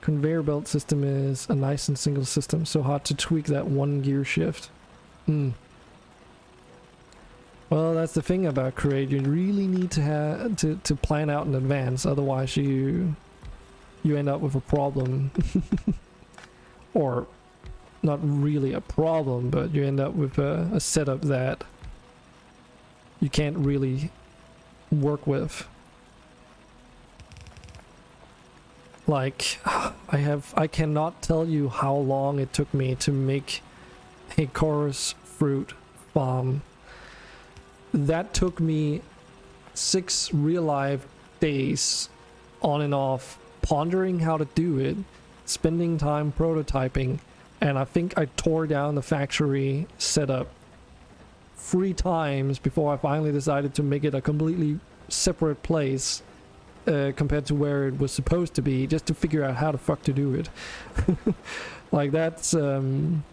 Conveyor belt system is a nice and single system, so hard to tweak that one gear shift. Well, that's the thing about create. You really need to have to plan out in advance, otherwise you end up with a problem. Or not really a problem, but you end up with a setup that you can't really work with Like, I cannot tell you how long it took me to make a chorus fruit farm. That took me 6 real life days on and off, pondering how to do it, spending time prototyping, and I think I tore down the factory setup 3 times before I finally decided to make it a completely separate place compared to where it was supposed to be, just to figure out how the fuck to do it. Like that's kind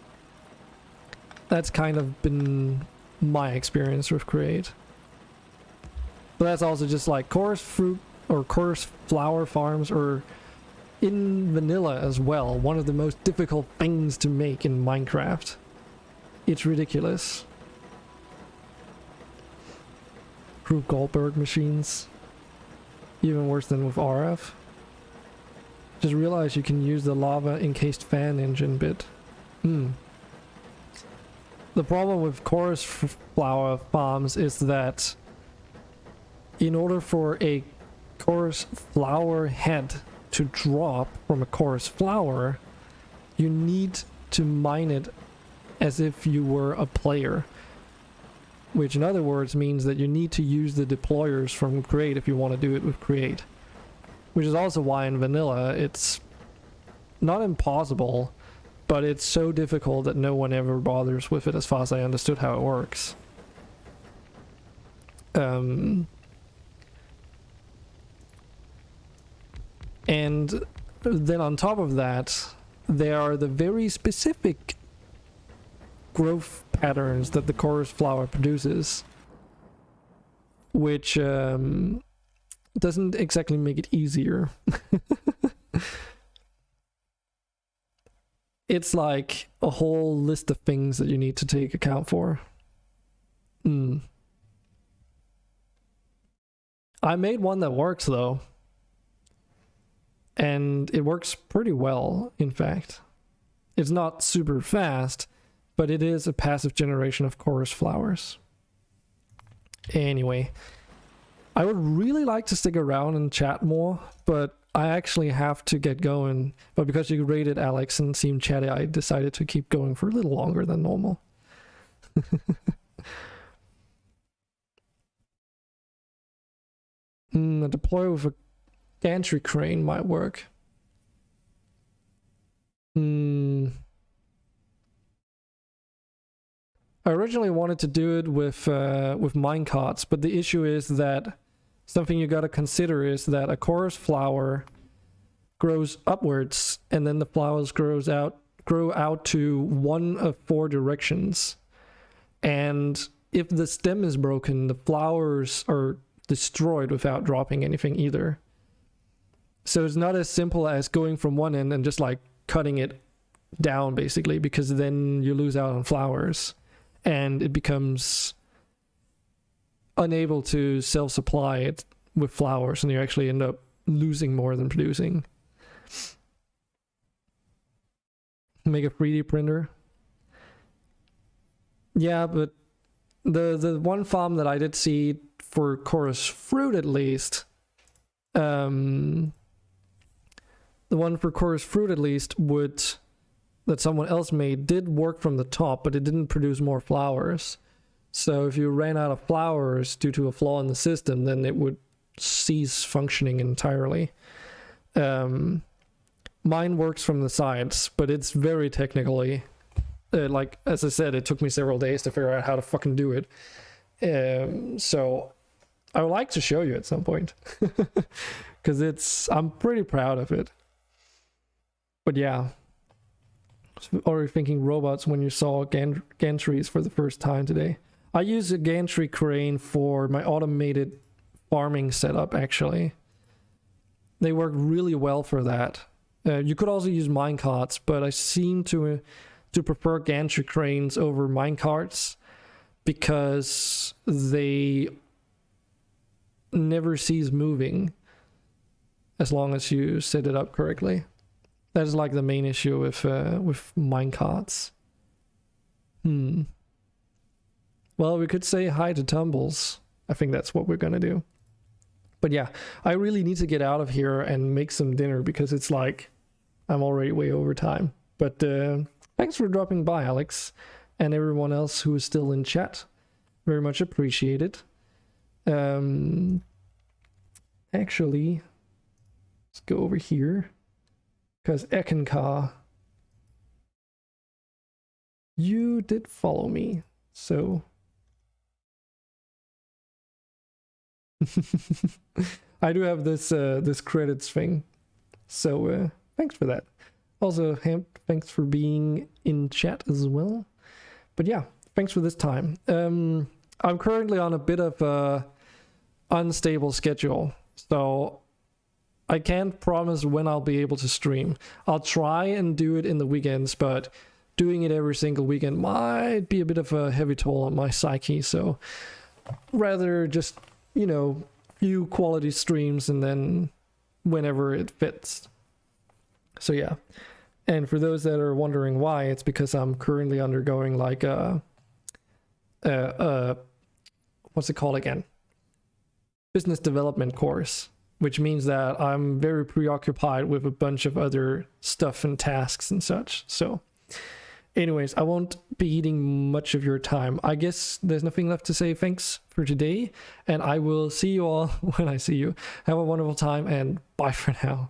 of been my experience with Create. But that's also just like chorus fruit or chorus flower farms, or in vanilla as well, one of the most difficult things to make in Minecraft. It's ridiculous. Rube Goldberg machines. Even worse than with RF. Just realize you can use the lava encased fan engine bit. The problem with chorus flower farms is that in order for a chorus flower head to drop from a chorus flower, you need to mine it as if you were a player. Which in other words means that you need to use the deployers from Create if you want to do it with Create. Which is also why in vanilla it's not impossible, but it's so difficult that no one ever bothers with it as far as I understood how it works. And then on top of that, there are the very specific growth patterns that the chorus flower produces, which doesn't exactly make it easier. It's like a whole list of things that you need to take account for. I made one that works though, and it works pretty well, in fact. It's not super fast, but it is a passive generation of chorus flowers. Anyway, I would really like to stick around and chat more, but I actually have to get going. But because you rated Alex and seemed chatty, I decided to keep going for a little longer than normal. A deploy with a gantry crane might work. I originally wanted to do it with minecarts, but the issue is that something you gotta consider is that a chorus flower grows upwards, and then the flowers grow out to one of 4 directions. And if the stem is broken, the flowers are destroyed without dropping anything either. So it's not as simple as going from one end and just like cutting it down basically, because then you lose out on flowers. And it becomes unable to self-supply it with flowers, and you actually end up losing more than producing. Make a 3D printer. Yeah, but the one farm that I did see for chorus fruit at least, the one for chorus fruit at least that someone else made did work from the top, but it didn't produce more flowers. So if you ran out of flowers due to a flaw in the system, then it would cease functioning entirely. Mine works from the sides, but it's very technically, like as I said, it took me several days to figure out how to fucking do it. So I would like to show you at some point, because I'm pretty proud of it. But yeah. Or thinking robots when you saw gantries for the first time today. I use a gantry crane for my automated farming setup, actually. They work really well for that. You could also use minecarts, but I seem to prefer gantry cranes over minecarts because they never cease moving as long as you set it up correctly. That is like the main issue with minecarts. Well, we could say hi to Tumbles. I think that's what we're gonna do. But yeah, I really need to get out of here and make some dinner because it's like I'm already way over time. But thanks for dropping by, Alex, and everyone else who is still in chat. Very much appreciated. Actually, let's go over here because Ekenka, you did follow me, so I do have this this credits thing, so thanks for that. Also, Hamp, thanks for being in chat as well. But yeah, thanks for this time. I'm currently on a bit of a unstable schedule, so I can't promise when I'll be able to stream. I'll try and do it in the weekends, but doing it every single weekend might be a bit of a heavy toll on my psyche, so rather just, you know, few quality streams and then whenever it fits. So yeah, and for those that are wondering why, it's because I'm currently undergoing like what's it called again? Business development course, which means that I'm very preoccupied with a bunch of other stuff and tasks and such. So anyways, I won't be eating much of your time. I guess there's nothing left to say. Thanks for today, and I will see you all when I see you. Have a wonderful time, and bye for now.